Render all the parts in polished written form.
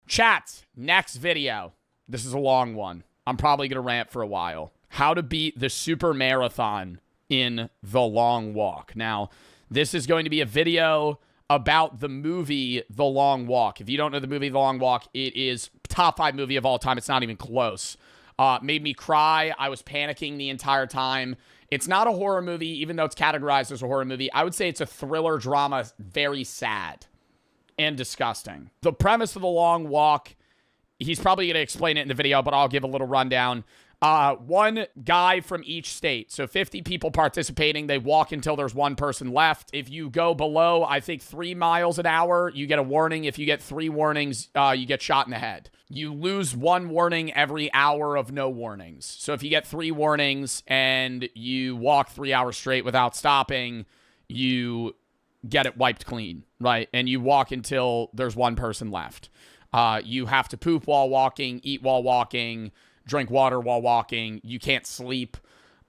Chat, next video. This is a long one. I'm probably going to rant for a while. How to beat the super marathon in The Long Walk. Now, this is going to be a video about the movie The Long Walk. If you don't know the movie The Long Walk, it is top 5 movie of all time. It's not even close. Made me cry. I was panicking the entire time. It's not a horror movie, even though it's categorized as a horror movie. I would say it's a thriller drama, very sad and disgusting. The premise of The Long Walk, he's probably going to explain it in the video, but I'll give a little rundown. One guy from each state. So 50 people participating. They walk until there's one person left. If you go below, I think 3 miles an hour, you get a warning. If you get 3 warnings, you get shot in the head. You lose 1 warning every hour of no warnings. So if you get 3 warnings and you walk 3 hours straight without stopping, you get it wiped clean, right? And you walk until there's one person left. You have to poop while walking, eat while walking, drink water while walking. You can't sleep.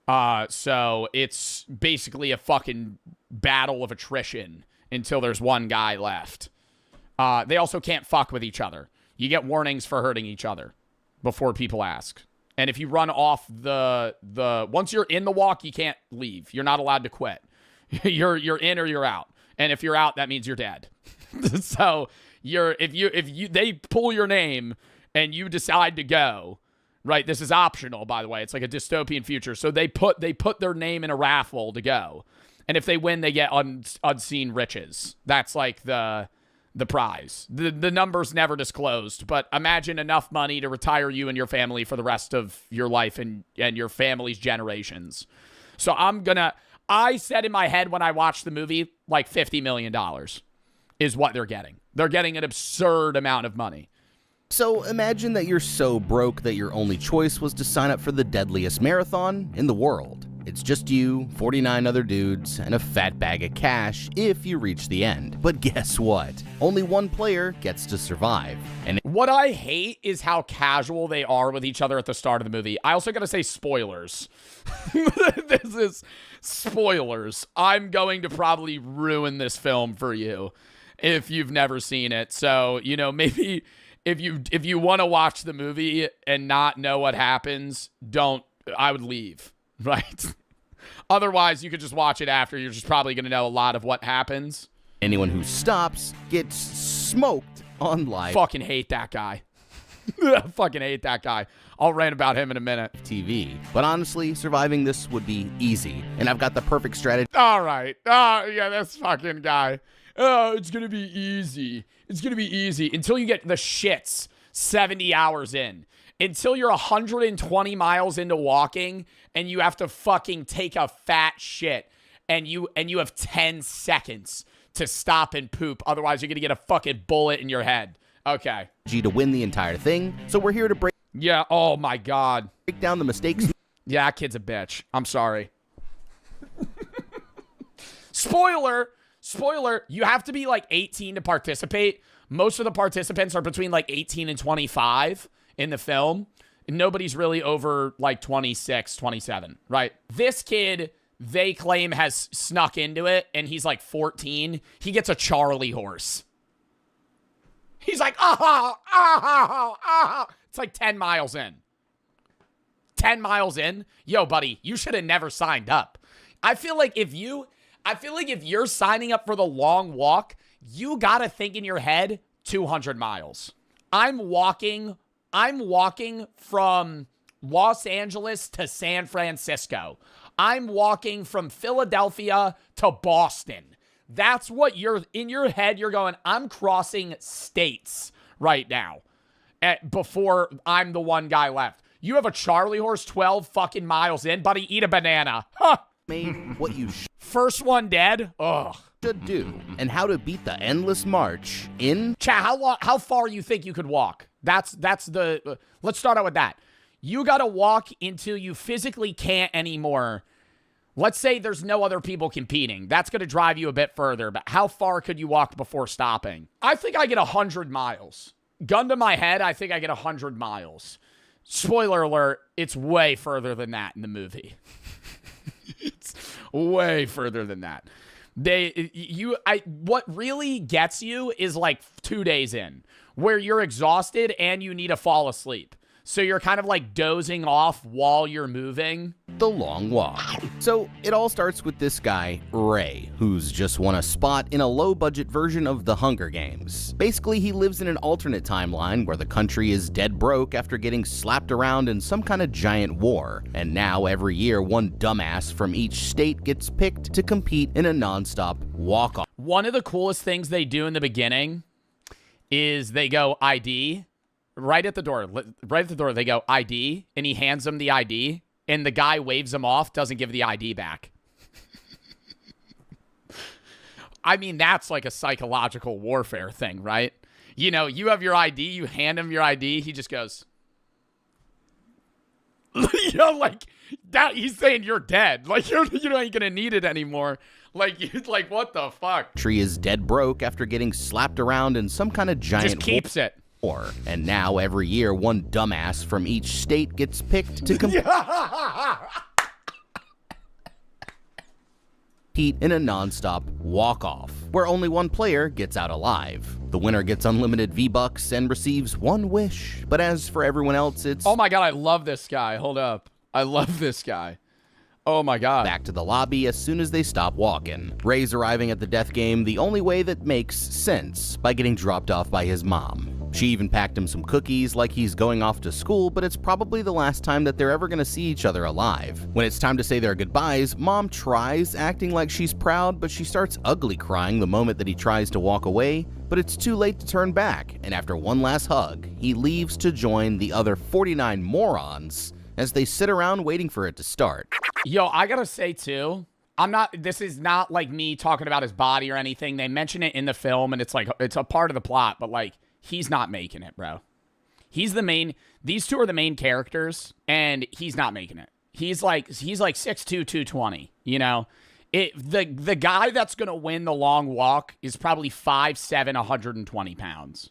So it's basically a fucking battle of attrition until there's one guy left. They also can't fuck with each other. You get warnings for hurting each other before people ask. And if you run off once you're in the walk, you can't leave. You're not allowed to quit. You're in or you're out. And if you're out, that means you're dead. So if they pull your name and you decide to go, right? This is optional, by the way. It's like a dystopian future. So they put their name in a raffle to go. And if they win, they get unseen riches. That's like the prize. The number's never disclosed, but imagine enough money to retire you and your family for the rest of your life and your family's generations. So I said in my head when I watched the movie, like $50 million is what they're getting. They're getting an absurd amount of money. So imagine that you're so broke that your only choice was to sign up for the deadliest marathon in the world. It's just you, 49 other dudes, and a fat bag of cash if you reach the end. But guess what? Only one player gets to survive. And what I hate is how casual they are with each other at the start of the movie. I also gotta say spoilers. This is spoilers. I'm going to probably ruin this film for you if you've never seen it. So, maybe if you want to watch the movie and not know what happens, I would leave. Right? Otherwise, you could just watch it after. You're just probably going to know a lot of what happens. anyone who stops gets smoked on live Fucking hate that guy. Fucking hate that guy. I'll rant about him in a minute. TV. But honestly, surviving this would be easy. And I've got the perfect strategy. All right. Oh, yeah, this fucking guy. Oh, it's going to be easy. It's going to be easy until you get the shits 70 hours in. Until you're 120 miles into walking and you have to fucking take a fat shit and you have 10 seconds to stop and poop. Otherwise, you're going to get a fucking bullet in your head. Okay. To win the entire thing. So we're here to break Yeah, oh my God. down the mistakes. Yeah, that kid's a bitch. I'm sorry. Spoiler, you have to be like 18 to participate. Most of the participants are between like 18 and 25 in the film. Nobody's really over like 26, 27, right? This kid, they claim, has snuck into it, and he's like 14. He gets a Charlie horse. He's like, It's like 10 miles in. 10 miles in? Yo, buddy, you should have never signed up. I feel like if you're signing up for the long walk, you gotta think in your head 200 miles. I'm walking from Los Angeles to San Francisco. I'm walking from Philadelphia to Boston. That's what you're in your head. You're going, I'm crossing states right now before I'm the one guy left. You have a Charlie horse 12 fucking miles in, buddy. Eat a banana. Huh. Made what you First one dead. Ugh. should do and how to beat the endless march in Chat, how far you think you could walk? Let's start out with that. You got to walk until you physically can't anymore. Let's say there's no other people competing. That's going to drive you a bit further, but how far could you walk before stopping? I think I get 100 miles. Gun to my head, I think I get 100 miles. Spoiler alert, it's way further than that in the movie. It's way further than that. What really gets you is like 2 days in. where you're exhausted and you need to fall asleep. So you're kind of like dozing off while you're moving. The Long Walk. So it all starts with this guy, Ray, who's just won a spot in a low-budget version of the Hunger Games. Basically, he lives in an alternate timeline where the country is dead broke after getting slapped around in some kind of giant war. And now every year, one dumbass from each state gets picked to compete in a non-stop walk-off. One of the coolest things they do in the beginning is they go ID. Right at the door, they go ID, and he hands them the ID, and the guy waves him off, doesn't give the ID back. I mean, that's like a psychological warfare thing, right? You know, you have your ID, you hand him your ID, he just goes, you know, like that. He's saying you're dead. Like you ain't gonna need it anymore. Like what the fuck? Tree is dead broke after getting slapped around in some kind of giant. Just keeps it. And now every year, one dumbass from each state gets picked to compete in a non-stop walk-off, where only one player gets out alive. The winner gets unlimited V-Bucks and receives one wish. But as for everyone else, it's... Oh my god, I love this guy. Hold up. I love this guy. Oh my god. Back to the lobby as soon as they stop walking. Ray's arriving at the death game the only way that makes sense, by getting dropped off by his mom. She even packed him some cookies like he's going off to school, but it's probably the last time that they're ever going to see each other alive. When it's time to say their goodbyes, Mom tries acting like she's proud, but she starts ugly crying the moment that he tries to walk away, but it's too late to turn back, and after one last hug, he leaves to join the other 49 morons as they sit around waiting for it to start. Yo, I gotta say too, this is not like me talking about his body or anything. They mention it in the film, and it's like, it's a part of the plot, but like, he's not making it, bro. These two are the main characters, and he's not making it. He's like 6'2", 220, you know? The guy that's going to win the long walk is probably 5'7", 120 pounds.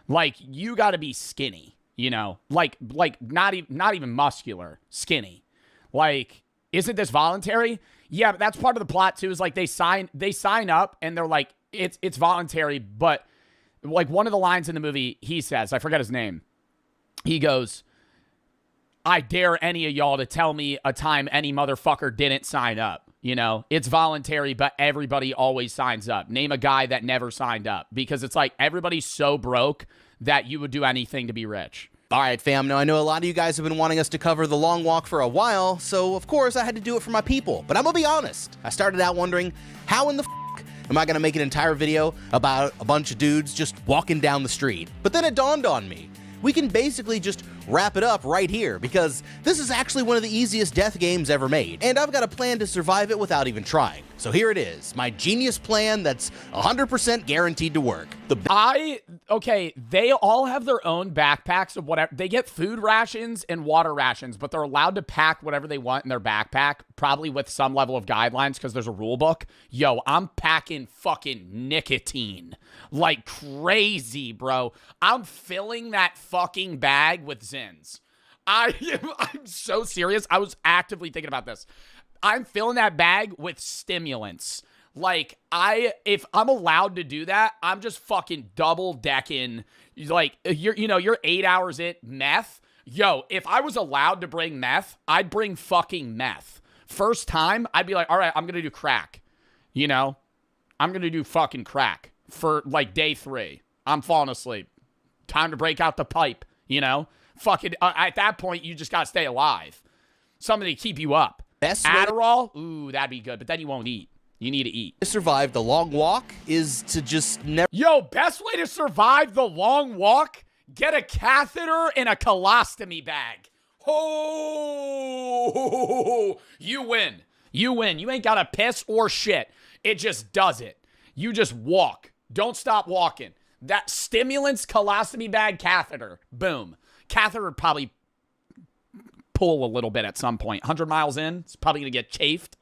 Like, you got to be skinny, you know? Like not even muscular, skinny. Like, isn't this voluntary? Yeah, but that's part of the plot too, is like they sign up and they're like, it's voluntary, but like one of the lines in the movie, he says, I forget his name. He goes, I dare any of y'all to tell me a time any motherfucker didn't sign up. You know, it's voluntary, but everybody always signs up. Name a guy that never signed up, because it's like everybody's so broke that you would do anything to be rich. All right, fam. Now, I know a lot of you guys have been wanting us to cover the long walk for a while, so of course I had to do it for my people. But I'm gonna be honest. I started out wondering, how in the am I gonna make an entire video about a bunch of dudes just walking down the street? But then it dawned on me, we can basically just wrap it up right here, because this is actually one of the easiest death games ever made, and I've got a plan to survive it without even trying. So here it is, my genius plan that's 100% guaranteed to work. Okay, they all have their own backpacks of whatever. They get food rations and water rations, but they're allowed to pack whatever they want in their backpack, probably with some level of guidelines because there's a rule book. Yo, I'm packing fucking nicotine like crazy, bro. I'm filling that fucking bag with Zins. I'm so serious. I was actively thinking about this. I'm filling that bag with stimulants. Like, if I'm allowed to do that, I'm just fucking double decking. Like, you're 8 hours in meth. Yo, if I was allowed to bring meth, I'd bring fucking meth. First time, I'd be like, all right, I'm going to do crack. You know, I'm going to do fucking crack for like day 3. I'm falling asleep. Time to break out the pipe, you know? Fucking, at that point, you just got to stay alive. Something to keep you up. Best Adderall? Ooh, that'd be good, but then you won't eat. You need to eat. To survive the long walk is to just never... Yo, best way to survive the long walk? Get a catheter and a colostomy bag. Oh, you win. You win. You ain't got to piss or shit. It just does it. You just walk. Don't stop walking. That stimulants, colostomy bag, catheter. Boom. Catheter would probably pull a little bit at some point. 100 miles in, it's probably going to get chafed.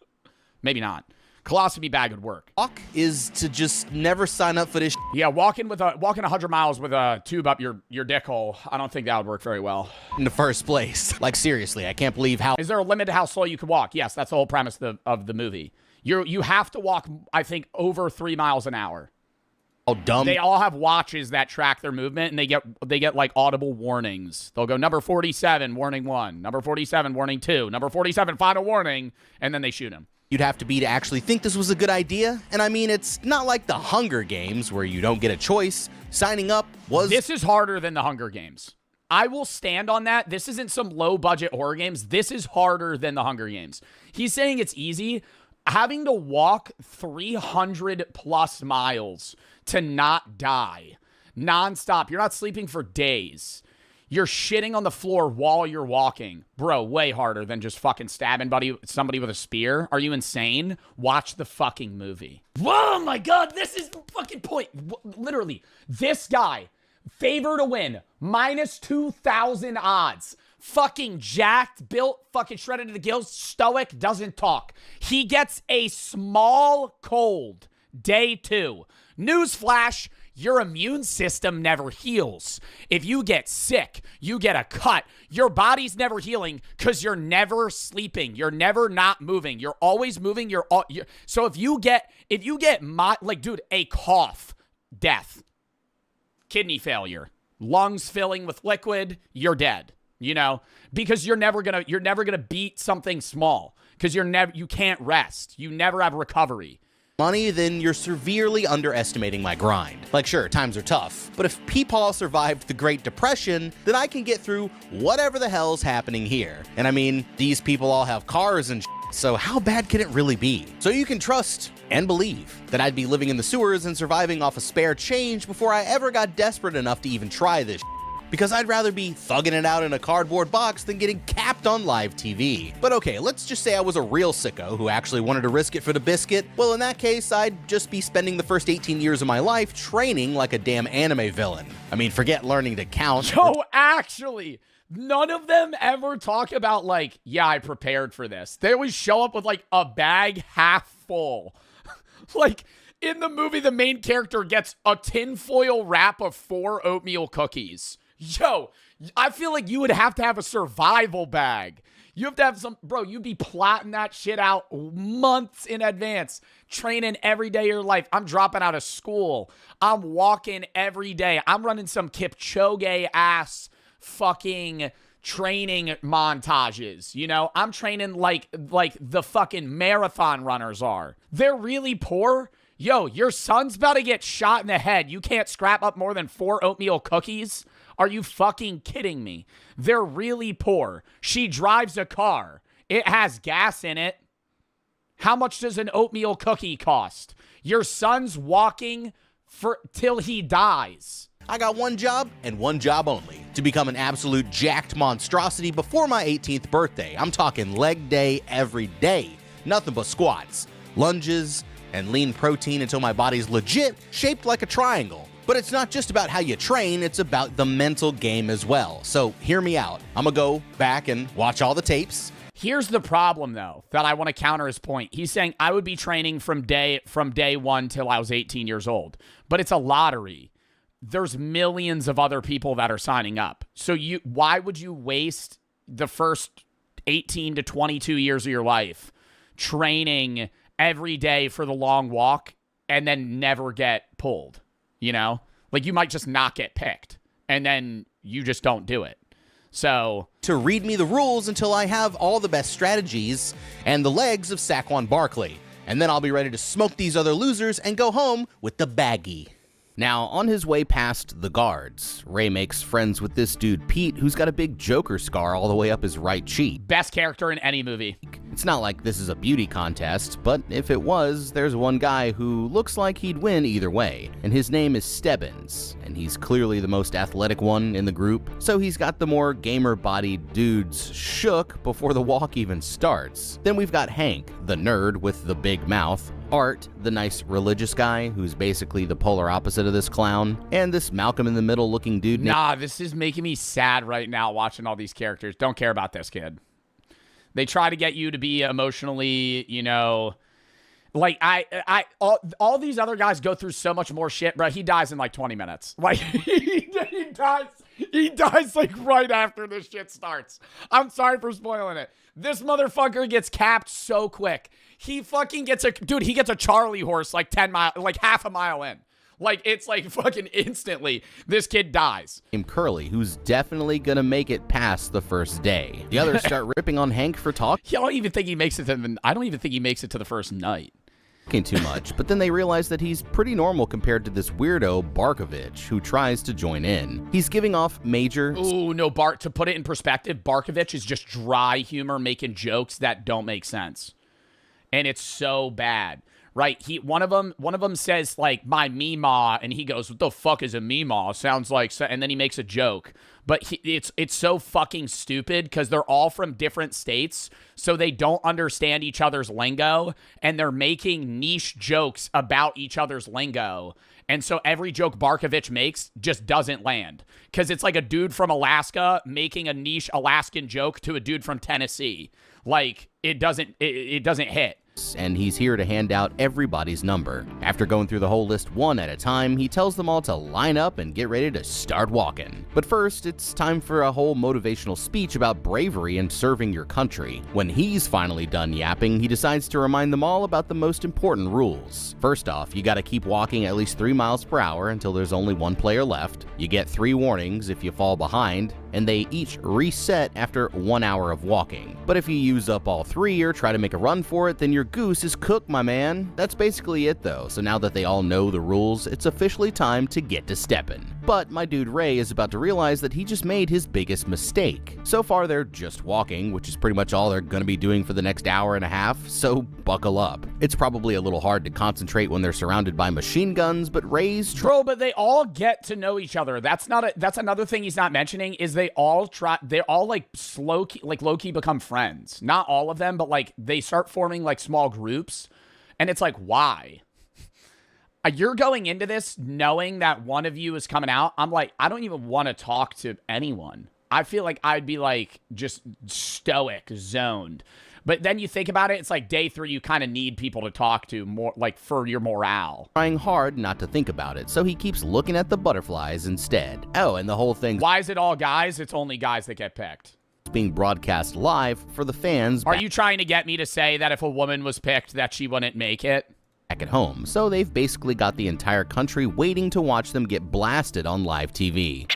Maybe not. Colostomy bag would work. Walk is to just never sign up for this. Yeah, walking 100 miles with a tube up your dick hole, I don't think that would work very well. In the first place. Like, seriously, I can't believe how... Is there a limit to how slow you can walk? Yes, that's the whole premise of the movie. You have to walk, I think, over 3 miles an hour. dumb. They all have watches that track their movement, and they get like audible warnings. They'll go number 47, warning 1, number 47, warning 2, number 47, final warning, and then they shoot him. You'd have to be to actually think this was a good idea. And I mean, it's not like the Hunger Games where you don't get a choice. Signing up was... This is harder than the Hunger Games. I will stand on that. This isn't some low-budget horror games. This is harder than the Hunger Games. He's saying it's easy. Having to walk 300-plus miles to not die nonstop. You're not sleeping for days. You're shitting on the floor while you're walking. Bro, way harder than just fucking stabbing somebody with a spear. Are you insane? Watch the fucking movie. Oh my God, this is the fucking point. Literally, this guy, favor to win, minus 2,000 odds. Fucking jacked, built, fucking shredded to the gills, stoic, doesn't talk. He gets a small cold, day 2. Newsflash, your immune system never heals. If you get sick, you get a cut. Your body's never healing because you're never sleeping. You're never not moving. You're always moving. So if you get dude, a cough, death, kidney failure, lungs filling with liquid, you're dead. You know, because you're never gonna beat something small because you can't rest. You never have recovery. Money, then you're severely underestimating my grind. Like, sure, times are tough, but if Peepaw survived the Great Depression, then I can get through whatever the hell's happening here. And I mean, these people all have cars and so how bad can it really be? So you can trust and believe that I'd be living in the sewers and surviving off a spare change before I ever got desperate enough to even try this because I'd rather be thugging it out in a cardboard box than getting capped on live TV. But okay, let's just say I was a real sicko who actually wanted to risk it for the biscuit. Well, in that case, I'd just be spending the first 18 years of my life training like a damn anime villain. I mean, forget learning to count. Yo, actually, none of them ever talk about like, yeah, I prepared for this. They always show up with like a bag half full. Like, in the movie, the main character gets a tinfoil wrap of 4 oatmeal cookies. Yo, I feel like you would have to have a survival bag. You have to have bro, you'd be plotting that shit out months in advance, training every day of your life. I'm dropping out of school. I'm walking every day. I'm running some Kipchoge-ass fucking training montages, you know? I'm training like the fucking marathon runners are. They're really poor. Yo, your son's about to get shot in the head. You can't scrap up more than 4 oatmeal cookies? Are you fucking kidding me? They're really poor. She drives a car. It has gas in it. How much does an oatmeal cookie cost? Your son's walking till he dies. I got one job and one job only, to become an absolute jacked monstrosity before my 18th birthday. I'm talking leg day every day. Nothing but squats, lunges, and lean protein until my body's legit shaped like a triangle. But it's not just about how you train, it's about the mental game as well. So hear me out. I'm gonna go back and watch all the tapes. Here's the problem, though, that I want to counter his point. He's saying I would be training from day 1 till I was 18 years old. But it's a lottery. There's millions of other people that are signing up. So why would you waste the first 18 to 22 years of your life training every day for the long walk and then never get pulled? You know, like you might just not get picked and then you just don't do it. So to read me the rules until I have all the best strategies and the legs of Saquon Barkley. And then I'll be ready to smoke these other losers and go home with the baggie. Now, on his way past the guards, Ray makes friends with this dude, Pete, who's got a big Joker scar all the way up his right cheek. Best character in any movie. It's not like this is a beauty contest, but if it was, there's one guy who looks like he'd win either way, and his name is Stebbins, and he's clearly the most athletic one in the group, so he's got the more gamer-bodied dudes shook before the walk even starts. Then we've got Hank, the nerd with the big mouth, Art, the nice religious guy who's basically the polar opposite of this clown, and this Malcolm in the Middle looking dude. Nah, this is making me sad right now watching all these characters. Don't care about this kid. They try to get you to be emotionally, you know, like all these other guys go through so much more shit, bro. He dies in like 20 minutes. Like he dies like right after this shit starts. I'm sorry for spoiling it. This motherfucker gets capped so quick. He fucking gets he gets a Charlie horse like 10 miles, like half a mile in. Like, it's like fucking instantly, this kid dies. Curly, who's definitely gonna make it past the first day. The others start ripping on Hank for talking I don't even think he makes it to the first night. too much, but then they realize that he's pretty normal compared to this weirdo Barkovich, who tries to join in. He's giving off major... Ooh, no, to put it in perspective, Barkovich is just dry humor making jokes that don't make sense. And it's so bad. Right, one of them says like my meemaw, and he goes, "What the fuck is a meemaw?" Sounds like, and then he makes a joke, but it's so fucking stupid because they're all from different states, so they don't understand each other's lingo, and they're making niche jokes about each other's lingo, and so every joke Barkovich makes just doesn't land because it's like a dude from Alaska making a niche Alaskan joke to a dude from Tennessee, like it doesn't hit. And he's here to hand out everybody's number. After going through the whole list one at a time, he tells them all to line up and get ready to start walking. But first, it's time for a whole motivational speech about bravery and serving your country. When he's finally done yapping, he decides to remind them all about the most important rules. First off, you gotta keep walking at least 3 miles per hour until there's only one player left. You get 3 warnings if you fall behind, and they each reset after 1 hour of walking. But if you use up all 3 or try to make a run for it, then your goose is cooked, my man. That's basically it though, so now that they all know the rules, it's officially time to get to steppin'. But my dude Ray is about to realize that he just made his biggest mistake. So far they're just walking, which is pretty much all they're gonna be doing for the next hour and a half, so buckle up. It's probably a little hard to concentrate when they're surrounded by machine guns, but Ray's Bro, but they all get to know each other. That's another thing he's not mentioning is they're all like low-key become friends. Not all of them, but like they start forming like small groups, and it's like, why? You're going into this knowing that one of you is coming out. I'm like, I don't even want to talk to anyone. I feel like I'd be like just stoic, zoned. But then you think about it, it's like day 3, you kind of need people to talk to more, like for your morale. Trying hard not to think about it, so he keeps looking at the butterflies instead. Oh, and the whole thing. Why is it all guys? It's only guys that get picked. Being broadcast live for the fans. Are you trying to get me to say that if a woman was picked that she wouldn't make it? Back at home, so they've basically got the entire country waiting to watch them get blasted on live TV.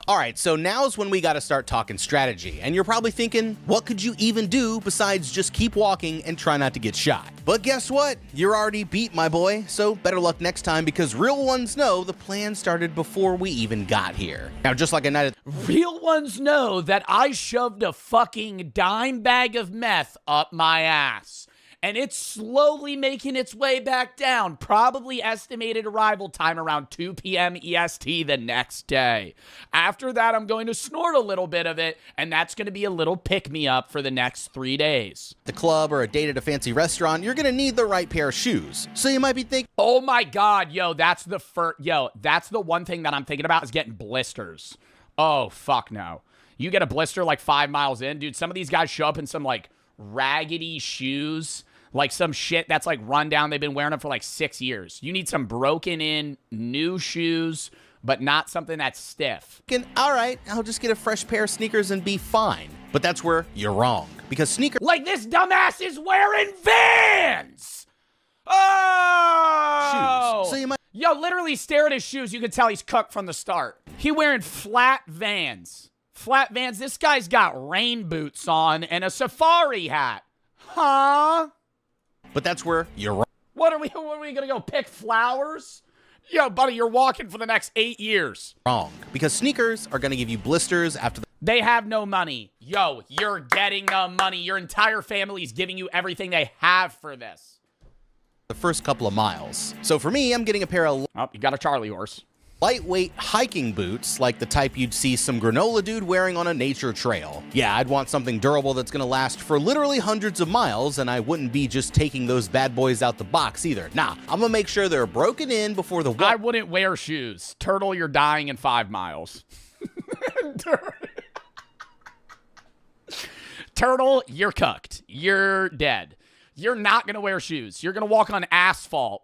Alright, so now's when we gotta start talking strategy, and you're probably thinking, what could you even do besides just keep walking and try not to get shot? But guess what? You're already beat, my boy, so better luck next time because real ones know the plan started before we even got here. Now, just like a night at Real ones know that I shoved a fucking dime bag of meth up my ass. And it's slowly making its way back down. Probably estimated arrival time around 2 p.m. EST the next day. After that, I'm going to snort a little bit of it, and that's going to be a little pick-me-up for the next 3 days. the club or a date at a fancy restaurant, you're gonna need the right pair of shoes. So you might be thinking, oh my God, that's the one thing that I'm thinking about is getting blisters. Oh, fuck no. You get a blister like 5 miles in, dude. Some of these guys show up in some like raggedy shoes, like some shit that's like run down. They've been wearing them for like 6 years. You need some broken in new shoes, but not something that's stiff. all right, I'll just get a fresh pair of sneakers and be fine. But that's where you're wrong, because sneakers... Like this dumbass is wearing Vans! Oh! Shoes. So you might... Yo, literally stare at his shoes. You can tell he's cooked from the start. He wearing flat Vans. Flat Vans. This guy's got rain boots on and a safari hat. Huh? But that's where you're wrong. What are we gonna go pick flowers? Yo, buddy, you're walking for the next 8 years. Wrong. Because sneakers are gonna give you blisters after the... They have no money. Yo, you're getting the money. Your entire family's giving you everything they have for this. the first couple of miles. So for me, I'm getting a pair of... Oh, you got a Charlie horse. Lightweight hiking boots, like the type you'd see some granola dude wearing on a nature trail. Yeah, I'd want something durable that's gonna last for literally hundreds of miles, and I wouldn't be just taking those bad boys out the box either. Nah, I'm gonna make sure they're broken in before the... I wouldn't wear shoes. Turtle, you're dying in 5 miles. Turtle, you're cooked. You're dead. You're not gonna wear shoes. You're gonna walk on asphalt.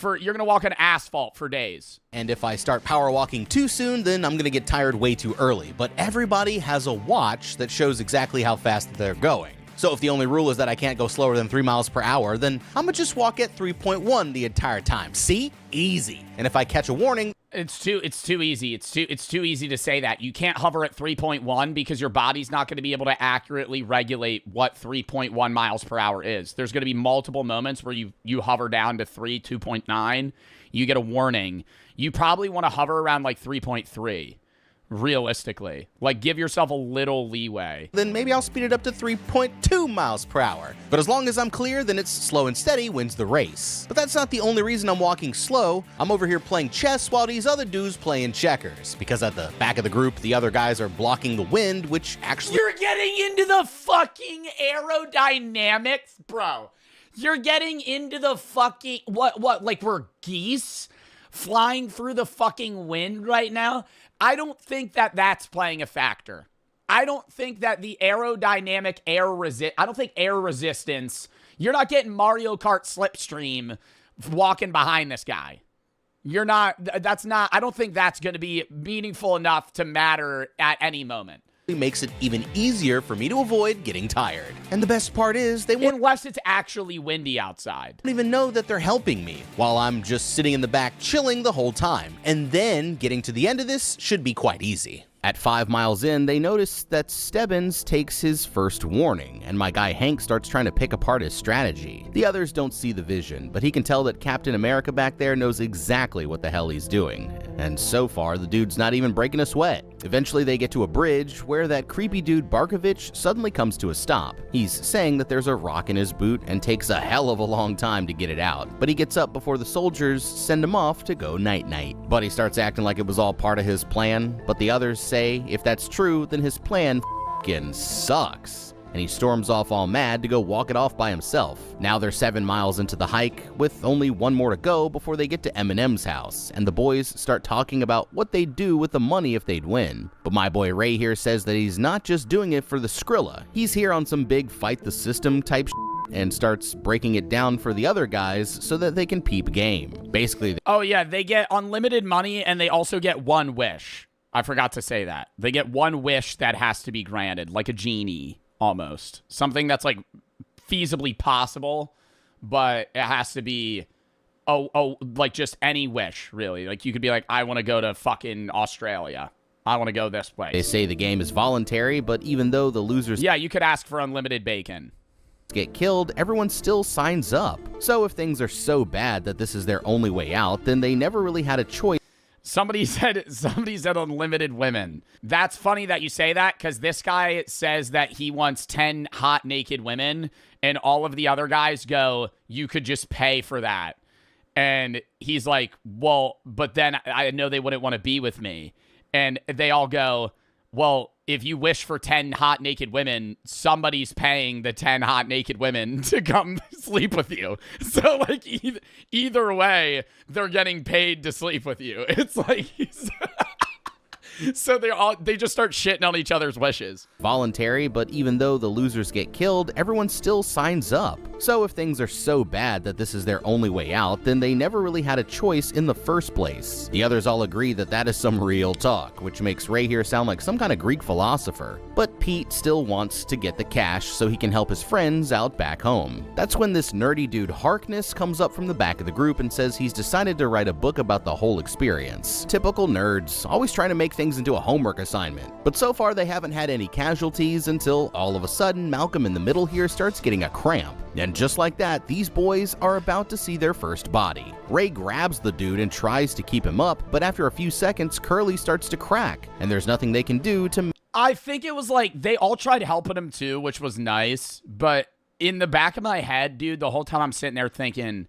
You're gonna walk on asphalt for days. And if I start power walking too soon, then I'm gonna get tired way too early. But everybody has a watch that shows exactly how fast they're going. So if the only rule is that I can't go slower than 3 miles per hour, then I'm gonna just walk at 3.1 the entire time. See? Easy. And if I catch a warning, It's too easy. It's too easy to say that. You can't hover at 3.1 because your body's not going to be able to accurately regulate what 3.1 miles per hour is. There's going to be multiple moments where you hover down to 2.9. You get a warning. You probably want to hover around like 3.3. Realistically, like, give yourself a little leeway. Then maybe I'll speed it up to 3.2 miles per hour. But as long as I'm clear, then it's slow and steady wins the race. But that's not the only reason I'm walking slow. I'm over here playing chess while these other dudes playing checkers. Because at the back of the group, the other guys are blocking the wind, which actually— You're getting into the fucking aerodynamics, bro. You're getting into the fucking— what, like we're geese flying through the fucking wind right now? I don't think that that's playing a factor. I don't think that the aerodynamic I don't think air resistance, you're not getting Mario Kart Slipstream walking behind this guy. You're not, I don't think that's going to be meaningful enough to matter at any moment. makes it even easier for me to avoid getting tired. And the best part is they won't— unless it's actually windy outside. even know that they're helping me while I'm just sitting in the back chilling the whole time. And then getting to the end of this should be quite easy. At 5 miles in, they notice that Stebbins takes his first warning, and my guy Hank starts trying to pick apart his strategy. The others don't see the vision, but he can tell that Captain America back there knows exactly what the hell he's doing. And so far, the dude's not even breaking a sweat. Eventually, they get to a bridge where that creepy dude Barkovich suddenly comes to a stop. He's saying that there's a rock in his boot and takes a hell of a long time to get it out, but he gets up before the soldiers send him off to go night-night. Buddy starts acting like it was all part of his plan, but the others say if that's true, then his plan f***ing sucks. And he storms off all mad to go walk it off by himself. Now they're 7 miles into the hike, with only one more to go before they get to Eminem's house, and the boys start talking about what they'd do with the money if they'd win. But my boy Ray here says that he's not just doing it for the Skrilla. He's here on some big fight the system type and starts breaking it down for the other guys so that they can peep game. Basically, oh yeah, they get unlimited money and they also get one wish. I forgot to say that. They get one wish that has to be granted, like a genie. Almost. Something that's like feasibly possible, but it has to be like just any wish, really. Like you could be like, I want to go to fucking Australia. I want to go this place. They say the game is voluntary, but even though the losers— yeah, you could ask for unlimited bacon. Get killed, everyone still signs up. So if things are so bad that this is their only way out, then they never really had a choice. Somebody said unlimited women. That's funny that you say that, because this guy says that he wants 10 hot naked women, and all of the other guys go, you could just pay for that. And he's like, well, but then I know they wouldn't want to be with me. And they all go, well, if you wish for 10 hot naked women, somebody's paying the 10 hot naked women to come sleep with you. So like either way, they're getting paid to sleep with you. It's like so they just start shitting on each other's wishes. Voluntary, but even though the losers get killed, everyone still signs up. So if things are so bad that this is their only way out, then they never really had a choice in the first place. The others all agree that that is some real talk, which makes Ray here sound like some kind of Greek philosopher. But Pete still wants to get the cash so he can help his friends out back home. That's when this nerdy dude Harkness comes up from the back of the group and says he's decided to write a book about the whole experience. Typical nerds, always trying to make things into a homework assignment. But so far they haven't had any casualties until all of a sudden Malcolm in the middle here starts getting a cramp. And just like that, these boys are about to see their first body. Ray grabs the dude and tries to keep him up, but after a few seconds, Curly starts to crack, and there's nothing they can do to— I think it was like they all tried helping him too, which was nice. But in the back of my head, dude, the whole time I'm sitting there thinking,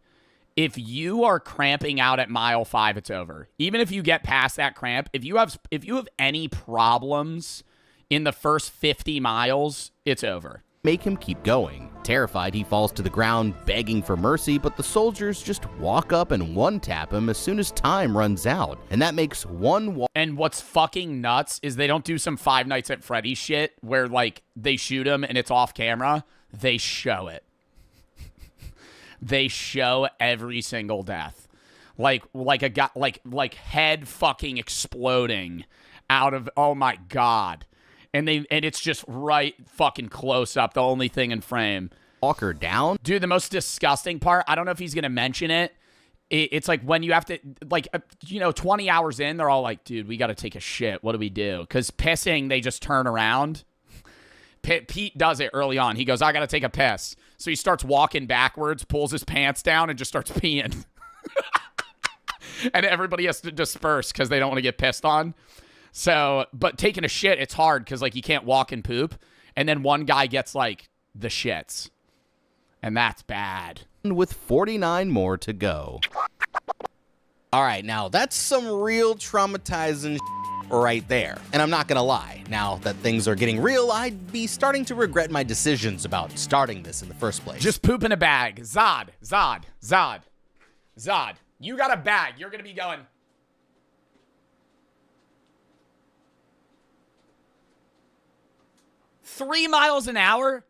if you are cramping out at mile 5, it's over. Even if you get past that cramp, if you have any problems in the first 50 miles, it's over. Make him keep going. Terrified, he falls to the ground, begging for mercy, but the soldiers just walk up and one-tap him as soon as time runs out. And that makes And what's fucking nuts is they don't do some Five Nights at Freddy's shit where, like, they shoot him and it's off camera. They show it. They show every single death. Like a guy, like head fucking exploding out of, oh my God. And it's just right fucking close up, the only thing in frame. Walker down. Dude, the most disgusting part, I don't know if he's going to mention it. It's like when you have to, like, 20 hours in, they're all like, dude, we got to take a shit. What do we do? Because pissing, they just turn around. Pete does it early on. He goes, I got to take a piss. So he starts walking backwards, pulls his pants down, and just starts peeing. And everybody has to disperse because they don't want to get pissed on. So, but taking a shit, it's hard because, like, you can't walk and poop. And then one guy gets, like, the shits. And that's bad. With 49 more to go. All right, now that's some real traumatizing right there. And I'm not gonna lie, now that things are getting real, I'd be starting to regret my decisions about starting this in the first place. Just poop in a bag. Zod. You got a bag. You're gonna be going. Three miles an hour.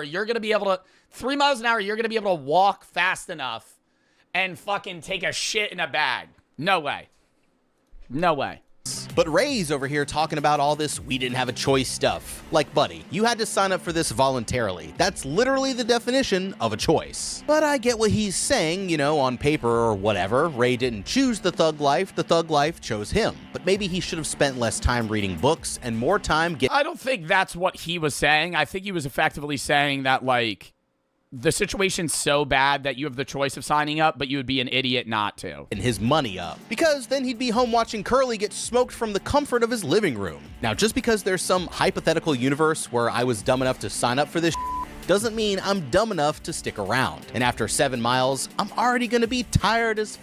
You're gonna be able to. 3 miles an hour. You're gonna be able to walk fast enough and fucking take a shit in a bag. No way. But Ray's over here talking about all this we didn't have a choice stuff. Like, buddy, you had to sign up for this voluntarily. That's literally the definition of a choice. But I get what he's saying, on paper or whatever. Ray didn't choose the thug life chose him. But maybe he should have spent less time reading books and more time I don't think that's what he was saying. I think he was effectively saying that, like, the situation's so bad that you have the choice of signing up, but you would be an idiot not to. And his money up. Because then he'd be home watching Curly get smoked from the comfort of his living room. Now, just because there's some hypothetical universe where I was dumb enough to sign up for this doesn't mean I'm dumb enough to stick around. And after 7 miles, I'm already gonna be tired as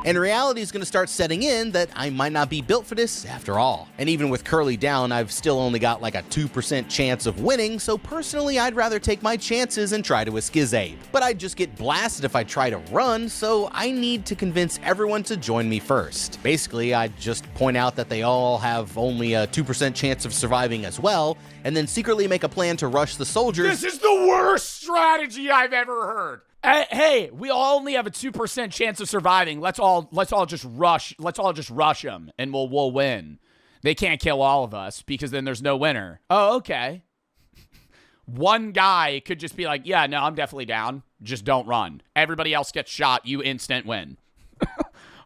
and reality is going to start setting in that I might not be built for this after all. And even with Curly down, I've still only got like a 2% chance of winning, so personally I'd rather take my chances and try to escape. But I'd just get blasted if I try to run, so I need to convince everyone to join me first. Basically, I'd just point out that they all have only a 2% chance of surviving as well, and then secretly make a plan to rush the soldiers. This is the worst strategy I've ever heard. Hey, we all only have a 2% chance of surviving. Let's all just rush. Let's all just rush them, and we'll win. They can't kill all of us because then there's no winner. Oh, okay. One guy could just be like, yeah, no, I'm definitely down. Just don't run. Everybody else gets shot. You instant win.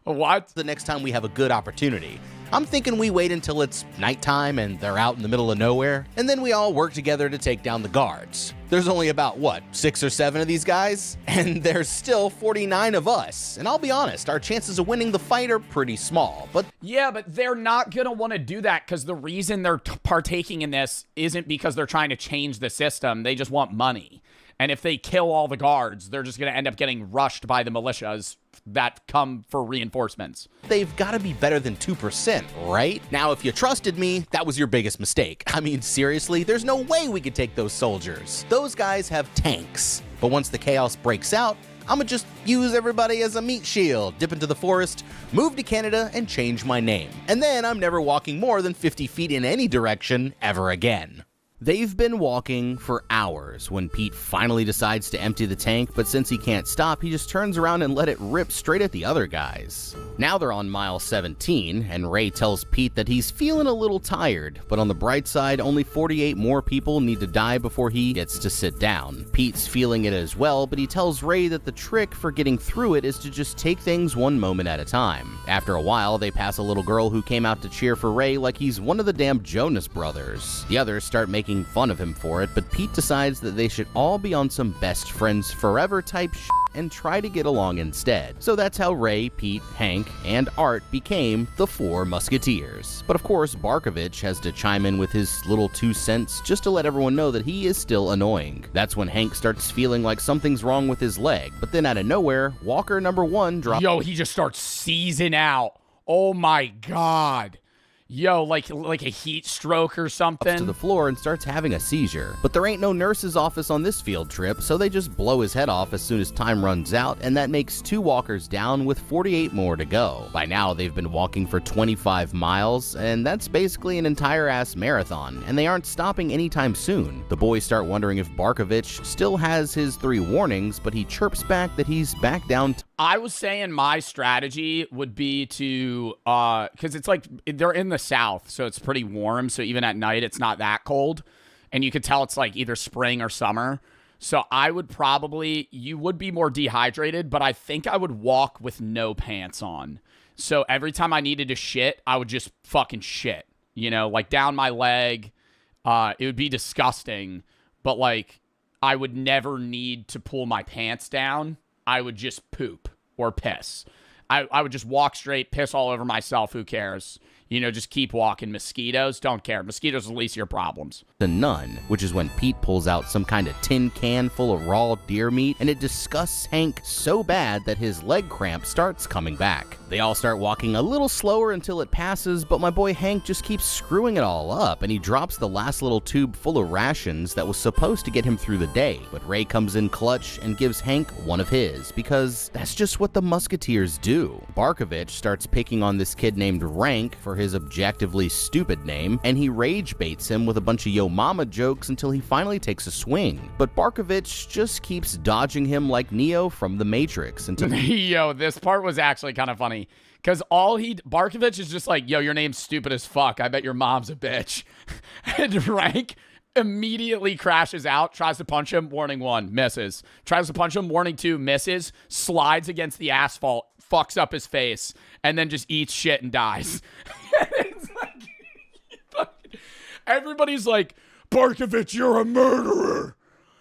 What? The next time we have a good opportunity. I'm thinking we wait until it's nighttime and they're out in the middle of nowhere, and then we all work together to take down the guards. There's only about, 6 or 7 of these guys? And there's still 49 of us. And I'll be honest, our chances of winning the fight are pretty small, but... Yeah, but they're not gonna want to do that because the reason they're partaking in this isn't because they're trying to change the system. They just want money. And if they kill all the guards, they're just gonna end up getting rushed by the militias that come for reinforcements. They've got to be better than 2%, right? Now, if you trusted me, that was your biggest mistake. I mean, seriously, there's no way we could take those soldiers. Those guys have tanks. But once the chaos breaks out, I'ma just use everybody as a meat shield, dip into the forest, move to Canada, and change my name. And then I'm never walking more than 50 feet in any direction ever again. They've been walking for hours when Pete finally decides to empty the tank, but since he can't stop, he just turns around and let it rip straight at the other guys. Now they're on mile 17, and Ray tells Pete that he's feeling a little tired, but on the bright side, only 48 more people need to die before he gets to sit down. Pete's feeling it as well, but he tells Ray that the trick for getting through it is to just take things one moment at a time. After a while, they pass a little girl who came out to cheer for Ray like he's one of the damn Jonas Brothers. The others start making fun of him for it, but Pete decides that they should all be on some best friends forever type shit and try to get along instead. So that's how Ray, Pete, Hank, and Art became the Four Musketeers. But of course, Barkovich has to chime in with his little 2 cents just to let everyone know that he is still annoying. That's when Hank starts feeling like something's wrong with his leg, but then out of nowhere, Walker number 1 drops. Yo, he just starts seizing out. Oh my God. Yo, like a heat stroke or something. To the floor and starts having a seizure. But there ain't no nurse's office on this field trip, so they just blow his head off as soon as time runs out, and that makes 2 walkers down with 48 more to go. By now, they've been walking for 25 miles, and that's basically an entire-ass marathon, and they aren't stopping anytime soon. The boys start wondering if Barkovich still has his 3 warnings, but he chirps back that he's back down I was saying my strategy would be to, because it's like they're in the South, so it's pretty warm. So even at night, it's not that cold. And you could tell it's like either spring or summer. So I would probably, you would be more dehydrated, but I think I would walk with no pants on. So every time I needed to shit, I would just fucking shit, you know, like down my leg. It would be disgusting, but like I would never need to pull my pants down. I would just poop or piss. I would just walk straight, piss all over myself. Who cares? You know, just keep walking. Mosquitoes, don't care. Mosquitoes are the least of your problems. The Nun, which is when Pete pulls out some kind of tin can full of raw deer meat, and it disgusts Hank so bad that his leg cramp starts coming back. They all start walking a little slower until it passes, but my boy Hank just keeps screwing it all up, and he drops the last little tube full of rations that was supposed to get him through the day. But Ray comes in clutch and gives Hank one of his, because that's just what the Musketeers do. Barkovich starts picking on this kid named Rank for his objectively stupid name, and he rage baits him with a bunch of yo mama jokes until he finally takes a swing. But Barkovich just keeps dodging him like Neo from The Matrix until Yo, this part was actually kind of funny. Because Barkovich is just like, yo, your name's stupid as fuck. I bet your mom's a bitch. And Rank immediately crashes out, tries to punch him, warning 1, misses. Tries to punch him, warning 2, misses, slides against the asphalt, fucks up his face, and then just eats shit and dies. It's like, everybody's like, Barkovich, you're a murderer.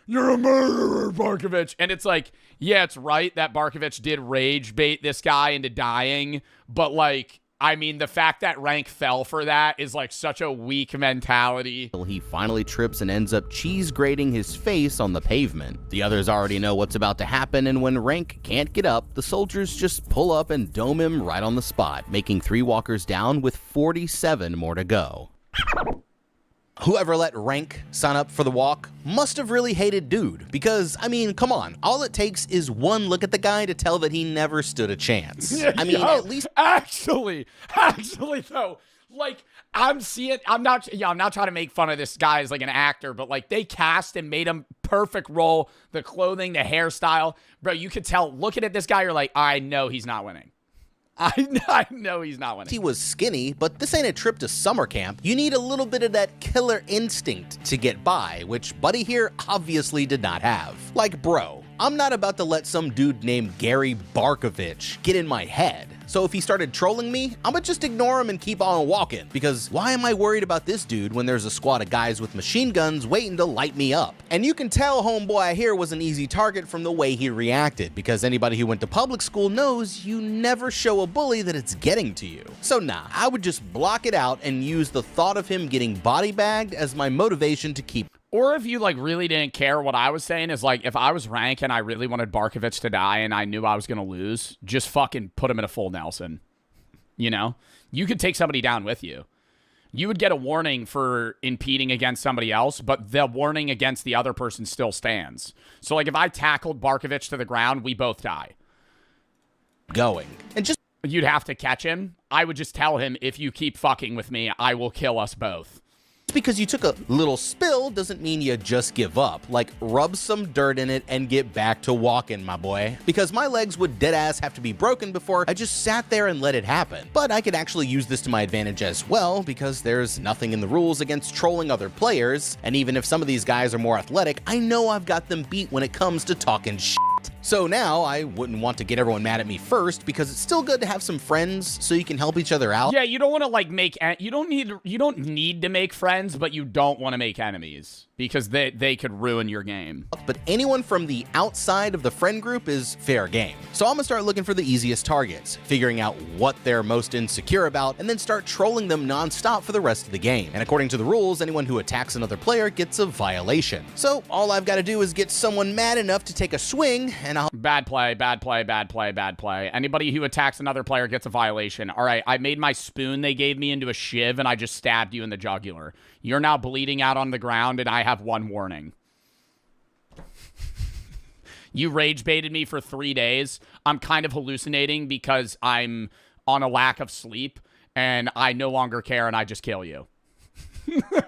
You're a murderer, Barkovich. And it's like, yeah, it's right that Barkovich did rage bait this guy into dying. But like, I mean, the fact that Rank fell for that is like such a weak mentality. He finally trips and ends up cheese grating his face on the pavement. The others already know what's about to happen, and when Rank can't get up, the soldiers just pull up and dome him right on the spot, making 3 walkers down with 47 more to go. Whoever let Rank sign up for the walk must have really hated Dude, because, I mean, come on, all it takes is one look at the guy to tell that he never stood a chance. I mean, at least... Actually, though, like, I'm not trying to make fun of this guy as, like, an actor, but, like, they cast and made him perfect role, the clothing, the hairstyle. Bro, you could tell, looking at this guy, you're like, I know he's not winning. I know he's not winning. He was skinny, but this ain't a trip to summer camp. You need a little bit of that killer instinct to get by, which Buddy here obviously did not have. Like, bro, I'm not about to let some dude named Gary Barkovich get in my head. So if he started trolling me, I'ma just ignore him and keep on walking, because why am I worried about this dude when there's a squad of guys with machine guns waiting to light me up? And you can tell homeboy I hear was an easy target from the way he reacted, because anybody who went to public school knows you never show a bully that it's getting to you. So nah, I would just block it out and use the thought of him getting body bagged as my motivation to keep. Or if you, like, really didn't care, what I was saying is, like, if I was Rank and I really wanted Barkovich to die and I knew I was going to lose, just fucking put him in a full Nelson. You know? You could take somebody down with you. You would get a warning for impeding against somebody else, but the warning against the other person still stands. So, like, if I tackled Barkovich to the ground, we both die. Going. And just... You'd have to catch him. I would just tell him, if you keep fucking with me, I will kill us both. Because you took a little spill doesn't mean you just give up. Like, rub some dirt in it and get back to walking, my boy. Because my legs would deadass have to be broken before I just sat there and let it happen. But I could actually use this to my advantage as well, because there's nothing in the rules against trolling other players. And even if some of these guys are more athletic, I know I've got them beat when it comes to talking shit. So now I wouldn't want to get everyone mad at me first, because it's still good to have some friends so you can help each other out. Yeah, you don't want to like you don't need to make friends, but you don't want to make enemies, because they could ruin your game. But anyone from the outside of the friend group is fair game. So I'm gonna start looking for the easiest targets, figuring out what they're most insecure about, and then start trolling them nonstop for the rest of the game. And according to the rules, anyone who attacks another player gets a violation. So all I've got to do is get someone mad enough to take a swing, and I'll... Bad play, bad play, bad play, bad play. Anybody who attacks another player gets a violation. All right, I made my spoon they gave me into a shiv, and I just stabbed you in the jugular. You're now bleeding out on the ground, and I have one warning. You rage baited me for 3 days. I'm kind of hallucinating because I'm on a lack of sleep, and I no longer care, and I just kill you.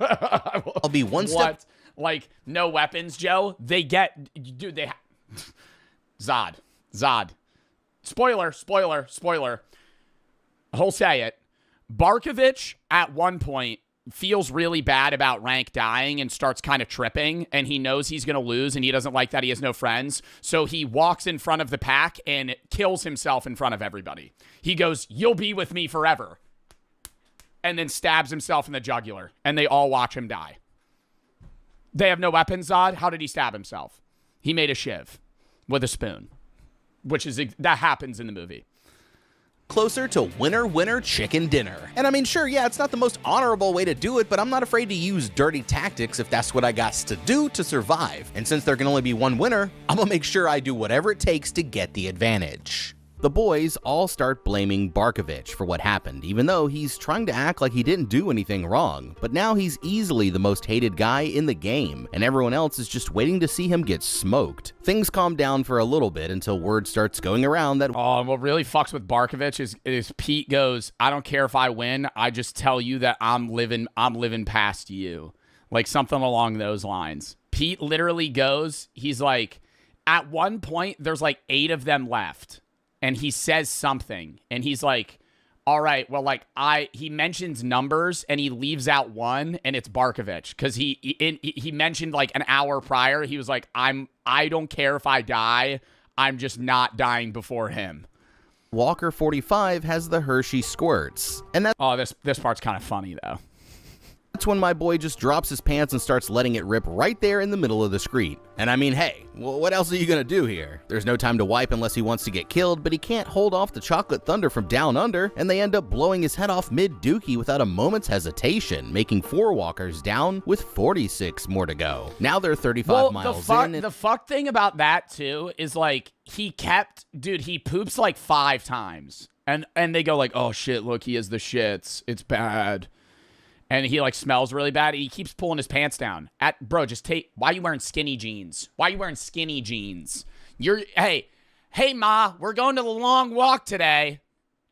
I'll be one step... What? Like, no weapons, Joe? They get... Dude, they... Zod. Spoiler. He'll say it. Barkovich, at one point, feels really bad about Rank dying and starts kind of tripping, and he knows he's going to lose, and he doesn't like that he has no friends. So he walks in front of the pack and kills himself in front of everybody. He goes, "You'll be with me forever," and then stabs himself in the jugular, and they all watch him die. They have no weapons, Zod. How did he stab himself? He made a shiv with a spoon, that happens in the movie. Closer to winner, winner, chicken dinner. And I mean, sure, yeah, it's not the most honorable way to do it, but I'm not afraid to use dirty tactics if that's what I got to do to survive. And since there can only be one winner, I'm gonna make sure I do whatever it takes to get the advantage. The boys all start blaming Barkovich for what happened, even though he's trying to act like he didn't do anything wrong. But now he's easily the most hated guy in the game, and everyone else is just waiting to see him get smoked. Things calm down for a little bit until word starts going around that what really fucks with Barkovich is Pete goes, "I don't care if I win, I just tell you that I'm living past you." Like something along those lines. Pete literally goes, he's like, at one point, there's like 8 of them left. And he says something, and he's like, "All right, well, like he mentions numbers, and he leaves out one, and it's Barkovich, because he mentioned like an hour prior, he was like, I don't care if I die, I'm just not dying before him." Walker 45 has the Hershey squirts, and this part's kind of funny though. That's when my boy just drops his pants and starts letting it rip right there in the middle of the screen. And I mean, hey, what else are you gonna do here? There's no time to wipe unless he wants to get killed, but he can't hold off the chocolate thunder from down under, and they end up blowing his head off mid-dookie without a moment's hesitation, making 4 walkers down with 46 more to go. Now they're 35 miles in. The fuck thing about that too is like he poops like 5 times, and they go like, "Oh shit, look, he has the shits. It's bad." And he like smells really bad. He keeps pulling his pants down. Bro, just why are you wearing skinny jeans? Why are you wearing skinny jeans? Hey ma, we're going to the long walk today.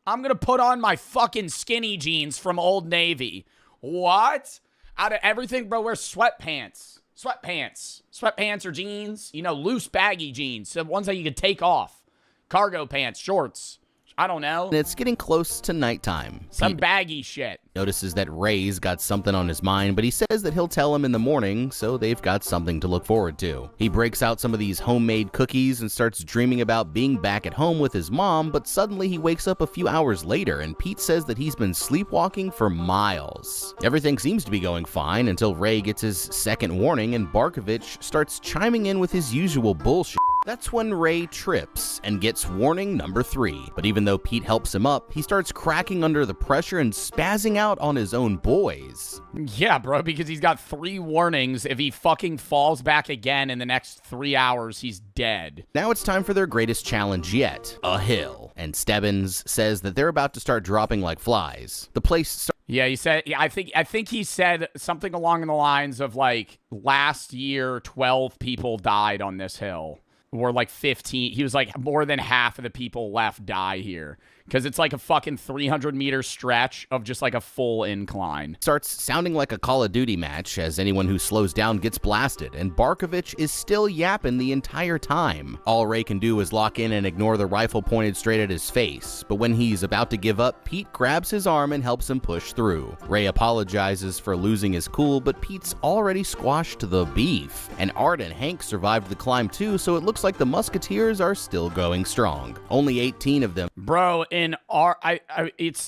I'm going to put on my fucking skinny jeans from Old Navy. What? Out of everything, bro, wear sweatpants. Sweatpants or jeans, loose baggy jeans. So ones that you can take off. Cargo pants, shorts. I don't know. And it's getting close to nighttime. Some baggy shit. Notices that Ray's got something on his mind, but he says that he'll tell him in the morning, so they've got something to look forward to. He breaks out some of these homemade cookies and starts dreaming about being back at home with his mom, but suddenly he wakes up a few hours later, and Pete says that he's been sleepwalking for miles. Everything seems to be going fine until Ray gets his second warning, and Barkovich starts chiming in with his usual bullshit. That's when Ray trips and gets warning number 3. But even though Pete helps him up, he starts cracking under the pressure and spazzing out on his own boys. Yeah, bro, because he's got 3 warnings. If he fucking falls back again in the next 3 hours, he's dead. Now it's time for their greatest challenge yet, a hill. And Stebbins says that they're about to start dropping like flies. The place Yeah, he said, I think he said something along the lines of like, last year, 12 people died on this hill. Or like 15. He was like, more than half of the people left die here. Because it's like a fucking 300-meter stretch of just like a full incline. Starts sounding like a Call of Duty match as anyone who slows down gets blasted, and Barkovich is still yapping the entire time. All Ray can do is lock in and ignore the rifle pointed straight at his face, but when he's about to give up, Pete grabs his arm and helps him push through. Ray apologizes for losing his cool, but Pete's already squashed the beef. And Art and Hank survived the climb too, so it looks like the Musketeers are still going strong. Only 18 of them. Bro, it's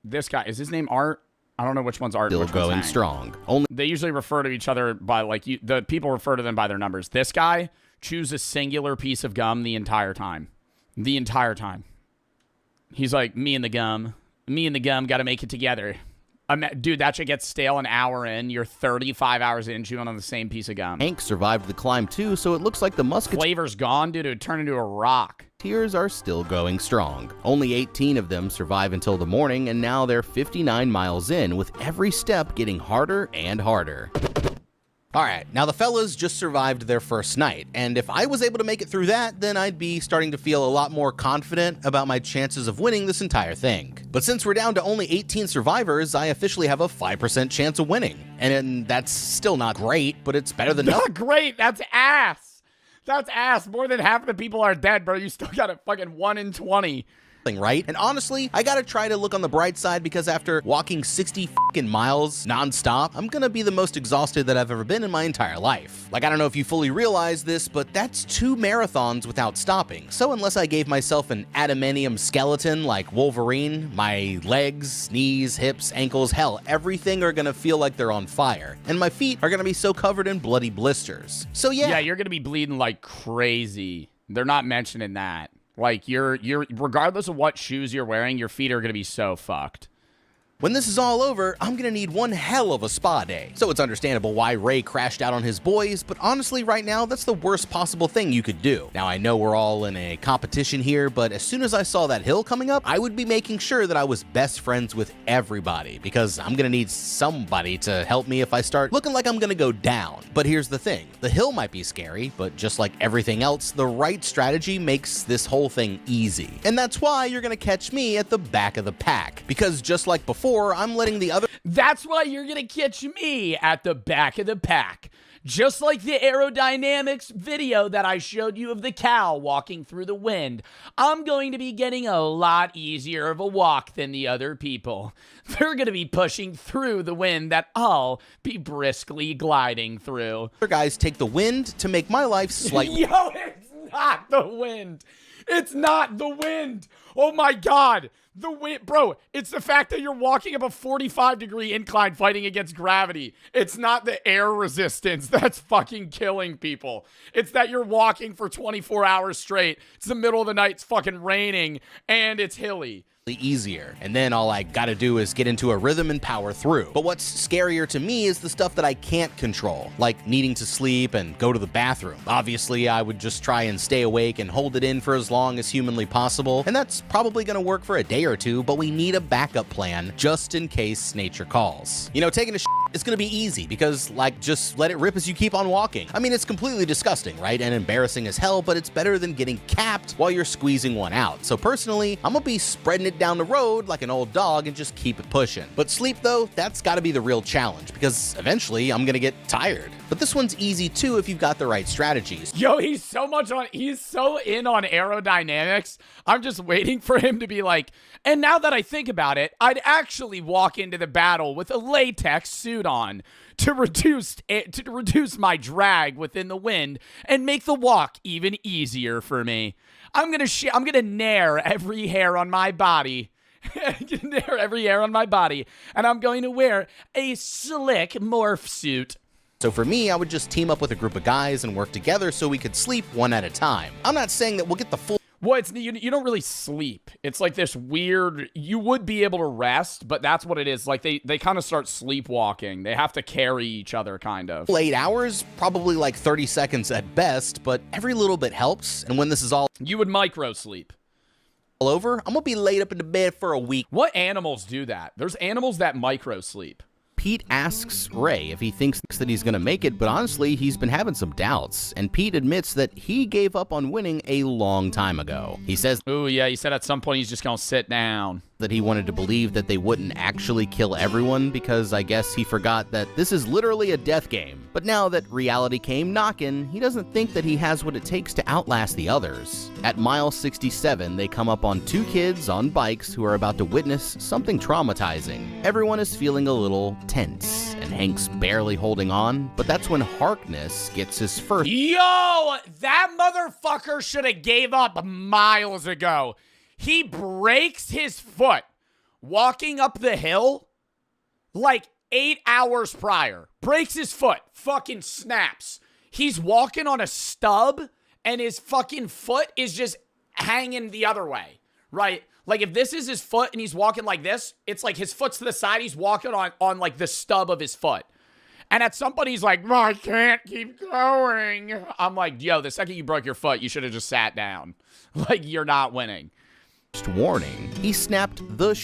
this guy. Is his name Art? I don't know which one's Art. Still going strong. They usually refer to each other by the people refer to them by their numbers. This guy chews a singular piece of gum the entire time. The entire time. He's like, me and the gum got to make it together. Dude, that shit gets stale an hour in. You're 35 hours in chewing on the same piece of gum. Hank survived the climb too, so it looks like the Musketeers. Flavor's gone, dude. It would turn into a rock. Tears are still going strong. Only 18 of them survive until the morning, and now they're 59 miles in, with every step getting harder and harder. Alright, now the fellas just survived their first night, and if I was able to make it through that, then I'd be starting to feel a lot more confident about my chances of winning this entire thing. But since we're down to only 18 survivors, I officially have a 5% chance of winning. And that's still not great, but it's better than nothing. Not great, that's ass. That's ass. More than half of the people are dead, bro. You still got a fucking 1 in 20. Right? And honestly, I gotta try to look on the bright side because after walking 60 fucking miles nonstop, I'm gonna be the most exhausted that I've ever been in my entire life. Like, I don't know if you fully realize this, but that's 2 marathons without stopping. So unless I gave myself an adamantium skeleton like Wolverine, my legs, knees, hips, ankles, hell, everything are gonna feel like they're on fire. And my feet are gonna be so covered in bloody blisters. So yeah, you're gonna be bleeding like crazy. They're not mentioning that. Like, you're regardless of what shoes you're wearing, your feet are going to be so fucked. When this is all over, I'm gonna need one hell of a spa day. So it's understandable why Ray crashed out on his boys, but honestly right now, that's the worst possible thing you could do. Now I know we're all in a competition here, but as soon as I saw that hill coming up, I would be making sure that I was best friends with everybody, because I'm gonna need somebody to help me if I start looking like I'm gonna go down. But here's the thing, the hill might be scary, but just like everything else, the right strategy makes this whole thing easy. And that's why you're gonna catch me at the back of the pack, because just like before, I'm letting the other— That's why you're gonna catch me at the back of the pack. Just like the aerodynamics video that I showed you of the cow walking through the wind, I'm going to be getting a lot easier of a walk than the other people. They're going to be pushing through the wind that I'll be briskly gliding through. other guys take the wind to make my life slightly— Yo, it's not the wind. It's not the wind. Oh my God. The wind, bro, it's the fact that you're walking up a 45-degree incline fighting against gravity. It's not the air resistance that's fucking killing people. It's that you're walking for 24 hours straight. It's the middle of the night, it's fucking raining, and it's hilly. easier, and then all I gotta do is get into a rhythm and power through. But what's scarier to me is the stuff that I can't control, like needing to sleep and go to the bathroom. Obviously, I would just try and stay awake and hold it in for as long as humanly possible, and that's probably gonna work for a day or two, but we need a backup plan just in case nature calls. You know, taking a shit is gonna be easy because, like, just let it rip as you keep on walking. I mean, it's completely disgusting, right? And embarrassing as hell, but it's better than getting capped while you're squeezing one out. So personally, I'm gonna be spreading it down the road like an old dog and just keep it pushing. But sleep though, that's gotta be the real challenge because eventually I'm gonna get tired. But this one's easy too if you've got the right strategies. Yo, he's so in on aerodynamics. I'm just waiting for him to be like, and now that I think about it, I'd actually walk into the battle with a latex suit on to reduce my drag within the wind and make the walk even easier for me. I'm gonna nair every hair on my body. Every hair on my body, and I'm going to wear a slick morph suit. So for me, I would just team up with a group of guys and work together so we could sleep one at a time. I'm not saying that we'll get the full— Well, you don't really sleep. It's like this weird, you would be able to rest, but that's what it is. Like they kind of start sleepwalking. They have to carry each other kind of. 8 hours, probably like 30 seconds at best, but every little bit helps. And when this is all You would micro sleep. over, I'm gonna be laid up in the bed for a week. What animals do that? There's animals that micro sleep. Pete asks Ray if he thinks that he's gonna make it, but honestly, he's been having some doubts, and Pete admits that he gave up on winning a long time ago. He says, "Ooh, yeah," he said at some point he's just gonna sit down. That he wanted to believe that they wouldn't actually kill everyone because I guess he forgot that this is literally a death game. But now that reality came knocking, he doesn't think that he has what it takes to outlast the others. At mile 67, they come up on 2 kids on bikes who are about to witness something traumatizing. Everyone is feeling a little tense, and Hank's barely holding on, but that's when Harkness gets his first— Yo, that motherfucker should have gave up miles ago. He breaks his foot walking up the hill like 8 hours prior. Breaks his foot. Fucking snaps. He's walking on a stub and his fucking foot is just hanging the other way, right? Like if this is his foot and he's walking like this, it's like his foot's to the side. He's walking on like the stub of his foot. And at some point he's like, I can't keep going. I'm like, yo, the second you broke your foot, you should have just sat down. Like you're not winning. Warning. He snapped the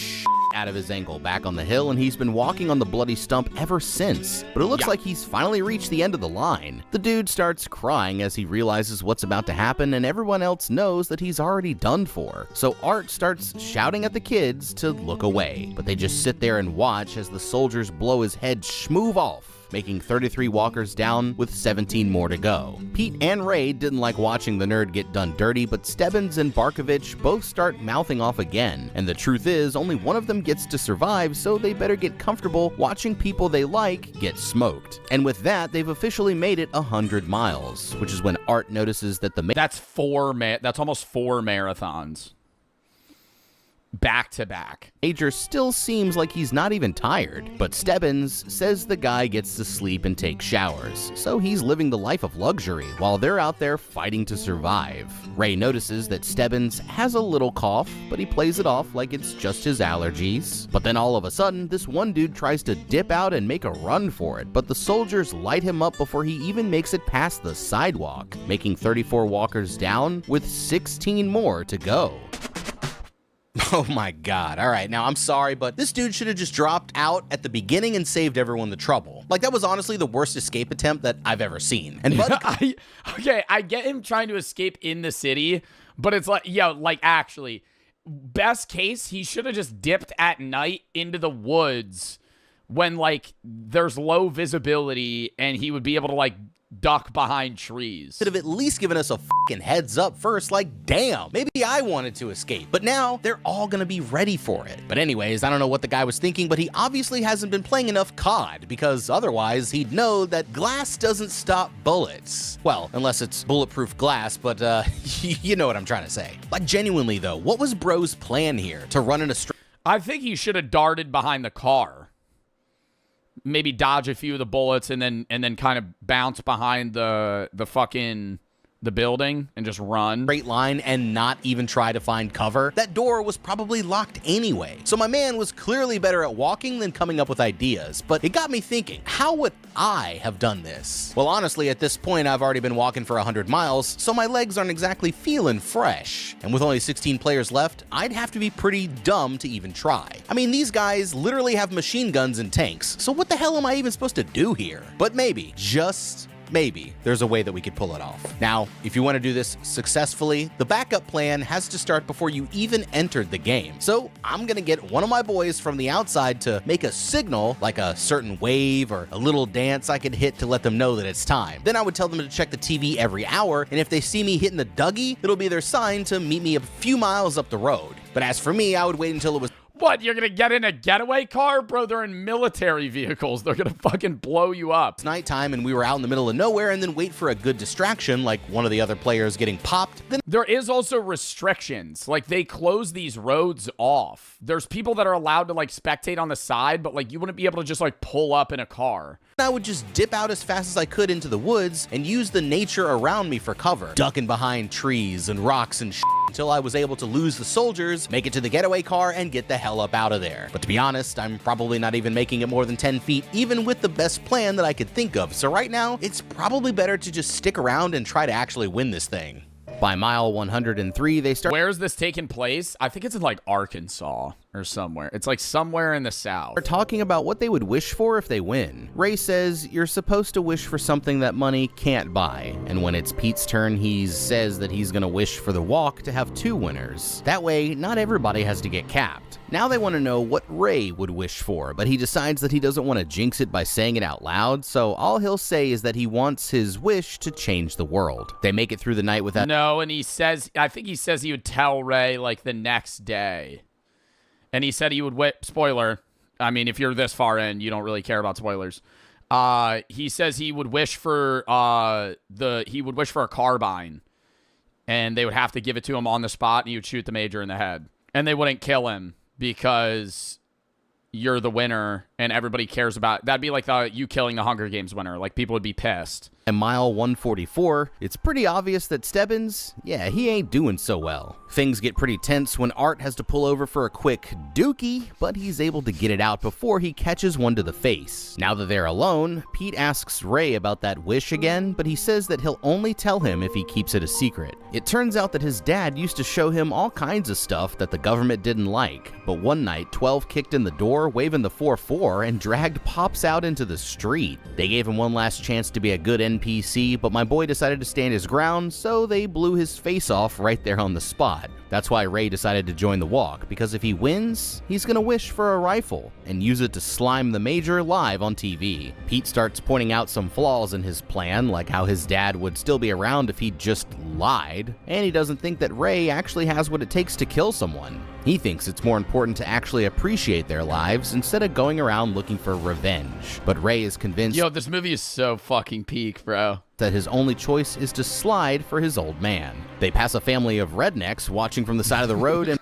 out of his ankle back on the hill, and he's been walking on the bloody stump ever since. But it looks like he's finally reached the end of the line. The dude starts crying as he realizes what's about to happen, and everyone else knows that he's already done for. So Art starts shouting at the kids to look away, but they just sit there and watch as the soldiers blow his head schmoove off. making 33 walkers down with 17 more to go. Pete and Ray didn't like watching the nerd get done dirty, but Stebbins and Barkovich both start mouthing off again, and the truth is only one of them gets to survive, so they better get comfortable watching people they like get smoked. And with that, they've officially made it 100 miles, which is when Art notices that that's almost 4 marathons. Back to back. Major still seems like he's not even tired, but Stebbins says the guy gets to sleep and take showers, so he's living the life of luxury while they're out there fighting to survive. Ray notices that Stebbins has a little cough, but he plays it off like it's just his allergies. But then all of a sudden, this one dude tries to dip out and make a run for it, but the soldiers light him up before he even makes it past the sidewalk, making 34 walkers down with 16 more to go. Oh my god. Alright, now I'm sorry, but this dude should have just dropped out at the beginning and saved everyone the trouble. Like, that was honestly the worst escape attempt that I've ever seen. And I get him trying to escape in the city, but it's like, actually, best case, he should have just dipped at night into the woods when, like, there's low visibility and he would be able to, like, duck behind trees. Could have at least given us a fucking heads up first, like, damn, maybe I wanted to escape. But now, they're all gonna be ready for it. But anyways, I don't know what the guy was thinking, but he obviously hasn't been playing enough COD, because otherwise he'd know that glass doesn't stop bullets. Well, unless it's bulletproof glass, but you know what I'm trying to say. Like, genuinely though, what was bro's plan here? To run in a straight... I think he should have darted behind the car. Maybe dodge a few of the bullets and then kind of bounce behind the building and just run. Straight line and not even try to find cover. That door was probably locked anyway. So my man was clearly better at walking than coming up with ideas. But it got me thinking, how would I have done this? Well, honestly, at this point, I've already been walking for 100 miles, so my legs aren't exactly feeling fresh. And with only 16 players left, I'd have to be pretty dumb to even try. I mean, these guys literally have machine guns and tanks, so what the hell am I even supposed to do here? But maybe, just maybe, there's a way that we could pull it off. Now, if you want to do this successfully, the backup plan has to start before you even entered the game. So I'm gonna get one of my boys from the outside to make a signal, like a certain wave or a little dance I could hit to let them know that it's time. Then I would tell them to check the TV every hour, and if they see me hitting the Dougie, it'll be their sign to meet me a few miles up the road. But as for me, I would wait until it was... What, you're gonna get in a getaway car? Bro, they're in military vehicles. They're gonna fucking blow you up. It's nighttime and we were out in the middle of nowhere, and then wait for a good distraction, like one of the other players getting popped. Then there is also restrictions. Like, they close these roads off. There's people that are allowed to, like, spectate on the side, but, like, you wouldn't be able to just, like, pull up in a car. I would just dip out as fast as I could into the woods and use the nature around me for cover, ducking behind trees and rocks and shit until I was able to lose the soldiers, make it to the getaway car, and get the hell up out of there. But to be honest, I'm probably not even making it more than 10 feet, even with the best plan that I could think of. So right now, it's probably better to just stick around and try to actually win this thing. By mile 103, they start... Where is this taking place? I think it's in, like, Arkansas or somewhere. It's, like, somewhere in the South. They're talking about what they would wish for if they win. Ray says you're supposed to wish for something that money can't buy. And when it's Pete's turn, he says that he's gonna wish for the walk to have 2 winners. That way, not everybody has to get capped. Now they want to know what Ray would wish for, but he decides that he doesn't want to jinx it by saying it out loud, so all he'll say is that he wants his wish to change the world. They make it through the night without... No, and I think he says he would tell Ray, like, the next day. And he said he would spoiler. I mean, if you're this far in, you don't really care about spoilers. He says he would wish for a carbine, and they would have to give it to him on the spot, and he would shoot the major in the head. And they wouldn't kill him because you're the winner and everybody cares about... That'd be like you killing the Hunger Games winner. Like, people would be pissed. At mile 144, it's pretty obvious that Stebbins, yeah, he ain't doing so well. Things get pretty tense when Art has to pull over for a quick dookie, but he's able to get it out before he catches one to the face. Now that they're alone, Pete asks Ray about that wish again, but he says that he'll only tell him if he keeps it a secret. It turns out that his dad used to show him all kinds of stuff that the government didn't like, but one night, 12 kicked in the door waving the 4-4. floor and dragged Pops out into the street. They gave him one last chance to be a good NPC, but my boy decided to stand his ground, so they blew his face off right there on the spot. That's why Ray decided to join the walk, because if he wins, he's gonna wish for a rifle and use it to slime the Major live on TV. Pete starts pointing out some flaws in his plan, like how his dad would still be around if he just lied, and he doesn't think that Ray actually has what it takes to kill someone. He thinks it's more important to actually appreciate their lives instead of going around looking for revenge. But Ray is convinced This movie is so fucking peak, bro. that his only choice is to slide for his old man. They pass a family of rednecks watching from the side of the road, and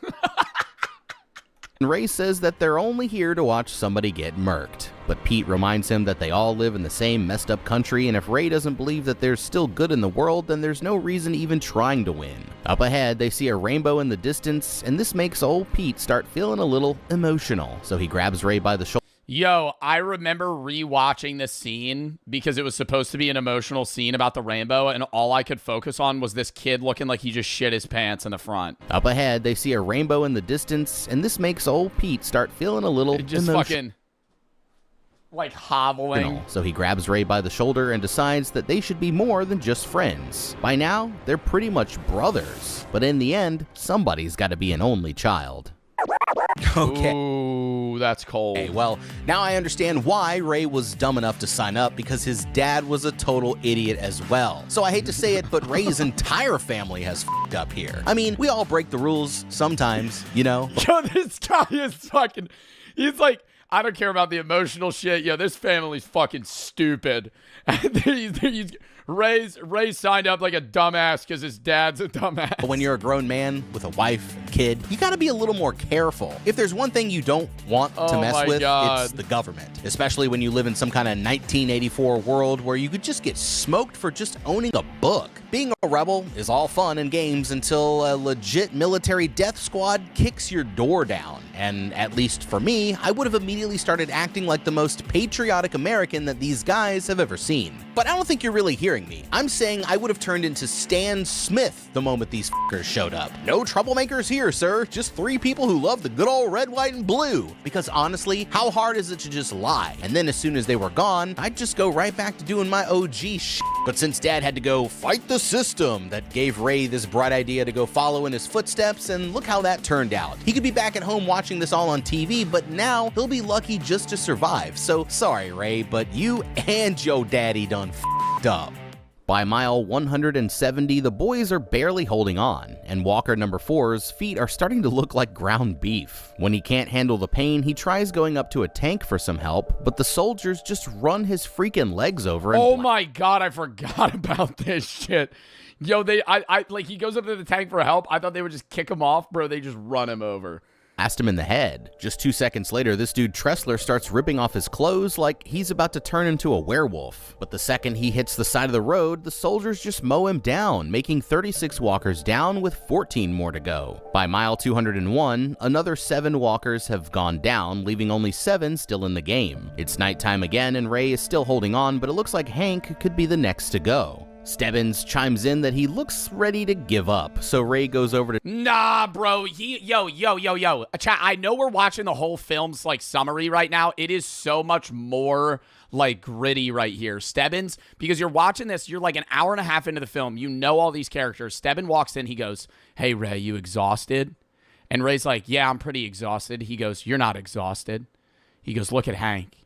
Ray says that they're only here to watch somebody get murked. But Pete reminds him that they all live in the same messed up country, and if Ray doesn't believe that there's still good in the world, then there's no reason even trying to win. Up ahead, they see a rainbow in the distance, and this makes old Pete start feeling a little emotional. So he grabs Ray by the shoulder. Yo, I remember rewatching this scene because it was supposed to be an emotional scene about the rainbow, and all I could focus on was this kid looking like he just shit his pants in the front. Up ahead, they see a rainbow in the distance, and this makes old Pete start feeling a little Just fucking, like, hobbling. So he grabs Ray by the shoulder and decides that they should be more than just friends. By now, they're pretty much brothers. But in the end, somebody's got to be an only child. Okay. Ooh, that's cold. Okay, well, now I understand why Ray was dumb enough to sign up, because his dad was a total idiot as well. So I hate to say it, but Ray's entire family has f***ed up here. I mean, we all break the rules sometimes, you know? Yo, this guy is fucking, he's like, I don't care about the emotional shit. Yo, this family's fucking stupid. And Ray signed up like a dumbass because his dad's a dumbass. But when you're a grown man with a wife, kid, you gotta be a little more careful. If there's one thing you don't want to mess with, it's the government. Especially when you live in some kind of 1984 world where you could just get smoked for just owning a book. Being a rebel is all fun and games until a legit military death squad kicks your door down. And at least for me, I would have immediately started acting like the most patriotic American that these guys have ever seen. But I don't think you're really hearing me. I'm saying I would have turned into Stan Smith the moment these fuckers showed up. No troublemakers here, sir. Just three people who love the good old red, white, and blue. Because honestly, how hard is it to just lie? And then as soon as they were gone, I'd just go right back to doing my OG shit. But since Dad had to go fight the system, that gave Ray this bright idea to go follow in his footsteps, and look how that turned out. He could be back at home watching this all on TV, but now he'll be lucky just to survive. So sorry, Ray, but you and your daddy done f***ed up. By mile 170, the boys are barely holding on, and Walker number 4's feet are starting to look like ground beef. When he can't handle the pain, he tries going up to a tank for some help, but the soldiers just run his freaking legs over and oh my god, I forgot about this shit. Yo, like, he goes up to the tank for help. I thought they would just kick him off, bro. They just run him over. Blast him in the head. Just 2 seconds later, this dude Tressler starts ripping off his clothes like he's about to turn into a werewolf. But the second he hits the side of the road, the soldiers just mow him down, making 36 walkers down with 14 more to go. By mile 201, another 7 walkers have gone down, leaving only 7 still in the game. It's nighttime again, and Ray is still holding on, but it looks like Hank could be the next to go. Stebbins chimes in that he looks ready to give up, so Ray goes over to— Nah, bro. Yo. Chat, I know we're watching the whole film's, like, summary right now. It is so much more, like, gritty right here. Stebbins, because you're watching this, you're like an hour and a half into the film. You know all these characters. Stebbins walks in. He goes, "Hey, Ray, you exhausted?" And Ray's like, "Yeah, I'm pretty exhausted." He goes, "You're not exhausted." He goes, "Look at Hank.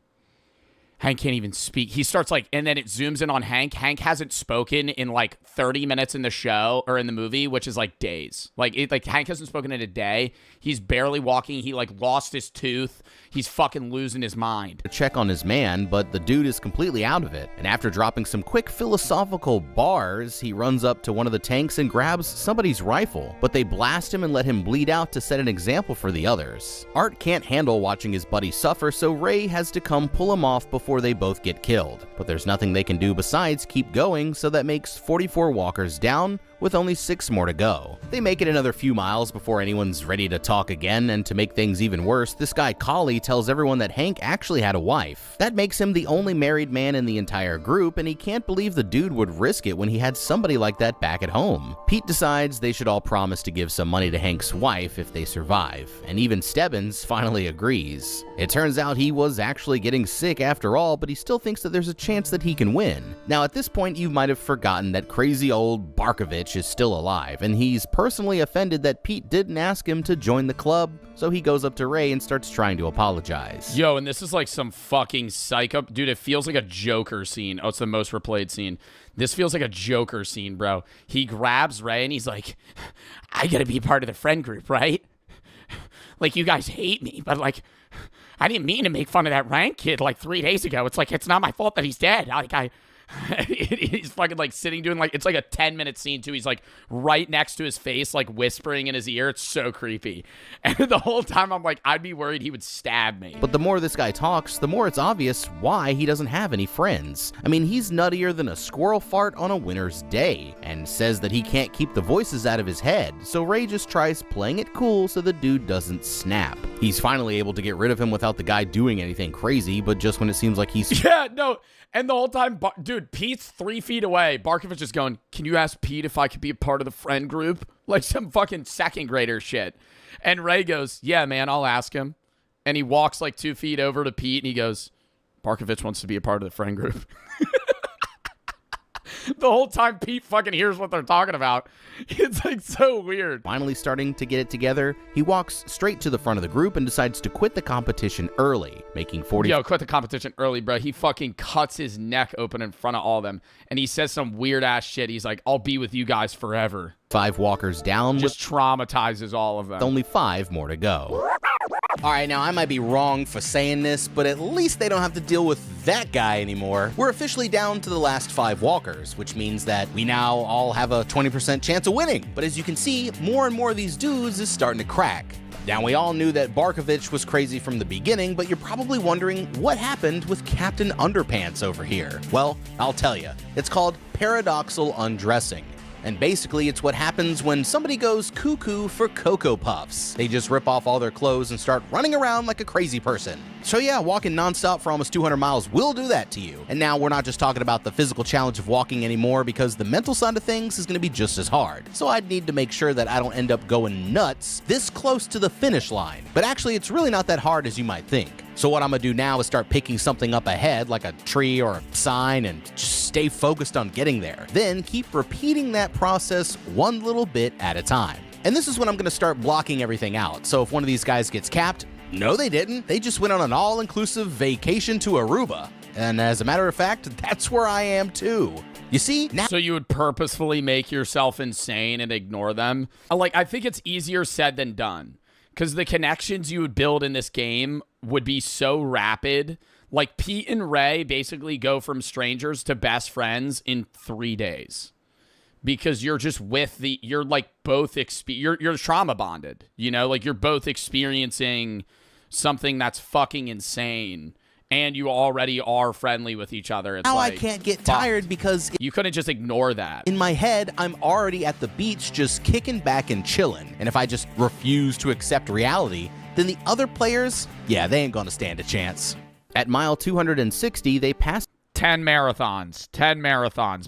Hank can't even speak." He starts like, and then it zooms in on Hank. Hank hasn't spoken in like 30 minutes in the show or in the movie, which is like days. Like Hank hasn't spoken in a day. He's barely walking. He like lost his tooth. He's fucking losing his mind. Check on his man, but the dude is completely out of it. And after dropping some quick philosophical bars, he runs up to one of the tanks and grabs somebody's rifle. But they blast him and let him bleed out to set an example for the others. Art can't handle watching his buddy suffer, so Ray has to come pull him off before they both get killed. But there's nothing they can do besides keep going, so that makes 44 walkers down with only 6 more to go. They make it another few miles before anyone's ready to talk again, and to make things even worse, this guy Collie tells everyone that Hank actually had a wife. That makes him the only married man in the entire group, and he can't believe the dude would risk it when he had somebody like that back at home. Pete decides they should all promise to give some money to Hank's wife if they survive, and even Stebbins finally agrees. It turns out he was actually getting sick after all, but he still thinks that there's a chance that he can win. Now at this point you might have forgotten that crazy old Barkovich is still alive, and he's personally offended that Pete didn't ask him to join the club, so he goes up to Ray and starts trying to apologize. Yo, and this is like some fucking psycho. Dude, it feels like a Joker scene. Oh, it's the most replayed scene. This feels like a Joker scene, bro. He grabs Ray and he's like, I gotta be part of the friend group, right? Like, you guys hate me, but like, I didn't mean to make fun of that rank kid like 3 days ago. It's like, it's not my fault that he's dead. He's fucking like sitting doing like, it's like a 10-minute scene too. He's like right next to his face, like whispering in his ear. It's so creepy. And the whole time I'm like, I'd be worried he would stab me. But the more this guy talks, the more it's obvious why he doesn't have any friends. I mean, he's nuttier than a squirrel fart on a winter's day, and says that he can't keep the voices out of his head, so Ray just tries playing it cool so the dude doesn't snap. He's finally able to get rid of him without the guy doing anything crazy, but just when it seems like he's... Yeah, no. And the whole time, dude, Pete's 3 feet away. Barkovich is going, can you ask Pete if I could be a part of the friend group? Like some fucking second grader shit. And Ray goes, yeah, man, I'll ask him. And he walks like 2 feet over to Pete and he goes, Barkovich wants to be a part of the friend group. The whole time Pete fucking hears what they're talking about. It's like so weird. Finally starting to get it together, he walks straight to the front of the group and decides to quit the competition early, making 40... Yo, quit the competition early, bro. He fucking cuts his neck open in front of all of them. And he says some weird ass shit. He's like, I'll be with you guys forever. 5 walkers down. Just traumatizes all of them. With only 5 more to go. Alright, now I might be wrong for saying this, but at least they don't have to deal with that guy anymore. We're officially down to the last 5 walkers, which means that we now all have a 20% chance of winning. But as you can see, more and more of these dudes is starting to crack. Now, we all knew that Barkovich was crazy from the beginning, but you're probably wondering what happened with Captain Underpants over here. Well, I'll tell you. It's called paradoxal undressing. And basically, it's what happens when somebody goes cuckoo for Cocoa Puffs. They just rip off all their clothes and start running around like a crazy person. So yeah, walking nonstop for almost 200 miles will do that to you. And now we're not just talking about the physical challenge of walking anymore, because the mental side of things is going to be just as hard. So I'd need to make sure that I don't end up going nuts this close to the finish line. But actually, it's really not that hard as you might think. So what I'm gonna do now is start picking something up ahead, like a tree or a sign, and just stay focused on getting there. Then keep repeating that process one little bit at a time. And this is when I'm gonna start blocking everything out. So if one of these guys gets capped, no they didn't. They just went on an all-inclusive vacation to Aruba. And as a matter of fact, that's where I am too. You see, now... So you would purposefully make yourself insane and ignore them? Like, I think it's easier said than done. Because the connections you would build in this game would be so rapid. Like, Pete and Ray basically go from strangers to best friends in 3 days. Because you're just with the... You're, like, both... You're trauma bonded. You know? Like, you're both experiencing something that's fucking insane. And you already are friendly with each other. It's now like, I can't get tired because... You couldn't just ignore that. In my head, I'm already at the beach just kicking back and chilling. And if I just refuse to accept reality, then the other players, yeah, they ain't gonna stand a chance. At mile 260, they passed 10 marathons,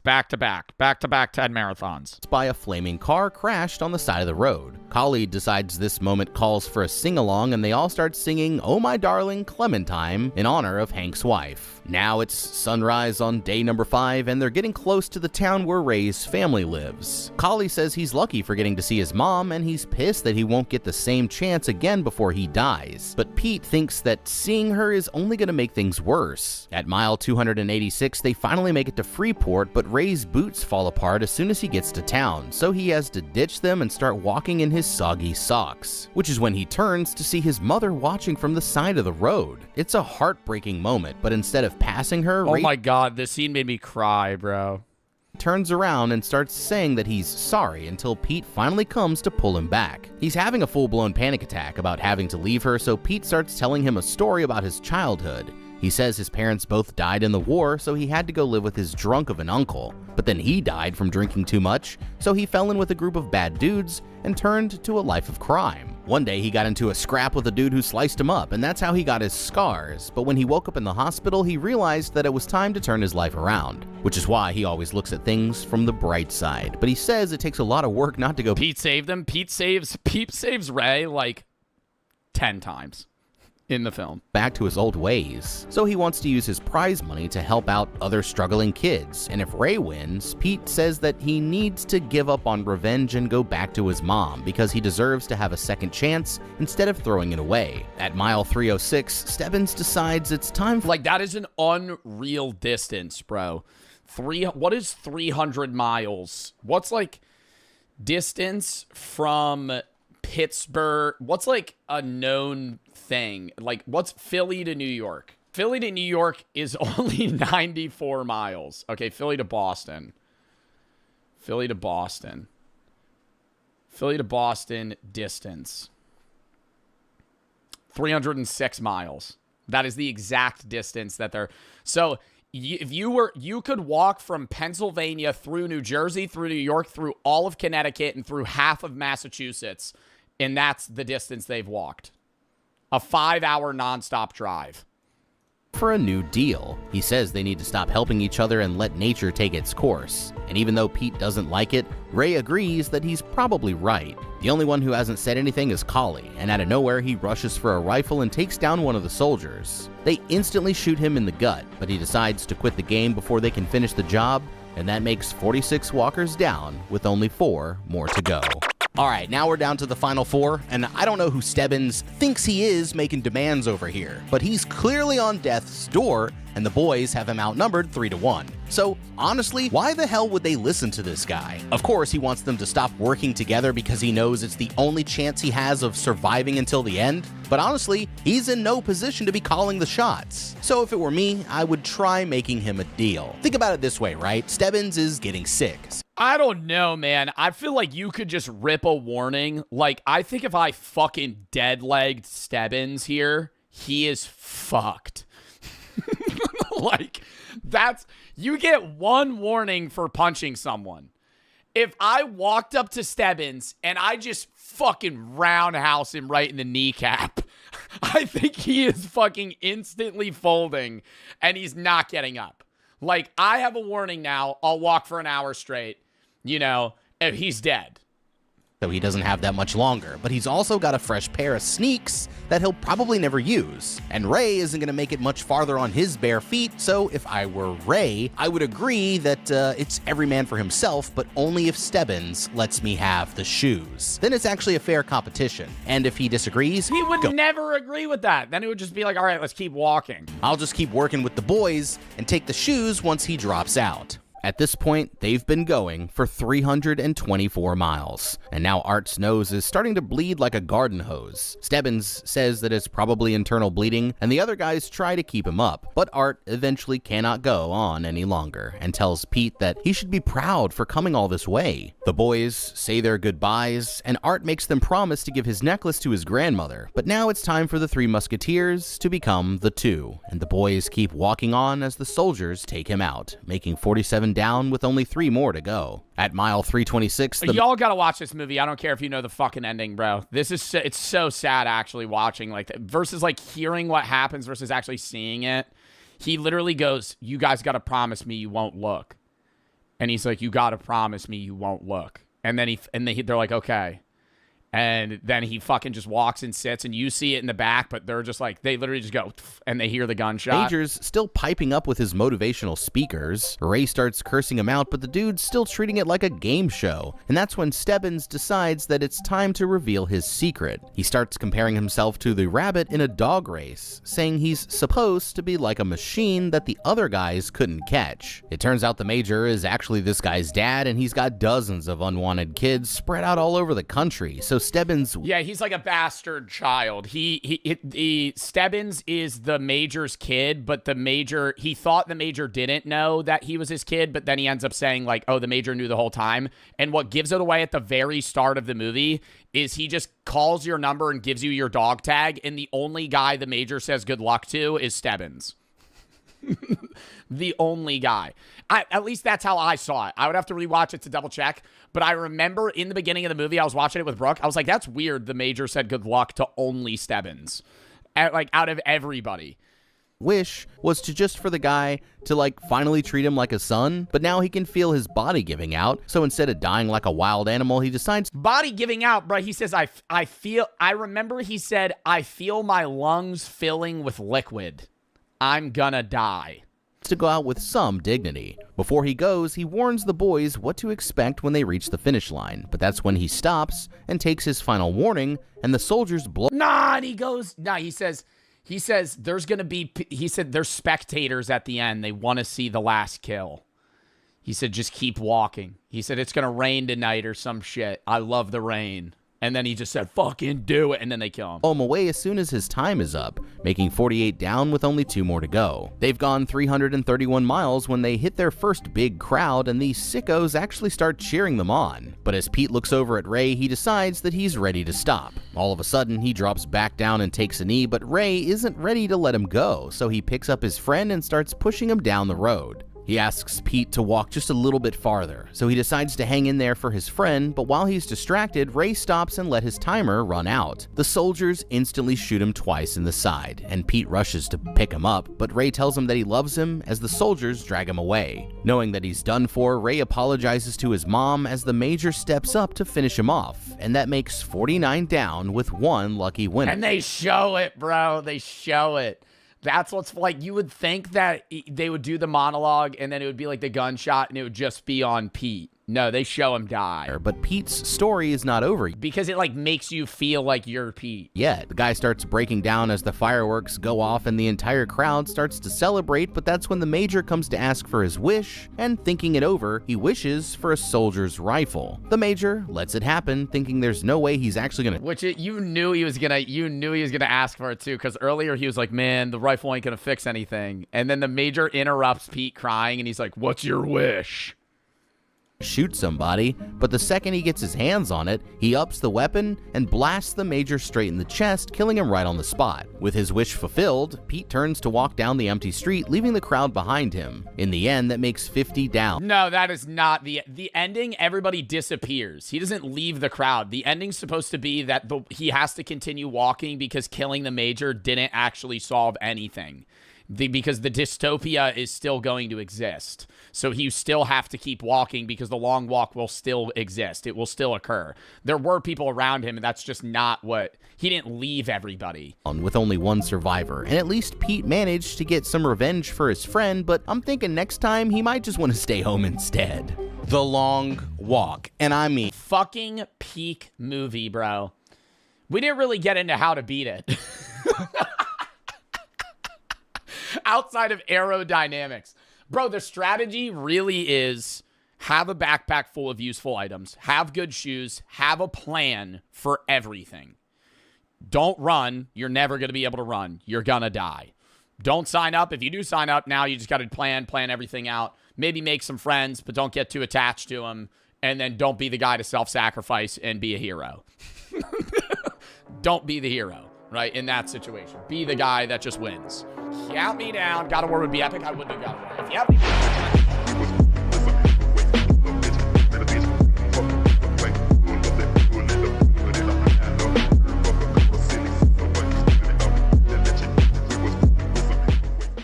back to back 10 marathons. By a flaming car crashed on the side of the road. Collie decides this moment calls for a sing-along, and they all start singing Oh My Darling Clementine in honor of Hank's wife. Now it's sunrise on day number 5, and they're getting close to the town where Ray's family lives. Collie says he's lucky for getting to see his mom, and he's pissed that he won't get the same chance again before he dies. But Pete thinks that seeing her is only going to make things worse. At mile 286, they finally make it to Freeport, but Ray's boots fall apart as soon as he gets to town, so he has to ditch them and start walking in his soggy socks. Which is when he turns to see his mother watching from the side of the road. It's a heartbreaking moment, but instead of passing her, oh my god, this scene made me cry, bro. Turns around and starts saying that he's sorry until Pete finally comes to pull him back. He's having a full-blown panic attack about having to leave her, so Pete starts telling him a story about his childhood. He says his parents both died in the war, so he had to go live with his drunk of an uncle. But then he died from drinking too much, so he fell in with a group of bad dudes and turned to a life of crime. One day he got into a scrap with a dude who sliced him up, and that's how he got his scars. But when he woke up in the hospital, he realized that it was time to turn his life around, which is why he always looks at things from the bright side. But he says it takes a lot of work not to go. Pete saved him. Pete saves Ray like 10 times in the film. Back to his old ways. So he wants to use his prize money to help out other struggling kids. And if Ray wins, Pete says that he needs to give up on revenge and go back to his mom because he deserves to have a second chance instead of throwing it away. At mile 306, Stebbins decides it's time for— Like, that is an unreal distance, bro. What is 300 miles? What's like distance from Pittsburgh? What's like a known thing? Like, what's Philly to New York? Philly to New York is only 94 miles. Okay, Philly to Boston. Philly to Boston. Philly to Boston distance. 306 miles. That is the exact distance that they're... So, if you could walk from Pennsylvania through New Jersey, through New York, through all of Connecticut, and through half of Massachusetts, and that's the distance they've walked. A 5-hour nonstop drive. For a new deal. He says they need to stop helping each other and let nature take its course. And even though Pete doesn't like it, Ray agrees that he's probably right. The only one who hasn't said anything is Collie, and out of nowhere he rushes for a rifle and takes down one of the soldiers. They instantly shoot him in the gut, but he decides to quit the game before they can finish the job, and that makes 46 walkers down, with only 4 more to go. Alright, now we're down to the final 4, and I don't know who Stebbins thinks he is making demands over here, but he's clearly on death's door, and the boys have him outnumbered 3-1. So, honestly, why the hell would they listen to this guy? Of course, he wants them to stop working together because he knows it's the only chance he has of surviving until the end, but honestly, he's in no position to be calling the shots. So if it were me, I would try making him a deal. Think about it this way, right? Stebbins is getting sick. I don't know, man. I feel like you could just rip a warning. Like, I think if I fucking dead-legged Stebbins here, he is fucked. Like, you get one warning for punching someone. If I walked up to Stebbins and I just fucking roundhouse him right in the kneecap, I think he is fucking instantly folding and he's not getting up. Like, I have a warning now. I'll walk for an hour straight. You know, he's dead. So he doesn't have that much longer, but he's also got a fresh pair of sneaks that he'll probably never use. And Ray isn't going to make it much farther on his bare feet, so if I were Ray, I would agree that it's every man for himself, but only if Stebbins lets me have the shoes. Then it's actually a fair competition. And if he disagrees, he would never agree with that. Then it would just be like, all right, let's keep walking. I'll just keep working with the boys and take the shoes once he drops out. At this point, they've been going for 324 miles, and now Art's nose is starting to bleed like a garden hose. Stebbins says that it's probably internal bleeding, and the other guys try to keep him up, but Art eventually cannot go on any longer, and tells Pete that he should be proud for coming all this way. The boys say their goodbyes, and Art makes them promise to give his necklace to his grandmother, but now it's time for the 3 musketeers to become the 2, and the boys keep walking on as the soldiers take him out, making 47 down with only 3 more to go. At mile 326, y'all gotta watch this movie. I don't care if you know the fucking ending, bro. It's so sad actually watching like that versus like hearing what happens versus actually seeing it. He literally goes, "You guys gotta promise me you won't look," and he's like, "You gotta promise me you won't look," and then they're like, "Okay." And then he fucking just walks and sits, and you see it in the back, but they're just like, they literally just go, and they hear the gunshot. Major's still piping up with his motivational speakers. Ray starts cursing him out, but the dude's still treating it like a game show. And that's when Stebbins decides that it's time to reveal his secret. He starts comparing himself to the rabbit in a dog race, saying he's supposed to be like a machine that the other guys couldn't catch. It turns out the Major is actually this guy's dad, and he's got dozens of unwanted kids spread out all over the country. So Stebbins... Yeah, he's like a bastard child. Stebbins is the Major's kid, but the Major, he thought the Major didn't know that he was his kid, but then he ends up saying like, oh, the Major knew the whole time. And what gives it away at the very start of the movie is he just calls your number and gives you your dog tag, and the only guy the Major says good luck to is Stebbins. The only guy. At least that's how I saw it. I would have to rewatch it to double check. But I remember in the beginning of the movie, I was watching it with Brooke. I was like, that's weird. The Major said good luck to only Stebbins. Like, out of everybody. Wish was to just for the guy to like finally treat him like a son, but now he can feel his body giving out. So instead of dying like a wild animal, he decides body giving out, bro. He says, I remember he said, I feel my lungs filling with liquid. I'm gonna die. To go out with some dignity. Before he goes, he warns the boys what to expect when they reach the finish line, but that's when he stops and takes his final warning, and the soldiers blow. He says there's going to be, he said there's spectators at the end. They want to see the last kill. He said, just keep walking. He said, it's going to rain tonight or some shit. I love the rain. And then he just said, fucking do it. And then they kill him. Away as soon as his time is up, making 48 down with only 2 more to go. They've gone 331 miles when they hit their first big crowd, and these sickos actually start cheering them on. But as Pete looks over at Ray, he decides that he's ready to stop. All of a sudden, he drops back down and takes a knee, but Ray isn't ready to let him go, so he picks up his friend and starts pushing him down the road. He asks Pete to walk just a little bit farther, so he decides to hang in there for his friend, but while he's distracted, Ray stops and let his timer run out. The soldiers instantly shoot him twice in the side, and Pete rushes to pick him up, but Ray tells him that he loves him as the soldiers drag him away. Knowing that he's done for, Ray apologizes to his mom as the Major steps up to finish him off, and that makes 49 down with 1 lucky winner. And they show it, bro. They show it. That's what's like. You would think that they would do the monologue and then it would be like the gunshot and it would just be on Pete. No, they show him die. But Pete's story is not over. Because it like makes you feel like you're Pete. Yeah, the guy starts breaking down as the fireworks go off and the entire crowd starts to celebrate, but that's when the Major comes to ask for his wish, and thinking it over, he wishes for a soldier's rifle. The Major lets it happen, thinking there's no way he's actually gonna... You knew he was gonna ask for it too, because earlier he was like, man, the rifle ain't gonna fix anything. And then the Major interrupts Pete crying and he's like, what's your wish? Shoot somebody, but the second he gets his hands on it, he ups the weapon and blasts the Major straight in the chest, killing him right on the spot. With his wish fulfilled, Pete turns to walk down the empty street, leaving the crowd behind him. In the end, that makes 50 down. No, that is not the ending. Everybody disappears. He doesn't leave the crowd. The ending's supposed to be that he has to continue walking because killing the Major didn't actually solve anything. Because the dystopia is still going to exist. So you still have to keep walking because the long walk will still exist. It will still occur. There were people around him, and that's just not what... He didn't leave everybody. With only 1 survivor, and at least Pete managed to get some revenge for his friend, but I'm thinking next time he might just want to stay home instead. The Long Walk, and I mean... Fucking peak movie, bro. We didn't really get into how to beat it. Outside of aerodynamics. Bro, the strategy really is have a backpack full of useful items, have good shoes, have a plan for everything. Don't run. You're never going to be able to run. You're going to die. Don't sign up. If you do sign up now, you just got to plan everything out. Maybe make some friends, but don't get too attached to them. And then don't be the guy to self-sacrifice and be a hero. Don't be the hero. Right, in that situation. Be the guy that just wins. Shout me down. God of War would be epic. I wouldn't have got it right. If you have any...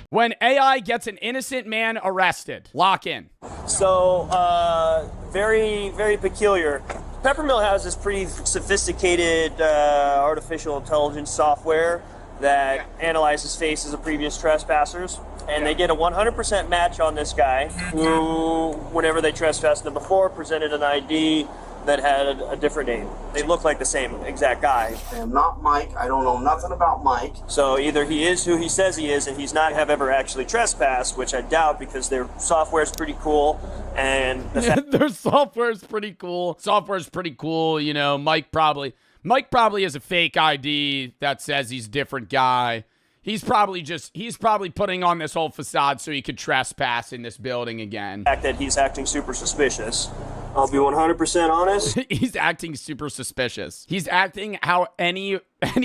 When AI gets an innocent man arrested. Lock in. So, very, very peculiar. Peppermill has this pretty sophisticated artificial intelligence software that analyzes faces of previous trespassers, and they get a 100% match on this guy who, whenever they trespassed them before, presented an ID that had a different name. They look like the same exact guy. I am not Mike. I don't know nothing about Mike. So either he is who he says he is and he's not have ever actually trespassed, which I doubt because their software is pretty cool. And their software is pretty cool. Software's pretty cool. You know, Mike probably has a fake ID that says he's a different guy. He's probably putting on this whole facade so he could trespass in this building again. The fact that he's acting super suspicious. I'll be 100% honest. He's acting super suspicious. He's acting how any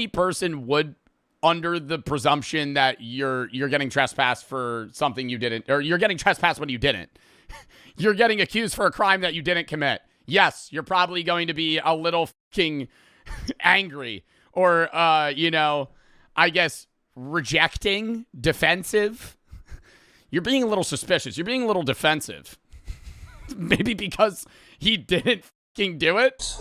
person would under the presumption that you're getting trespassed for something you didn't, or you're getting trespassed when you didn't. You're getting accused for a crime that you didn't commit. Yes, you're probably going to be a little fucking angry or, I guess rejecting, defensive. You're being a little suspicious. You're being a little defensive. Maybe because he didn't fucking do it.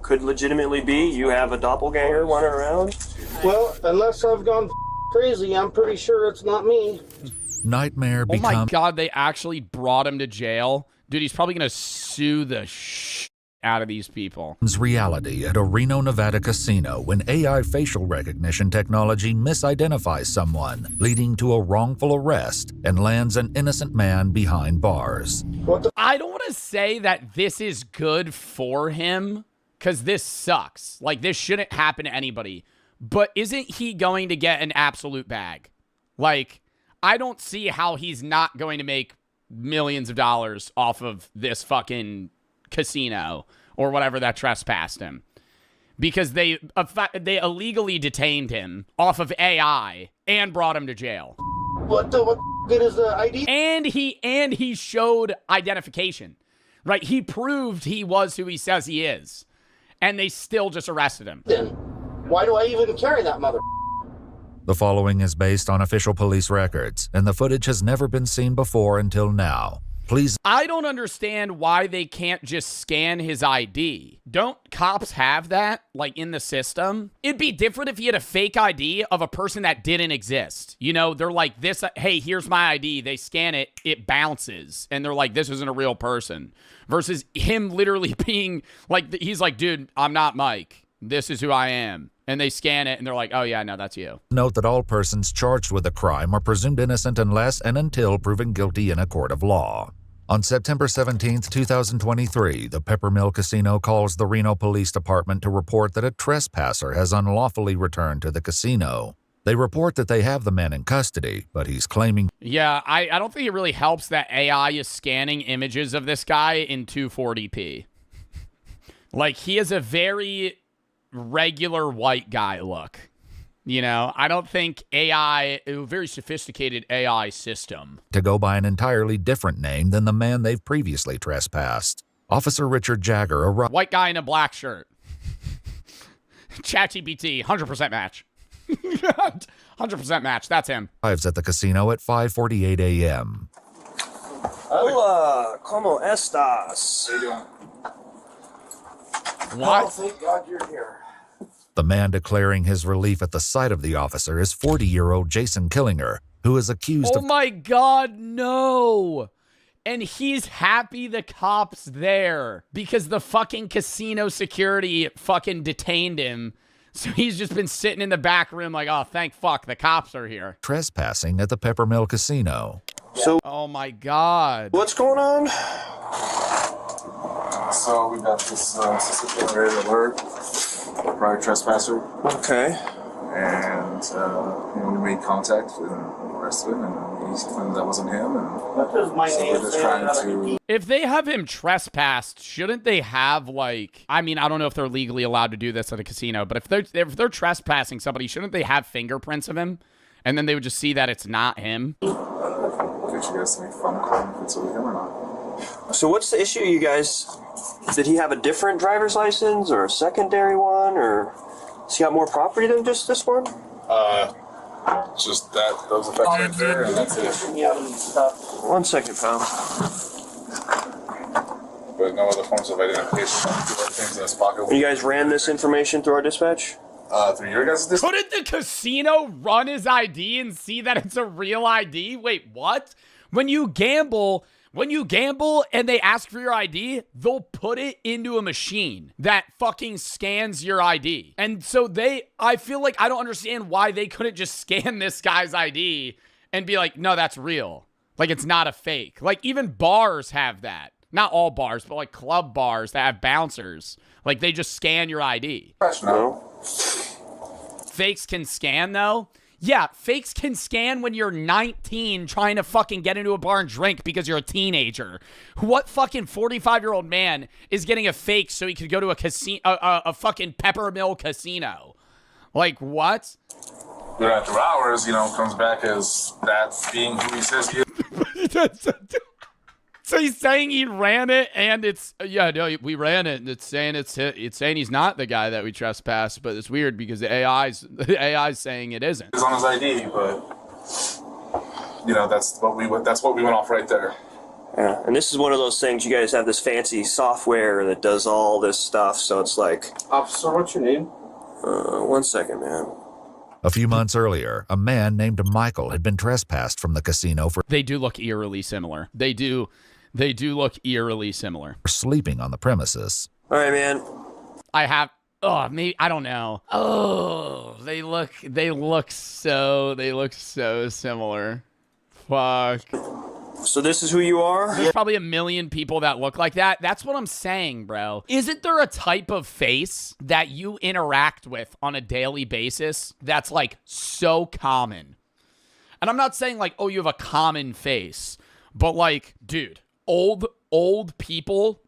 Could legitimately be you have a doppelganger running around. Well, unless I've gone crazy, I'm pretty sure it's not me. Nightmare Oh becomes my God, they actually brought him to jail. Dude, he's probably going to sue the out of these people. reality at a Reno, Nevada casino when AI facial recognition technology misidentifies someone, leading to a wrongful arrest and lands an innocent man behind bars. I don't want to say that this is good for him, because this sucks. Like, this shouldn't happen to anybody. But isn't he going to get an absolute bag? Like, I don't see how he's not going to make millions of dollars off of this fucking casino or whatever that trespassed him, because they illegally detained him off of AI and brought him to jail. What good is the ID? And he showed identification, right? He proved he was who he says he is, and they still just arrested him. Then why do I even carry that mother? The following is based on official police records, and the footage has never been seen before until now. Please. I don't understand why they can't just scan his ID. Don't cops have that, like, in the system? It'd be different if he had a fake ID of a person that didn't exist. You know, they're like, this, hey, here's my ID. They scan it, it bounces. And they're like, this isn't a real person. Versus him literally being like, he's like, dude, I'm not Mike. This is who I am. And they scan it, and they're like, oh, yeah, no, that's you. Note that all persons charged with a crime are presumed innocent unless and until proven guilty in a court of law. On September 17, 2023, the Peppermill Casino calls the Reno Police Department to report that a trespasser has unlawfully returned to the casino. They report that they have the man in custody, but he's claiming... Yeah, I don't think it really helps that AI is scanning images of this guy in 240p. Like, he has a very regular white guy look. You know, I don't think AI, a very sophisticated AI system, to go by an entirely different name than the man they've previously trespassed. Officer Richard Jagger arrived... White guy in a black shirt. ChatGPT, 100% match. 100% match, that's him. Arrives at the casino at 5:48 a.m. Hola, ¿cómo estás? How you doing? What? Oh, thank God you're here. The man declaring his relief at the sight of the officer is 40-year-old Jason Killinger, who is accused Oh of... my God, no. And he's happy the cop's there because the fucking casino security fucking detained him. So he's just been sitting in the back room like, oh, thank fuck, the cops are here. trespassing at the Peppermill Casino. So Oh my God. what's going on? So we got this system generated alert, prior trespasser, Okay. and we made contact and arrested him, and he claimed that wasn't him, and What does my so name we're just say trying on to. If they have him trespassed, shouldn't they have, like, I mean, I don't know if they're legally allowed to do this at a casino, but if they're trespassing somebody, shouldn't they have fingerprints of him? And then they would just see that it's not him? Get you guys to make a phone call if it's with him or not. So what's the issue, you guys? Did he have a different driver's license or a secondary one, or has he got more property than just this one? Just those effects right there, and that's it. me out and stuff? 1 second, pal. But no other forms of identification. Things in his pocket. You guys ran this information through our dispatch? Through your guys' this. Couldn't the casino run his ID and see that it's a real ID? Wait, what? When you gamble and they ask for your ID, they'll put it into a machine that fucking scans your ID. And so I feel like I don't understand why they couldn't just scan this guy's ID and be like, no, that's real. Like, it's not a fake. Like, even bars have that. Not all bars, but like club bars that have bouncers. Like, they just scan your ID. No. Fakes can scan, though? Yeah, fakes can scan when you're 19 trying to fucking get into a bar and drink because you're a teenager. What fucking 45-year-old man is getting a fake so he could go to a fucking Peppermill casino? Like, what? But after hours, comes back as that being who he says he is. So he's saying he ran it, and we ran it, and it's saying he's not the guy that we trespassed, but it's weird because the AI's saying it isn't. It's on his ID, but that's what we went off right there. Yeah, and this is one of those things. You guys have this fancy software that does all this stuff, so it's like. Officer, what's your name? 1 second, man. A few months earlier, a man named Michael had been trespassed from the casino for They do look eerily similar. They do look eerily similar. sleeping on the premises. All right, man. Maybe I don't know. Oh, they look so similar. Fuck. So this is who you are? There's probably a million people that look like that. That's what I'm saying, bro. Isn't there a type of face that you interact with on a daily basis that's like so common? And I'm not saying like, oh, you have a common face, but like, dude, old people,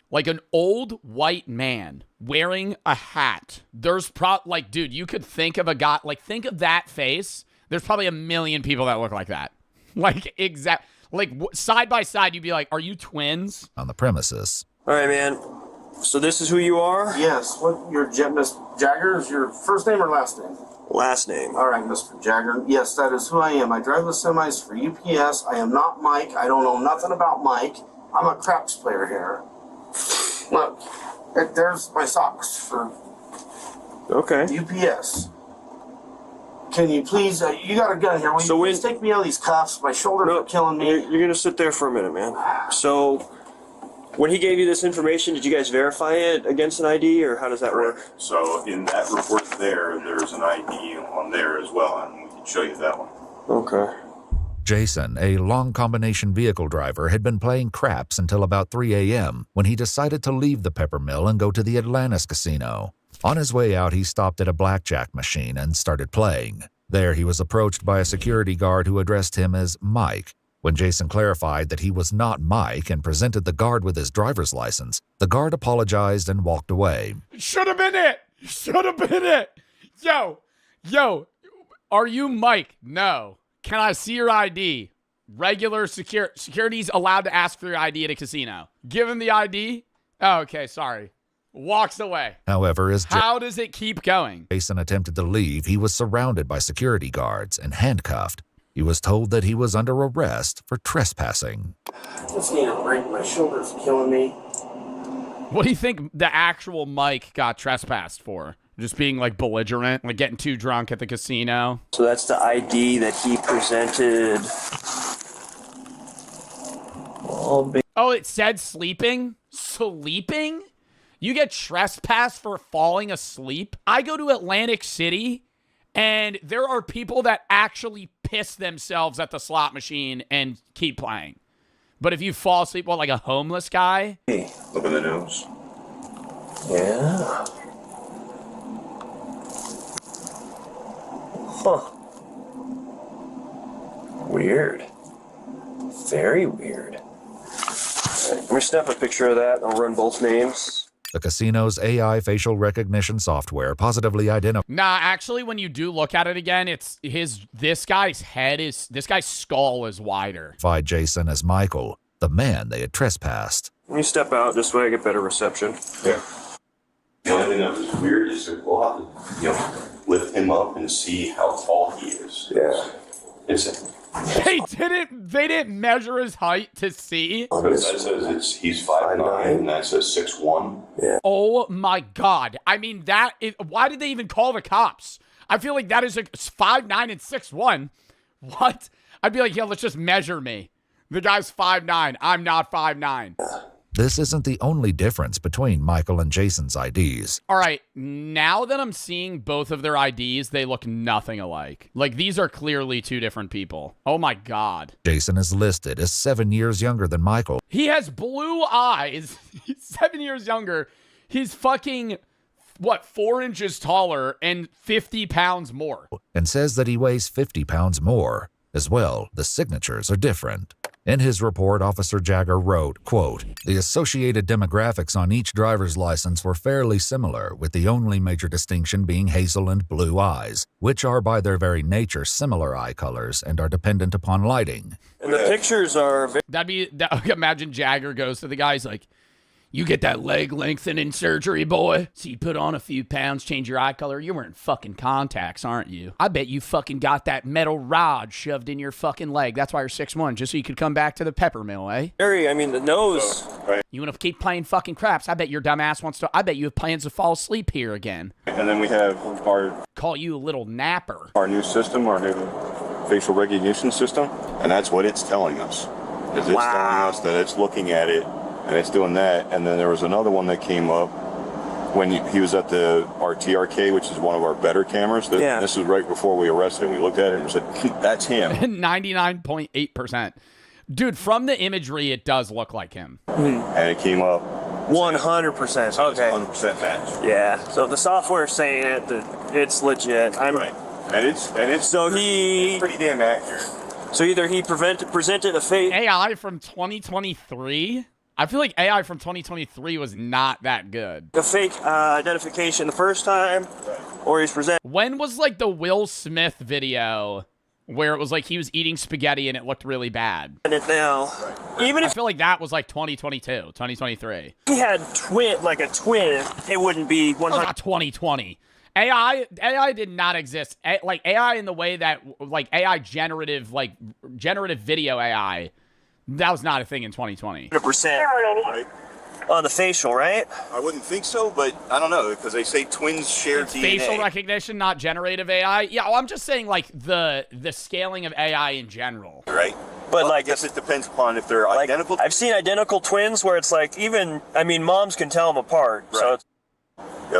like an old white man wearing a hat. There's dude, you could think of a guy, like think of that face. There's probably a million people that look like that. Like side by side, you'd be like, are you twins? On the premises. All right, man. So this is who you are? Yes. What, Miss Jagger is your first name or last name? Last name. All right, Mr. Jagger. Yes, that is who I am. I drive the semis for UPS. I am not Mike. I don't know nothing about Mike. I'm a craps player here. Look, there's my socks for Okay. UPS. Can you please, you got a gun here. Will you please take me out of these cuffs? My shoulders are killing me. You're going to sit there for a minute, man. So, when he gave you this information, did you guys verify it against an ID, or how does that work? So, in that report there's an ID on there as well, and we can show you that one. Okay. Jason, a long combination vehicle driver, had been playing craps until about 3 a.m. when he decided to leave the Pepper Mill and go to the Atlantis casino. On his way out, he stopped at a blackjack machine and started playing. There, he was approached by a security guard who addressed him as Mike. When Jason clarified that he was not Mike and presented the guard with his driver's license, the guard apologized and walked away. Should have been it. Yo, are you Mike? No. Can I see your ID? Regular security's allowed to ask for your ID at a casino. Give him the ID. Oh, okay, sorry. Walks away. However, how does it keep going? Jason attempted to leave, he was surrounded by security guards and handcuffed. He was told that he was under arrest for trespassing. Just need a break. My shoulder's killing me. What do you think the actual Mike got trespassed for? Just being like belligerent, like getting too drunk at the casino? So that's the ID that he presented. Oh, it said sleeping? Sleeping? You get trespassed for falling asleep? I go to Atlantic City, and there are people that actually piss themselves at the slot machine and keep playing. But if you fall asleep, like a homeless guy? Hey, look at the nose. Yeah. Huh. Weird. Very weird. Right, let me snap a picture of that. I'll run both names. The casino's AI facial recognition software positively identified. Nah, actually, when you do look at it again, this guy's skull is wider. Jason as Michael, the man they had trespassed. Let me step out this way, I get better reception. Yeah. The only thing that was weird is that we'll have to, lift him up and see how tall he is. Yeah. It's They didn't measure his height to see. Because that says he's 5'9", and that says 6'1". Yeah. Oh my God. I mean, why did they even call the cops? I feel like that is 5'9" and 6'1". What? I'd be like, yeah, let's just measure me. The guy's 5'9". I'm not 5'9". This isn't the only difference between Michael and Jason's IDs. All right, now that I'm seeing both of their IDs, they look nothing alike. Like, these are clearly two different people. Oh my God. Jason is listed as 7 years younger than Michael. He has blue eyes. He's 7 years younger. He's fucking, 4 inches taller and 50 pounds more. And says that he weighs 50 pounds more. As well, the signatures are different. In his report, Officer Jagger wrote, quote, "The associated demographics on each driver's license were fairly similar, with the only major distinction being hazel and blue eyes, which are by their very nature similar eye colors and are dependent upon lighting." And the pictures are Imagine Jagger goes to the guy, he's like, "You get that leg lengthening surgery, boy? So you put on a few pounds, change your eye color. You're wearing fucking contacts, aren't you? I bet you fucking got that metal rod shoved in your fucking leg. That's why you're 6'1", just so you could come back to the pepper mill, eh? the nose. You want to keep playing fucking craps? I bet your dumb ass wants to. I bet you have plans to fall asleep here again. And then we have Call you a little napper. our new system, our new facial recognition system, and that's what it's telling us. Is it's telling us that it's looking at it and it's doing that. And then there was another one that came up when he was at our TRK, which is one of our better cameras. This was right before we arrested him. We looked at it and said, "That's him." 99.8%. Dude, from the imagery, it does look like him. And it came up 100%. Okay. 100% match. Yeah. So the software's saying it that it's legit. Right. And it's pretty damn accurate. So either he presented a fake AI from 2023? I feel like AI from 2023 was not that good. Identification the first time, or he's presented. When was like the Will Smith video where it was like he was eating spaghetti and it looked really bad? It now. Even I if feel like that was like 2022, 2023. he had a twin, it wouldn't be 100. Not 2020. AI did not exist. Like AI in the way that like AI generative video AI, that was not a thing in 2020. 100% on the facial, right? I wouldn't think so, but I don't know, because they say twins share DNA. Facial recognition, not generative AI. Yeah, well, I'm just saying like the scaling of AI in general. Right. But I guess it depends upon if they're identical. I've seen identical twins where it's like moms can tell them apart. Right. So it's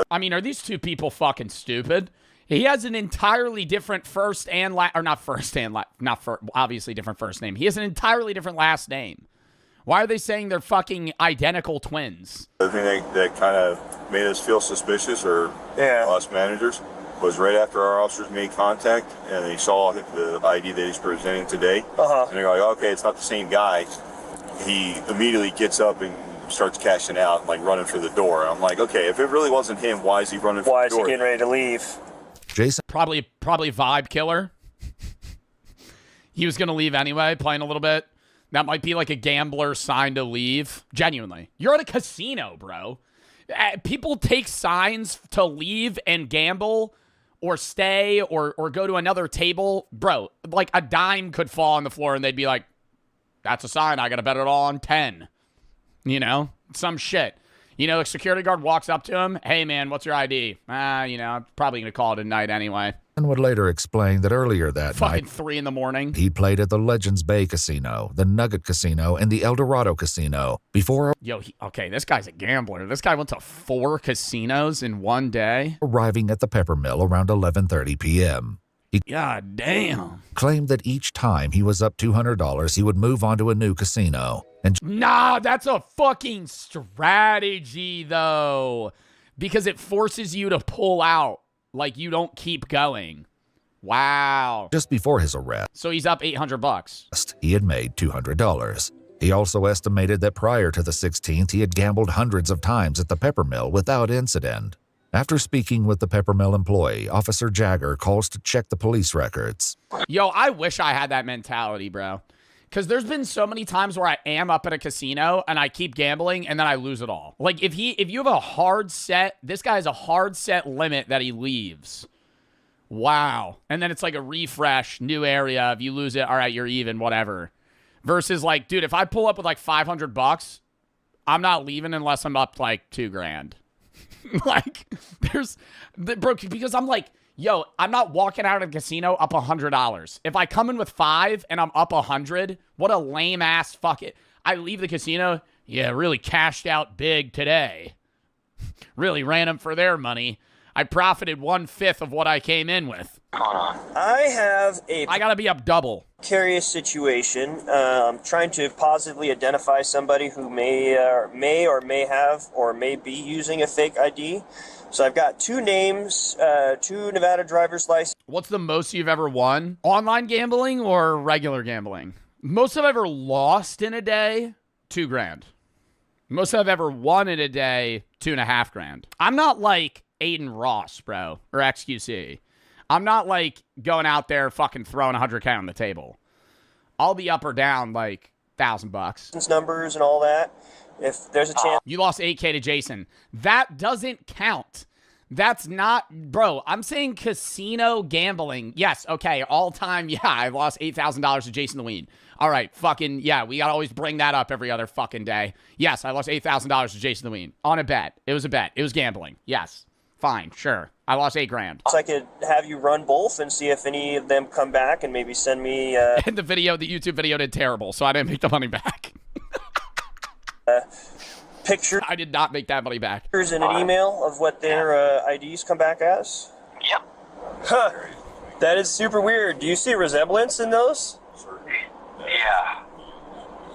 I mean, are these two people fucking stupid? He has an entirely different obviously different first name. He has an entirely different last name. Why are they saying they're fucking identical twins? The thing that kind of made us feel suspicious, or us managers, was right after our officers made contact and they saw the ID that he's presenting today. And they're like, okay, it's not the same guy. He immediately gets up and starts cashing out, like running for the door. I'm like, okay, if it really wasn't him, why is he running for the door? Why is he getting ready to leave? Jason Probably vibe killer. He was gonna leave anyway, playing a little bit. That might be like a gambler sign to leave. Genuinely. You're at a casino, bro. People take signs to leave and gamble or stay or go to another table. Bro, like a dime could fall on the floor and they'd be like, that's a sign. I got to bet it all on 10. You know, some shit. You know, the security guard walks up to him. Hey, man, what's your ID? I'm probably going to call it a night anyway. and would later explain that earlier that Fucking night, 3 in the morning. he played at the Legends Bay Casino, the Nugget Casino, and the El Dorado Casino before Okay, this guy's a gambler. This guy went to 4 casinos in one day. arriving at the Pepper Mill around 11:30 p.m. He God damn. claimed that each time he was up $200, he would move on to a new casino. And Nah, that's a fucking strategy, though. Because it forces you to pull out. Like, you don't keep going. Wow. just before his arrest, So he's up $800. he had made $200. He also estimated that prior to the 16th, he had gambled hundreds of times at the Pepper Mill without incident. After speaking with the Pepper Mill employee, Officer Jagger calls to check the police records. Yo, I wish I had that mentality, bro. Because there's been so many times where I am up at a casino and I keep gambling and then I lose it all. Like, if you have a hard set, this guy has a hard set limit that he leaves. Wow. And then it's like a refresh, new area. If you lose it, all right, you're even, whatever. Versus like, dude, if I pull up with like $500, I'm not leaving unless I'm up like $2,000. Like, bro, because I'm like, yo, I'm not walking out of the casino up $100. If I come in with 5 and I'm up 100, what a lame ass fuck it. I leave the casino, yeah, really cashed out big today. Really ran them for their money. I profited 1/5 of what I came in with. I have a I gotta be up double. precarious situation. I'm trying to positively identify somebody who may or may have or may be using a fake ID. So I've got 2 names, 2 Nevada driver's license. What's the most you've ever won? Online gambling or regular gambling? Most I've ever lost in a day, $2,000. Most I've ever won in a day, $2.5 grand. I'm not like Aiden Ross, bro, or XQC. I'm not like going out there fucking throwing 100K on the table. I'll be up or down like $1,000. Numbers and all that. If there's a chance. You lost 8K to Jason. That doesn't count. That's not, bro, I'm saying casino gambling. Yes, okay, all time, yeah, I lost $8,000 to Jason the Ween. All right, fucking, yeah, we gotta always bring that up every other fucking day. Yes, I lost $8,000 to Jason the Ween. On a bet. It was a bet. It was gambling. Yes. Fine, sure. I lost $8 grand. So I could have you run both and see if any of them come back and maybe send me And the YouTube video did terrible, so I didn't make the money back. pictures I did not make that money back. in an email of what their IDs come back as. Yep. Huh. That is super weird. Do you see resemblance in those? Yeah.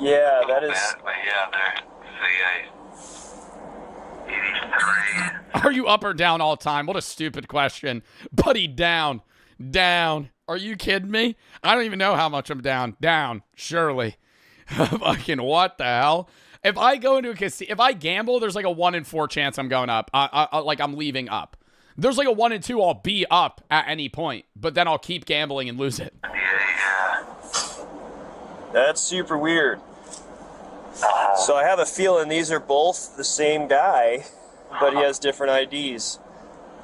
Yeah, that is. But yeah, they're 83. Are you up or down all time? What a stupid question. Buddy, down. Down. Are you kidding me? I don't even know how much I'm down. Down. Surely. Fucking what the hell? If I go into a casino, if I gamble, there's like a 1 in 4 chance I'm going up. Like I'm leaving up. There's like a 1 in 2 I'll be up at any point, but then I'll keep gambling and lose it. Yeah. That's super weird. So I have a feeling these are both the same guy, but he has different IDs.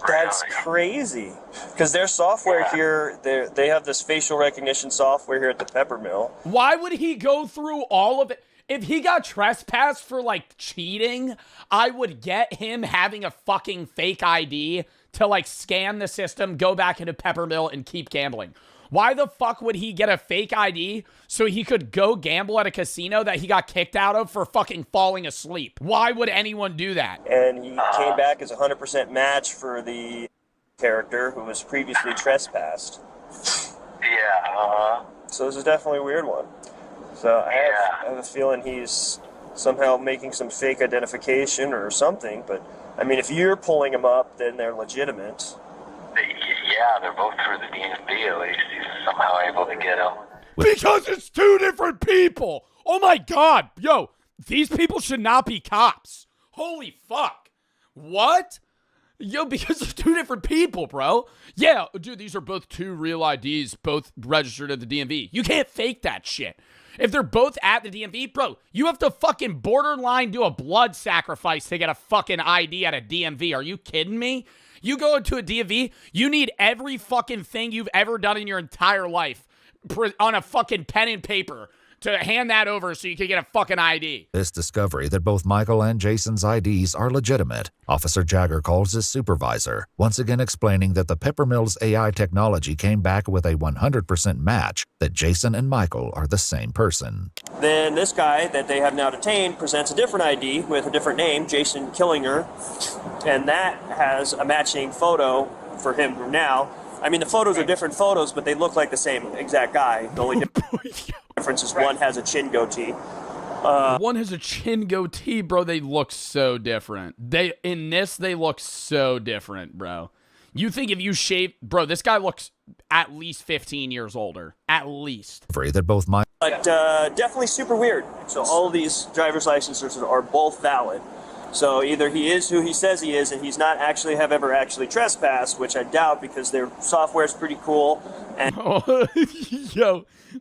That's crazy. Because their software here, they have this facial recognition software here at the Peppermill. Why would he go through all of it? If he got trespassed for, like, cheating, I would get him having a fucking fake ID to, like, scan the system, go back into Peppermill, and keep gambling. Why the fuck would he get a fake ID so he could go gamble at a casino that he got kicked out of for fucking falling asleep? Why would anyone do that? And he came back as a 100% match for the character who was previously trespassed. Yeah, So this is definitely a weird one. So I have a feeling he's somehow making some fake identification or something. But, I mean, if you're pulling him up, then they're legitimate. Yeah, they're both through the DMV at least. He's somehow able to get them. Because it's 2 different people. Oh my God. Yo, these people should not be cops. Holy fuck. What? Yo, because they're 2 different people, bro. Yeah, dude, these are both 2 real IDs, both registered at the DMV. You can't fake that shit. If they're both at the DMV, bro, you have to fucking borderline do a blood sacrifice to get a fucking ID at a DMV. Are you kidding me? You go into a DMV, you need every fucking thing you've ever done in your entire life on a fucking pen and paper to hand that over so you can get a fucking ID. This discovery that both Michael and Jason's IDs are legitimate, Officer Jagger calls his supervisor, once again explaining that the Peppermill's AI technology came back with a 100% match that Jason and Michael are the same person. Then this guy that they have now detained presents a different ID with a different name, Jason Killinger, and that has a matching photo for him now. I mean, the photos are different photos, but they look like the same exact guy. The only difference is one has a chin goatee. One has a chin goatee, bro. They look so different. They look so different, bro. You think if you shave, bro, this guy looks at least 15 years older. At least. That both But definitely super weird. So all of these driver's licenses are both valid. So either he is who he says he is, and he's not actually ever actually trespassed, which I doubt because their software is pretty cool. And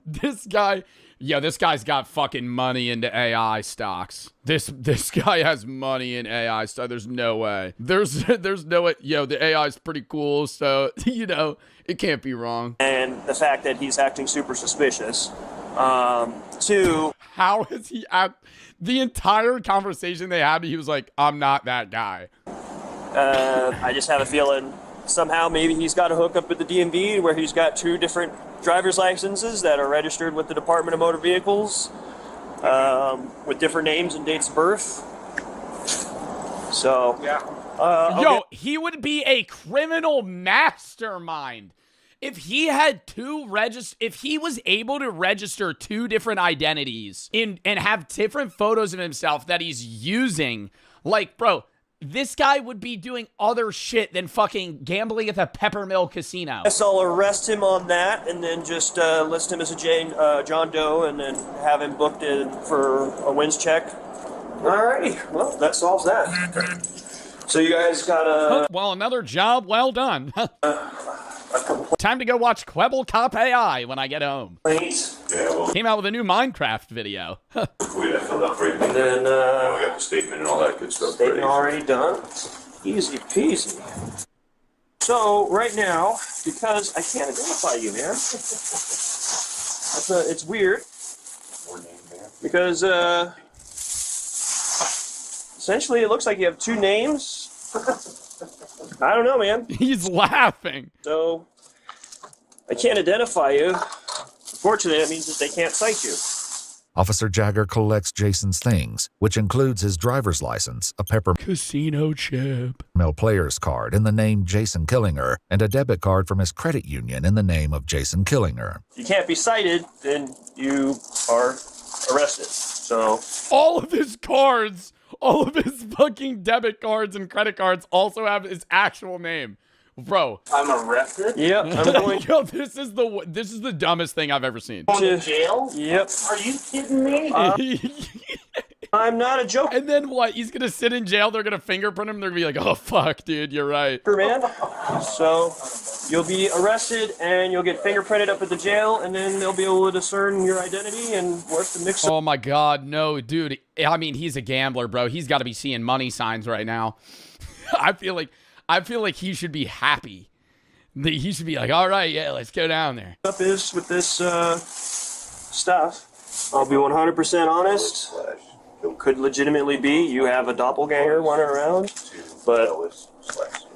this guy's got fucking money into AI stocks. This guy has money in AI stock. There's no way. There's no way. Yo, the AI is pretty cool, so it can't be wrong. And the fact that he's acting super suspicious. How is he act? The entire conversation they had, he was like, "I'm not that guy." I just have a feeling somehow maybe he's got a hookup at the DMV where he's got 2 different driver's licenses that are registered with the Department of Motor Vehicles with different names and dates of birth. So Yo, he would be a criminal mastermind. If he had if he was able to register 2 different identities and have different photos of himself that he's using, like, bro, this guy would be doing other shit than fucking gambling at the Peppermill Casino. Yes, I'll arrest him on that and then just list him as a John Doe and then have him booked in for a wins check. Alrighty, well, that solves that. So you guys got a... Well, another job well done. Time to go watch Quebble Cop AI when I get home. Yeah, well, Came out with a new Minecraft video. we got filled up right and then we got the statement and all that good stuff. statement already done. Easy peasy. So right now, because I can't identify you, man, it's weird. Because essentially it looks like you have 2 names. I don't know, man. He's laughing. So I can't identify you. Unfortunately, that means that they can't cite you. Officer Jagger collects Jason's things, which includes his driver's license, a Peppermill Casino chip. player's card in the name Jason Killinger, and a debit card from his credit union in the name of Jason Killinger. If you can't be cited, then you are arrested. So All of his cards, all of his fucking debit cards and credit cards also have his actual name. Bro. I'm arrested? yep, I'm going Yo, this is the dumbest thing I've ever seen. Going to jail? Yep. Are you kidding me? I'm not a joker, And then what? He's gonna sit in jail. They're gonna fingerprint him. They're gonna be like, "Oh fuck, dude, you're right." man. So you'll be arrested and you'll get fingerprinted up at the jail, and then they'll be able to discern your identity and work the mix. Oh my god, no, dude. I mean, he's a gambler, bro. He's got to be seeing money signs right now. I feel like he should be happy. He should be like, "All right, yeah, let's go down there." Up is with this stuff. I'll be 100% honest. It could legitimately be you have a doppelganger running around, but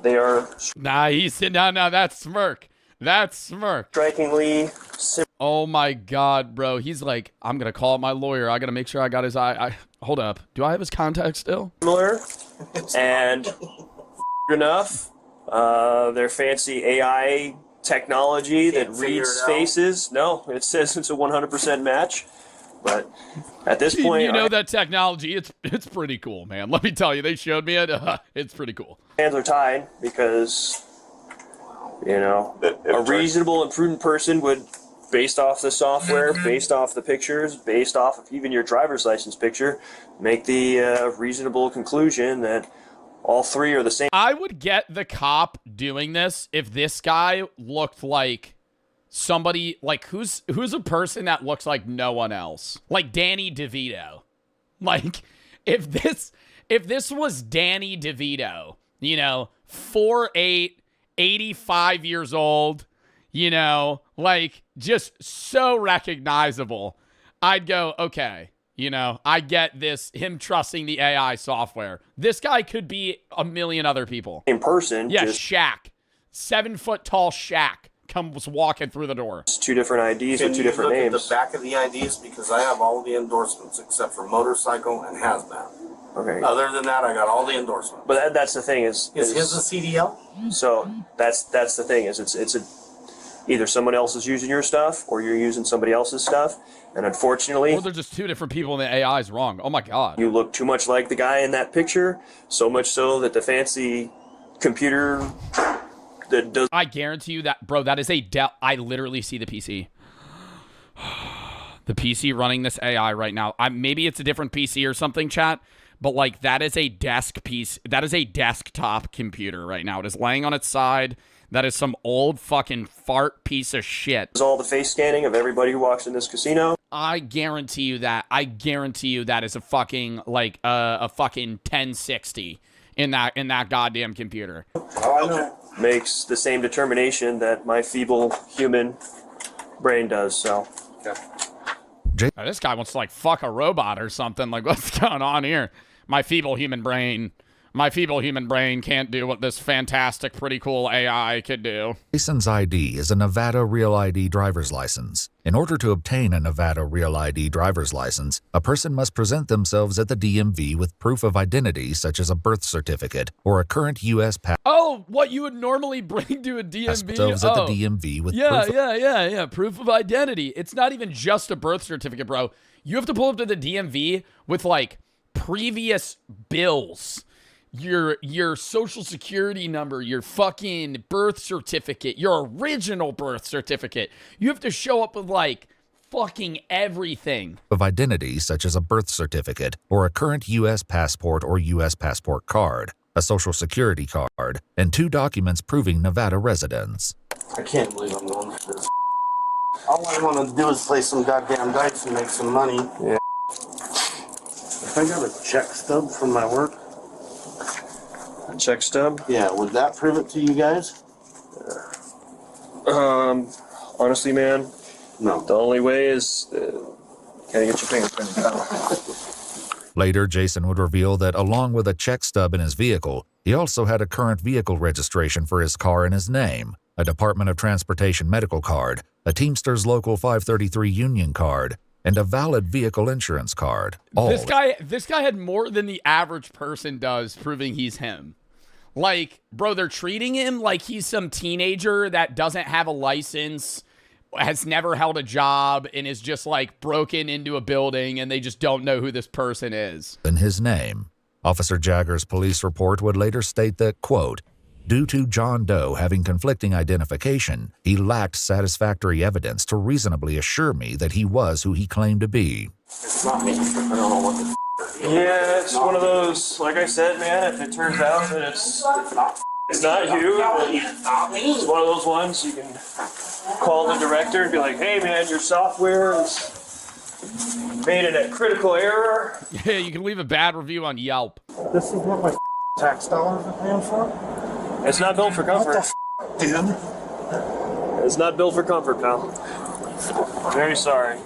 they are Nah, he's sitting down now. That's smirk. That's smirk. strikingly Oh my god, bro. He's like, I'm gonna call up my lawyer. I gotta make sure I got his hold up. Do I have his contact still? similar and enough. Their fancy AI technology that Can't figure reads it out. faces. No, it says it's a 100% match. But at this point, You know that technology, it's pretty cool, man. Let me tell you, they showed me it. It's pretty cool. our hands are tied because, you know, a reasonable and prudent person would, based off the software, based off the pictures, based off of even your driver's license picture, make the reasonable conclusion that all 3 are the same. I would get the cop doing this if this guy looked like somebody, like who's a person that looks like no one else, like Danny DeVito. Like if this was Danny DeVito, you know, 4'8", 85 years old, you know, like just so recognizable, I'd go, okay, you know, I get this, him trusting the AI software. This guy could be a million other people. In person, Yeah, just Shaq. 7 foot tall Shaq comes walking through the door. 2 different IDs Can with 2 you different look names. at the back of the IDs? Because I have all the endorsements except for motorcycle and hazmat. Okay, Other than that, I got all the endorsements. but that's the thing is Is his a CDL? so that's the thing is it's either someone else is using your stuff or you're using somebody else's stuff, and unfortunately, Or they're just 2 different people and the AI is wrong. Oh my god. you look too much like the guy in that picture, so much so that the fancy computer that does I guarantee you that, bro, that is a I literally see the PC. The PC running this AI right now. Maybe it's a different PC or something, chat, but like that is a desk piece. That is a desktop computer right now. It is laying on its side. That is some old fucking fart piece of shit. does all the face scanning of everybody who walks in this casino. I guarantee you that. I guarantee you that is a fucking like a fucking 1060 in that goddamn computer. Oh, I know. Makes the same determination that my feeble human brain does. So Now, this guy wants to like fuck a robot or something. Like, what's going on here? My feeble human brain My feeble human brain can't do what this fantastic, pretty cool AI could do. Jason's ID is a Nevada Real ID driver's license. In order to obtain a Nevada Real ID driver's license, a person must present themselves at the DMV with proof of identity such as a birth certificate or a current U.S. passport. Oh, what you would normally bring to a DMV? Themselves at the DMV with proof of identity. It's not even just a birth certificate, bro. You have to pull up to the DMV with, like, previous bills. Your social security number, your fucking birth certificate, your original birth certificate. You have to show up with, like, fucking everything. Of identity such as a birth certificate or a current U.S. passport or U.S. passport card, a social security card, and 2 documents proving Nevada residence. I can't believe I'm going for this. All I want to do is play some goddamn dice and make some money. Yeah. If I got a check stub from my work. A check stub? Yeah, would that prove it to you guys? Honestly, man, no. The only way is, can I get your fingerprint out? Later, Jason would reveal that along with a check stub in his vehicle, he also had a current vehicle registration for his car in his name, a Department of Transportation medical card, a Teamsters Local 533 union card, and a valid vehicle insurance card. This guy had more than the average person does, proving he's him. Like, bro, they're treating him like he's some teenager that doesn't have a license, has never held a job, and is just, like, broken into a building, and they just don't know who this person is. In his name. Officer Jagger's police report would later state that, quote, due to John Doe having conflicting identification, he lacked satisfactory evidence to reasonably assure me that he was who he claimed to be. It's not me. I don't know what the Yeah, it's one of those, like I said, man, if it turns out that it's not you, then it's one of those ones you can call the director and be like, hey, man, your software is made it a critical error. Yeah, you can leave a bad review on Yelp. This is what my tax dollars are paying for? It's not built for comfort. What the dude? It's not built for comfort, pal. Very sorry.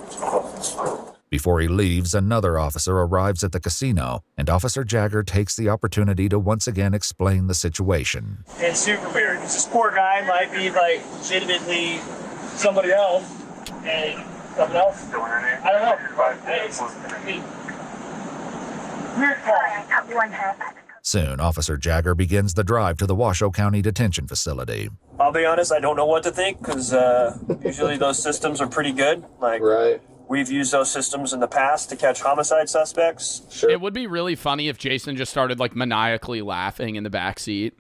Before he leaves, another officer arrives at the casino, and Officer Jagger takes the opportunity to once again explain the situation. It's super weird. This poor guy might be, like, legitimately somebody else, and something else. I don't know. It's weird call. Soon, Officer Jagger begins the drive to the Washoe County Detention Facility. I'll be honest, I don't know what to think, because usually those systems are pretty good. Like, right. We've used those systems in the past to catch homicide suspects. Sure. It would be really funny if Jason just started, like, maniacally laughing in the backseat.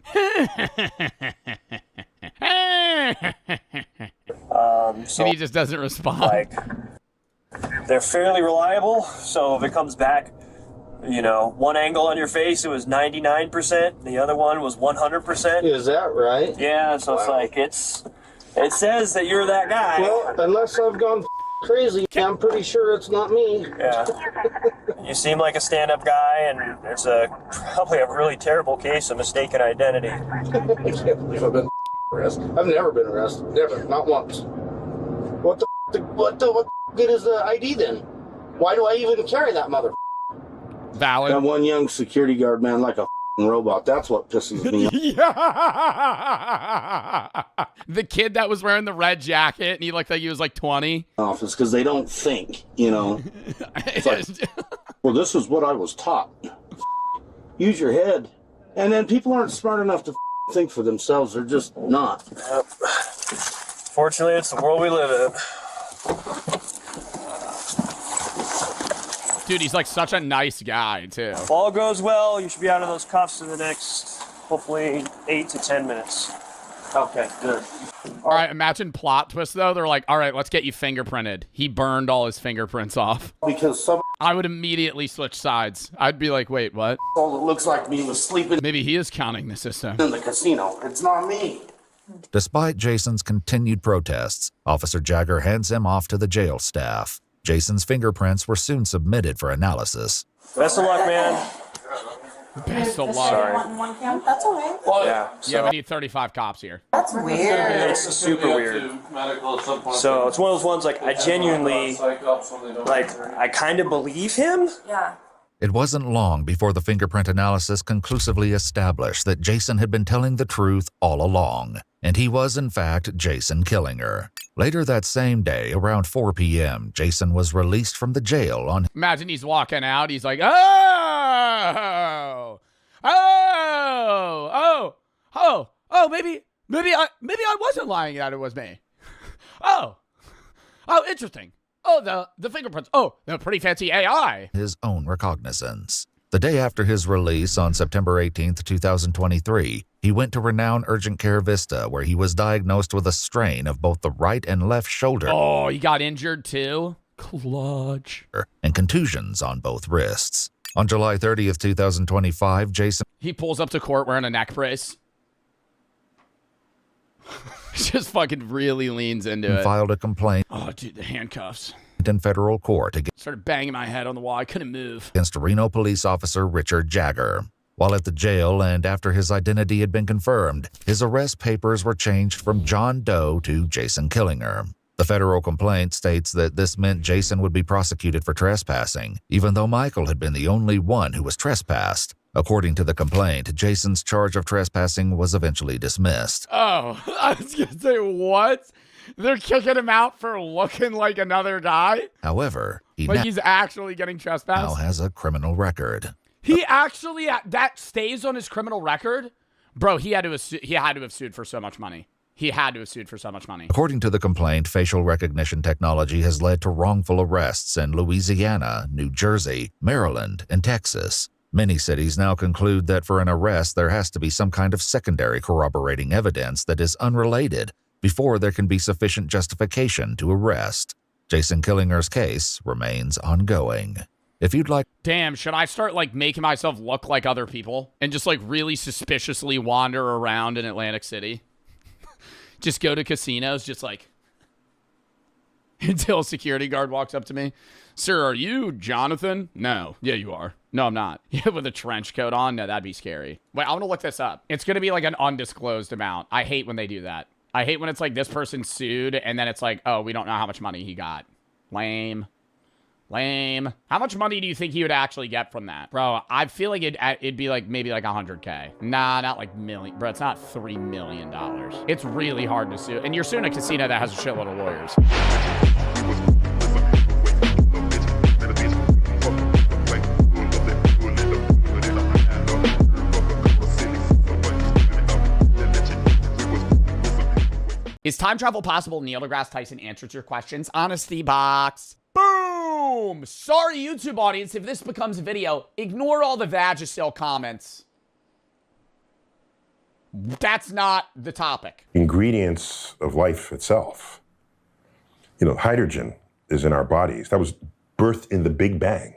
So, and he just doesn't respond. like, they're fairly reliable, so if it comes back, you know, one angle on your face, it was 99%, the other one was 100%. Is that right? Yeah, so It's like, it says that you're that guy. Well, unless I've gone crazy, I'm pretty sure it's not me. Yeah. You seem like a stand-up guy, and it's probably a really terrible case of mistaken identity. I can't believe I've been arrested. I've never been arrested. Never. Not once. What the good is the ID then? Why do I even carry that mother? Valid. That one young security guard, man, like a robot. That's what pisses me off. Yeah. The kid that was wearing the red jacket and he looked like he was like 20. Office, because they don't think, you know. It's like, well, this is what I was taught. Use your head. And then people aren't smart enough to think for themselves. They're just not. Yep. Fortunately, it's the world we live in. Dude, he's like such a nice guy, too. If all goes well, you should be out of those cuffs in the next, hopefully, 8 to 10 minutes. Okay, good. All right, imagine plot twist, though. They're like, all right, let's get you fingerprinted. He burned all his fingerprints off. Because some I would immediately switch sides. I'd be like, wait, what? asshole that looks like me was sleeping Maybe he is counting the system. in the casino. It's not me. Despite Jason's continued protests, Officer Jagger hands him off to the jail staff. Jason's fingerprints were soon submitted for analysis. Best of luck, man. Best of luck. Sorry. One count? That's okay. Yeah, Yeah, we need 35 cops here. That's weird. it's super weird. So it's one of those ones, like, I genuinely, like, I kind of believe him, Yeah. It wasn't long before the fingerprint analysis conclusively established that Jason had been telling the truth all along, and he was in fact Jason Killinger. Later that same day, around 4 p.m., Jason was released from the jail on... Imagine he's walking out, he's like, oh, maybe I wasn't lying that it was me. Oh, interesting. Oh, the fingerprints. Oh, the pretty fancy AI. His own recognizance. The day after his release on September 18th, 2023, he went to renowned urgent care Vista, where he was diagnosed with a strain of both the right and left shoulder. Oh, he got injured too? Clutch. And contusions on both wrists. On July 30th, 2025, Jason... He pulls up to court wearing a neck brace. Just fucking really leans into it. Filed a complaint. Oh, dude, the handcuffs. In federal court started banging my head on the wall. I couldn't move. Against Reno police officer Richard Jagger. While at the jail and after his identity had been confirmed, his arrest papers were changed from John Doe to Jason Killinger. The federal complaint states that this meant Jason would be prosecuted for trespassing, even though Michael had been the only one who was trespassed. According to the complaint, Jason's charge of trespassing was eventually dismissed. Oh, I was going to say, what? They're kicking him out for looking like another guy? However, he's actually getting trespassed? Now has a criminal record. He actually, that stays on his criminal record? Bro, he had to have sued for so much money. He had to have sued for so much money. According to the complaint, facial recognition technology has led to wrongful arrests in Louisiana, New Jersey, Maryland, and Texas. Many cities now conclude that for an arrest, there has to be some kind of secondary corroborating evidence that is unrelated before there can be sufficient justification to arrest. Jason Killinger's case remains ongoing. If you'd like... Damn, should I start, making myself look like other people and just, really suspiciously wander around in Atlantic City? Just go to casinos, just, until a security guard walks up to me. Sir, are you Jonathan? No. Yeah, you are. No, I'm not. Yeah, with a trench coat on? No, that'd be scary. Wait, I'm going to look this up. It's going to be, an undisclosed amount. I hate when they do that. I hate when it's this person sued, and then it's oh, we don't know how much money he got. Lame. Lame. How much money do you think he would actually get from that? Bro, I feel like it'd be maybe 100K. Nah, not million. Bro, it's not $3 million. It's really hard to sue. And you're suing a casino that has a shitload of lawyers. Is time travel possible? Neil deGrasse Tyson answers your questions. Honesty box. Boom! Sorry, YouTube audience, if this becomes a video, ignore all the Vagisil comments. That's not the topic. Ingredients of life itself. Hydrogen is in our bodies. That was birthed in the Big Bang.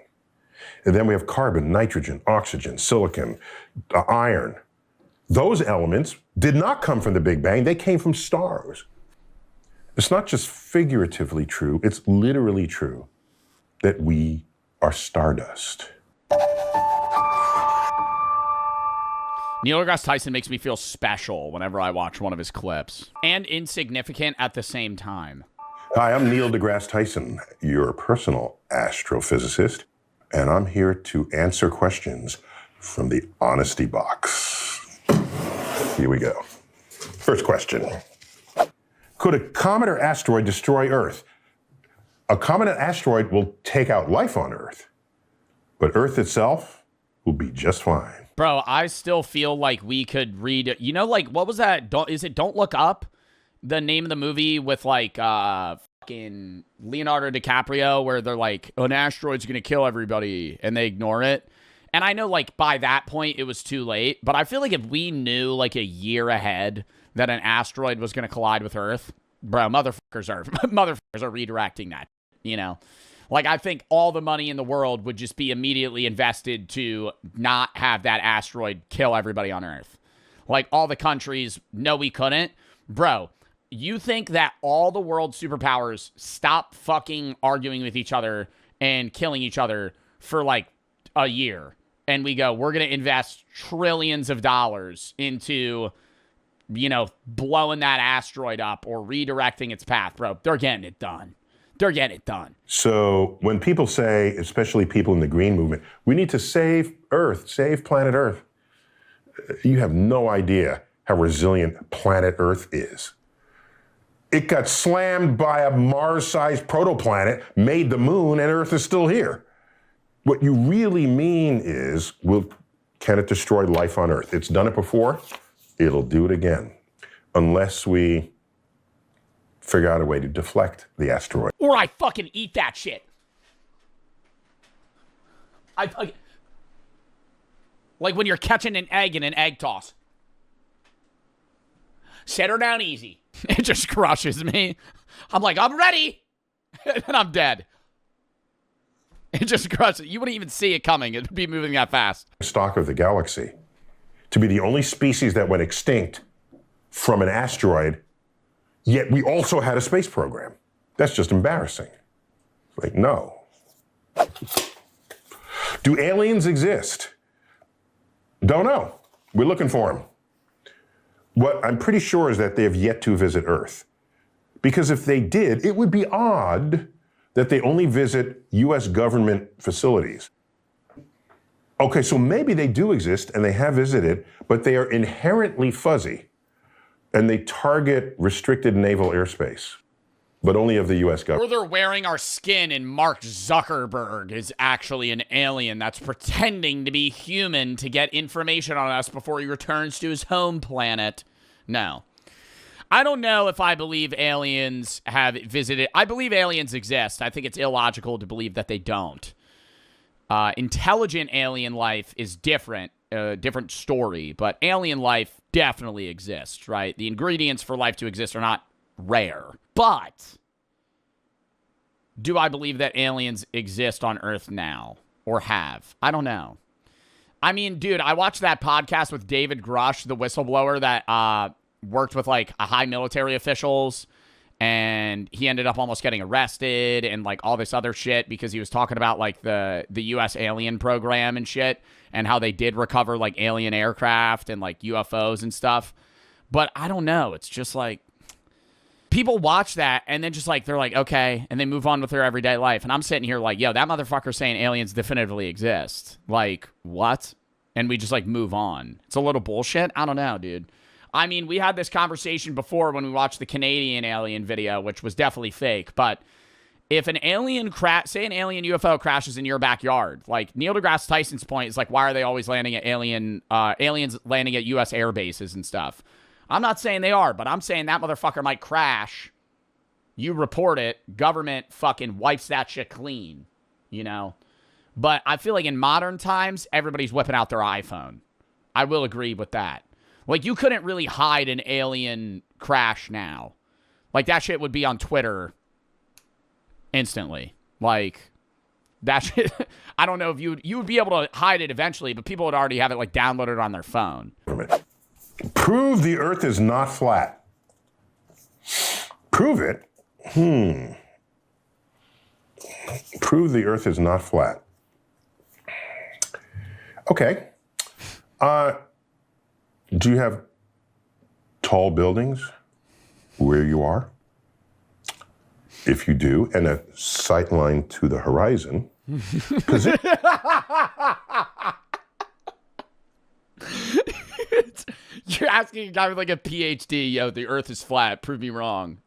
And then we have carbon, nitrogen, oxygen, silicon, iron. Those elements did not come from the Big Bang. They came from stars. It's not just figuratively true, it's literally true that we are stardust. Neil deGrasse Tyson makes me feel special whenever I watch one of his clips. And insignificant at the same time. Hi, I'm Neil deGrasse Tyson, your personal astrophysicist, and I'm here to answer questions from the Honesty Box. Here we go. First question. Could a comet or asteroid destroy Earth? A comet and asteroid will take out life on Earth, but Earth itself will be just fine. Bro, I still feel like we could read, what was that? Don't Look Up? The name of the movie with fucking Leonardo DiCaprio where they're an asteroid's gonna kill everybody and they ignore it. And I know by that point it was too late, but I feel like if we knew a year ahead that an asteroid was gonna collide with Earth, bro, motherfuckers are redirecting that, I think all the money in the world would just be immediately invested to not have that asteroid kill everybody on Earth. All the countries, no, we couldn't. Bro, you think that all the world superpowers stop fucking arguing with each other and killing each other for a year, and we go, we're going to invest trillions of dollars into, blowing that asteroid up or redirecting its path, bro. They're getting it done. They're getting it done. So when people say, especially people in the green movement, we need to save Earth, save planet Earth, you have no idea how resilient planet Earth is. It got slammed by a Mars-sized protoplanet, made the moon, and Earth is still here. What you really mean is, can it destroy life on Earth? It's done it before, it'll do it again. Unless we figure out a way to deflect the asteroid. Or I fucking eat that shit. Like when you're catching an egg in an egg toss. Set her down easy. It just crushes me. I'm like, I'm ready. And I'm dead. It just crushes. You wouldn't even see it coming. It'd be moving that fast. Stock of the galaxy. To be the only species that went extinct from an asteroid, yet we also had a space program. That's just embarrassing. Like, no. Do aliens exist? Don't know. We're looking for them. What I'm pretty sure is that they have yet to visit Earth. Because if they did, it would be odd that they only visit US government facilities. Okay, so maybe they do exist and they have visited, but they are inherently fuzzy and they target restricted naval airspace, but only of the US government. Or they're wearing our skin and Mark Zuckerberg is actually an alien that's pretending to be human to get information on us before he returns to his home planet. No. I don't know if I believe aliens have visited. I believe aliens exist. I think it's illogical to believe that they don't. Intelligent alien life is different, different story, but alien life definitely exists, right? The ingredients for life to exist are not rare. But do I believe that aliens exist on Earth now or have? I don't know. I mean, dude, I watched that podcast with David Grush, the whistleblower that worked with like high military officials, and he ended up almost getting arrested and like all this other shit because he was talking about like the US alien program and shit and how they did recover like alien aircraft and like UFOs and stuff. But I don't know. It's just like people watch that and then just like they're like, okay, and they move on with their everyday life. And I'm sitting here like, yo, that motherfucker's saying aliens definitively exist. Like, what? And we just like move on. It's a little bullshit. I don't know, dude. I mean, we had this conversation before when we watched the Canadian alien video, which was definitely fake. But if an alien say an alien UFO crashes in your backyard, like Neil deGrasse Tyson's point is like, why are they always landing at aliens landing at U.S. air bases and stuff? I'm not saying they are, but I'm saying that motherfucker might crash. You report it, government fucking wipes that shit clean, you know? But I feel like in modern times, everybody's whipping out their iPhone. I will agree with that. Like, you couldn't really hide an alien crash now. Like, that shit would be on Twitter instantly. Like, that shit, I don't know if you would be able to hide it eventually, but people would already have it, like, downloaded on their phone. Prove the Earth is not flat. Prove it? Prove the Earth is not flat. Okay. Do you have tall buildings where you are? If you do, and a sight line to the horizon, You're asking a guy with like a PhD, yo, the Earth is flat. Prove me wrong.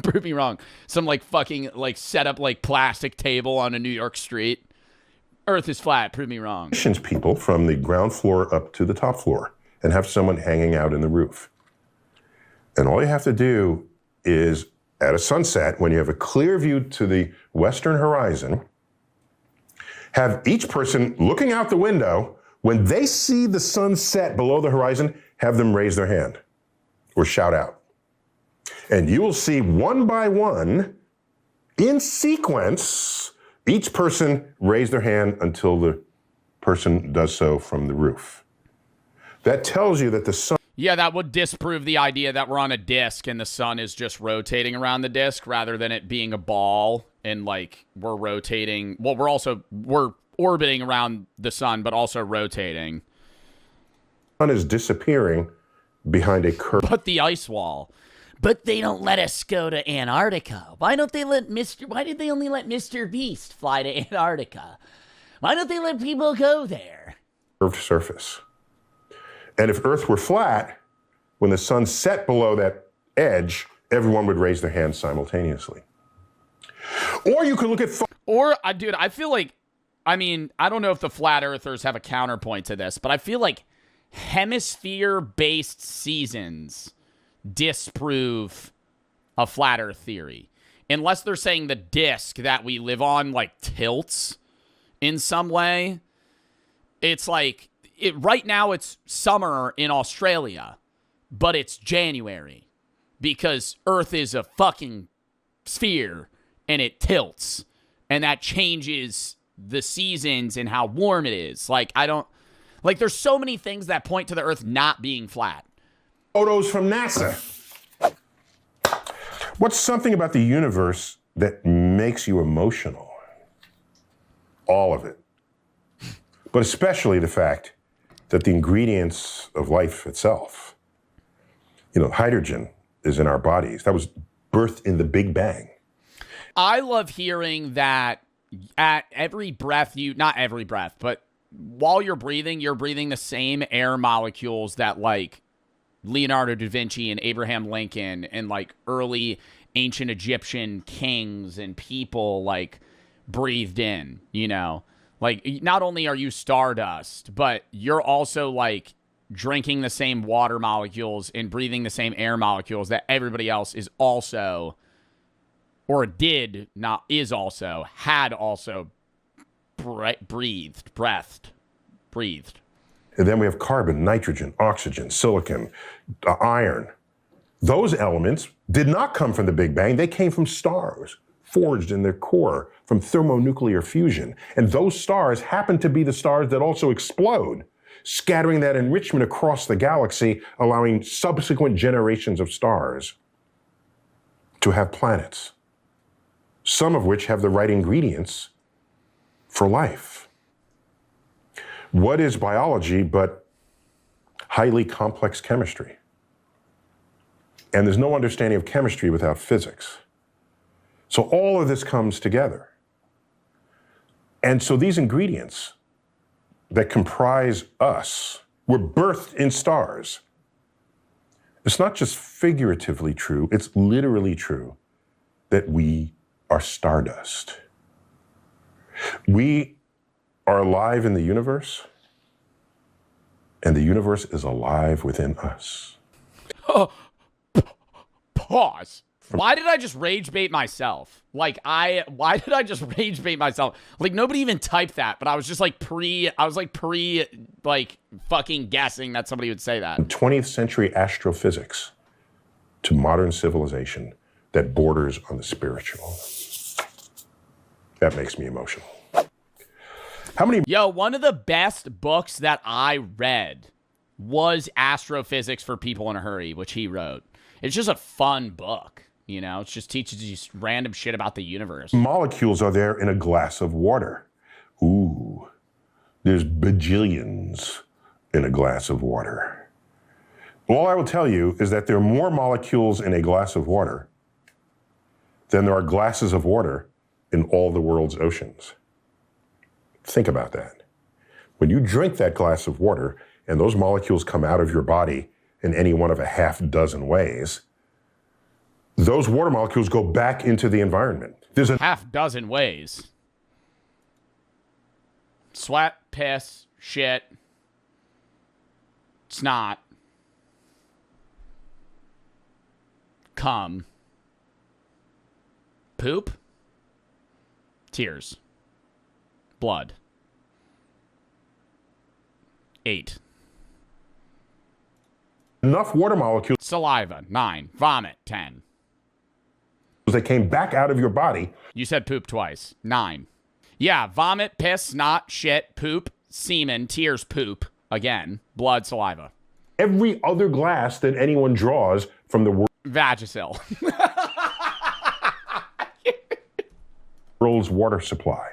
Prove me wrong. Some like fucking like set up like plastic table on a New York street. Earth is flat. Prove me wrong. People from the ground floor up to the top floor and have someone hanging out in the roof. And all you have to do is at a sunset, when you have a clear view to the western horizon, have each person looking out the window. When they see the sun set below the horizon, have them raise their hand or shout out. And you will see one by one, in sequence, each person raise their hand until the person does so from the roof. That tells you that the sun... Yeah, that would disprove the idea that we're on a disc and the sun is just rotating around the disc rather than it being a ball and like we're rotating. Well, we're orbiting around the sun, but also rotating. The sun is disappearing behind a curve. But the ice wall. But they don't let us go to Antarctica. Why did they only let Mr. Beast fly to Antarctica? Why don't they let people go there? Earth's surface. And if Earth were flat, when the sun set below that edge, everyone would raise their hands simultaneously. Or you could look at... Dude, I feel like, I don't know if the flat earthers have a counterpoint to this, but I feel like hemisphere-based seasons disprove a flat earth theory. Unless they're saying the disk that we live on, like, tilts in some way. It's like, right now it's summer in Australia, but it's January because Earth is a fucking sphere and it tilts, and that changes the seasons and how warm it is. Like, there's so many things that point to the Earth not being flat. Photos from NASA. What's something about the universe that makes you emotional? All of it. But especially the fact that the ingredients of life itself, hydrogen is in our bodies. That was birthed in the Big Bang. I love hearing that at every breath not every breath, but while you're breathing the same air molecules that, like, Leonardo da Vinci and Abraham Lincoln and, like, early ancient Egyptian kings and people, like, breathed in, Like, not only are you stardust, but you're also, like, drinking the same water molecules and breathing the same air molecules that everybody else is also, or had also breathed. And then we have carbon, nitrogen, oxygen, silicon, iron. Those elements did not come from the Big Bang. They came from stars forged in their core from thermonuclear fusion. And those stars happen to be the stars that also explode, scattering that enrichment across the galaxy, allowing subsequent generations of stars to have planets, some of which have the right ingredients for life. What is biology but highly complex chemistry? And there's no understanding of chemistry without physics. So all of this comes together. And so these ingredients that comprise us were birthed in stars. It's not just figuratively true, it's literally true that we are stardust. We are alive in the universe, and the universe is alive within us. Pause. Why did I just rage bait myself? Why did I just rage bait myself? Like, nobody even typed that, but I was just like fucking guessing that somebody would say that. From 20th century astrophysics to modern civilization that borders on the spiritual. That makes me emotional. One of the best books that I read was Astrophysics for People in a Hurry, which he wrote. It's just a fun book. It just teaches you random shit about the universe. Molecules are there in a glass of water. Ooh, there's bajillions in a glass of water. All I will tell you is that there are more molecules in a glass of water than there are glasses of water in all the world's oceans. Think about that. When you drink that glass of water and those molecules come out of your body in any one of a half dozen ways, those water molecules go back into the environment. There's a half dozen ways. Sweat, piss, shit, snot, cum, poop, tears, blood. 8. Enough water molecules. Saliva, 9. Vomit, 10. That came back out of your body. You said poop twice. 9. Yeah, vomit, piss, snot, shit, poop, semen, tears, poop. Again, blood, saliva. Every other glass that anyone draws from the Vagisil. world's water supply.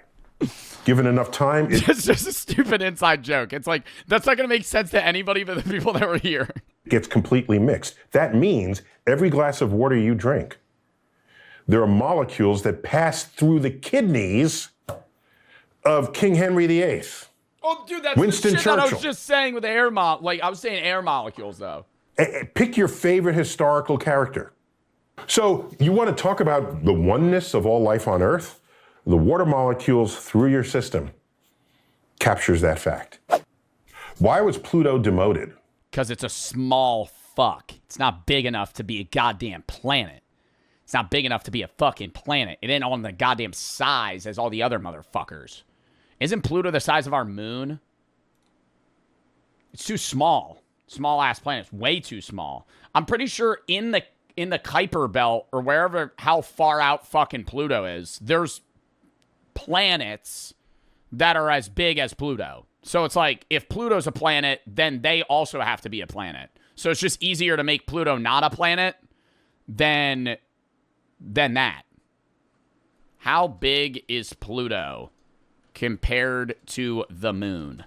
Given enough time, it's just a stupid inside joke. It's like, that's not going to make sense to anybody but the people that were here. gets completely mixed. That means every glass of water you drink, there are molecules that pass through the kidneys of King Henry VIII. Oh, dude, that's Winston the shit that I was Churchill. just saying with air I was saying air molecules, though. Pick your favorite historical character. So you want to talk about the oneness of all life on Earth? The water molecules through your system captures that fact. Why was Pluto demoted? Because it's a small fuck. It's not big enough to be a goddamn planet. It's not big enough to be a fucking planet. It ain't on the goddamn size as all the other motherfuckers. Isn't Pluto the size of our moon? It's too small. Small-ass planet. It's way too small. I'm pretty sure in the Kuiper Belt, or wherever, how far out fucking Pluto is, there's planets that are as big as Pluto. So it's like, if Pluto's a planet, then they also have to be a planet. So it's just easier to make Pluto not a planet than that. How big is Pluto compared to the moon?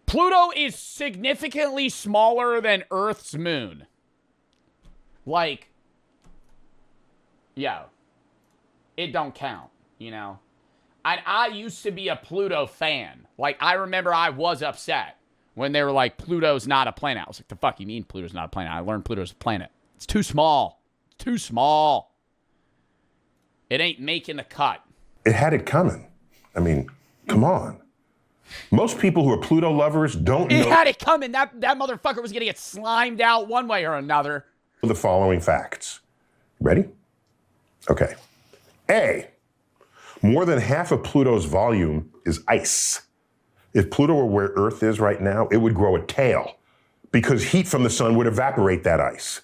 Pluto is significantly smaller than Earth's moon. Like, yo, it don't count, you know? And I used to be a Pluto fan. Like, I remember I was upset when they were like, Pluto's not a planet. I was like, the fuck you mean Pluto's not a planet? I learned Pluto's a planet. It's too small. It's too small. It ain't making the cut. It had it coming. I mean, come on. Most people who are Pluto lovers don't know. It had it coming. That motherfucker was going to get slimed out one way or another. The following facts. Ready? Okay. A, more than half of Pluto's volume is ice. If Pluto were where Earth is right now, it would grow a tail because heat from the sun would evaporate that ice.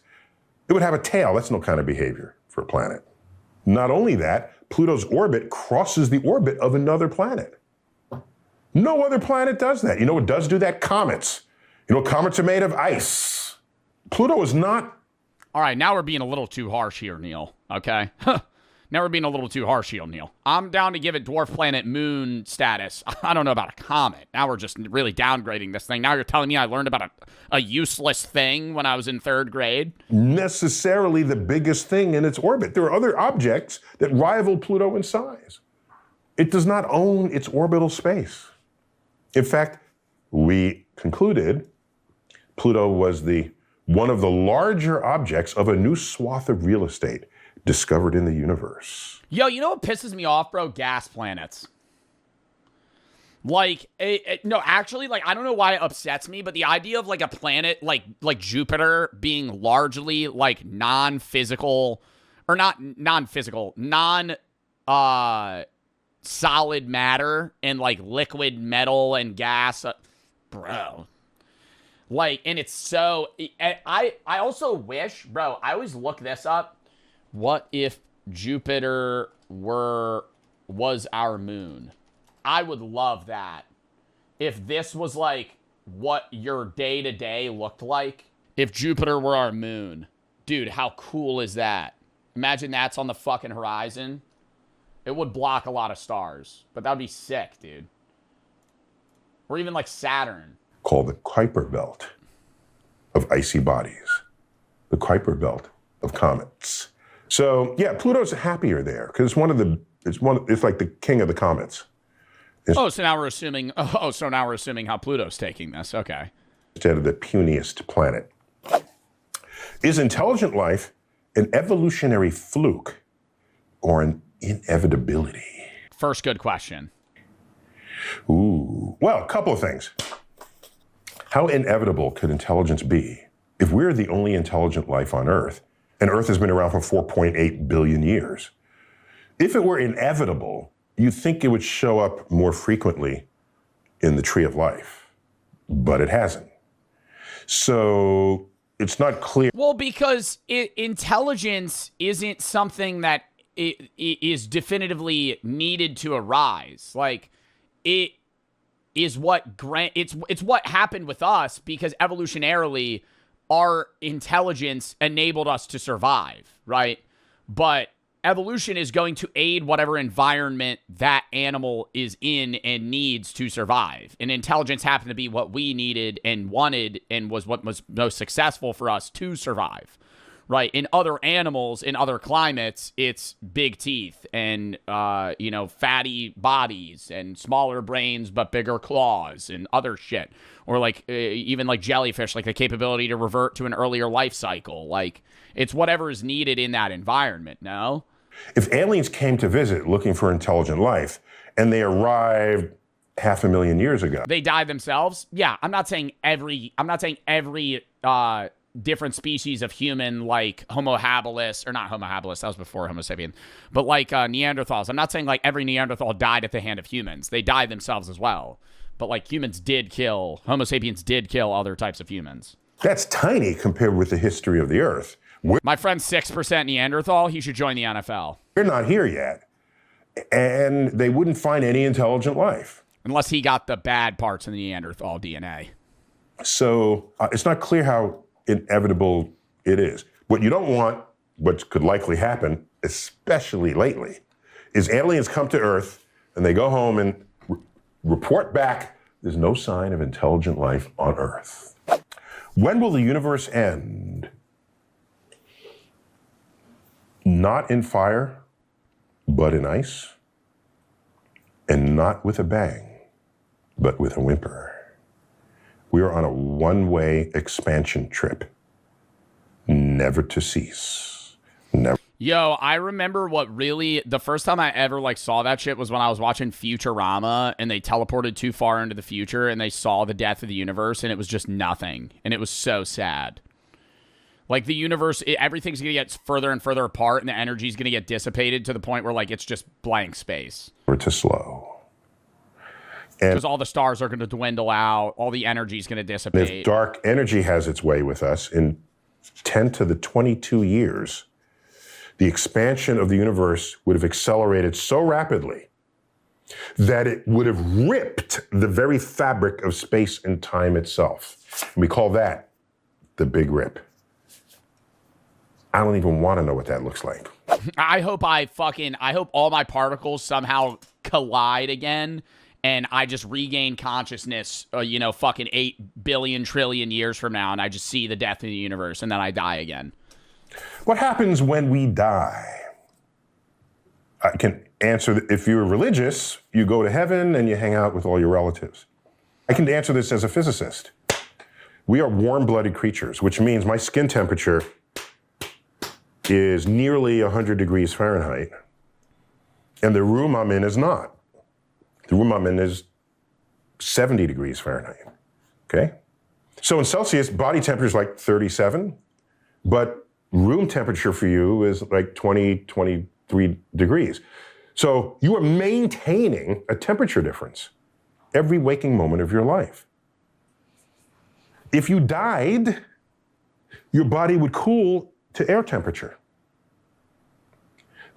It would have a tail. That's no kind of behavior for a planet. Not only that, Pluto's orbit crosses the orbit of another planet. No other planet does that. You know what does do that? Comets. You know, comets are made of ice. Pluto is not. All right, now we're being a little too harsh here, Neil. Okay? Now we're being a little too harsh here, Neil. I'm down to give it dwarf planet moon status. I don't know about a comet. Now we're just really downgrading this thing. Now you're telling me I learned about a useless thing when I was in 3rd grade? Necessarily the biggest thing in its orbit. There are other objects that rival Pluto in size. It does not own its orbital space. In fact, we concluded Pluto was one of the larger objects of a new swath of real estate discovered in the universe. Yo, you know what pisses me off, bro? Gas planets. Like, no, actually, like, I don't know why it upsets me, but the idea of, like, a planet like Jupiter being largely, like, non-physical, or not non-physical, solid matter and, like, liquid metal and gas, bro. Like, and it's so, I also wish, bro, I always look this up. What if Jupiter was our moon? I would love that. If this was like what your day-to-day looked like. If Jupiter were our moon. Dude, how cool is that? Imagine that's on the fucking horizon. It would block a lot of stars. But that would be sick, dude. Or even like Saturn. Called the Kuiper Belt of icy bodies. The Kuiper Belt of comets. So yeah, Pluto's happier there because it's like the king of the comets. So now we're assuming how Pluto's taking this. Okay. Instead of the puniest planet. Is intelligent life an evolutionary fluke or an inevitability? First good question. Ooh. Well, a couple of things. How inevitable could intelligence be if we're the only intelligent life on Earth? And Earth has been around for 4.8 billion years. If it were inevitable, you'd think it would show up more frequently in the tree of life, but it hasn't. So it's not clear. Well, because intelligence isn't something that is definitively needed to arise. Like, it is it's what happened with us because evolutionarily, our intelligence enabled us to survive, right? But evolution is going to aid whatever environment that animal is in and needs to survive. And intelligence happened to be what we needed and wanted and was what was most successful for us to survive. Right. In other animals, in other climates, it's big teeth and, fatty bodies and smaller brains but bigger claws and other shit. Or like even like jellyfish, like the capability to revert to an earlier life cycle. Like it's whatever is needed in that environment, no? If aliens came to visit looking for intelligent life and they arrived 500,000 years ago. They die themselves? Yeah, I'm not saying every different species of human, like Homo habilis, or not Homo habilis, that was before Homo sapien, but like Neanderthals. I'm not saying like every Neanderthal died at the hand of humans. They died themselves as well. But like Homo sapiens did kill other types of humans. That's tiny compared with the history of the Earth. My friend's 6% Neanderthal. He should join the NFL. We're not here yet. And they wouldn't find any intelligent life. Unless he got the bad parts in the Neanderthal DNA. So it's not clear how inevitable it is. What you don't want, what could likely happen, especially lately, is aliens come to Earth and they go home and report back, there's no sign of intelligent life on Earth. When will the universe end? Not in fire, but in ice. And not with a bang, but with a whimper. We are on a one-way expansion trip, never to cease. Never. Yo, I remember the first time I ever like saw that shit was when I was watching Futurama and they teleported too far into the future and they saw the death of the universe and it was just nothing. And it was so sad. Like the universe, everything's going to get further and further apart and the energy's going to get dissipated to the point where like it's just blank space. Or to slow. Because all the stars are going to dwindle out, all the energy is going to dissipate. If dark energy has its way with us, in 10 to the 22 years, the expansion of the universe would have accelerated so rapidly that it would have ripped the very fabric of space and time itself. And we call that the Big Rip. I don't even want to know what that looks like. I hope all my particles somehow collide again. And I just regain consciousness, 8 billion trillion years from now, and I just see the death of the universe, and then I die again. What happens when we die? I can answer, if you're religious, you go to heaven and you hang out with all your relatives. I can answer this as a physicist. We are warm-blooded creatures, which means my skin temperature is nearly 100 degrees Fahrenheit, and the room I'm in is not. The room I'm in is 70 degrees Fahrenheit, okay? So in Celsius, body temperature is like 37, but room temperature for you is like 20, 23 degrees. So you are maintaining a temperature difference every waking moment of your life. If you died, your body would cool to air temperature.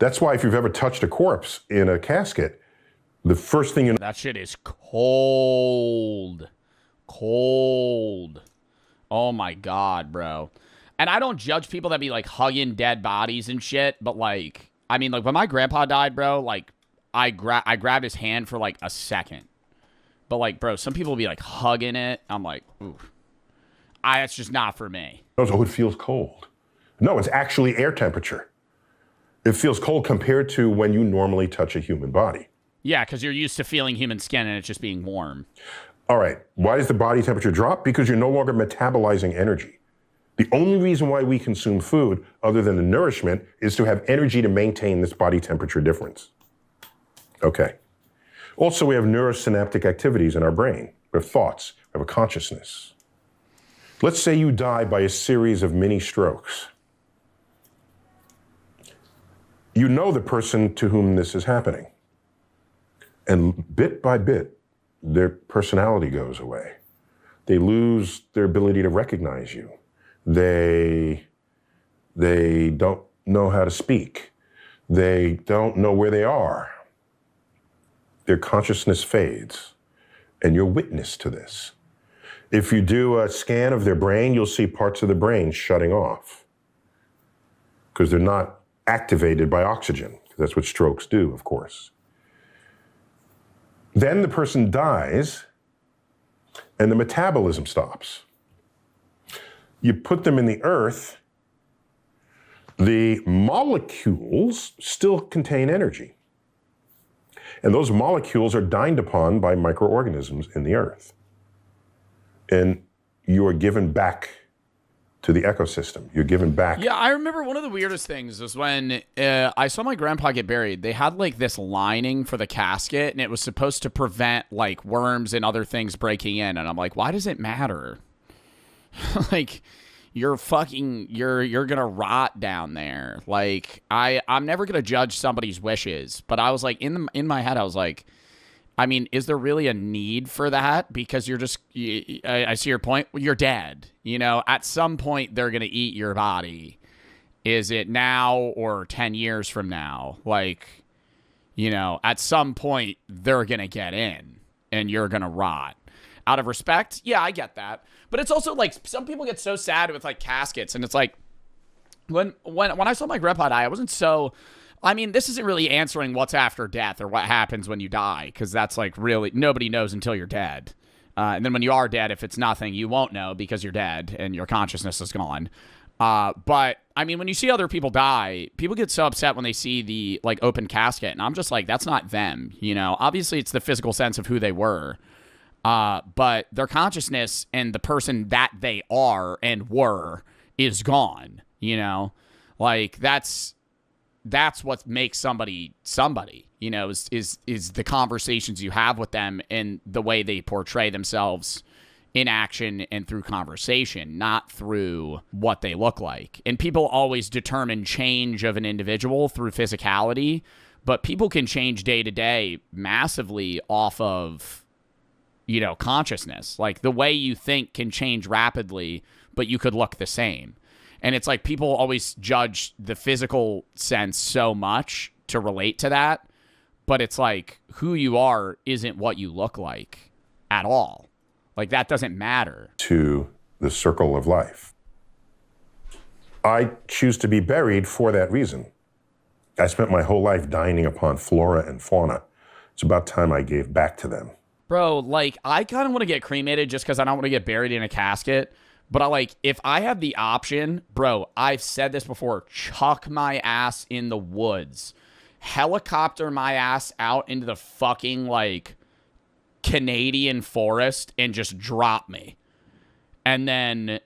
That's why if you've ever touched a corpse in a casket, the first thing you know... That shit is cold. Cold. Oh my God, bro. And I don't judge people that be like hugging dead bodies and shit, but like, I mean, like when my grandpa died, bro, like I grabbed his hand for like a second. But like, bro, some people be like hugging it. I'm like, ooh. It's just not for me. Oh, it feels cold. No, it's actually air temperature. It feels cold compared to when you normally touch a human body. Yeah, because you're used to feeling human skin and it's just being warm. All right. Why does the body temperature drop? Because you're no longer metabolizing energy. The only reason why we consume food, other than the nourishment, is to have energy to maintain this body temperature difference. Okay. Also, we have neurosynaptic activities in our brain. We have thoughts. We have a consciousness. Let's say you die by a series of mini strokes. You know the person to whom this is happening. And bit by bit, their personality goes away. They lose their ability to recognize you. They don't know how to speak. They don't know where they are. Their consciousness fades, and you're witness to this. If you do a scan of their brain, you'll see parts of the brain shutting off because they're not activated by oxygen. That's what strokes do, of course. Then the person dies and the metabolism stops. You put them in the earth, the molecules still contain energy. And those molecules are dined upon by microorganisms in the earth. And you are given back to the ecosystem. You're given back. Yeah, I remember one of the weirdest things was when I saw my grandpa get buried. They had like this lining for the casket, and it was supposed to prevent like worms and other things breaking in. And I'm like, why does it matter? Like, you're gonna rot down there. Like, I'm never gonna judge somebody's wishes, but I was like, in my head, I was like, I mean, is there really a need for that? Because I see your point. You're dead. You know, at some point they're going to eat your body. Is it now or 10 years from now? Like, you know, at some point they're going to get in and you're going to rot. Out of respect? Yeah, I get that. But it's also like some people get so sad with like caskets, and it's like when I saw my grandpa die, I wasn't so... I mean, this isn't really answering what's after death or what happens when you die, because that's like really nobody knows until you're dead. And then when you are dead, if it's nothing, you won't know because you're dead and your consciousness is gone. But I mean, when you see other people die, people get so upset when they see the like open casket, and I'm just like, that's not them. You know, obviously it's the physical sense of who they were, but their consciousness and the person that they are and were is gone. You know, like that's what makes somebody, you know, is the conversations you have with them and the way they portray themselves in action and through conversation, not through what they look like. And people always determine change of an individual through physicality, but people can change day to day massively off of, you know, consciousness. Like the way you think can change rapidly, but you could look the same. And it's like people always judge the physical sense so much to relate to that. But it's like who you are isn't what you look like at all. Like that doesn't matter. To the circle of life. I choose to be buried for that reason. I spent my whole life dining upon flora and fauna. It's about time I gave back to them. Bro, like I kind of want to get cremated just because I don't want to get buried in a casket. But if I have the option, bro, I've said this before, chuck my ass in the woods. Helicopter my ass out into the fucking, like, Canadian forest and just drop me. And then,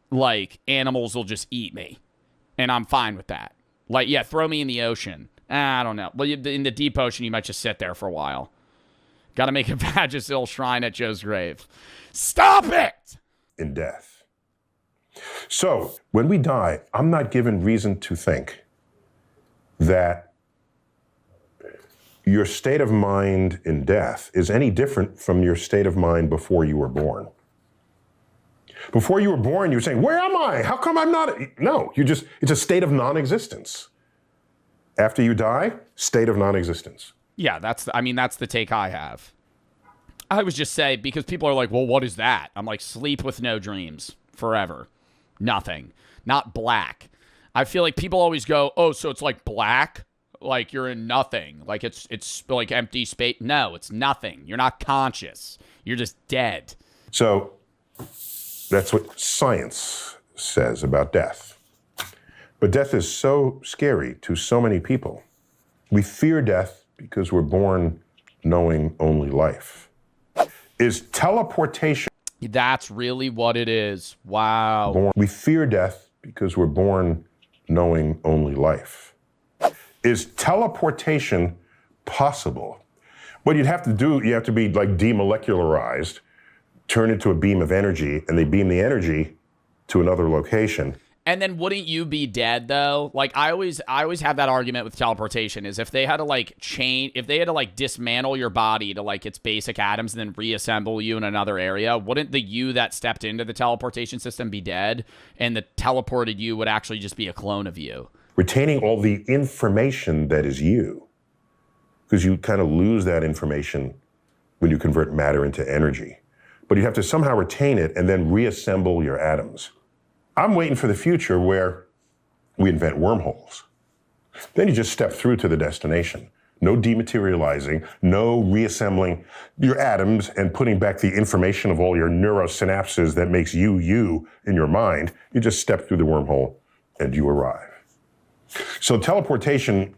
like, animals will just eat me. And I'm fine with that. Like, yeah, throw me in the ocean. I don't know. Well, in the deep ocean, you might just sit there for a while. Got to make a Vagisil shrine at Joe's grave. Stop it! In death. So when we die, I'm not given reason to think that your state of mind in death is any different from your state of mind before you were born. Before you were born, you were saying, where am I? How come I'm not? No, it's a state of non-existence. After you die, state of non-existence. Yeah, that's the take I have. I would just say, because people are like, well, what is that? I'm like, sleep with no dreams forever. Nothing. Not black. I feel like people always go, oh, so it's like black? Like you're in nothing. Like it's like empty space. No, it's nothing. You're not conscious. You're just dead. So that's what science says about death. But death is so scary to so many people. We fear death because we're born knowing only life. Is teleportation... That's really what it is. Wow. We fear death because we're born knowing only life. Is teleportation possible? What you'd have to do, you have to be like demolecularized, turn into a beam of energy, and they beam the energy to another location. And then wouldn't you be dead though? Like I always have that argument with teleportation is if they had to like dismantle your body to like its basic atoms and then reassemble you in another area, wouldn't the you that stepped into the teleportation system be dead and the teleported you would actually just be a clone of you? Retaining all the information that is you, because you kind of lose that information when you convert matter into energy. But you have to somehow retain it and then reassemble your atoms. I'm waiting for the future where we invent wormholes. Then you just step through to the destination. No dematerializing, no reassembling your atoms and putting back the information of all your neurosynapses that makes you in your mind. You just step through the wormhole and you arrive. So teleportation,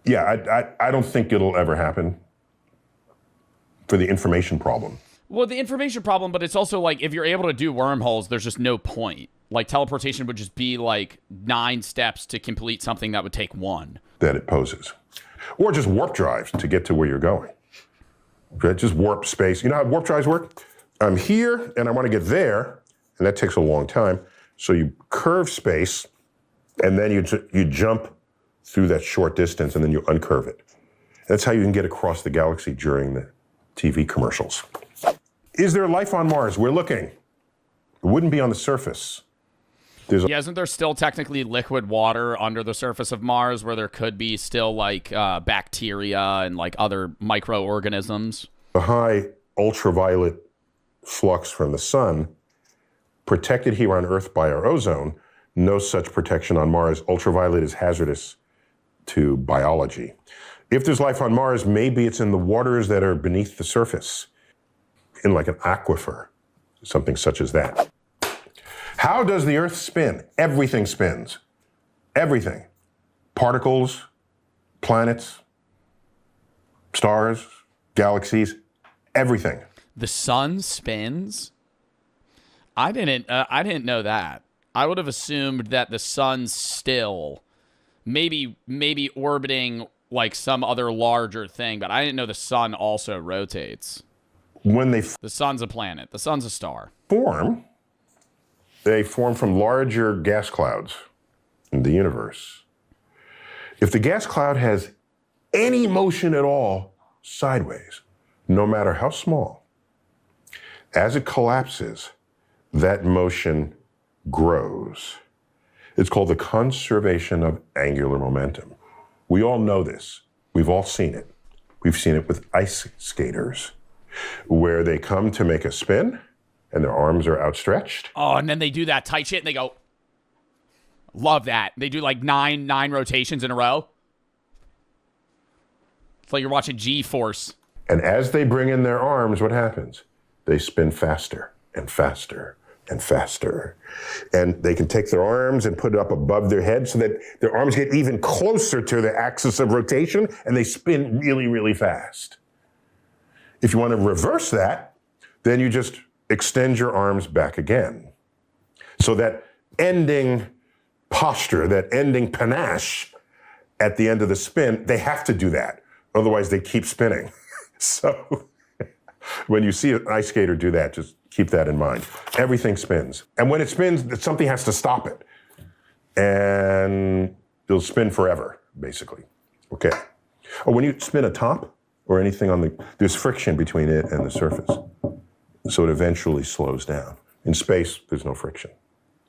yeah, I don't think it'll ever happen for the information problem. Well, the information problem, but it's also like if you're able to do wormholes, there's just no point. Like teleportation would just be like 9 steps to complete something that would take 1. That it poses. Or just warp drives to get to where you're going. Okay, just warp space. You know how warp drives work? I'm here and I want to get there, and that takes a long time. So you curve space, and then you jump through that short distance, and then you uncurve it. That's how you can get across the galaxy during the TV commercials. Is there life on Mars? We're looking. It wouldn't be on the surface. Yeah, isn't there still technically liquid water under the surface of Mars where there could be still like bacteria and like other microorganisms? The high ultraviolet flux from the sun, protected here on Earth by our ozone, no such protection on Mars. Ultraviolet is hazardous to biology. If there's life on Mars, maybe it's in the waters that are beneath the surface, in like an aquifer, something such as that. How does the Earth spin? Everything spins. Everything. Particles, planets, stars, galaxies, everything. The sun spins? I didn't know that. I would have assumed that the sun's still maybe orbiting like some other larger thing, but I didn't know the sun also rotates. When the sun's a planet. The sun's a star. They form from larger gas clouds in the universe. If the gas cloud has any motion at all sideways, no matter how small, as it collapses, that motion grows. It's called the conservation of angular momentum. We all know this. We've all seen it. We've seen it with ice skaters, where they come to make a spin, and their arms are outstretched. Oh, and then they do that tight shit, and they go, love that. They do like nine rotations in a row. It's like you're watching G-Force. And as they bring in their arms, what happens? They spin faster and faster and faster. And they can take their arms and put it up above their head so that their arms get even closer to the axis of rotation, and they spin really, really fast. If you want to reverse that, then you just extend your arms back again. So that ending posture, that ending panache at the end of the spin, they have to do that. Otherwise, they keep spinning. So when you see an ice skater do that, just keep that in mind. Everything spins. And when it spins, something has to stop it. And it'll spin forever, basically. Okay. Or when you spin a top or anything there's friction between it and the surface. So it eventually slows down. In space, there's no friction.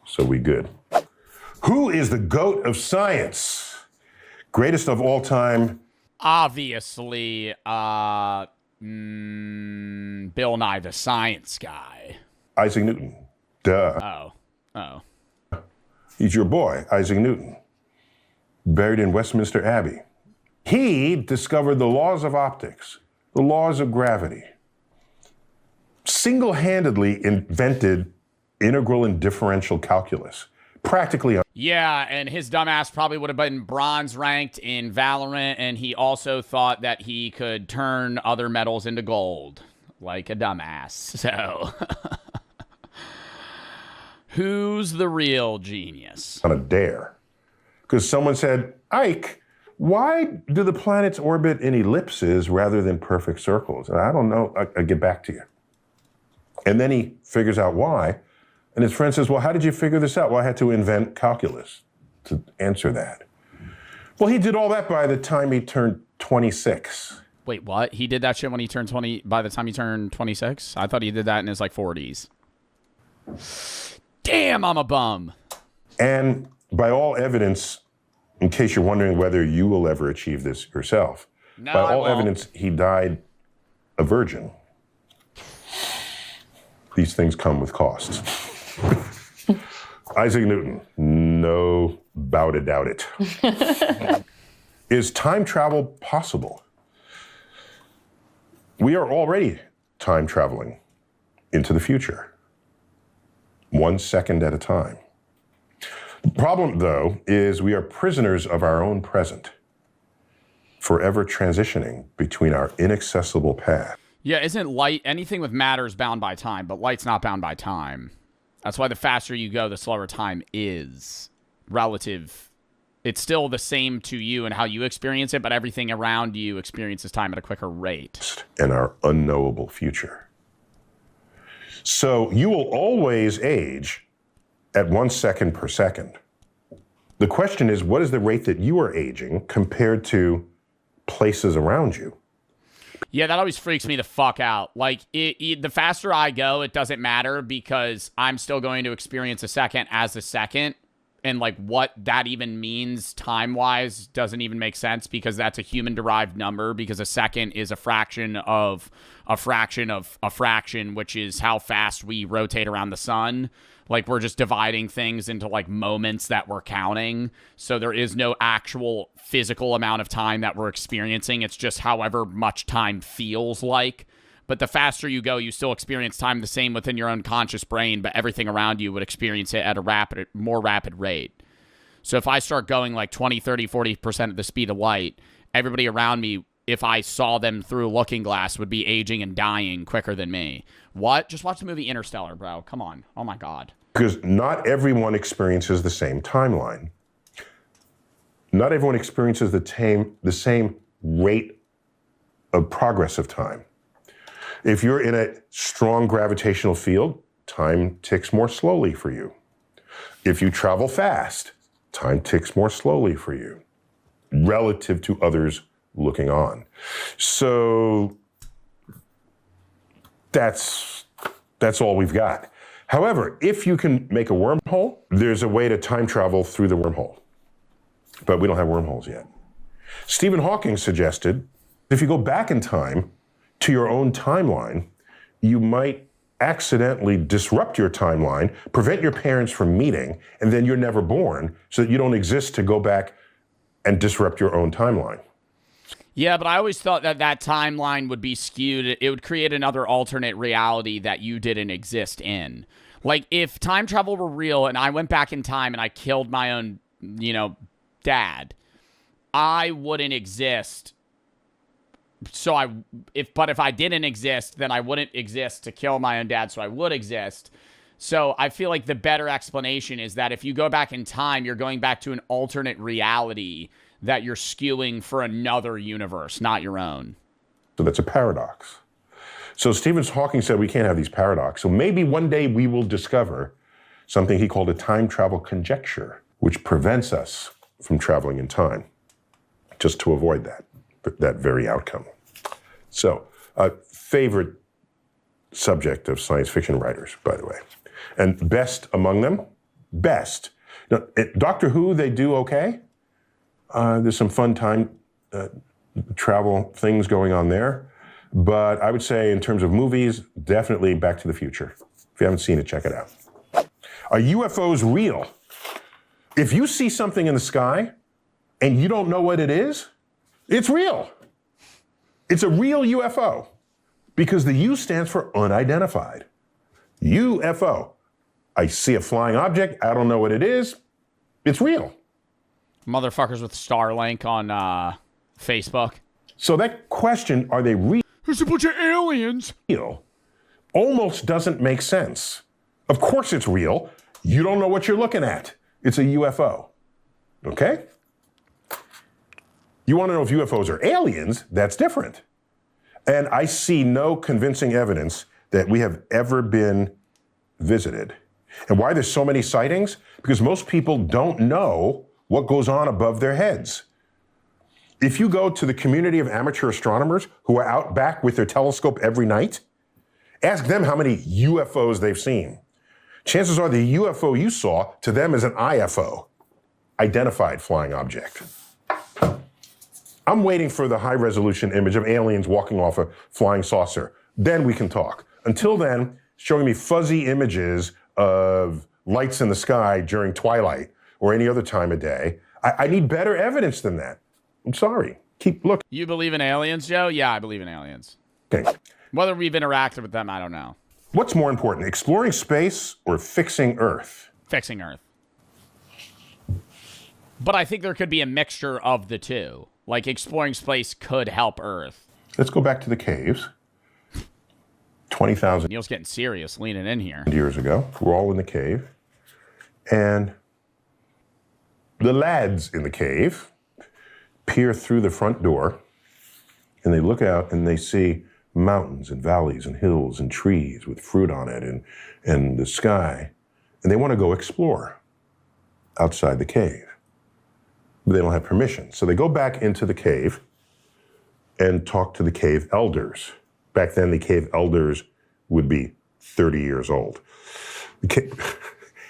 So we good. Who is the GOAT of science? Greatest of all time? Obviously, Bill Nye the Science Guy. Isaac Newton. Duh. Oh. He's your boy, Isaac Newton. Buried in Westminster Abbey. He discovered the laws of optics, the laws of gravity. Single-handedly invented integral and differential calculus. Practically. Yeah, and his dumbass probably would have been bronze ranked in Valorant, and he also thought that he could turn other metals into gold, like a dumbass. So, who's the real genius? On a dare. Because someone said, Ike, why do the planets orbit in ellipses rather than perfect circles? And I don't know. I'll get back to you. And then he figures out why. And his friend says, well, how did you figure this out? Well, I had to invent calculus to answer that. Well, he did all that by the time he turned 26. Wait, what? He did that shit when he turned 20, by the time he turned 26? I thought he did that in his, like, 40s. Damn, I'm a bum. And by all evidence, in case you're wondering whether you will ever achieve this yourself, no, by all evidence, he died a virgin. These things come with costs. Isaac Newton, no bout a doubt it. Is time travel possible? We are already time traveling into the future, 1 second at a time. The problem, though, is we are prisoners of our own present, forever transitioning between our inaccessible path. Yeah, isn't light, anything with matter is bound by time, but light's not bound by time. That's why the faster you go, the slower time is relative. It's still the same to you and how you experience it, but everything around you experiences time at a quicker rate. And our unknowable future. So you will always age at 1 second per second. The question is, what is the rate that you are aging compared to places around you? Yeah, that always freaks me the fuck out. Like, the faster I go, it doesn't matter because I'm still going to experience a second as a second. And, like, what that even means time-wise doesn't even make sense because that's a human-derived number because a second is a fraction of a fraction of a fraction, which is how fast we rotate around the sun. Like, we're just dividing things into, like, moments that we're counting. So there is no actual physical amount of time that we're experiencing. It's just however much time feels like. But the faster you go, you still experience time the same within your unconscious brain, but everything around you would experience it at a more rapid rate. So if I start going like 20, 30, 40% of the speed of light, everybody around me, if I saw them through a looking glass, would be aging and dying quicker than me. What? Just watch the movie Interstellar, bro. Come on. Oh, my God. Because not everyone experiences the same timeline. Not everyone experiences the same rate of progress of time. If you're in a strong gravitational field, time ticks more slowly for you. If you travel fast, time ticks more slowly for you relative to others looking on. So that's all we've got. However, if you can make a wormhole, there's a way to time travel through the wormhole. But we don't have wormholes yet. Stephen Hawking suggested if you go back in time to your own timeline, you might accidentally disrupt your timeline, prevent your parents from meeting, and then you're never born, so that you don't exist to go back and disrupt your own timeline. Yeah, but I always thought that that timeline would be skewed. It would create another alternate reality that you didn't exist in. Like, if time travel were real and I went back in time and I killed my own, dad, I wouldn't exist. So if I didn't exist, then I wouldn't exist to kill my own dad, so I would exist. So I feel like the better explanation is that if you go back in time, you're going back to an alternate reality that you're skewing for another universe, not your own. So that's a paradox. So Stephen Hawking said we can't have these paradoxes. So maybe one day we will discover something he called a time travel conjecture, which prevents us from traveling in time, just to avoid that very outcome. So, favorite subject of science fiction writers, by the way. And best among them? Best. Now, Doctor Who, they do okay. There's some fun time travel things going on there. But I would say in terms of movies, definitely Back to the Future. If you haven't seen it, check it out. Are UFOs real? If you see something in the sky and you don't know what it is, it's real. It's a real UFO because the U stands for unidentified. UFO. I see a flying object. I don't know what it is. It's real. Motherfuckers with Starlink on Facebook. So that question, are they real? There's a bunch of aliens. Almost doesn't make sense. Of course it's real. You don't know what you're looking at. It's a UFO. Okay? You want to know if UFOs are aliens? That's different. And I see no convincing evidence that we have ever been visited. And why there's so many sightings? Because most people don't know what goes on above their heads. If you go to the community of amateur astronomers who are out back with their telescope every night, ask them how many UFOs they've seen. Chances are the UFO you saw to them is an IFO, identified flying object. I'm waiting for the high-resolution image of aliens walking off a flying saucer. Then we can talk. Until then, showing me fuzzy images of lights in the sky during twilight or any other time of day. I need better evidence than that. I'm sorry. Keep looking. You believe in aliens, Joe? Yeah, I believe in aliens. Okay. Whether we've interacted with them, I don't know. What's more important, exploring space or fixing Earth? Fixing Earth. But I think there could be a mixture of the two. Like, exploring space could help Earth. Let's go back to the caves. 20,000 Neil's getting serious, leaning in here. years ago. We're all in the cave. And the lads in the cave peer through the front door, and they look out and they see mountains and valleys and hills and trees with fruit on it and the sky. And they want to go explore outside the cave. But they don't have permission. So they go back into the cave and talk to the cave elders. Back then, the cave elders would be 30 years old.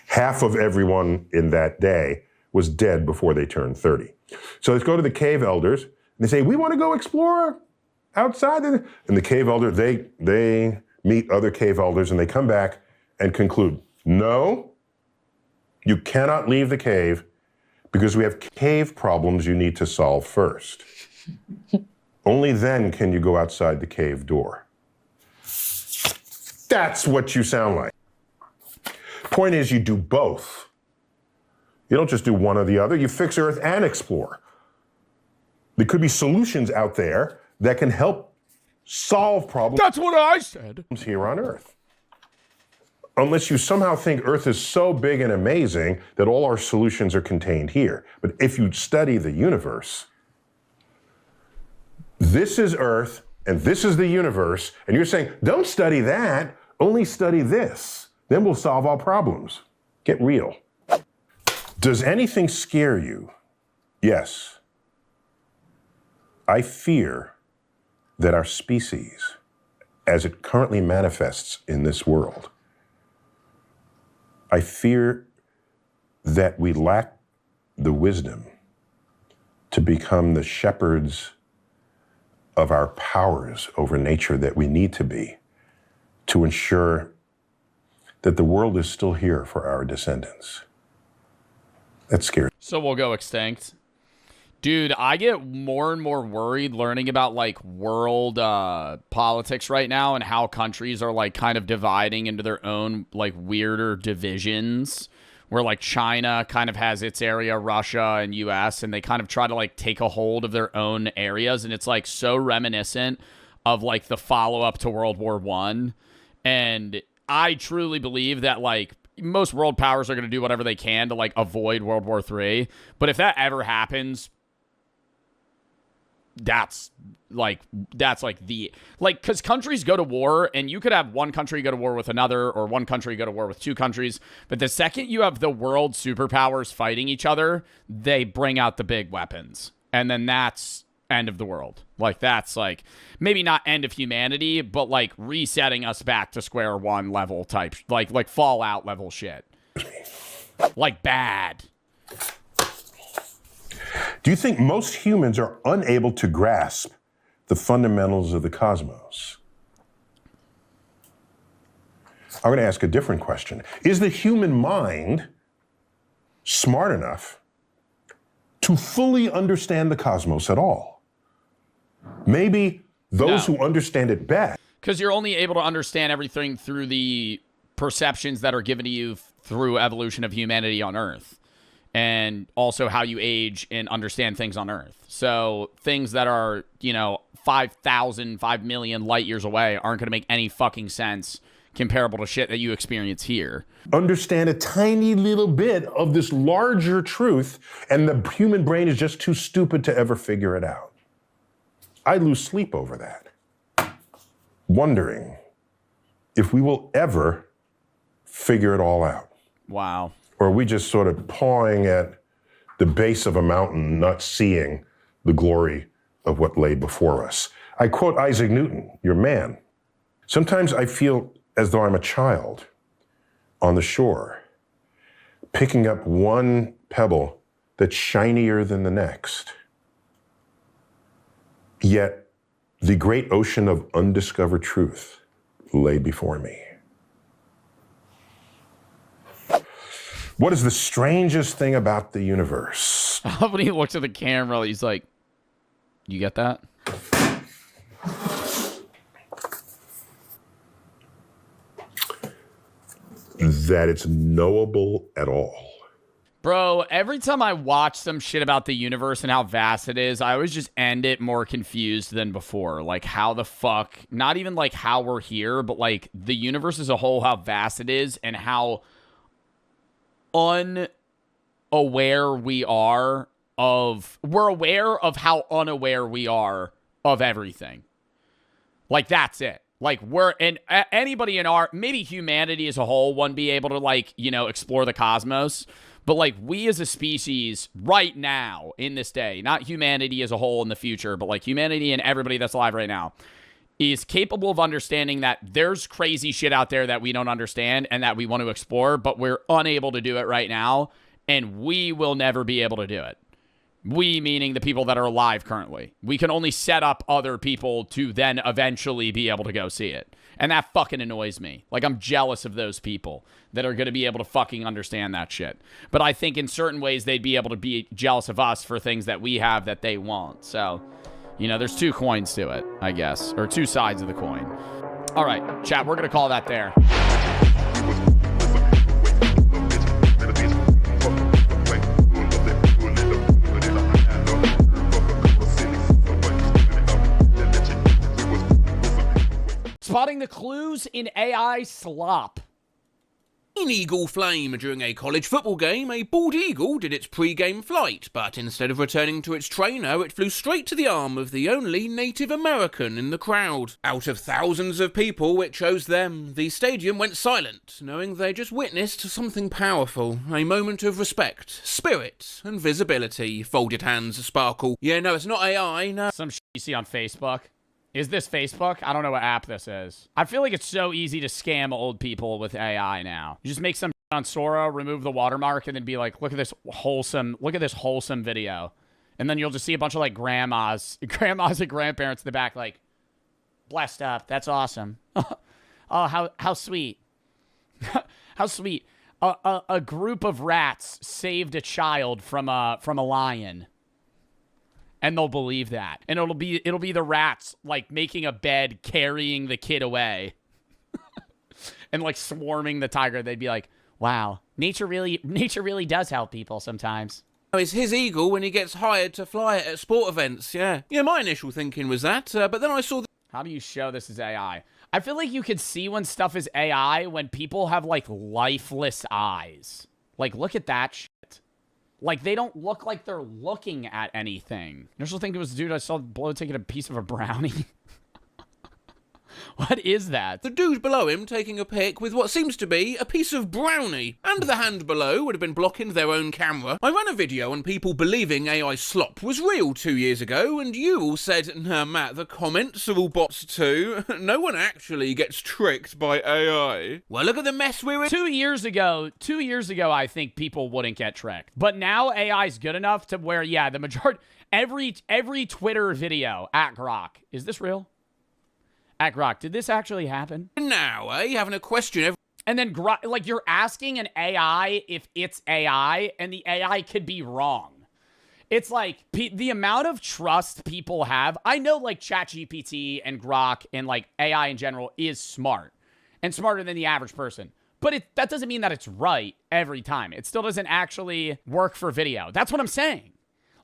Half of everyone in that day was dead before they turned 30. So let's go to the cave elders, and they say, we want to go explore outside. And the cave elder, they meet other cave elders, and they come back and conclude, no, you cannot leave the cave because we have cave problems you need to solve first. Only then can you go outside the cave door. That's what you sound like. Point is, you do both. You don't just do one or the other. You fix Earth and explore. There could be solutions out there that can help solve problems. That's what I said. Here on Earth. Unless you somehow think Earth is so big and amazing that all our solutions are contained here. But if you study the universe, this is Earth and this is the universe, and you're saying, don't study that, only study this. Then we'll solve all problems. Get real. Does anything scare you? Yes. I fear that our species, as it currently manifests in this world, I fear that we lack the wisdom to become the shepherds of our powers over nature that we need to be to ensure that the world is still here for our descendants. That's scary. So we'll go extinct. Dude, I get more and more worried learning about, like, world politics right now and how countries are, like, kind of dividing into their own, like, weirder divisions where, like, China kind of has its area, Russia and U.S., and they kind of try to, like, take a hold of their own areas. And it's, like, so reminiscent of, like, the follow-up to World War I. And I truly believe that, like, most world powers are going to do whatever they can to, like, avoid World War III. But if that ever happens, that's the, like, because countries go to war, and you could have one country go to war with another, or one country go to war with two countries. But the second you have the world superpowers fighting each other, they bring out the big weapons. And then that's end of the world. Like, that's, like, maybe not end of humanity, but, like, resetting us back to square one level type, like Fallout level shit. Like, bad. Do you think most humans are unable to grasp the fundamentals of the cosmos? I'm going to ask a different question. Is the human mind smart enough to fully understand the cosmos at all? Maybe those who understand it best. Because you're only able to understand everything through the perceptions that are given to you through evolution of humanity on Earth. And also how you age and understand things on Earth. So things that are, 5 million light years away aren't going to make any fucking sense comparable to shit that you experience here. Understand a tiny little bit of this larger truth, and the human brain is just too stupid to ever figure it out. I lose sleep over that, wondering if we will ever figure it all out. Wow. Or are we just sort of pawing at the base of a mountain, not seeing the glory of what lay before us? I quote Isaac Newton, your man. Sometimes I feel as though I'm a child on the shore, picking up one pebble that's shinier than the next. Yet the great ocean of undiscovered truth lay before me. What is the strangest thing about the universe? When he looks at the camera, he's like, you get that? That it's knowable at all. Bro, every time I watch some shit about the universe and how vast it is, I always just end it more confused than before. Like, how the fuck, not even like how we're here, but like the universe as a whole, how vast it is and how unaware we are of, we're aware of how unaware we are of everything. Like, that's it. Like, we're, and anybody in our, maybe humanity as a whole wouldn't be able to, like, you know, explore the cosmos. But, like, we as a species right now, in this day, not humanity as a whole in the future, but, like, humanity and everybody that's alive right now, is capable of understanding that there's crazy shit out there that we don't understand and that we want to explore, but we're unable to do it right now, and we will never be able to do it. We, meaning the people that are alive currently. We can only set up other people to then eventually be able to go see it. And that fucking annoys me. Like, I'm jealous of those people that are going to be able to fucking understand that shit. But I think in certain ways they'd be able to be jealous of us for things that we have that they won't. So, you know, there's two coins to it, I guess. Or two sides of the coin. All right, chat, we're going to call that there. Spotting the clues in AI slop. In Eagle Flame, during a college football game, a bald eagle did its pre-game flight, but instead of returning to its trainer, it flew straight to the arm of the only Native American in the crowd. Out of thousands of people, it chose them. The stadium went silent, knowing they just witnessed something powerful. A moment of respect, spirit, and visibility. Folded hands sparkle. Yeah, no, it's not AI, no. Some shit you see on Facebook. Is this Facebook? I don't know what app this is. I feel like it's so easy to scam old people with AI now. You just make some on Sora, remove the watermark, and then be like, look at this wholesome video. And then you'll just see a bunch of like grandmas and grandparents in the back like, blessed up. That's awesome. Oh, how sweet. How sweet. A group of rats saved a child from a lion. And they'll believe that. And it'll be the rats, like, making a bed, carrying the kid away. And, like, swarming the tiger. They'd be like, wow, nature really does help people sometimes. Oh, it's his eagle when he gets hired to fly it at sport events, yeah. Yeah, my initial thinking was that, but then I saw... How do you show this is AI? I feel like you could see when stuff is AI when people have, like, lifeless eyes. Like, look at that shit. Like, they don't look like they're looking at anything. I also think it was the dude I saw below taking a piece of a brownie. What is that? The dude below him taking a pic with what seems to be a piece of brownie. And the hand below would have been blocking their own camera. I ran a video on people believing AI slop was real 2 years ago, and you all said, nah, Matt, the comments are all bots too. No one actually gets tricked by AI. Well, look at the mess we're in. 2 years ago, I think people wouldn't get tricked. But now AI's good enough to where, yeah, the majority, every Twitter video at Grok, is this real? At Grok, did this actually happen? Now, having a question and then, like, you're asking an AI if it's AI, and the AI could be wrong. It's like, the amount of trust people have, I know, like, ChatGPT and Grok and, like, AI in general is smart, and smarter than the average person. But that doesn't mean that it's right every time. It still doesn't actually work for video. That's what I'm saying.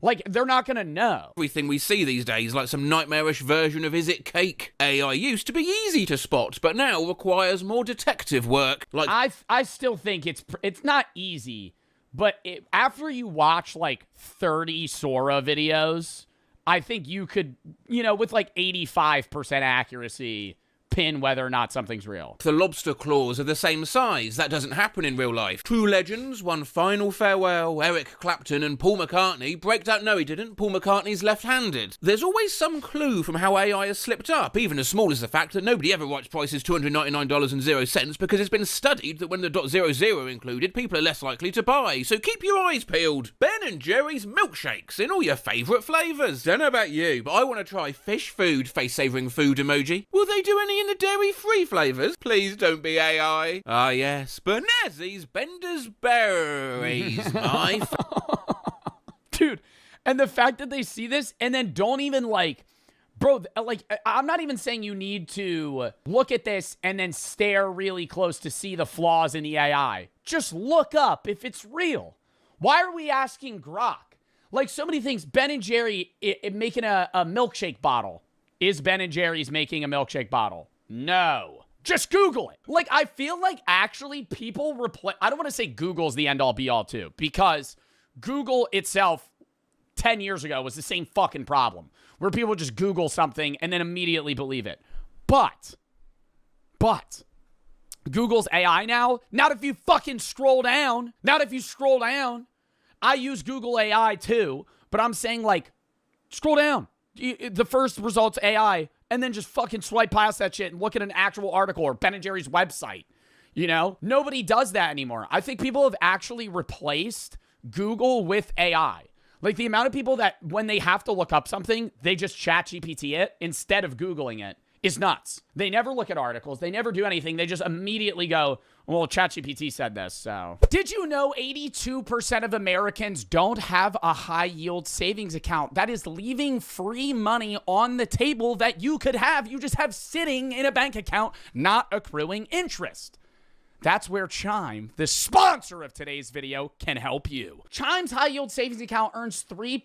Like, they're not gonna know. Everything we see these days, like some nightmarish version of Is It Cake? AI used to be easy to spot, but now requires more detective work. Like, I still think it's not easy, but after you watch, like, 30 Sora videos, I think you could, you know, with, like, 85% accuracy, pin whether or not something's real. The lobster claws are the same size. That doesn't happen in real life. True legends, one final farewell. Eric Clapton and Paul McCartney break down. No, he didn't. Paul McCartney's left-handed. There's always some clue from how AI has slipped up, even as small as the fact that nobody ever writes prices $299.00 because it's been studied that when the .00 included, people are less likely to buy. So keep your eyes peeled. Ben & Jerry's milkshakes in all your favourite flavours. Don't know about you, but I want to try fish food, face-savouring food emoji. Will they do any Only in the dairy-free flavours? Please don't be AI. Ah, yes. Bernazzie's Bender's Berries, my Dude, and the fact that they see this and then don't even like, bro, like, I'm not even saying you need to look at this and then stare really close to see the flaws in the AI. Just look up if it's real. Why are we asking Grok? Like, so many things. Ben & Jerry making a milkshake bottle. Is Ben & Jerry's making a milkshake bottle? No. Just Google it. Like, I feel like actually people replace... I don't want to say Google's the end-all be-all, too, because Google itself 10 years ago was the same fucking problem, where people just Google something and then immediately believe it. But, Google's AI now, not if you fucking scroll down. Not if you scroll down. I use Google AI too, but I'm saying, like, scroll down. The first result's AI, and then just fucking swipe past that shit and look at an actual article or Ben & Jerry's website. You know? Nobody does that anymore. I think people have actually replaced Google with AI. Like, the amount of people that when they have to look up something, they just chat GPT it instead of Googling it is nuts. They never look at articles. They never do anything. They just immediately go, well, ChatGPT said this, so. Did you know 82% of Americans don't have a high-yield savings account? That is leaving free money on the table that you could have. You just have sitting in a bank account, not accruing interest. That's where Chime, the sponsor of today's video, can help you. Chime's high-yield savings account earns 3%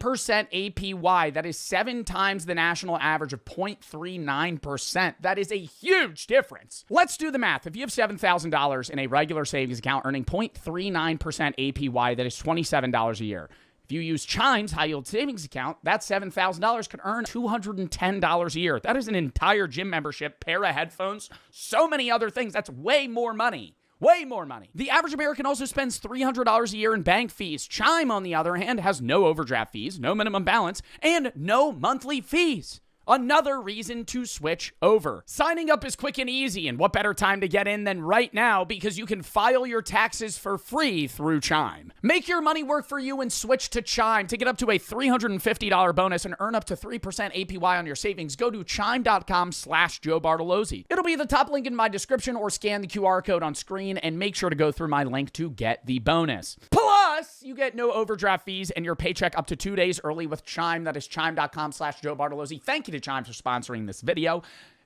APY. That is 7 times the national average of 0.39%. That is a huge difference. Let's do the math. If you have $7,000 in a regular savings account earning 0.39% APY, that is $27 a year. If you use Chime's high-yield savings account, that $7,000 could earn $210 a year. That is an entire gym membership, pair of headphones, so many other things. That's way more money. Way more money. The average American also spends $300 a year in bank fees. Chime, on the other hand, has no overdraft fees, no minimum balance, and no monthly fees. Another reason to switch over. Signing up is quick and easy, and what better time to get in than right now, because you can file your taxes for free through Chime. Make your money work for you and switch to Chime. To get up to a $350 bonus and earn up to 3% APY on your savings, go to chime.com/Joe Bartolozzi. It'll be the top link in my description, or scan the QR code on screen and make sure to go through my link to get the bonus. Plus, you get no overdraft fees and your paycheck up to 2 days early with Chime. That is chime.com/Joe Bartolozzi. Thank you to Chime for sponsoring this video,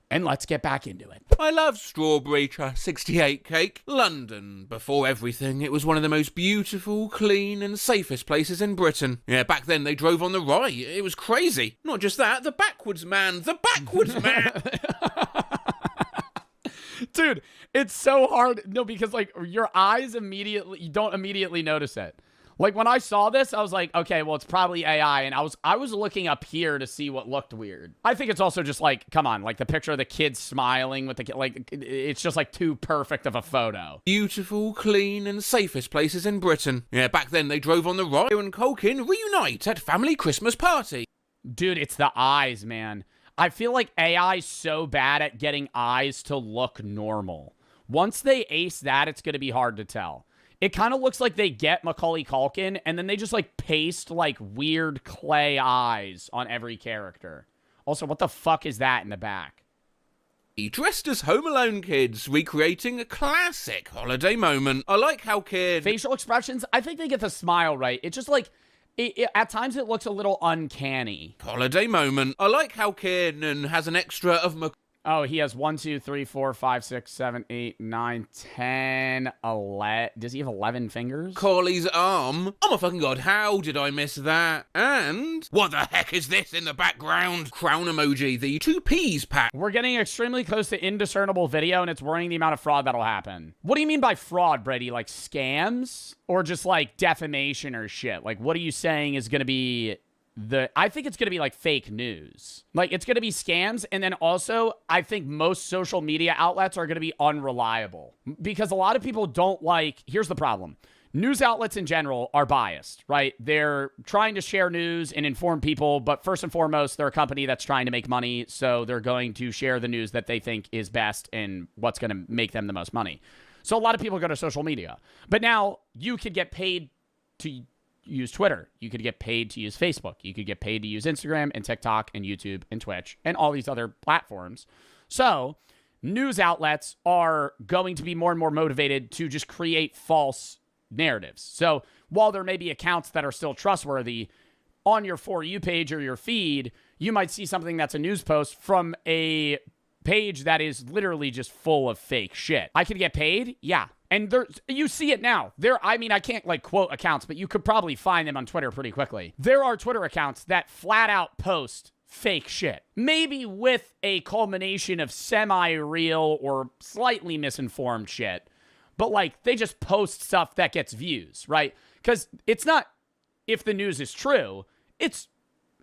and let's get back into it. I love strawberry 68 cake. London. Before everything, it was one of the most beautiful, clean, and safest places in Britain. Yeah, back then they drove on the right. It was crazy. Not just that, the backwards man. The backwards man! Dude, it's so hard. No, because, like, your eyes immediately, you don't immediately notice it. Like, when I saw this, I was like, okay, well, it's probably AI, and I was looking up here to see what looked weird. I think it's also just, like, come on, like, the picture of the kid smiling with the kid, like, it's just, like, too perfect of a photo. Beautiful, clean, and safest places in Britain. Yeah, back then they drove on the right, and Culkin reunite at family Christmas party. Dude, it's the eyes, man. I feel like AI's so bad at getting eyes to look normal. Once they ace that, it's going to be hard to tell. It kind of looks like they get Macaulay Culkin, and then they just, like, paste, like, weird clay eyes on every character. Also, what the fuck is that in the back? Dressed as Home Alone kids, recreating a classic holiday moment. I like how kid... Facial expressions, I think they get the smile right. It's just, like, at times it looks a little uncanny. Holiday moment. I like how Kiernan has an extra of Oh, he has 1, 2, 3, 4, 5, 6, 7, 8, 9, 10, 11. Does he have 11 fingers? Corley's arm. Oh my fucking god, how did I miss that? And what the heck is this in the background? Crown emoji, the 2 peas pack. We're getting extremely close to indiscernible video, and it's worrying the amount of fraud that'll happen. What do you mean by fraud, Brady? Like scams? Or just like defamation or shit? Like, what are you saying is going to be... I think it's going to be like fake news. Like, it's going to be scams. And then also, I think most social media outlets are going to be unreliable because a lot of people don't like, here's the problem. News outlets in general are biased, right? They're trying to share news and inform people, but first and foremost, they're a company that's trying to make money. So they're going to share the news that they think is best and what's going to make them the most money. So a lot of people go to social media, but now you could get paid to use Twitter. You could get paid to use Facebook. You could get paid to use Instagram and TikTok and YouTube and Twitch and all these other platforms. So news outlets are going to be more and more motivated to just create false narratives. So while there may be accounts that are still trustworthy, on your For You page or your feed, you might see something that's a news post from a page that is literally just full of fake shit. I could get paid? Yeah. And you see it now. I can't like quote accounts, but you could probably find them on Twitter pretty quickly. There are Twitter accounts that flat out post fake shit. Maybe with a culmination of semi-real or slightly misinformed shit. But like, they just post stuff that gets views, right? Because it's not if the news is true, it's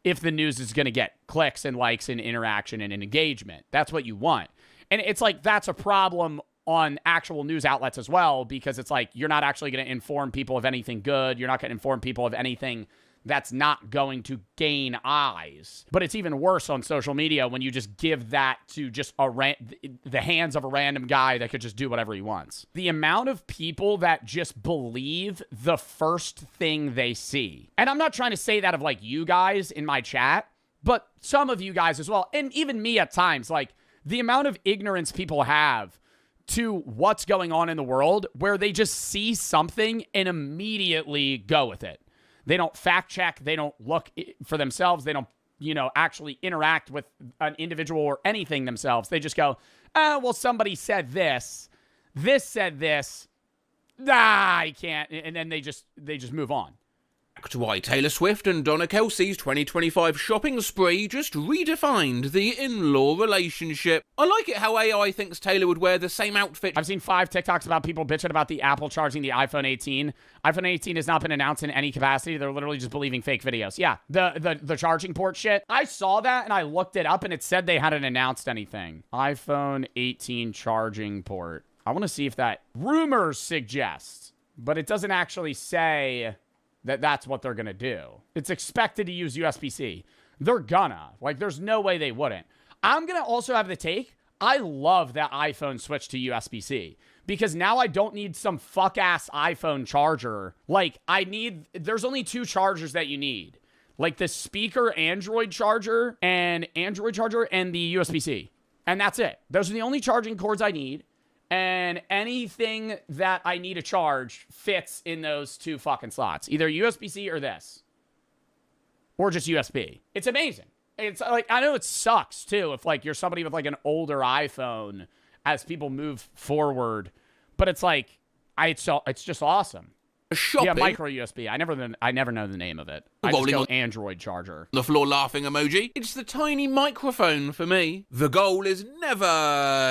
if the news is going to get clicks and likes and interaction and engagement. That's what you want. And it's like, that's a problem on actual news outlets as well, because it's like, you're not actually going to inform people of anything good. You're not going to inform people of anything that's not going to gain eyes. But it's even worse on social media when you just give that to just the hands of a random guy that could just do whatever he wants. The amount of people that just believe the first thing they see. And I'm not trying to say that of like you guys in my chat, but some of you guys as well. And even me at times, like the amount of ignorance people have to what's going on in the world where they just see something and immediately go with it. They don't fact check. They don't look for themselves. They don't, actually interact with an individual or anything themselves. They just go, well, somebody said this. This said this. I can't. And then they just move on. To why Taylor Swift and Donna Kelsey's 2025 shopping spree just redefined the in-law relationship. I like it how AI thinks Taylor would wear the same outfit. I've seen 5 TikToks about people bitching about the Apple charging the iPhone 18. iPhone 18 has not been announced in any capacity. They're literally just believing fake videos. Yeah, the charging port shit. I saw that and I looked it up and it said they hadn't announced anything. iPhone 18 charging port. I want to see if that rumors suggests, but it doesn't actually say that's what they're going to do. It's expected to use USB-C. They're gonna. Like, there's no way they wouldn't. I'm going to also have the take. I love that iPhone switched to USB-C because now I don't need some fuck-ass iPhone charger. Like, there's only 2 chargers that you need. Like, the speaker Android charger and the USB-C. And that's it. Those are the only charging cords I need. And anything that I need to charge fits in those 2 fucking slots. Either USB-C or this. Or just USB. It's amazing. It's like, I know it sucks too if like you're somebody with like an older iPhone as people move forward. But it's like, it's just awesome. Shopping. Yeah, micro USB. I never know the name of it. I just go Android charger. The floor laughing emoji. It's the tiny microphone for me. The goal is never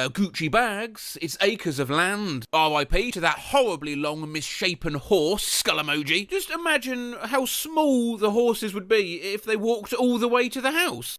Gucci bags. It's acres of land. RIP to that horribly long misshapen horse. Skull emoji. Just imagine how small the horses would be if they walked all the way to the house.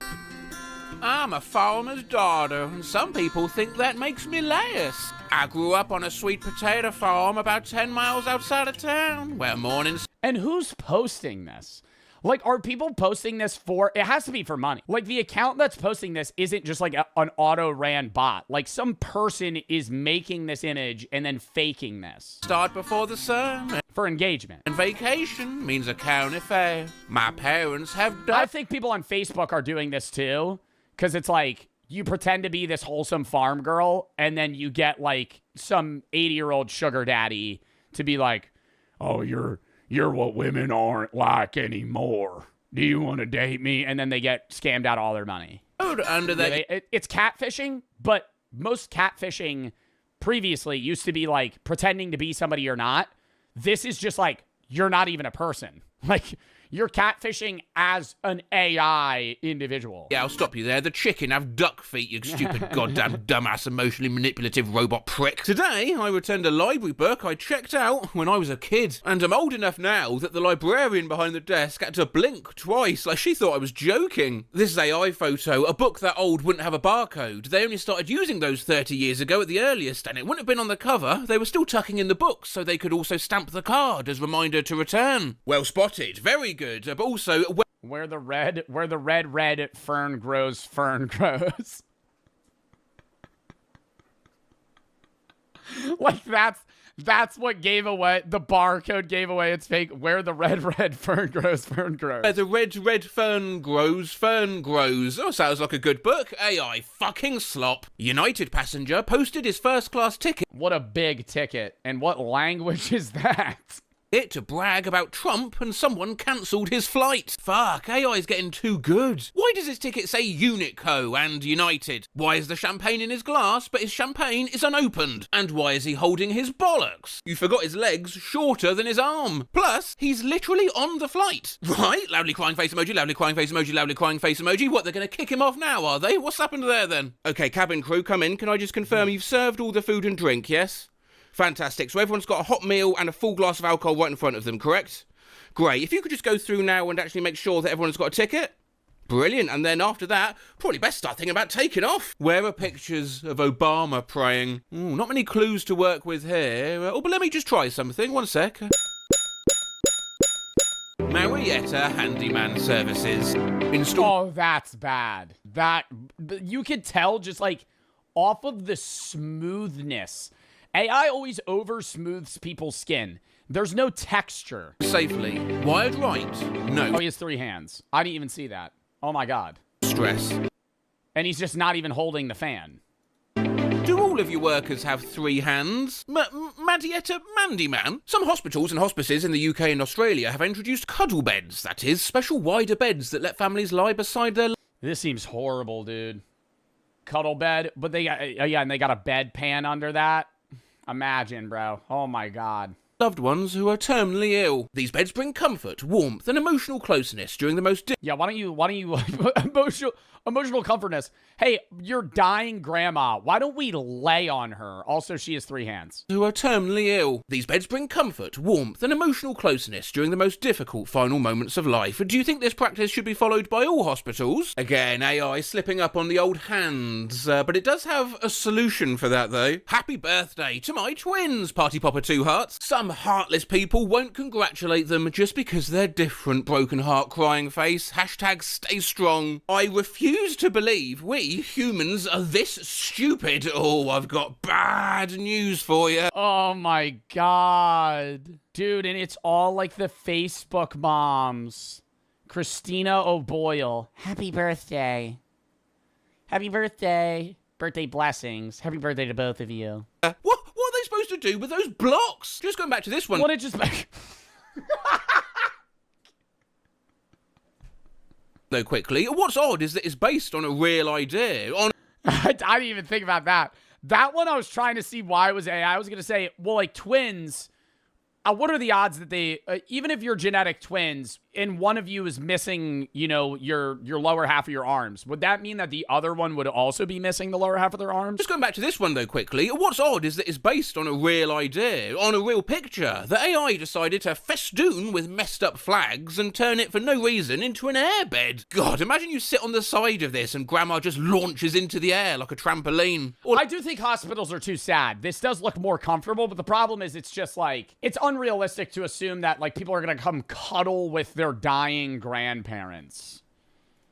I'm a farmer's daughter, and some people think that makes me less. I grew up on a sweet potato farm about 10 miles outside of town, where mornings... And who's posting this? Like, are people posting this for... It has to be for money. Like, the account that's posting this isn't just like an auto-ran bot. Like, some person is making this image and then faking this. Start before the sun. For engagement. And vacation means a county fair. My parents have done... I think people on Facebook are doing this too. Because it's like, you pretend to be this wholesome farm girl, and then you get, like, some 80-year-old sugar daddy to be like, oh, you're what women aren't like anymore. Do you want to date me? And then they get scammed out all their money. Under that... It's catfishing, but most catfishing previously used to be, like, pretending to be somebody you're not. This is just, like, you're not even a person. Like... You're catfishing as an AI individual. Yeah, I'll stop you there. The chicken have duck feet, you stupid goddamn dumbass emotionally manipulative robot prick. Today, I returned a library book I checked out when I was a kid. And I'm old enough now that the librarian behind the desk had to blink twice, like she thought I was joking. This is AI photo. A book that old wouldn't have a barcode. They only started using those 30 years ago at the earliest, and it wouldn't have been on the cover. They were still tucking in the books, so they could also stamp the card as reminder to return. Well spotted. Very good. But also where the red fern grows. Like That's what gave away, the barcode gave away it's fake. Where the red fern grows, fern grows. Where the red fern grows. Oh, sounds like a good book. AI fucking slop. United passenger posted his first class ticket. What a big ticket. And what language is that? To brag about Trump and someone cancelled his flight. Fuck, AI's getting too good. Why does his ticket say Unico and United? Why is the champagne in his glass but his champagne is unopened? And why is he holding his bollocks? You forgot his legs shorter than his arm. Plus, he's literally on the flight. Right? Loudly crying face emoji, loudly crying face emoji, loudly crying face emoji. What, they're gonna kick him off now, are they? What's happened there then? Okay, cabin crew, come in. Can I just confirm you've served all the food and drink, yes? Fantastic. So everyone's got a hot meal and a full glass of alcohol right in front of them, correct? Great. If you could just go through now and actually make sure that everyone's got a ticket. Brilliant. And then after that, probably best start thinking about taking off. Where are pictures of Obama praying? Ooh, not many clues to work with here. But let me just try something. One sec. Marietta Handyman Services. Oh, that's bad. That, you could tell just like off of the smoothness. AI always over-smooths people's skin. There's no texture. Safely. Wired right? No. Oh, he has 3 hands. I didn't even see that. Oh my god. Stress. And he's just not even holding the fan. Do all of your workers have 3 hands? Marietta Mandyman? Some hospitals and hospices in the UK and Australia have introduced cuddle beds. That is, special wider beds that let families lie beside their... This seems horrible, dude. Cuddle bed, but they got, yeah, and they got a bedpan under that. Imagine, bro. Oh my god. Loved ones who are terminally ill. These beds bring comfort, warmth, and emotional closeness during the most... Yeah, why don't you emotional comfortness. Hey, your dying grandma. Why don't we lay on her? Also, she has 3 hands. Who are terminally ill. These beds bring comfort, warmth, and emotional closeness during the most difficult final moments of life. Do you think this practice should be followed by all hospitals? Again, AI slipping up on the old hands. But it does have a solution for that, though. Happy birthday to my twins, Party Popper 2 Hearts. Some heartless people won't congratulate them just because they're different, broken heart crying face. Hashtag stay strong. I refuse to believe we humans are this stupid. Oh, I've got bad news for you. Oh my god. Dude, and it's all like the Facebook moms. Christina O'Boyle. Happy birthday. Happy birthday. Birthday blessings. Happy birthday to both of you. What are they supposed to do with those blocks? Just going back to this one. What it just... Though quickly, what's odd is that it's based on a real idea. I didn't even think about that. That one I was trying to see why it was AI. I was going to say, well, like twins, what are the odds that they, even if you're genetic twins and one of you is missing, you know, your lower half of your arms, would that mean that the other one would also be missing the lower half of their arms? Just going back to this one, though, quickly, what's odd is that it's based on a real idea, on a real picture. The AI decided to festoon with messed up flags and turn it for no reason into an airbed. God, imagine you sit on the side of this and grandma just launches into the air like a trampoline. Or I do think hospitals are too sad. This does look more comfortable, but the problem is it's just like, it's unrealistic to assume that like people are going to come cuddle with their dying grandparents.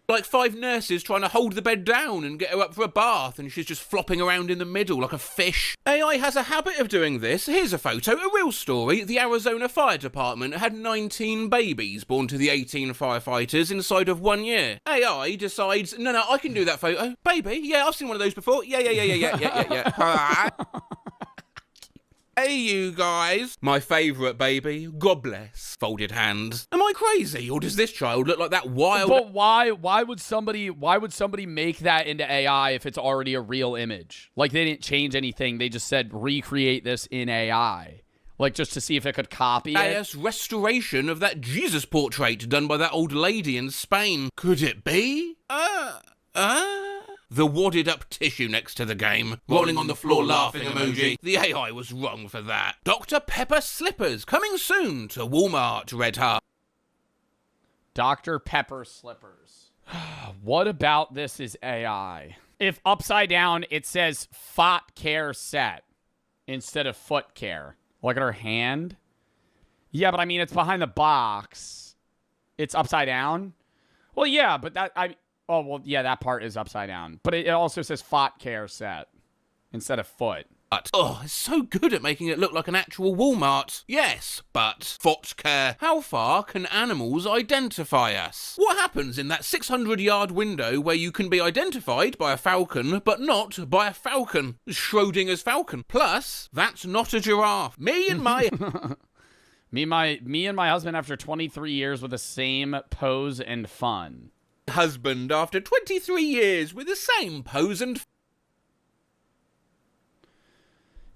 Like 5 nurses trying to hold the bed down and get her up for a bath, and she's just flopping around in the middle like a fish. AI has a habit of doing this. Here's a photo, a real story. The Arizona Fire Department had 19 babies born to the 18 firefighters inside of 1 year. AI decides, no, I can do that photo. Baby? Yeah, I've seen one of those before. Yeah. Hey, you guys. My favourite baby. God bless. Folded hands. Am I crazy, or does this child look like that wild... But why would somebody make that into AI if it's already a real image? Like, they didn't change anything. They just said, recreate this in AI. Like, just to see if it could copy it? Yes, restoration of that Jesus portrait done by that old lady in Spain. Could it be? The wadded up tissue next to the game. Rolling on the floor laughing emoji. The AI was wrong for that. Dr. Pepper slippers coming soon to Walmart, Red Heart. Dr. Pepper slippers. What about this is AI? If upside down it says Fot Care Set instead of Foot Care. Look at her hand. Yeah, but I mean it's behind the box. It's upside down. Well, yeah, but oh, well, yeah, that part is upside down. But it also says Fot Care Set instead of foot. It's so good at making it look like an actual Walmart. Yes, but Fotcare. How far can animals identify us? What happens in that 600-yard window where you can be identified by a falcon, but not by a falcon? Schrodinger's falcon. Plus, that's not a giraffe. Me and my husband after 23 years with the same pose and fun. husband after 23 years with the same pose and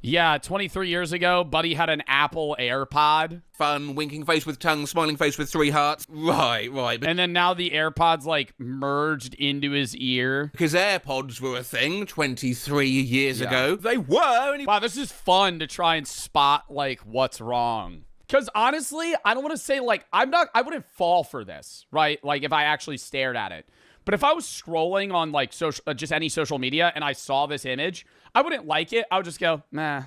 Yeah, 23 years ago, Buddy had an Apple AirPod. fun, winking face with tongue, smiling face with 3 hearts. Right. And then now the AirPods, like, merged into his ear. Because AirPods were a thing 23 years ago. They were. Wow, this is fun to try and spot, like, what's wrong. Because honestly, I don't want to say, like, I wouldn't fall for this, right? Like, if I actually stared at it. But if I was scrolling on, like, just any social media and I saw this image, I wouldn't like it. I would just go, nah.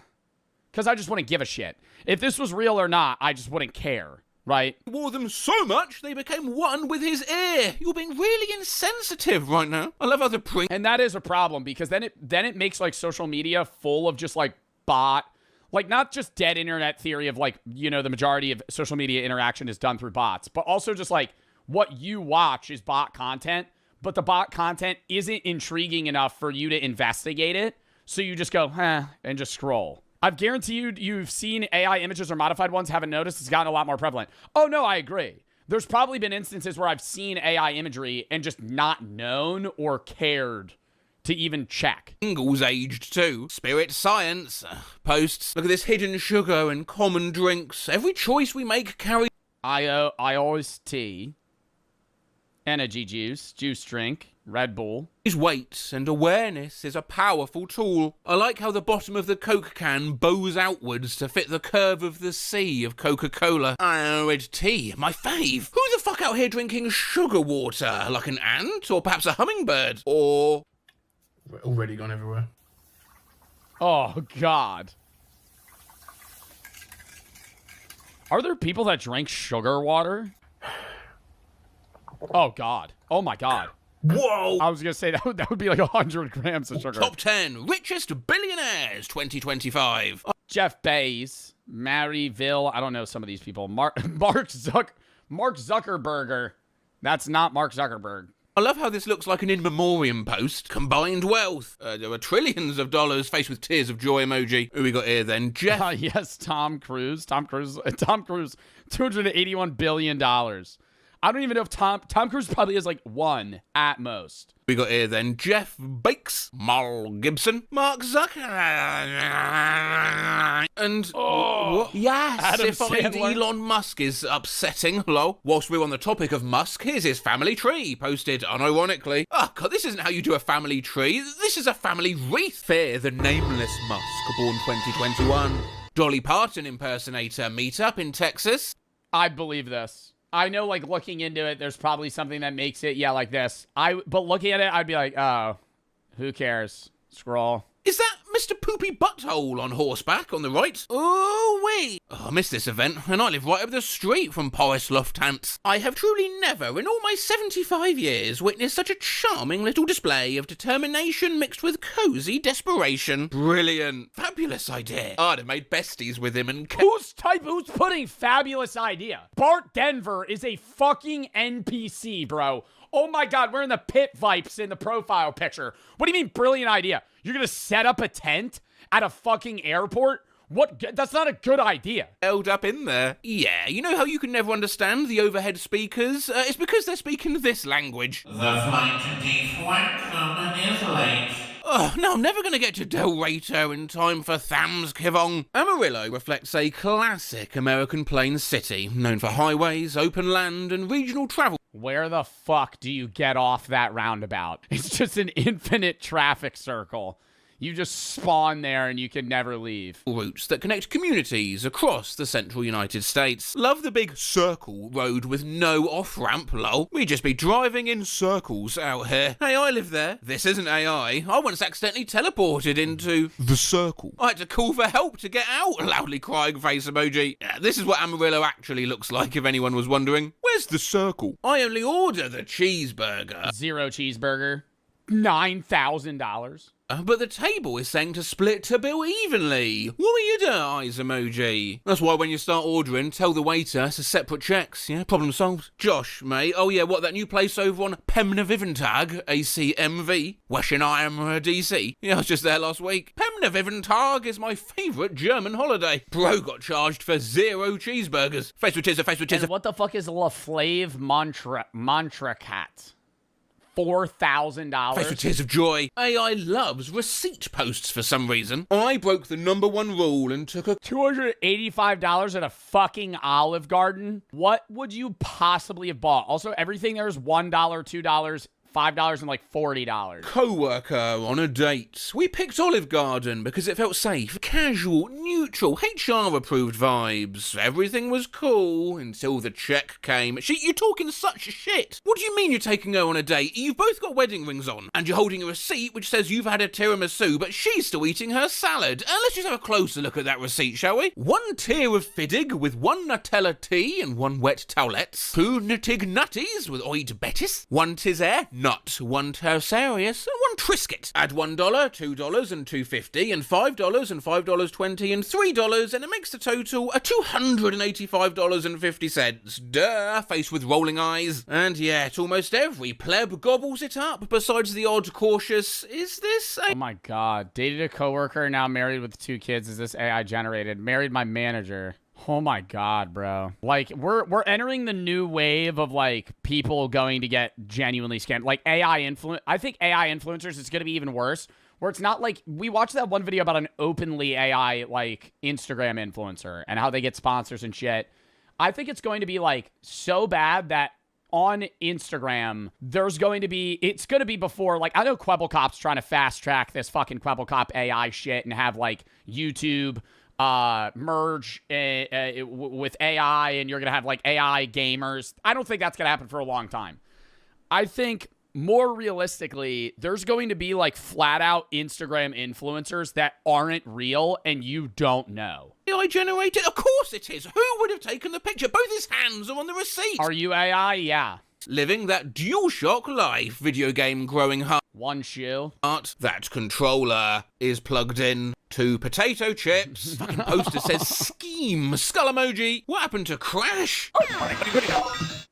Because I just wouldn't give a shit. If this was real or not, I just wouldn't care, right? He wore them so much, they became one with his ear. You're being really insensitive right now. I love how the print. And that is a problem, because then it makes, like, social media full of just, like, bot. Like, not just dead internet theory of, like, you know, the majority of social media interaction is done through bots, but also just, like, what you watch is bot content, but the bot content isn't intriguing enough for you to investigate it, so you just go, and just scroll. I've guaranteed you've seen AI images or modified ones, haven't noticed, it's gotten a lot more prevalent. Oh, no, I agree. There's probably been instances where I've seen AI imagery and just not known or cared to even check. Ingles aged too. Spirit science. Posts. Look at this hidden sugar and common drinks. Every choice we make carries iOS tea, energy juice, juice drink, Red Bull. weight, and awareness is a powerful tool. I like how the bottom of the Coke can bows outwards to fit the curve of the C of Coca-Cola. Red tea, my fave. Who the fuck out here drinking sugar water? Like an ant? Or perhaps a hummingbird? Or... We're already gone everywhere. Oh, God. Are there people that drink sugar water? Oh, God. Oh, my God. Whoa! I was going to say that would be like 100 grams of sugar. Top 10 richest billionaires 2025. Jeff Bezos, Maryville. I don't know some of these people. Mark Zuckerberg. That's not Mark Zuckerberg. I love how this looks like an in memoriam post. Combined wealth. There were trillions of dollars faced with tears of joy emoji. Who we got here then? Jeff. Yes, Tom Cruise, $281 billion. I don't even know if Tom Cruise probably has like one at most. We got here then Jeff Bakes, Mal Gibson, Mark Zuckerberg, and what? Yes, Adam if I find Sandler. Elon Musk is upsetting. Hello. Whilst we're on the topic of Musk, here's his family tree, posted unironically. Oh God, this isn't how you do a family tree. This is a family wreath. Fear the nameless Musk, born 2021. Dolly Parton impersonator meetup in Texas. I believe this. I know, like, looking into it, there's probably something that makes it, yeah, like this. But looking at it, I'd be like, oh, who cares? Scroll. Is that Mr. Poopy Butthole on horseback on the right? Oh, wait. Oh, I missed this event, and I live right up the street from Boris Lufthansa. I have truly never, in all my 75 years, witnessed such a charming little display of determination mixed with cozy desperation. Brilliant. Fabulous idea. I'd have made besties with him and... Who's putting fabulous idea? Bart Denver is a fucking NPC, bro. Oh my God, we're in the pit vipes in the profile picture. What do you mean, brilliant idea? You're gonna set up a tent at a fucking airport? What? That's not a good idea. Held up in there. Yeah, you know how you can never understand the overhead speakers? It's because they're speaking this language. The flight to Deep is late. Oh, no, I'm never going to get to Del Rito in time for Thameskivong. Amarillo reflects a classic American plains city, known for highways, open land, and regional travel. Where the fuck do you get off that roundabout? It's just an infinite traffic circle. You just spawn there and you can never leave. Routes that connect communities across the central United States. Love the big circle road with no off-ramp, lol. We just be driving in circles out here. Hey, I live there. This isn't AI. I once accidentally teleported into the circle. I had to call for help to get out, loudly crying face emoji. Yeah, this is what Amarillo actually looks like, if anyone was wondering. Where's the circle? I only order the cheeseburger. Zero cheeseburger. $9,000. but the table is saying to split the bill evenly. What are your eyes emoji? That's why when you start ordering, tell the waiter it's a separate checks, yeah? Problem solved. Josh, mate, oh yeah, what, that new place over on Pemna Viventag, ACMV, Washing DC? Yeah, I was just there last week. Pemna Viventag is my favourite German holiday. Bro got charged for 0 cheeseburgers. Face with tears, face with tears. And what the fuck is La Flave Mantra Cat? $4,000. Face with tears of joy. AI loves receipt posts for some reason. I broke the #1 rule and took a $285 at a fucking Olive Garden. What would you possibly have bought? Also, everything there is $1, $2, $5, and like $40. Co-worker on a date. We picked Olive Garden because it felt safe, casual, neutral, HR-approved vibes. Everything was cool until the check came. You're talking such shit. What do you mean you're taking her on a date? You've both got wedding rings on, and you're holding a receipt which says you've had a tiramisu, but she's still eating her salad. Let's just have a closer look at that receipt, shall we? 1 tier of fiddig with 1 Nutella tea and 1 wet towelettes. 2 nuttig nutties with oid betis. 1 tisair nut, 1 tersarius, and 1 Triscuit. Add $1, $2, and $2.50, and $5, and $5.20, and $3, and it makes the total a $285.50. Duh, face with rolling eyes. And yet, almost every pleb gobbles it up, besides the odd cautious, is this a— Oh my god. Dated a coworker, now married with 2 kids. Is this AI generated? Married my manager. Oh my god, bro. Like, we're entering the new wave of, like, people going to get genuinely scammed. Like, I think AI influencers is going to be even worse, where it's not like, we watched that one video about an openly AI, like, Instagram influencer and how they get sponsors and shit. I think it's going to be, like, so bad that on Instagram, it's going to be before, like, I know Kwebbelkop's trying to fast track this fucking Kwebbelkop AI shit and have, like, YouTube merge with AI, and you're gonna have like AI gamers. I don't think that's gonna happen for a long time. I think more realistically, there's going to be like flat out Instagram influencers that aren't real and you don't know. AI generated? Of course it is. Who would have taken the picture? Both his hands are on the receipt. Are you AI? Yeah. Living that DualShock life, video game growing heart. 1 shoe. That controller is plugged in to potato chips. Fucking poster says scheme. Skull emoji. What happened to Crash?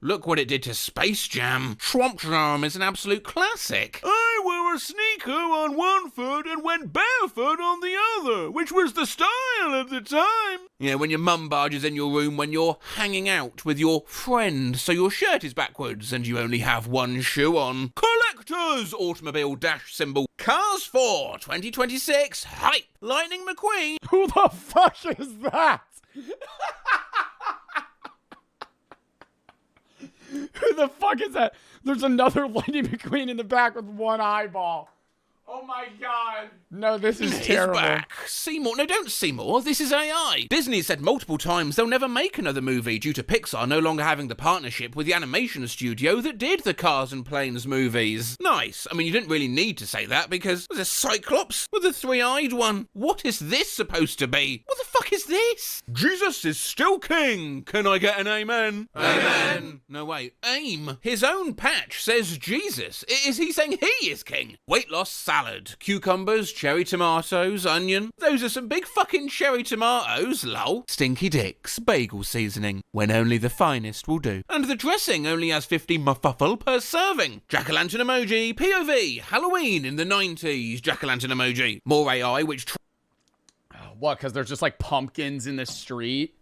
Look what it did to Space Jam. Swamp Jam is an absolute classic. I wore a sneaker on 1 foot and went barefoot on the other, which was the style at the time. Yeah, when your mum barges in your room when you're hanging out with your friend, so your shirt is backwards and you only have 1 shoe on. Collectors! Automobile dash symbol. Cars 4, 2026. Hype. Lightning McQueen. Who the fuck is that? Who the fuck is that? There's another Lightning McQueen in the back with 1 eyeball. Oh my god. No, this is terrible. Back. Seymour. No, don't Seymour. This is AI. Disney said multiple times they'll never make another movie due to Pixar no longer having the partnership with the animation studio that did the Cars and Planes movies. Nice. I mean, you didn't really need to say that because there's a Cyclops with a 3-eyed one. What is this supposed to be? What the fuck is this? Jesus is still king. Can I get an amen? Amen. No, wait. AIM. His own patch says Jesus. Is he saying he is king? Weight loss salad. Cucumbers, cherry tomatoes, onion. Those are some big fucking cherry tomatoes, lol. Stinky dicks, bagel seasoning, when only the finest will do. And the dressing only has 50 muffle per serving. Jack-o'-lantern emoji, POV, Halloween in the 90s, jack-o'-lantern emoji. More AI, which... What, because there's just like pumpkins in the street?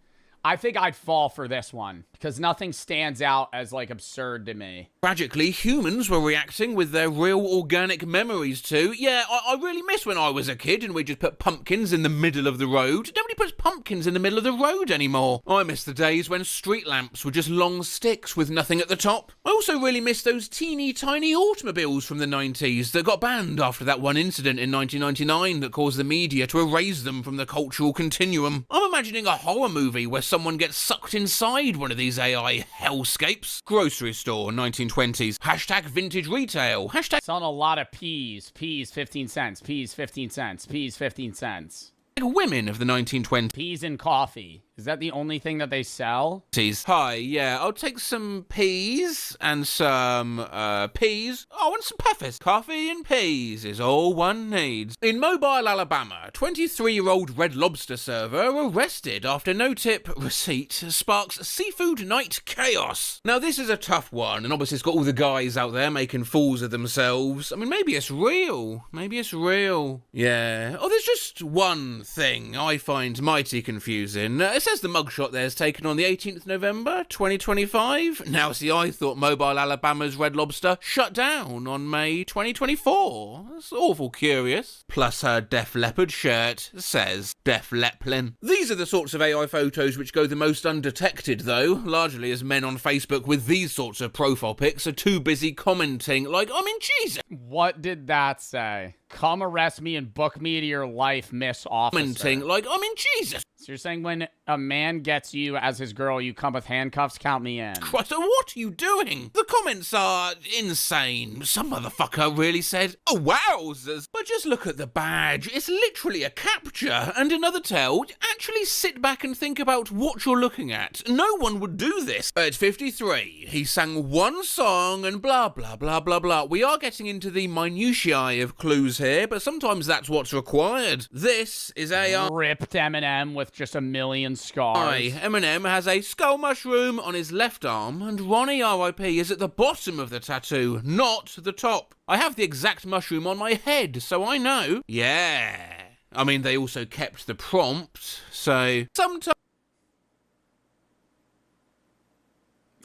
I think I'd fall for this one because nothing stands out as like absurd to me. Tragically, humans were reacting with their real organic memories too. Yeah, I really miss when I was a kid and we just put pumpkins in the middle of the road. Nobody puts pumpkins in the middle of the road anymore. I miss the days when street lamps were just long sticks with nothing at the top. I also really miss those teeny tiny automobiles from the 90s that got banned after that one incident in 1999 that caused the media to erase them from the cultural continuum. I'm imagining a horror movie where someone gets sucked inside one of these AI hellscapes. Grocery store, 1920s. Hashtag vintage retail. Hashtag selling a lot of peas. Peas 15 cents. Peas 15 cents. Peas 15 cents. Women of the 1920s. Peas and coffee. Is that the only thing that they sell? Hi, yeah, I'll take some peas and some, peas. Oh, and some peppers. Coffee and peas is all one needs. In Mobile, Alabama, 23-year-old Red Lobster server arrested after no-tip receipt sparks seafood night chaos. Now, this is a tough one, and obviously it's got all the guys out there making fools of themselves. I mean, maybe it's real. Maybe it's real. Yeah. Oh, there's just one thing I find mighty confusing. It says the mugshot there is taken on the 18th November, 2025. Now, see, I thought Mobile Alabama's Red Lobster shut down on May 2024. That's awful curious. Plus her Def Leppard shirt says Def Leppin. These are the sorts of AI photos which go the most undetected, though, largely as men on Facebook with these sorts of profile pics are too busy commenting like, I mean, Jesus. What did that say? Come arrest me and book me to your life, Miss Officer. Commenting like, I mean, Jesus. So you're saying when a man gets you as his girl, you come with handcuffs? Count me in. Christ, what are you doing? The comments are insane. Some motherfucker really said, oh, wowzers. But just look at the badge. It's literally a capture. And another tell, actually sit back and think about what you're looking at. No one would do this. At 53, he sang one song and blah, blah, blah, blah, blah. We are getting into the minutiae of clues here, but sometimes that's what's required. This is a ripped Eminem with just a million scars. Eminem has a skull mushroom on his left arm, and Ronnie R.I.P. is at the bottom of the tattoo, not the top. I have the exact mushroom on my head, so I know. Yeah. I mean, they also kept the prompt, so sometimes.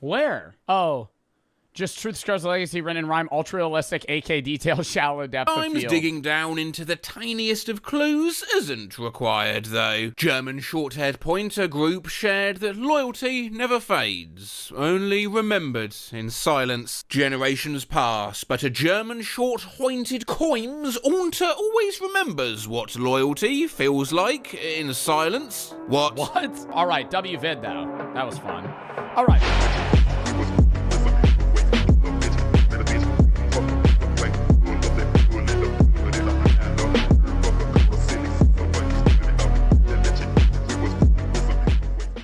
Where? Oh. Just Truth, Scars, Legacy, written in rhyme, ultra-realistic, AK detail, shallow depth of field. Digging down into the tiniest of clues isn't required, though. German short-haired pointer group shared that loyalty never fades, only remembered in silence. Generations pass, but a German short-pointed coins aunter always remembers what loyalty feels like in silence. What? All right, WVid, though. That was fun. All right.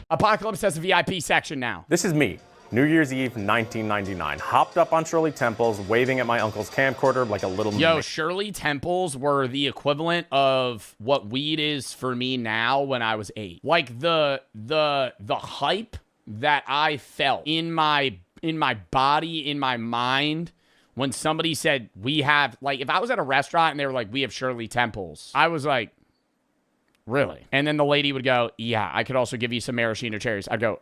Apocalypse has a VIP section now. This is me, New Year's Eve 1999. Hopped up on Shirley Temples, waving at my uncle's camcorder like a little... Yo, Shirley Temples were the equivalent of what weed is for me now when I was 8. Like the hype that I felt in my body, in my mind, when somebody said, we have, like, if I was at a restaurant and they were like, we have Shirley Temples, I was like, really? And then the lady would go, yeah, I could also give you some maraschino cherries. I'd go,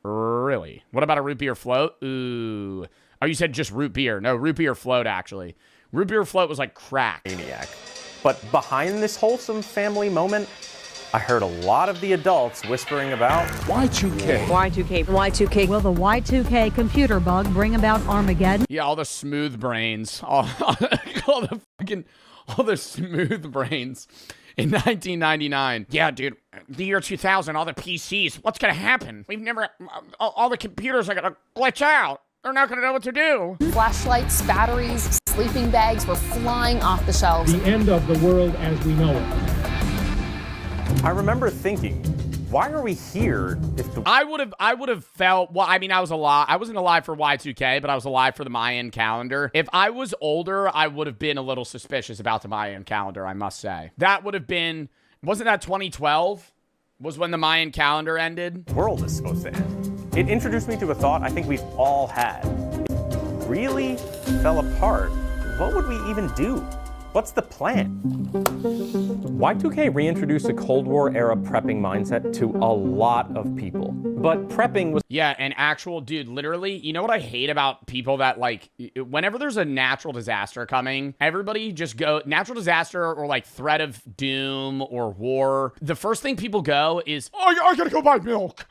really? What about a root beer float? Ooh. Oh, you said just root beer. No, root beer float, actually. Root beer float was like crack. Maniac. But behind this wholesome family moment, I heard a lot of the adults whispering about Y2K. Y2K. Y2K. Will the Y2K computer bug bring about Armageddon? Yeah, all the smooth brains. All the smooth brains. In 1999. Yeah, dude, the year 2000, all the PCs, what's going to happen? We've never, all the computers are going to glitch out. They're not going to know what to do. Flashlights, batteries, sleeping bags were flying off the shelves. The end of the world as we know it. I remember thinking, why are we here if I would have felt, well, I mean, I was alive. I wasn't alive for Y2K, but I was alive for the Mayan calendar. If I was older, I would have been a little suspicious about the Mayan calendar, I must say. That would have been, wasn't that 2012? Was when the Mayan calendar ended? The world is supposed to end. It introduced me to a thought I think we've all had. If it really fell apart, what would we even do? What's the plan? Y2K reintroduced a Cold War era prepping mindset to a lot of people. But prepping was... Yeah, and actual, dude, literally, you know what I hate about people that, like, whenever there's a natural disaster coming, everybody just go, natural disaster or, like, threat of doom or war, the first thing people go is, I gotta go buy milk.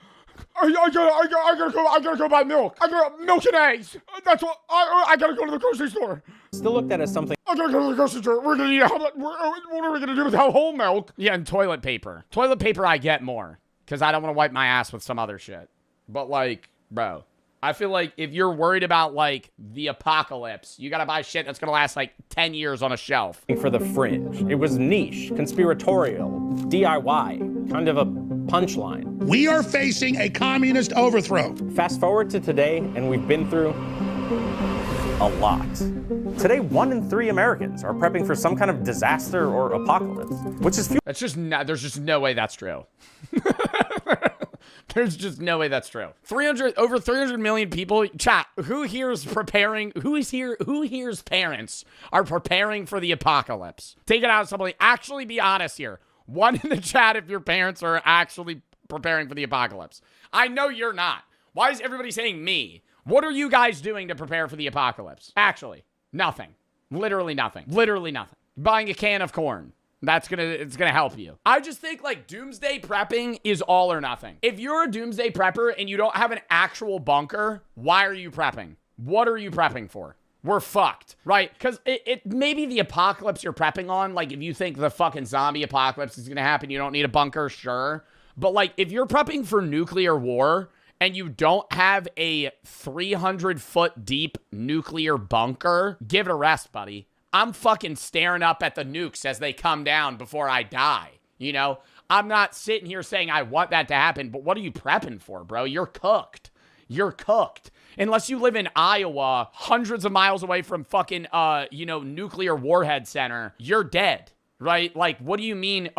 I gotta go buy milk. I got milk and eggs. That's what I gotta go to the grocery store. Still looked at as something. I gotta go to the grocery store. We're gonna eat what are we gonna do without whole milk? Yeah, and toilet paper. Toilet paper I get more because I don't want to wipe my ass with some other shit. But like, bro, I feel like if you're worried about like the apocalypse, you gotta buy shit that's gonna last like 10 years on a shelf. For the fringe. It was niche, conspiratorial, DIY, kind of a punchline. We are facing a communist overthrow. Fast forward to today, and we've been through a lot. Today, 1 in 3 Americans are prepping for some kind of disaster or apocalypse, which is That's just not, there's just no way that's true. There's just no way that's true. Over 300 million people. Chat, who here's parents are preparing for the apocalypse? Take it out of somebody. Actually be honest here. One in the chat if your parents are actually preparing for the apocalypse. I know you're not. Why is everybody saying me? What are you guys doing to prepare for the apocalypse? Nothing. Literally nothing. Literally nothing. Buying a can of corn. It's gonna help you. I just think like doomsday prepping is all or nothing. If you're a doomsday prepper and you don't have an actual bunker, why are you prepping? What are you prepping for? We're fucked, right? Because it maybe the apocalypse you're prepping on, like if you think the fucking zombie apocalypse is gonna happen, you don't need a bunker, sure. But like if you're prepping for nuclear war and you don't have a 300-foot deep nuclear bunker, give it a rest, buddy. I'm fucking staring up at the nukes as they come down before I die, you know? I'm not sitting here saying I want that to happen, but what are you prepping for, bro? You're cooked. You're cooked. Unless you live in Iowa, hundreds of miles away from fucking, nuclear warhead center, you're dead, right? Like, what do you mean,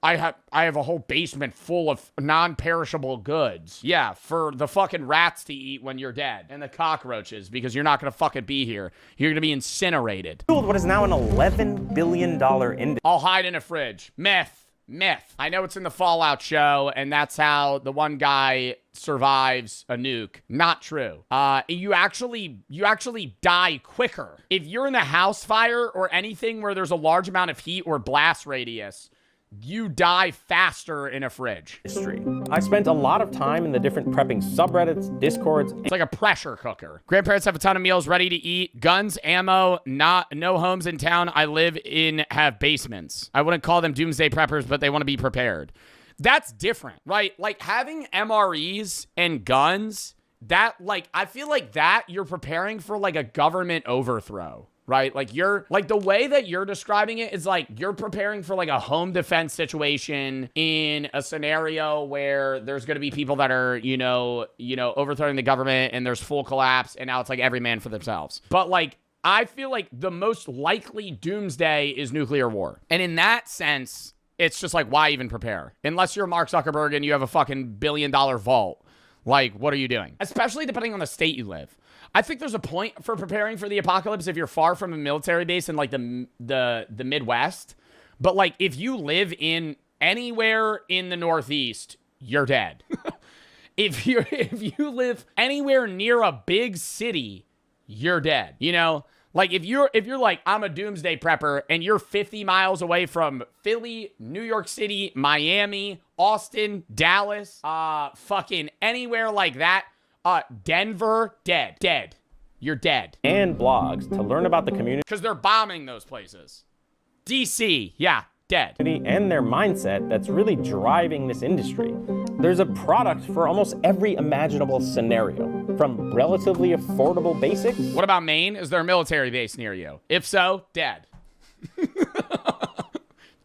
I have a whole basement full of non-perishable goods. Yeah, for the fucking rats to eat when you're dead. And the cockroaches, because you're not going to fucking be here. You're going to be incinerated. What is now an $11 billion industry. I'll hide in a fridge. Myth. I know it's in the Fallout show, and that's how the one guy survives a nuke. Not true. You actually die quicker. If you're in a house fire or anything where there's a large amount of heat or blast radius, you die faster in a fridge. I spent a lot of time in the different prepping subreddits, discords. It's like a pressure cooker. Grandparents have a ton of meals ready to eat. Guns, ammo, no homes in town I live in have basements. I wouldn't call them doomsday preppers, but they want to be prepared. That's different, right? Like having MREs and guns, I feel like that you're preparing for like a government overthrow. Right? Like the way that you're describing it is like you're preparing for like a home defense situation in a scenario where there's going to be people that are, overthrowing the government and there's full collapse and now it's like every man for themselves. But like, I feel like the most likely doomsday is nuclear war. And in that sense, it's just like, why even prepare? Unless you're Mark Zuckerberg and you have a fucking $1 billion vault. Like, what are you doing? Especially depending on the state you live. I think there's a point for preparing for the apocalypse if you're far from a military base in like the Midwest. But like if you live in anywhere in the Northeast, you're dead. If you live anywhere near a big city, you're dead. You know? Like if you're like I'm a doomsday prepper and you're 50 miles away from Philly, New York City, Miami, Austin, Dallas, fucking anywhere like that, Denver, dead. You're dead. And blogs to learn about the community. Because they're bombing those places. DC, yeah, dead. And their mindset that's really driving this industry. There's a product for almost every imaginable scenario, from relatively affordable basics. What about Maine? Is there a military base near you? If so, dead.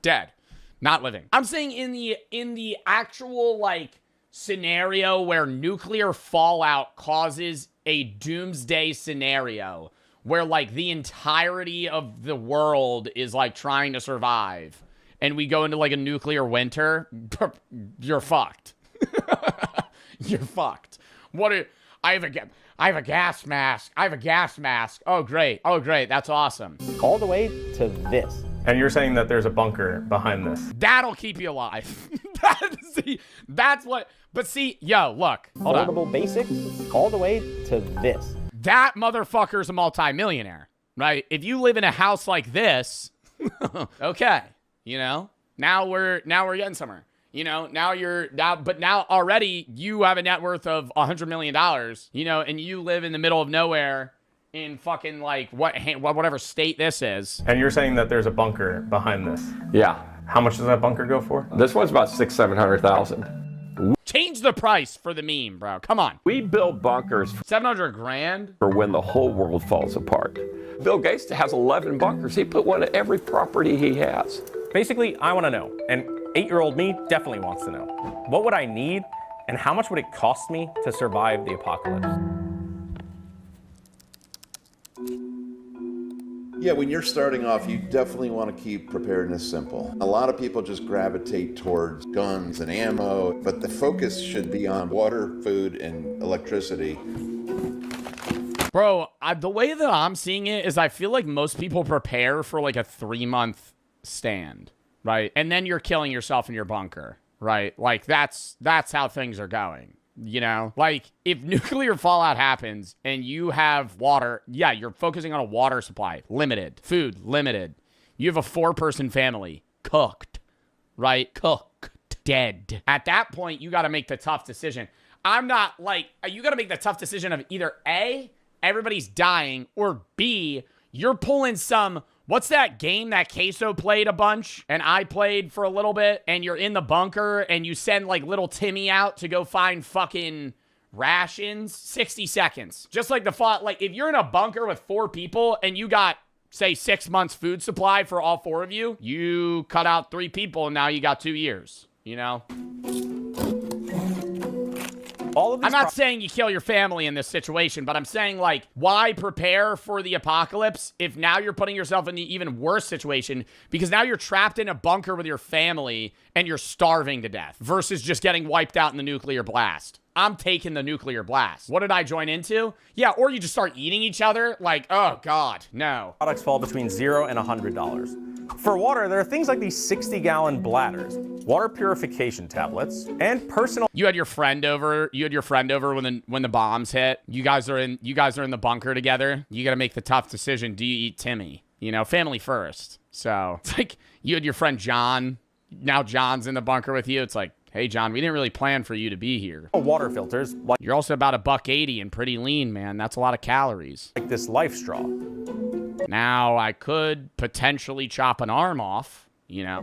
Dead. Not living. I'm saying in the actual, like, scenario where nuclear fallout causes a doomsday scenario where like the entirety of the world is like trying to survive and we go into like a nuclear winter, you're fucked. You're fucked. I have a gas mask. Oh great. That's awesome. All the way to this. And you're saying that there's a bunker behind this. That'll keep you alive. That's what. But see, yo, look. Hold on. Affordable basics, all the way to this. That motherfucker's a multimillionaire, right? If you live in a house like this, okay, now we're getting somewhere. Now already you have a net worth of $100 million, and you live in the middle of nowhere in fucking like whatever state this is. And you're saying that there's a bunker behind this. Yeah. How much does that bunker go for? This one's about $600,000-$700,000. Change the price for the meme, bro. Come on. We build bunkers $700,000 for when the whole world falls apart. Bill Gates has 11 bunkers. He put one at every property he has. Basically, I want to know, and 8-year-old me definitely wants to know, what would I need and how much would it cost me to survive the apocalypse? Yeah, when you're starting off, you definitely want to keep preparedness simple. A lot of people just gravitate towards guns and ammo, but the focus should be on water, food, and electricity. Bro, the way that I'm seeing it is I feel like most people prepare for like a 3-month stand, right? And then you're killing yourself in your bunker, right? Like that's how things are going. You know, like if nuclear fallout happens and you have water, yeah, you're focusing on a water supply, limited, food, limited. You have a 4-person family, cooked, right? Cooked, dead. At that point, you got to make the tough decision. I'm not like, you got to make the tough decision of either A, everybody's dying, or B, you're pulling some, what's that game that Queso played a bunch and I played for a little bit, and you're in the bunker and you send like little Timmy out to go find fucking rations? 60 seconds. Just like the thought, like if you're in a bunker with 4 people and you got, say, 6 months food supply for all 4 of you, you cut out 3 people and now you got 2 years, you know? I'm not saying you kill your family in this situation, but I'm saying, like, why prepare for the apocalypse if now you're putting yourself in the even worse situation, because now you're trapped in a bunker with your family and you're starving to death versus just getting wiped out in the nuclear blast. I'm taking the nuclear blast. What did I join into? Yeah, or you just start eating each other. Like, oh, God, no. Products fall between $0 and $100. For water, there are things like these 60-gallon bladders, water purification tablets, and personal... You had your friend over. When the bombs hit. You guys are in the bunker together. You got to make the tough decision. Do you eat Timmy? You know, family first. So it's like you had your friend John. Now John's in the bunker with you. It's like, hey, John, we didn't really plan for you to be here. Water filters. You're also about $1.80 and pretty lean, man. That's a lot of calories. Like this life straw. Now, I could potentially chop an arm off, you know.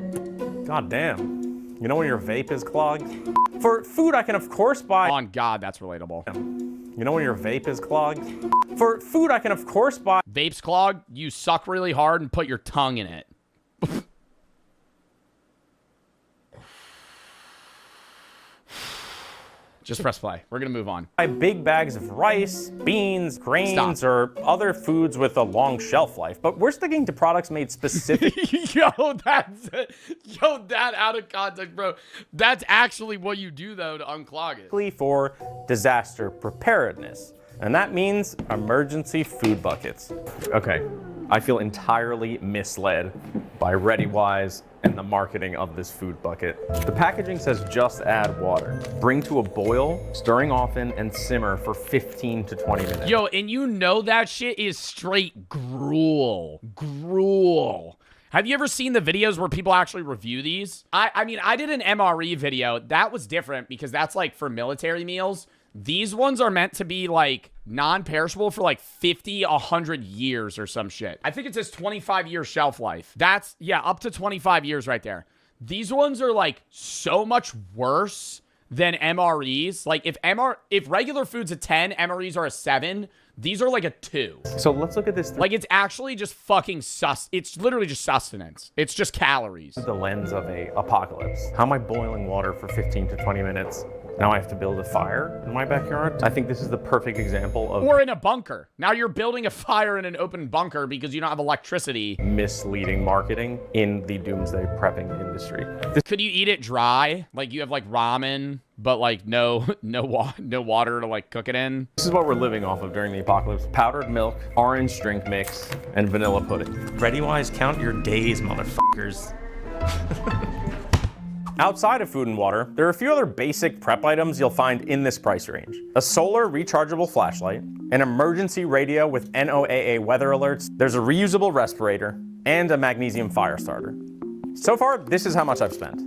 God damn. You know when your vape is clogged? For food, I can, of course, buy... On God, that's relatable. You know when your vape is clogged? For food, I can, of course, buy... Vape's clogged? You suck really hard and put your tongue in it. Just press play. We're going to move on. Buy big bags of rice, beans, grains, or other foods with a long shelf life. But we're sticking to products made specific. That out of context, bro. That's actually what you do, though, to unclog it. For disaster preparedness. And that means emergency food buckets. Okay, I feel entirely misled by ReadyWise and the marketing of this food bucket. The packaging says just add water. Bring to a boil, stirring often, and simmer for 15 to 20 minutes. Yo, and you know that shit is straight gruel. Gruel. Have you ever seen the videos where people actually review these? I mean, I did an MRE video. That was different because that's like for military meals. These ones are meant to be like non-perishable for like 50, 100 years or some shit. I think it says 25-year shelf life. That's, yeah, up to 25 years right there. These ones are like so much worse than MREs. Like if regular food's a 10, MREs are a 7. These are like a 2. So let's look at this. Like it's actually just fucking it's literally just sustenance. It's just calories. The lens of a apocalypse. How am I boiling water for 15 to 20 minutes? Now I have to build a fire in my backyard. I think this is the perfect example of... Or in a bunker. Now you're building a fire in an open bunker because you don't have electricity. Misleading marketing in the doomsday prepping industry. Could you eat it dry? Like you have like ramen, but like no water to like cook it in? This is what we're living off of during the apocalypse. Powdered milk, orange drink mix, and vanilla pudding. ReadyWise, count your days, motherfuckers. Outside of food and water, there are a few other basic prep items you'll find in this price range. A solar rechargeable flashlight, an emergency radio with NOAA weather alerts, there's a reusable respirator, and a magnesium fire starter. So far, this is how much I've spent.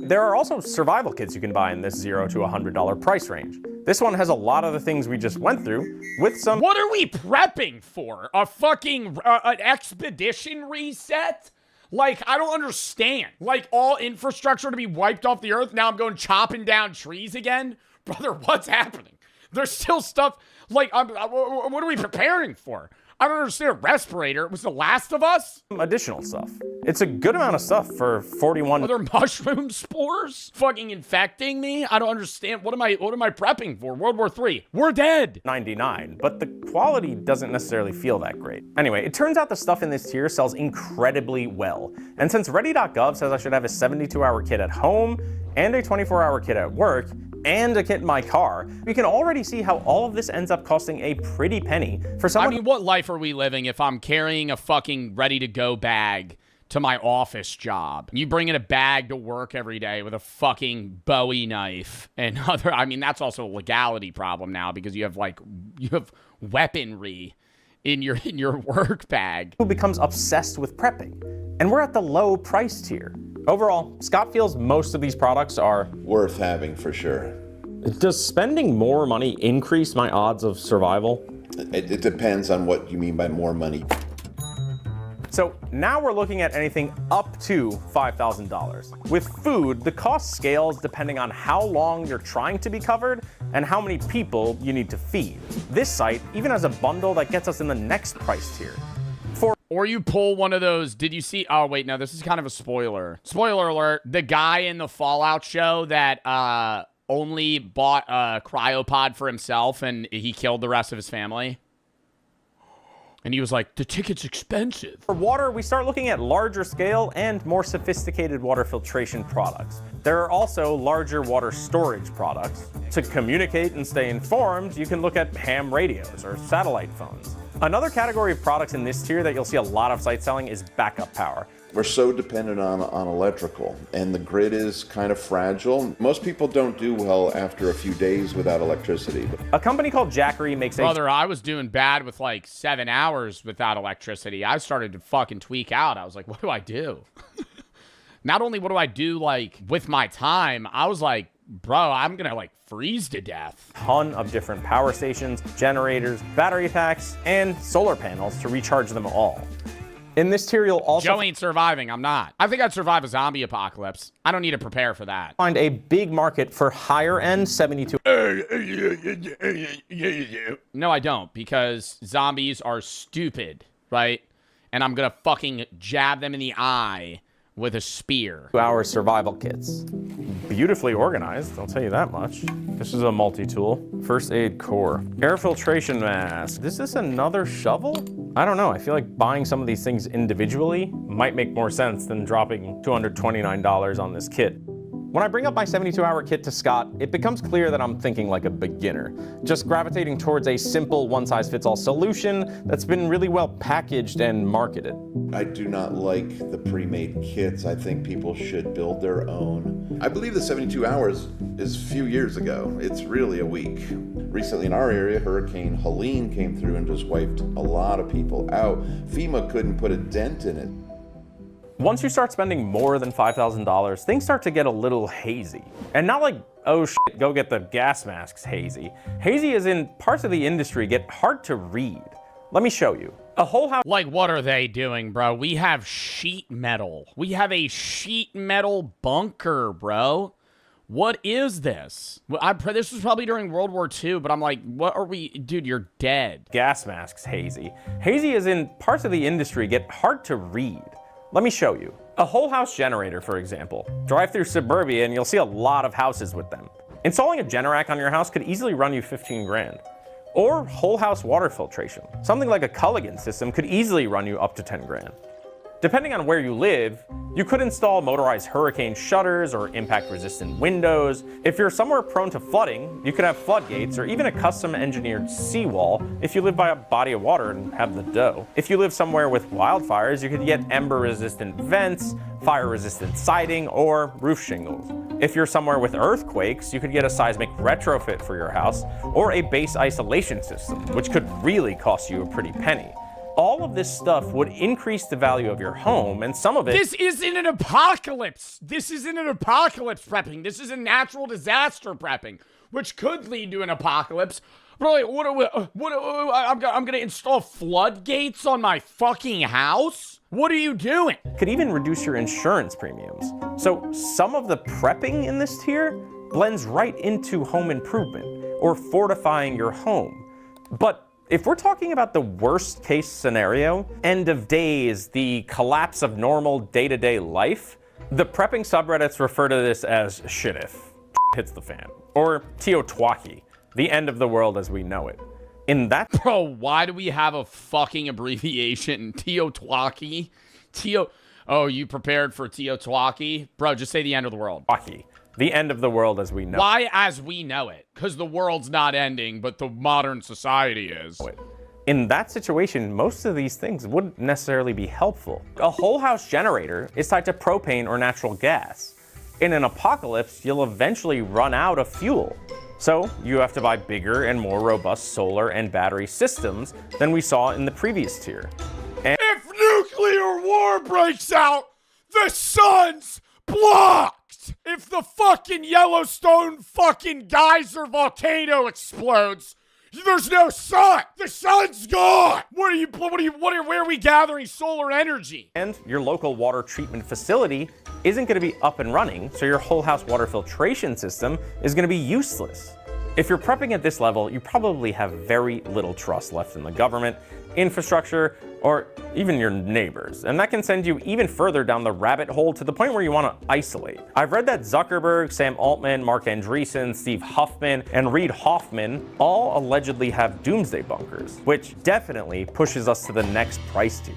There are also survival kits you can buy in this $0 to $100 price range. This one has a lot of the things we just went through with some... What are we prepping for? A fucking an expedition reset? Like, I don't understand. Like, all infrastructure to be wiped off the earth. Now I'm going chopping down trees again? Brother, what's happening? There's still stuff, like, what are we preparing for? I don't understand. A respirator. It was The Last of Us? Additional stuff. It's a good amount of stuff for 41. Are there mushroom spores fucking infecting me? I don't understand. What am I prepping for? World War III. We're dead. 99, but the quality doesn't necessarily feel that great. Anyway, it turns out the stuff in this tier sells incredibly well. And since Ready.gov says I should have a 72-hour kit at home and a 24-hour kit at work, and a kit in my car, we can already see how all of this ends up costing a pretty penny for someone. I mean, what life are we living if I'm carrying a fucking ready-to-go bag to my office job? You bring in a bag to work every day with a fucking Bowie knife and other. I mean, that's also a legality problem now because you have weaponry in your work bag. Who becomes obsessed with prepping, and we're at the low price tier. Overall, Scott feels most of these products are worth having for sure. Does spending more money increase my odds of survival? It depends on what you mean by more money. So now we're looking at anything up to $5,000. With food, the cost scales depending on how long you're trying to be covered and how many people you need to feed. This site even has a bundle that gets us in the next price tier. Or you pull one of those, did you see, oh wait, no, this is kind of a spoiler. Spoiler alert, the guy in the Fallout show that only bought a cryopod for himself and he killed the rest of his family. And he was like, the ticket's expensive. For water, we start looking at larger scale and more sophisticated water filtration products. There are also larger water storage products. To communicate and stay informed, you can look at ham radios or satellite phones. Another category of products in this tier that you'll see a lot of sites selling is backup power. We're so dependent on electrical, and the grid is kind of fragile. Most people don't do well after a few days without electricity. A company called Jackery makes Brother, I was doing bad with like 7 hours without electricity. I started to fucking tweak out. I was like, what do I do? Not only what do I do like with my time, I was like, bro, I'm gonna like freeze to death. Ton of different power stations, generators, battery packs, and solar panels to recharge them all. In this tier, you'll also Joe ain't surviving. I'm not. I think I'd survive a zombie apocalypse. I don't need to prepare for that. Find a big market for higher end 72. No, I don't, because zombies are stupid, right? And I'm gonna fucking jab them in the eye with a spear. 2-hour survival kits. Beautifully organized, I'll tell you that much. This is a multi-tool. First aid core. Air filtration mask. Is this another shovel? I don't know. I feel like buying some of these things individually might make more sense than dropping $229 on this kit. When I bring up my 72-hour kit to Scott, it becomes clear that I'm thinking like a beginner, just gravitating towards a simple one-size-fits-all solution that's been really well packaged and marketed. I do not like the pre-made kits. I think people should build their own. I believe the 72 hours is a few years ago. It's really a week. Recently in our area, Hurricane Helene came through and just wiped a lot of people out. FEMA couldn't put a dent in it. Once you start spending more than $5,000, things start to get a little hazy. And not like, oh shit, go get the gas masks hazy. Hazy as in parts of the industry get hard to read. Let me show you. A whole house. Like, what are they doing, bro? We have sheet metal. We have a sheet metal bunker, bro. What is this? This was probably during World War II, but I'm like, what are we? Dude, you're dead. Gas masks hazy. Hazy as in parts of the industry get hard to read. Let me show you. A whole house generator, for example. Drive through suburbia and you'll see a lot of houses with them. Installing a Generac on your house could easily run you 15 grand. Or whole house water filtration. Something like a Culligan system could easily run you up to 10 grand. Depending on where you live, you could install motorized hurricane shutters or impact-resistant windows. If you're somewhere prone to flooding, you could have floodgates or even a custom-engineered seawall if you live by a body of water and have the dough. If you live somewhere with wildfires, you could get ember-resistant vents, fire-resistant siding, or roof shingles. If you're somewhere with earthquakes, you could get a seismic retrofit for your house or a base isolation system, which could really cost you a pretty penny. All of this stuff would increase the value of your home, and some of it— This isn't an apocalypse. This isn't an apocalypse prepping. This is a natural disaster prepping, which could lead to an apocalypse. Bro, I'm gonna install floodgates on my fucking house? What are you doing? Could even reduce your insurance premiums. So some of the prepping in this tier blends right into home improvement or fortifying your home. But If we're talking about the worst case scenario, end of days, the collapse of normal day-to-day life, the prepping subreddits refer to this as shit if hits the fan, or Teotwaki, the end of the world as we know it. In that— Bro, why do we have a fucking abbreviation? Teotwaki? Oh, you prepared for Teotwaki? Bro, just say the end of the world. The end of the world as we know it. Why as we know it? Because the world's not ending, but the modern society is. In that situation, most of these things wouldn't necessarily be helpful. A whole house generator is tied to propane or natural gas. In an apocalypse, you'll eventually run out of fuel. So you have to buy bigger and more robust solar and battery systems than we saw in the previous tier. And if nuclear war breaks out, the sun's blocked! If the fucking Yellowstone fucking geyser volcano explodes, there's no sun. The sun's gone. Where are we gathering solar energy? And your local water treatment facility isn't going to be up and running, so your whole house water filtration system is going to be useless. If you're prepping at this level, you probably have very little trust left in the government, infrastructure, or even your neighbors. And that can send you even further down the rabbit hole to the point where you want to isolate. I've read that Zuckerberg, Sam Altman, Mark Andreessen, Steve Huffman, and Reid Hoffman all allegedly have doomsday bunkers, which definitely pushes us to the next price tier.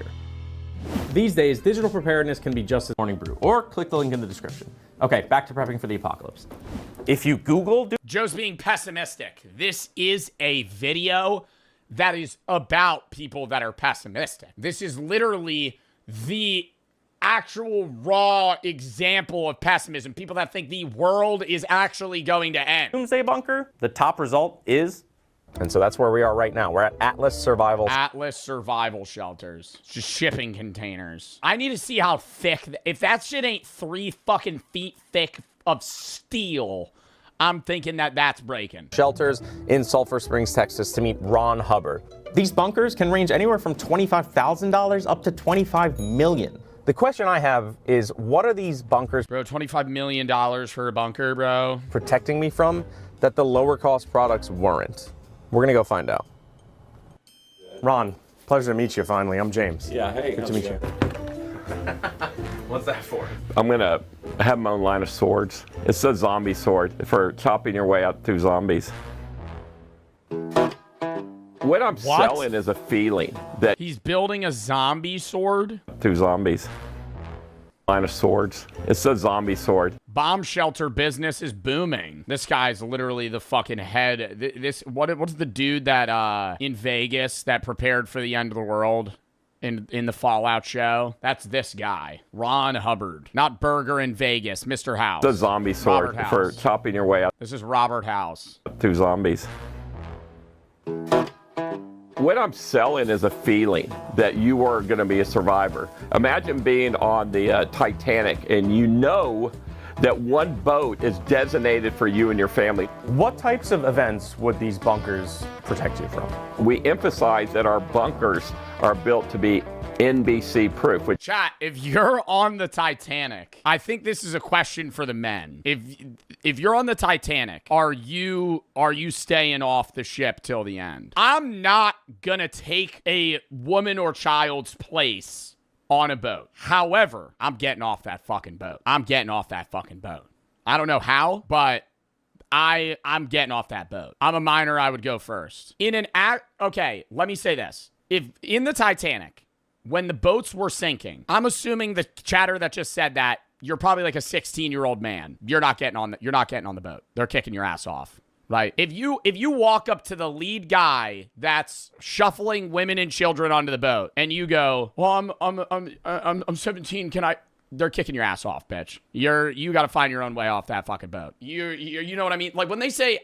These days, digital preparedness can be just as morning brew, or click the link in the description. Okay, back to prepping for the apocalypse. If you Google— Joe's being pessimistic. This is a video that is about people that are pessimistic. This is literally the actual raw example of pessimism. People that think the world is actually going to end. Doomsday bunker, the top result is— and so that's where we are right now. We're at Atlas Survival Shelters. It's just shipping containers. I need to see how thick, if that shit ain't 3 fucking feet thick of steel, I'm thinking that that's breaking. Shelters in Sulphur Springs, Texas to meet Ron Hubbard. These bunkers can range anywhere from $25,000 up to $25 million. The question I have is, what are these bunkers— Bro, $25 million for a bunker, bro. —protecting me from that the lower cost products weren't? We're gonna go find out. Ron, pleasure to meet you finally. I'm James. Yeah, hey. Good to meet you. What's that for? I'm gonna have my own line of swords. It's a zombie sword for chopping your way out through zombies. What I'm selling is a feeling that— He's building a zombie sword? Through zombies. Line of swords. It's a zombie sword. Bomb shelter business is booming. This guy's literally the fucking head. What's the dude that in Vegas that prepared for the end of the world in the Fallout show? That's this guy, Ron Hubbard. Not Burger in Vegas, Mr. House. It's a zombie sword for chopping your way out. This is Robert House. Through zombies. What I'm selling is a feeling that you are going to be a survivor. Imagine being on the Titanic and you know that one boat is designated for you and your family. What types of events would these bunkers protect you from? We emphasize that our bunkers are built to be NBC proof. Chat, if you're on the Titanic, I think this is a question for the men. If you're on the Titanic, are you staying off the ship till the end? I'm not gonna take a woman or child's place on a boat. However, I'm getting off that fucking boat. I'm getting off that fucking boat. I don't know how, but I'm getting off that boat. I'm a minor, I would go first. Okay, let me say this. If in the Titanic, when the boats were sinking, I'm assuming the chatter that just said that you're probably like a 16-year-old man. You're not getting on the boat. They're kicking your ass off. Right? If you walk up to the lead guy that's shuffling women and children onto the boat and you go, "Well, I'm 17, can I?" They're kicking your ass off, bitch. You got to find your own way off that fucking boat. You know what I mean? Like when they say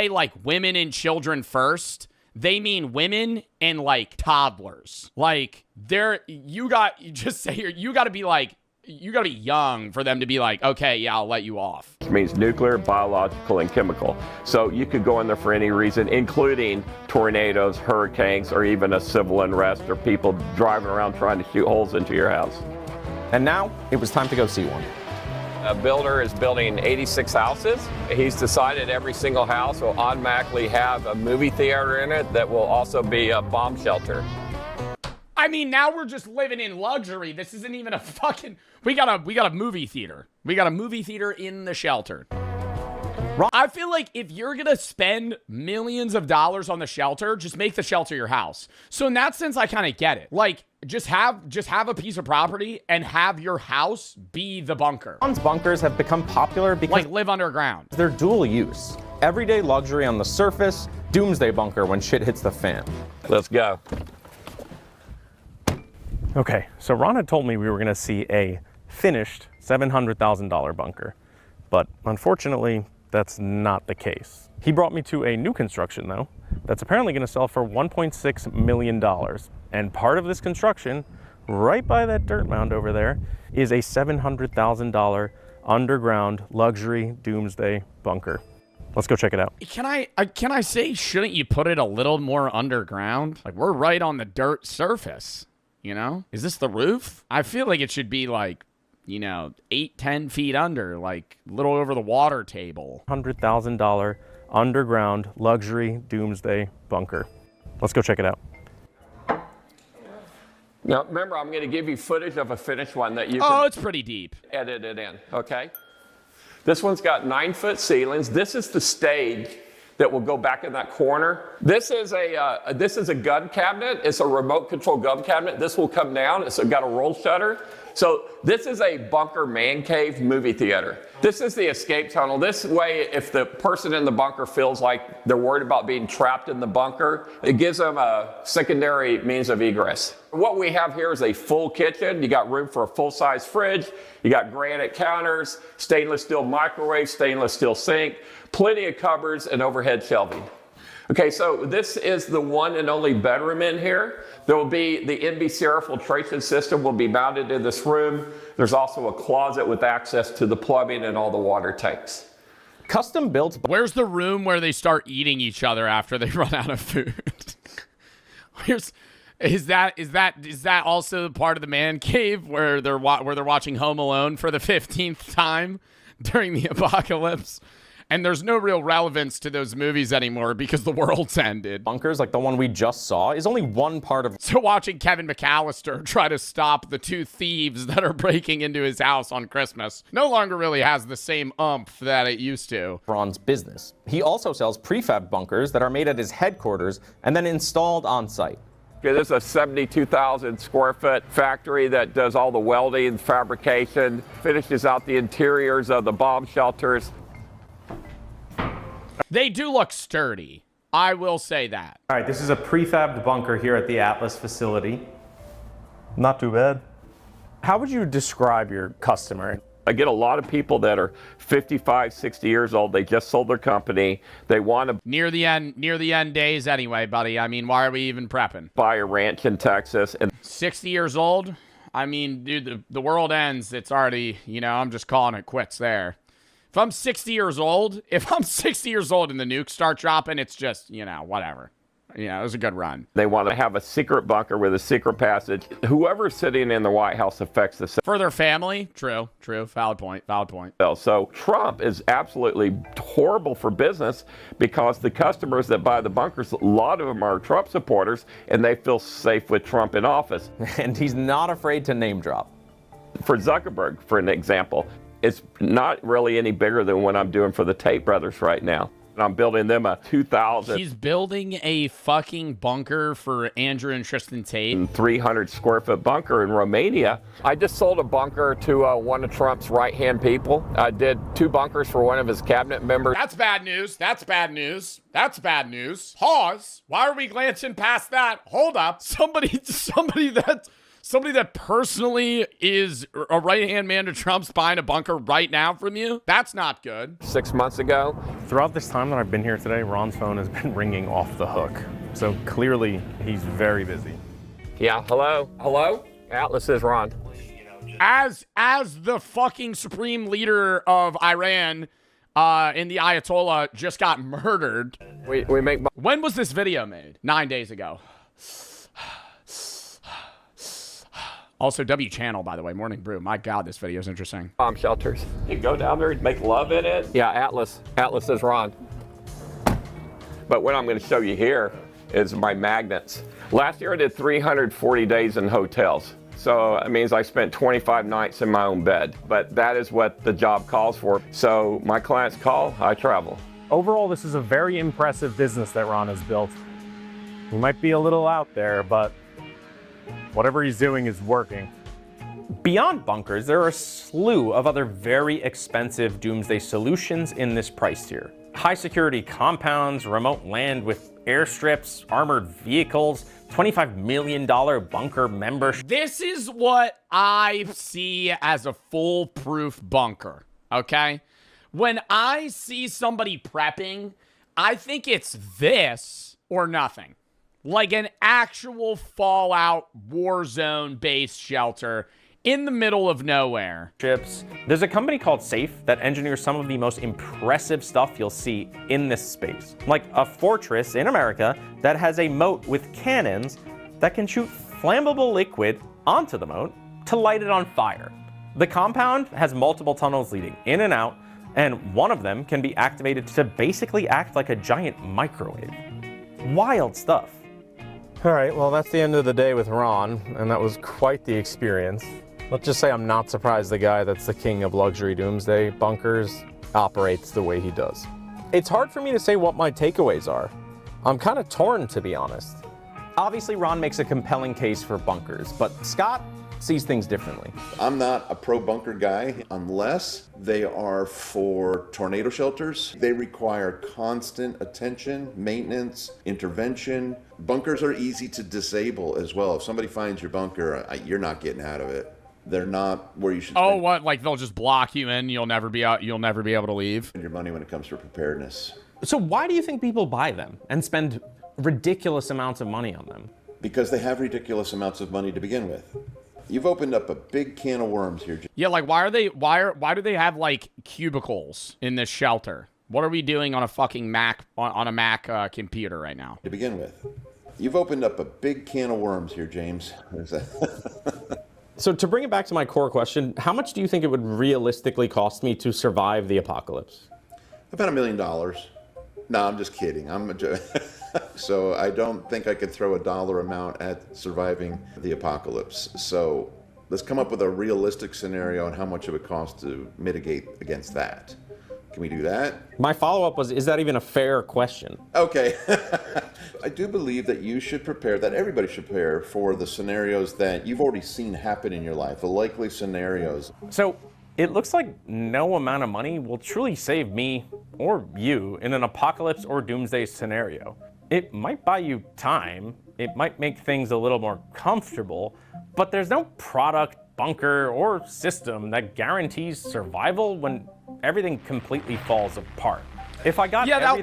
like women and children first, they mean women and like toddlers. Like you got to be young for them to be like, okay, yeah, I'll let you off. It means nuclear, biological, and chemical. So you could go in there for any reason, including tornadoes, hurricanes, or even a civil unrest or people driving around trying to shoot holes into your house. And now it was time to go see one. A builder is building 86 houses. He's decided every single house will automatically have a movie theater in it that will also be a bomb shelter. I mean, now we're just living in luxury. This isn't even a fucking... We got a movie theater. We got a movie theater in the shelter. I feel like if you're going to spend millions of dollars on the shelter, just make the shelter your house. So in that sense, I kind of get it. Like, just have a piece of property and have your house be the bunker. Ron's bunkers have become popular because like live underground. They're dual use. Everyday luxury on the surface, doomsday bunker when shit hits the fan. Let's go. Okay, so Ron had told me we were going to see a finished $700,000 bunker, but unfortunately, that's not the case. He brought me to a new construction, though, that's apparently going to sell for $1.6 million. And part of this construction, right by that dirt mound over there, is a $700,000 underground luxury doomsday bunker. Let's go check it out. Can I say, shouldn't you put it a little more underground? Like, we're right on the dirt surface, you know? Is this the roof? I feel like it should be like, you know, 8-10 feet under, like a little over the water table. $100,000 underground luxury doomsday bunker. Let's go check it out. Now, remember, I'm going to give you footage of a finished one that you can... Oh, it's pretty deep. Edit it in, okay? This one's got 9-foot ceilings. This is the stage that will go back in that corner. This is a gun cabinet. It's a remote control gun cabinet. This will come down. It's got a roll shutter. So this is a bunker man cave movie theater. This is the escape tunnel. This way, if the person in the bunker feels like they're worried about being trapped in the bunker, it gives them a secondary means of egress. What we have here is a full kitchen. You got room for a full-size fridge. You got granite counters, stainless steel microwave, stainless steel sink, plenty of cupboards and overhead shelving. Okay, so this is the one and only bedroom in here. There will be the NBC air filtration system will be mounted in this room. There's also a closet with access to the plumbing and all the water tanks. Custom built. Where's the room where they start eating each other after they run out of food? Is that also part of the man cave where they're watching Home Alone for the 15th time during the apocalypse? And there's no real relevance to those movies anymore because the world's ended. Bunkers like the one we just saw is only one part of... So watching Kevin McAllister try to stop the two thieves that are breaking into his house on Christmas no longer really has the same oomph that it used to. Ron's business. He also sells prefab bunkers that are made at his headquarters and then installed on site. Okay, this is a 72,000 square foot factory that does all the welding, fabrication, finishes out the interiors of the bomb shelters. They do look sturdy. I will say that. All right, this is a prefabbed bunker here at the Atlas facility. Not too bad. How would you describe your customer? I get a lot of people that are 55, 60 years old. They just sold their company. They want to near the end days anyway, buddy. I mean, why are we even prepping? Buy a ranch in Texas. And 60 years old? I mean, dude, the world ends. It's already, you know, I'm just calling it quits there. If I'm 60 years old and the nukes start dropping, it's just, you know, whatever. You know, it was a good run. They want to have a secret bunker with a secret passage. Whoever's sitting in the White House affects the... For their family? True. Valid point. So Trump is absolutely horrible for business because the customers that buy the bunkers, a lot of them are Trump supporters, and they feel safe with Trump in office. And he's not afraid to name drop. For Zuckerberg, for an example, it's not really any bigger than what I'm doing for the Tate brothers right now. And I'm building them a 2,000. He's building a fucking bunker for Andrew and Tristan Tate. 300 square foot bunker in Romania. I just sold a bunker to one of Trump's right-hand people. I did 2 bunkers for one of his cabinet members. That's bad news. Pause. Why are we glancing past that? Hold up. Somebody that personally is a right-hand man to Trump's buying a bunker right now from you? That's not good. 6 months ago. Throughout this time that I've been here today, Ron's phone has been ringing off the hook. So clearly, he's very busy. Yeah, hello? Atlas is Ron. As the fucking supreme leader of Iran and the Ayatollah just got murdered. When was this video made? 9 days ago. Also, W Channel, by the way, Morning Brew. My God, this video is interesting. Bomb shelters. You go down there and make love in it. Yeah, Atlas. Atlas is Ron. But what I'm going to show you here is my magnets. Last year I did 340 days in hotels. So it means I spent 25 nights in my own bed. But that is what the job calls for. So my clients call, I travel. Overall, this is a very impressive business that Ron has built. He might be a little out there, but whatever he's doing is working. Beyond bunkers, there are a slew of other very expensive doomsday solutions in this price tier. High security compounds, remote land with airstrips, armored vehicles, $25 million bunker membership. This is what I see as a foolproof bunker, okay? When I see somebody prepping, I think it's this or nothing. Like an actual Fallout Warzone based shelter in the middle of nowhere. There's a company called Safe that engineers some of the most impressive stuff you'll see in this space. Like a fortress in America that has a moat with cannons that can shoot flammable liquid onto the moat to light it on fire. The compound has multiple tunnels leading in and out, and one of them can be activated to basically act like a giant microwave. Wild stuff. All right, well, that's the end of the day with Ron, and that was quite the experience. Let's just say I'm not surprised the guy that's the king of luxury doomsday bunkers operates the way he does. It's hard for me to say what my takeaways are. I'm kind of torn, to be honest. Obviously, Ron makes a compelling case for bunkers, but Scott sees things differently. I'm not a pro bunker guy unless they are for tornado shelters. They require constant attention, maintenance, intervention. Bunkers are easy to disable as well. If somebody finds your bunker, you're not getting out of it. They're not where you should. Oh, what? Like they'll just block you in. You'll never be out. You'll never be able to leave. Your money when it comes to preparedness. So why do you think people buy them and spend ridiculous amounts of money on them? Because they have ridiculous amounts of money to begin with. You've opened up a big can of worms here. Yeah, like why do they have like cubicles in this shelter? What are we doing on a fucking Mac on a Mac computer right now? To begin with, you've opened up a big can of worms here, James. So to bring it back to my core question, how much do you think it would realistically cost me to survive the apocalypse? About $1 million. No, I'm just kidding. So I don't think I could throw a dollar amount at surviving the apocalypse. So let's come up with a realistic scenario on how much it would cost to mitigate against that. Can we do that? My follow-up was, is that even a fair question? Okay. I do believe that you should prepare, that everybody should prepare for the scenarios that you've already seen happen in your life, the likely scenarios. So it looks like no amount of money will truly save me or you in an apocalypse or doomsday scenario. It might buy you time, it might make things a little more comfortable, but there's no product, bunker, or system that guarantees survival when everything completely falls apart. If I got that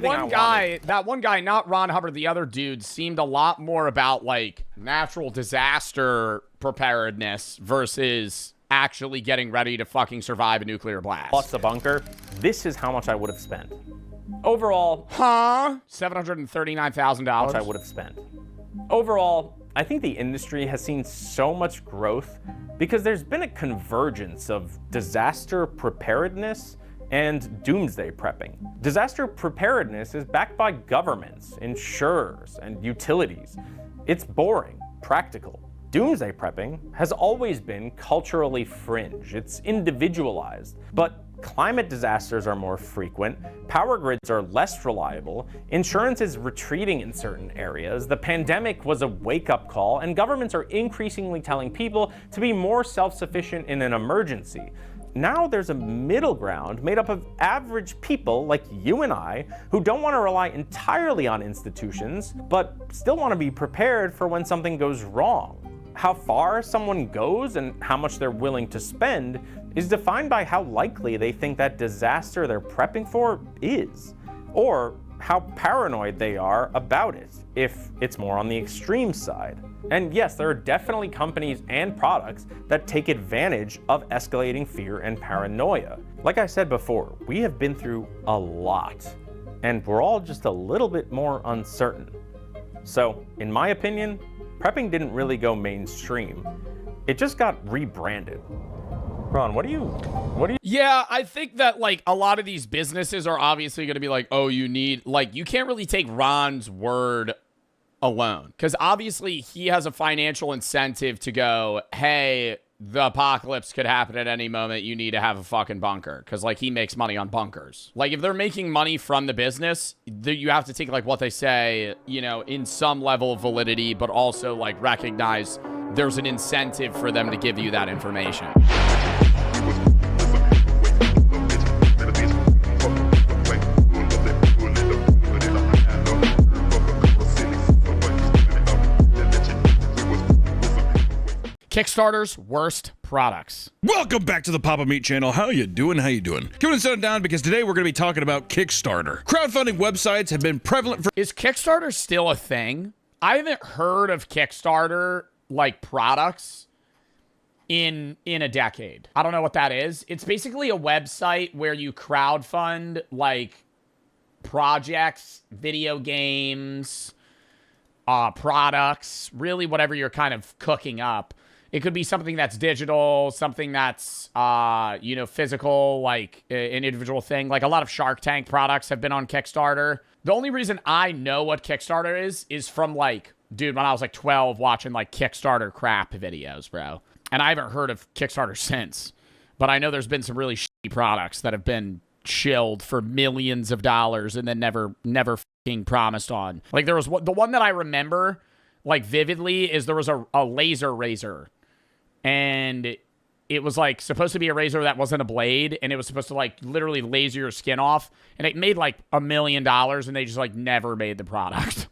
one guy, not Ron Hubbard, the other dude, seemed a lot more about like natural disaster preparedness versus actually getting ready to fucking survive a nuclear blast. Plus the bunker, this is how much I would have spent. Overall, $739,000. I would have spent. Overall, I think the industry has seen so much growth because there's been a convergence of disaster preparedness and doomsday prepping. Disaster preparedness is backed by governments, insurers, and utilities. It's boring, practical. Doomsday prepping has always been culturally fringe. It's individualized, but climate disasters are more frequent, power grids are less reliable, insurance is retreating in certain areas, the pandemic was a wake-up call, and governments are increasingly telling people to be more self-sufficient in an emergency. Now there's a middle ground made up of average people like you and I who don't want to rely entirely on institutions, but still want to be prepared for when something goes wrong. How far someone goes and how much they're willing to spend is defined by how likely they think that disaster they're prepping for is, or how paranoid they are about it, if it's more on the extreme side. And yes, there are definitely companies and products that take advantage of escalating fear and paranoia. Like I said before, we have been through a lot, and we're all just a little bit more uncertain. So, in my opinion, prepping didn't really go mainstream. It just got rebranded. Ron, what do you... Yeah, I think that, like, a lot of these businesses are obviously going to be like, oh, you need... Like, you can't really take Ron's word alone. Because obviously he has a financial incentive to go, hey, the apocalypse could happen at any moment. You need to have a fucking bunker. Because, like, he makes money on bunkers. Like, if they're making money from the business, you have to take, like, what they say, you know, in some level of validity, but also, like, recognize there's an incentive for them to give you that information. Kickstarter's worst products. Welcome back to the Papa Meat channel. How you doing? Coming and sitting down because today we're going to be talking about Kickstarter. Crowdfunding websites have been prevalent for... Is Kickstarter still a thing? I haven't heard of Kickstarter, like, products in a decade. I don't know what that is. It's basically a website where you crowdfund, like, projects, video games, products, really whatever you're kind of cooking up. It could be something that's digital, something that's, you know, physical, like an individual thing. Like a lot of Shark Tank products have been on Kickstarter. The only reason I know what Kickstarter is from, like, dude, when I was like 12 watching like Kickstarter crap videos, bro. And I haven't heard of Kickstarter since. But I know there's been some really shitty products that have been shilled for millions of dollars and then never fucking promised on. Like there was the one that I remember like vividly is there was a laser razor. And it was like supposed to be a razor that wasn't a blade, and it was supposed to like literally laser your skin off, and it made like $1 million, and they just like never made the product.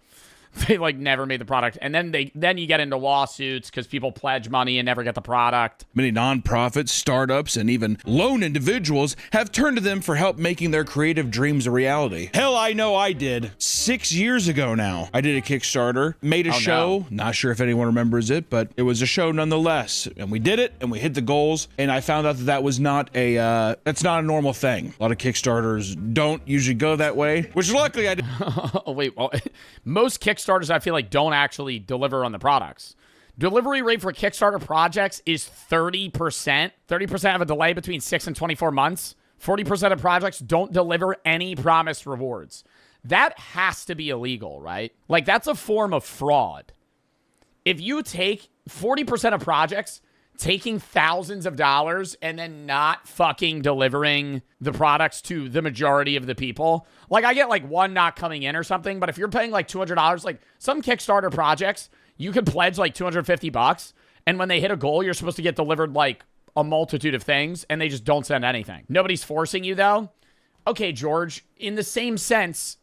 They like never made the product, and then you get into lawsuits because people pledge money and never get the product. Many nonprofits, startups, and even lone individuals have turned to them for help making their creative dreams a reality. Hell, I know I did. 6 years ago now, I did a Kickstarter, made a show. No. Not sure if anyone remembers it, but it was a show nonetheless. And we did it, and we hit the goals. And I found out that was not that's not a normal thing. A lot of Kickstarters don't usually go that way, which luckily I did. Oh wait, well, most Kickstarters I feel like don't actually deliver on the products. Delivery rate for Kickstarter projects is 30%. 30% have a delay between 6 and 24 months. 40% of projects don't deliver any promised rewards. That has to be illegal, right? Like, that's a form of fraud. If you take 40% of projects taking thousands of dollars and then not fucking delivering the products to the majority of the people. Like, I get like one not coming in or something, but if you're paying like $200, like some Kickstarter projects, you could pledge like $250, and when they hit a goal, you're supposed to get delivered like a multitude of things, and they just don't send anything. Nobody's forcing you though. Okay, George, in the same sense,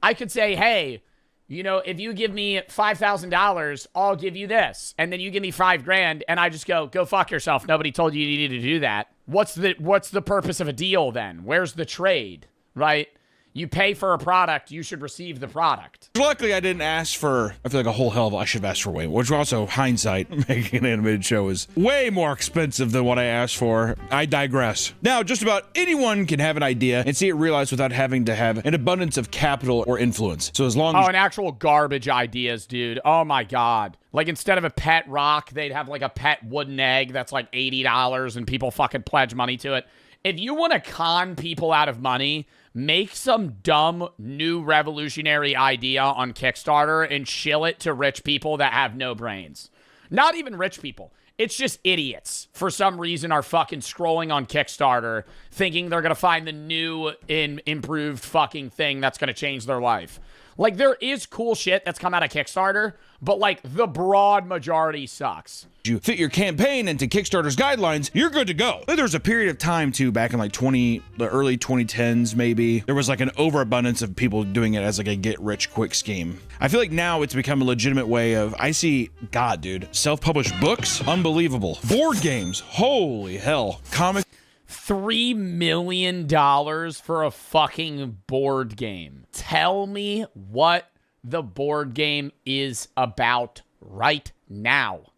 I could say, hey, you know, if you give me $5,000, I'll give you this. And then you give me $5,000 and I just go fuck yourself. Nobody told you you needed to do that. What's the purpose of a deal then? Where's the trade, right? You pay for a product, you should receive the product. Luckily, I didn't ask for, I feel like a whole hell of I should have asked for way, which also, hindsight, making an animated show is way more expensive than what I asked for. I digress. Now, just about anyone can have an idea and see it realized without having to have an abundance of capital or influence. So as long as— Oh, and actual garbage ideas, dude. Oh my God. Like, instead of a pet rock, they'd have like a pet wooden egg that's like $80 and people fucking pledge money to it. If you want to con people out of money, make some dumb new revolutionary idea on Kickstarter and shill it to rich people that have no brains. Not even rich people. It's just idiots for some reason are fucking scrolling on Kickstarter thinking they're going to find the new improved fucking thing that's going to change their life. Like, there is cool shit that's come out of Kickstarter, but like the broad majority sucks. You fit your campaign into Kickstarter's guidelines, you're good to go. There's a period of time too, back in like the early 2010s maybe, there was like an overabundance of people doing it as like a get rich quick scheme. I feel like now it's become a legitimate way of, I see, God dude, self-published books, unbelievable. Board games, holy hell. Comic $3 million for a fucking board game. Tell me what the board game is about right now.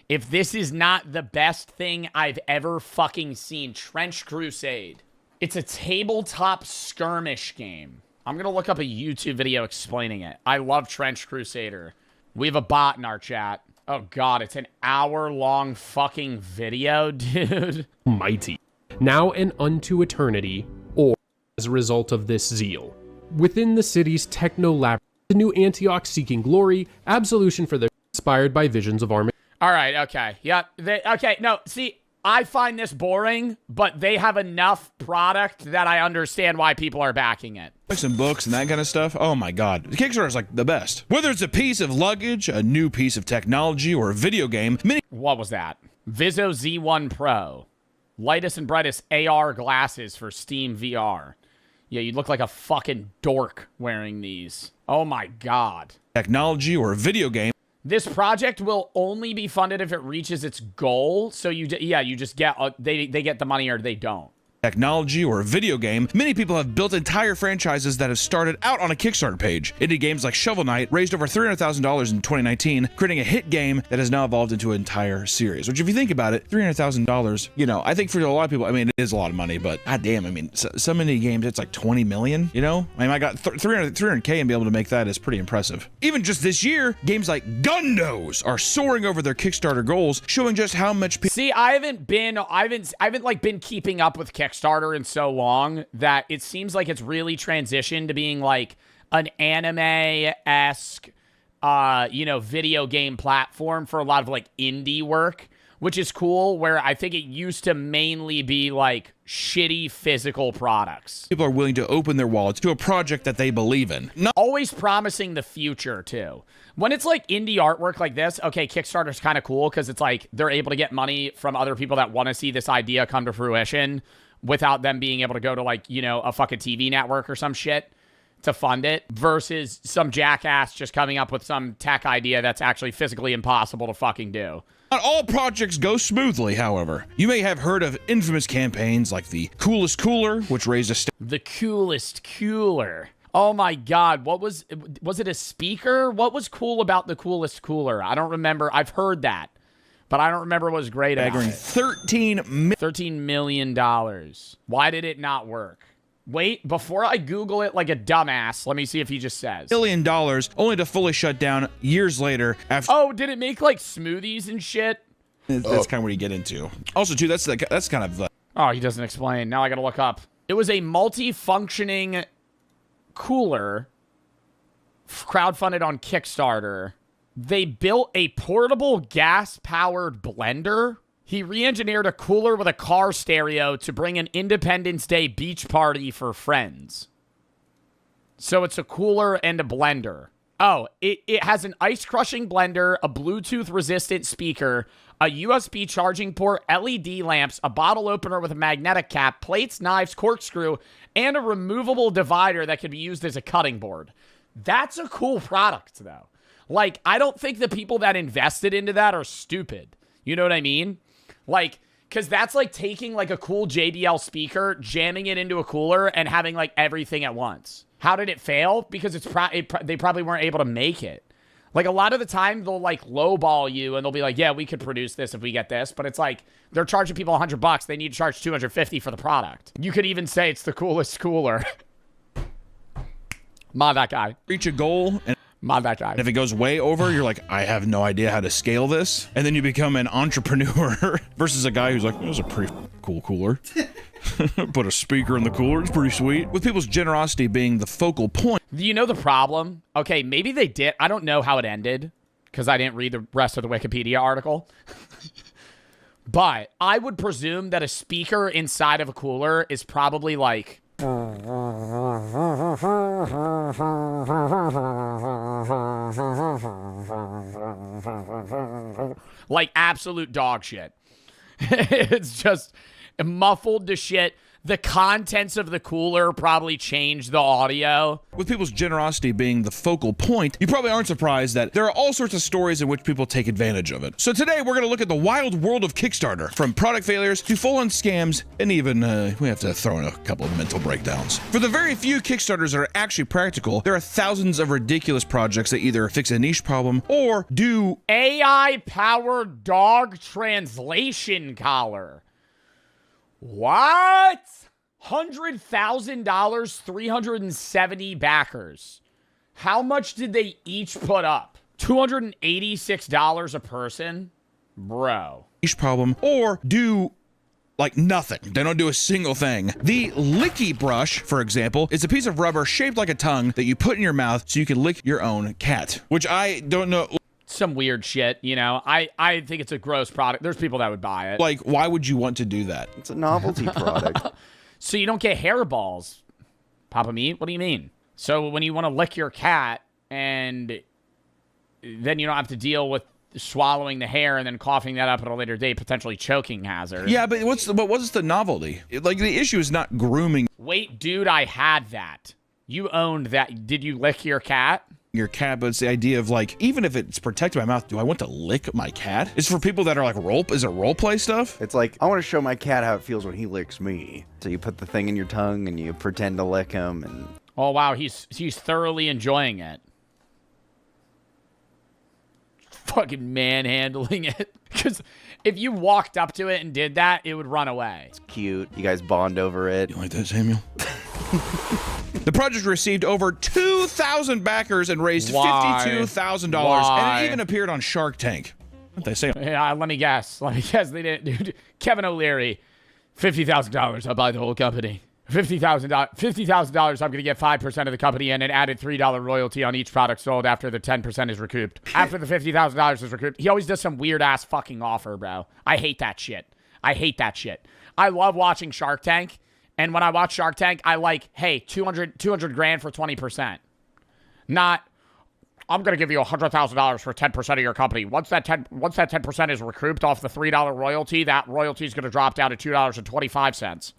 If this is not the best thing I've ever fucking seen, Trench Crusade. It's a tabletop skirmish game. I'm going to look up a YouTube video explaining it. I love Trench Crusader. We have a bot in our chat. Oh, God, it's an hour-long fucking video, dude. Mighty. Now and unto eternity, or as a result of this zeal. Within the city's techno-lab, the new Antioch seeking glory, absolution for the inspired by visions of Armageddon. All right, okay. Yeah, okay, no, see, I find this boring, but they have enough product that I understand why people are backing it. And books and that kind of stuff. Oh my God. The Kickstarter is like the best. Whether it's a piece of luggage, a new piece of technology, or a video game, What was that? Vizzo Z1 Pro. Lightest and brightest AR glasses for Steam VR. Yeah, you look like a fucking dork wearing these. Oh my God. Technology or a video game. This project will only be funded if it reaches its goal. So you just get, they get the money or they don't. Technology or a video game, many people have built entire franchises that have started out on a Kickstarter page. Indie games like Shovel Knight raised over $300,000 in 2019, creating a hit game that has now evolved into an entire series. Which, if you think about it, $300,000, you know, I think for a lot of people, I mean, it is a lot of money, but goddamn, I mean, so many games, it's like 20 million, you know? I mean, I got 300K and be able to make that is pretty impressive. Even just this year, games like Gundos are soaring over their Kickstarter goals, showing just how much people. See, I haven't been keeping up with Kickstarter in so long that it seems like it's really transitioned to being like an anime-esque, video game platform for a lot of like indie work, which is cool, where I think it used to mainly be like shitty physical products. People are willing to open their wallets to a project that they believe in. Not always promising the future too. When it's like indie artwork like this, okay, Kickstarter's kind of cool because it's like they're able to get money from other people that want to see this idea come to fruition without them being able to go to like, a fucking TV network or some shit to fund it, versus some jackass just coming up with some tech idea that's actually physically impossible to fucking do. Not all projects go smoothly, however. You may have heard of infamous campaigns like the Coolest Cooler, which raised a The Coolest Cooler. Oh my God, was it a speaker? What was cool about the Coolest Cooler? I don't remember. I've heard that, but I don't remember what was great about it. $13 million. Why did it not work? Wait, before I Google it like a dumbass, let me see if he just says. $1 million, only to fully shut down years later after. Oh, did it make like smoothies and shit? That's kind of where you get into. Also, too, that's kind of the. Oh, he doesn't explain. Now I gotta look up. It was a multi-functioning cooler crowdfunded on Kickstarter. They built a portable gas-powered blender. He re-engineered a cooler with a car stereo to bring an Independence Day beach party for friends. So it's a cooler and a blender. Oh, it has an ice-crushing blender, a Bluetooth-resistant speaker, a USB charging port, LED lamps, a bottle opener with a magnetic cap, plates, knives, corkscrew, and a removable divider that can be used as a cutting board. That's a cool product, though. Like, I don't think the people that invested into that are stupid. You know what I mean? Like, because that's like taking like a cool JBL speaker, jamming it into a cooler, and having like everything at once. How did it fail? Because they probably weren't able to make it. Like, a lot of the time, they'll like lowball you, and they'll be like, yeah, we could produce this if we get this. But it's like, they're charging people $100. They need to charge $250 for the product. You could even say it's the coolest cooler. Mod that guy. Reach a goal and mod that guy. And if it goes way over, you're like, I have no idea how to scale this. And then you become an entrepreneur versus a guy who's like, it was a pretty cool cooler. Put a speaker in the cooler. It's pretty sweet. With people's generosity being the focal point. Do you know the problem? Okay, maybe they did. I don't know how it ended because I didn't read the rest of the Wikipedia article. But I would presume that a speaker inside of a cooler is probably like... like absolute dog shit. It's just muffled to shit. The contents of the cooler probably changed the audio. With people's generosity being the focal point, you probably aren't surprised that there are all sorts of stories in which people take advantage of it. So today we're going to look at the wild world of Kickstarter, from product failures to full-on scams, and even we have to throw in a couple of mental breakdowns. For the very few Kickstarters that are actually practical, there are thousands of ridiculous projects that either fix a niche problem or do AI-powered dog translation collar. What? $100,000, 370 backers. How much did they each put up? $286 a person? Bro. Problem, or do like nothing. They don't do a single thing. The licky brush, for example, is a piece of rubber shaped like a tongue that you put in your mouth so you can lick your own cat, which I don't know. Some weird shit, you know. I think it's a gross product. There's people that would buy it. Like, why would you want to do that? It's a novelty product. So you don't get hairballs, Papa Meat? What do you mean? So when you want to lick your cat and then you don't have to deal with swallowing the hair and then coughing that up at a later date, potentially choking hazard. Yeah, but what's the novelty? Like, the issue is not grooming. Wait, dude, I had that. You owned that. Did you lick your cat? Your cat, but it's the idea of like, even if it's protected by my mouth, do I want to lick my cat? It's for people that are like is it role play stuff? It's like, I want to show my cat how it feels when he licks me. So you put the thing in your tongue and you pretend to lick him, and oh wow, he's thoroughly enjoying it. Fucking manhandling it. Because if you walked up to it and did that, it would run away. It's cute. You guys bond over it. You like that, Samuel? The project received over 2,000 backers and raised $52,000, and it even appeared on Shark Tank. What they say? Yeah, let me guess. They didn't. Dude, Kevin O'Leary, $50,000. I'll buy the whole company. $50,000. I'm going to get 5% of the company and an added $3 royalty on each product sold after the 10% is recouped. After the $50,000 is recouped, he always does some weird ass fucking offer, bro. I hate that shit. I love watching Shark Tank. And when I watch Shark Tank, I like, hey, 200 grand for 20%. Not, I'm going to give you $100,000 for 10% of your company. Once that 10% is recouped off the $3 royalty, that royalty is going to drop down to $2.25.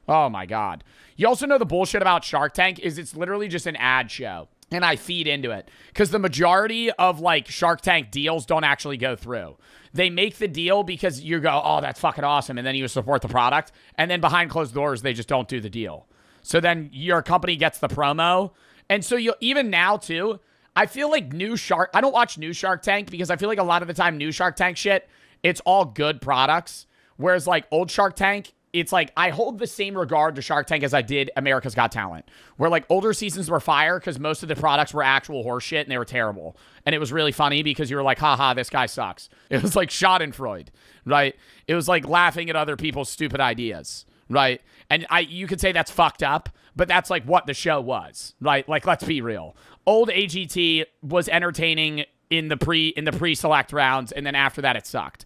Oh my God. You also know the bullshit about Shark Tank is it's literally just an ad show. And I feed into it. Because the majority of like Shark Tank deals don't actually go through. They make the deal because you go, oh, that's fucking awesome. And then you support the product. And then behind closed doors, they just don't do the deal. So then your company gets the promo. And so you even now too, I feel like I don't watch new Shark Tank because I feel like a lot of the time new Shark Tank shit, it's all good products. Whereas like old Shark Tank, it's like I hold the same regard to Shark Tank as I did America's Got Talent, where like older seasons were fire because most of the products were actual horseshit and they were terrible. And it was really funny because you were like, haha, this guy sucks. It was like Schadenfreude, right? It was like laughing at other people's stupid ideas, right? And you could say that's fucked up, but that's like what the show was, right? Like, let's be real. Old AGT was entertaining in the pre-select rounds, and then after that it sucked.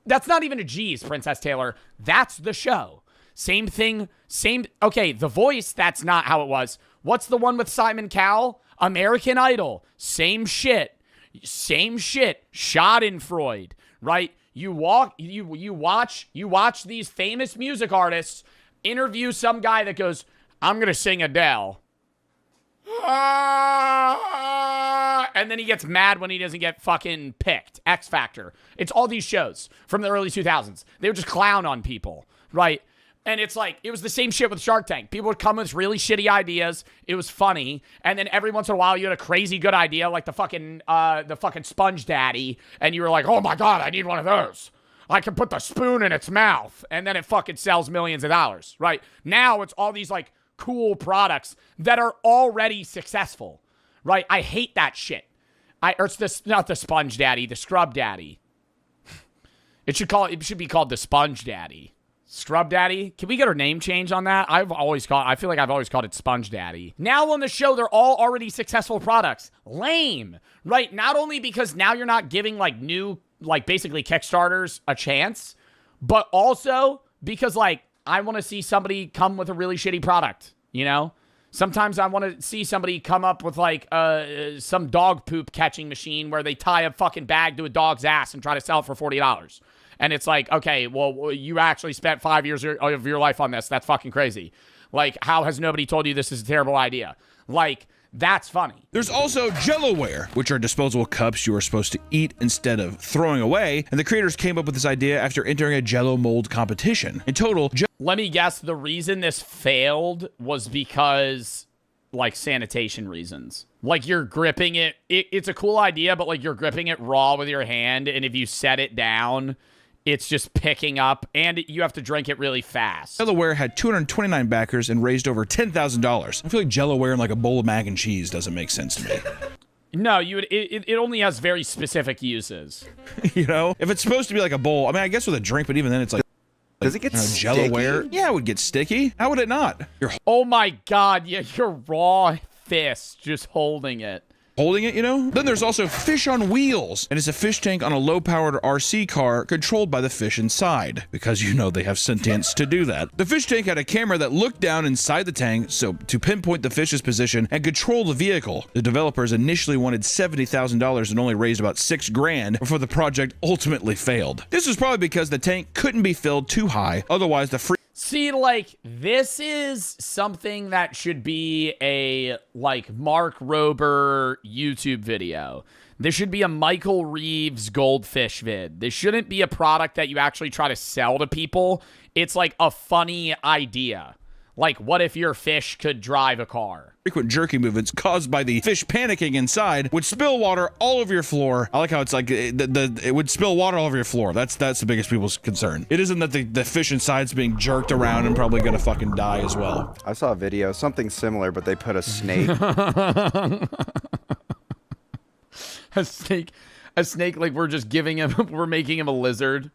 That's not even a G's, Princess Taylor. That's the show. Same thing. Okay, The Voice, that's not how it was. What's the one with Simon Cowell? American Idol. Same shit. Schadenfreude, right? You watch these famous music artists interview some guy that goes, I'm going to sing Adele. And then he gets mad when he doesn't get fucking picked. X Factor. It's all these shows from the early 2000s. They would just clown on people, right? And it's like, it was the same shit with Shark Tank. People would come with really shitty ideas. It was funny. And then every once in a while, you had a crazy good idea, like the fucking Sponge Daddy. And you were like, oh my God, I need one of those. I can put the spoon in its mouth. And then it fucking sells millions of dollars, right? Now it's all these like cool products that are already successful, right? I hate that shit. It's not the Sponge Daddy, the Scrub Daddy. It should be called the Sponge Daddy. Scrub Daddy? Can we get our name change on that? I feel like I've always called it Sponge Daddy. Now on the show, they're all already successful products. Lame, right? Not only because now you're not giving like new, like basically Kickstarters a chance, but also because like I want to see somebody come with a really shitty product, you know? Sometimes I want to see somebody come up with like some dog poop catching machine where they tie a fucking bag to a dog's ass and try to sell it for $40. And it's like, okay, well, you actually spent 5 years of your life on this. That's fucking crazy. Like, how has nobody told you this is a terrible idea? Like, that's funny. There's also Jellowware, which are disposable cups you are supposed to eat instead of throwing away. And the creators came up with this idea after entering a Jello mold competition. In total, let me guess, the reason this failed was because, like, sanitation reasons. Like, you're gripping it. It's a cool idea, but, like, you're gripping it raw with your hand, and if you set it down, it's just picking up, and you have to drink it really fast. Jellowware had 229 backers and raised over $10,000. I feel like Jellowware and like a bowl of mac and cheese doesn't make sense to me. No, you would. It only has very specific uses. You know, if it's supposed to be like a bowl, I mean, I guess with a drink, but even then, it's like. Does it get Jellaware? Yeah, it would get sticky. How would it not? You're Oh my God! Yeah, your raw fist just holding it. Holding it, you know? Then there's also Fish on Wheels, and it's a fish tank on a low-powered RC car controlled by the fish inside, because you know they have sentience to do that. The fish tank had a camera that looked down inside the tank so to pinpoint the fish's position and control the vehicle. The developers initially wanted $70,000 and only raised about $6,000 before the project ultimately failed. This was probably because the tank couldn't be filled too high, otherwise the See, like, this is something that should be a, like, Mark Rober YouTube video. This should be a Michael Reeves goldfish vid. This shouldn't be a product that you actually try to sell to people. It's, like, a funny idea. Like, what if your fish could drive a car? Frequent jerky movements caused by the fish panicking inside would spill water all over your floor. I like how it's like it would spill water all over your floor. That's the biggest people's concern. It isn't that the fish inside's being jerked around and probably gonna fucking die as well. I saw a video, something similar, but they put a snake. a snake, like we're just giving him, we're making him a lizard.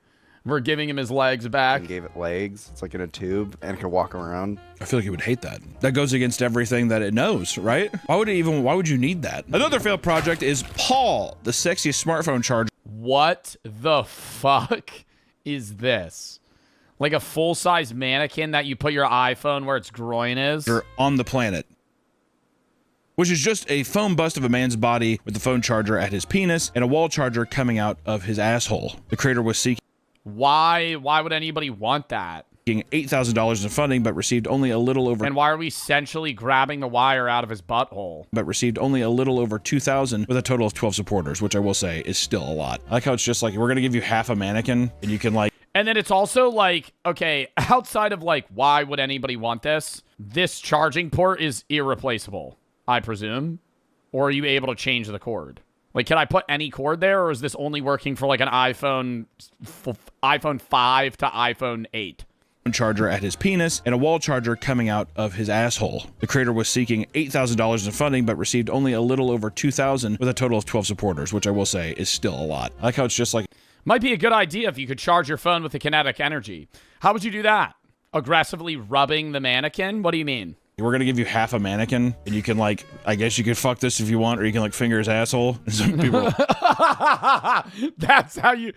We're giving him his legs back. And gave it legs. It's like in a tube and it can walk around. I feel like it would hate that. That goes against everything that it knows, right? Why would you need that? Another failed project is Paul, the sexiest smartphone charger. What the fuck is this? Like a full-size mannequin that you put your iPhone where its groin is? You're on the planet. Which is just a foam bust of a man's body with the phone charger at his penis and a wall charger coming out of his asshole. The creator was seeking Why would anybody want that? $8,000 in funding, but received only a little over. And why are we essentially grabbing the wire out of his butthole? But received only a little over 2,000 with a total of 12 supporters, which I will say is still a lot. I like how it's just like, we're going to give you half a mannequin and you can like. And then it's also like, okay, outside of like, why would anybody want this? This charging port is irreplaceable, I presume. Or are you able to change the cord? Like, can I put any cord there, or is this only working for like an iPhone 5 to iPhone 8? Charger at his penis and a wall charger coming out of his asshole. The creator was seeking $8,000 in funding, but received only a little over 2,000 with a total of 12 supporters, which I will say is still a lot. I like how it's just like. Might be a good idea if you could charge your phone with the kinetic energy. How would you do that? Aggressively rubbing the mannequin? What do you mean? We're gonna give you half a mannequin, and you can like, I guess you could fuck this if you want, or you can like finger his asshole. And some people. That's how you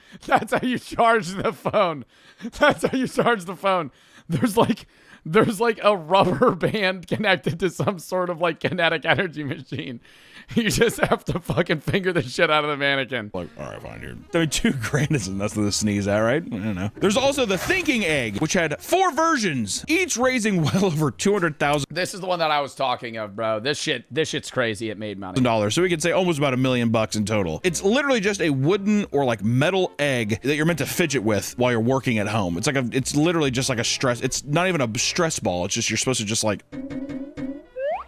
charge the phone. That's how you charge the phone. There's like a rubber band connected to some sort of like kinetic energy machine. You just have to fucking finger the shit out of the mannequin. Like, all right, fine, dude. I mean, $2,000 isn't nothing to sneeze at, right? I don't know. There's also the Thinking Egg, which had 4 versions, each raising well over $200,000. This is the one that I was talking of, bro. This shit's crazy. It made money. So we could say almost about $1 million in total. It's literally just a wooden or like metal egg that you're meant to fidget with while you're working at home. It's literally just like a stress. It's not even a stress ball. It's just you're supposed to just like.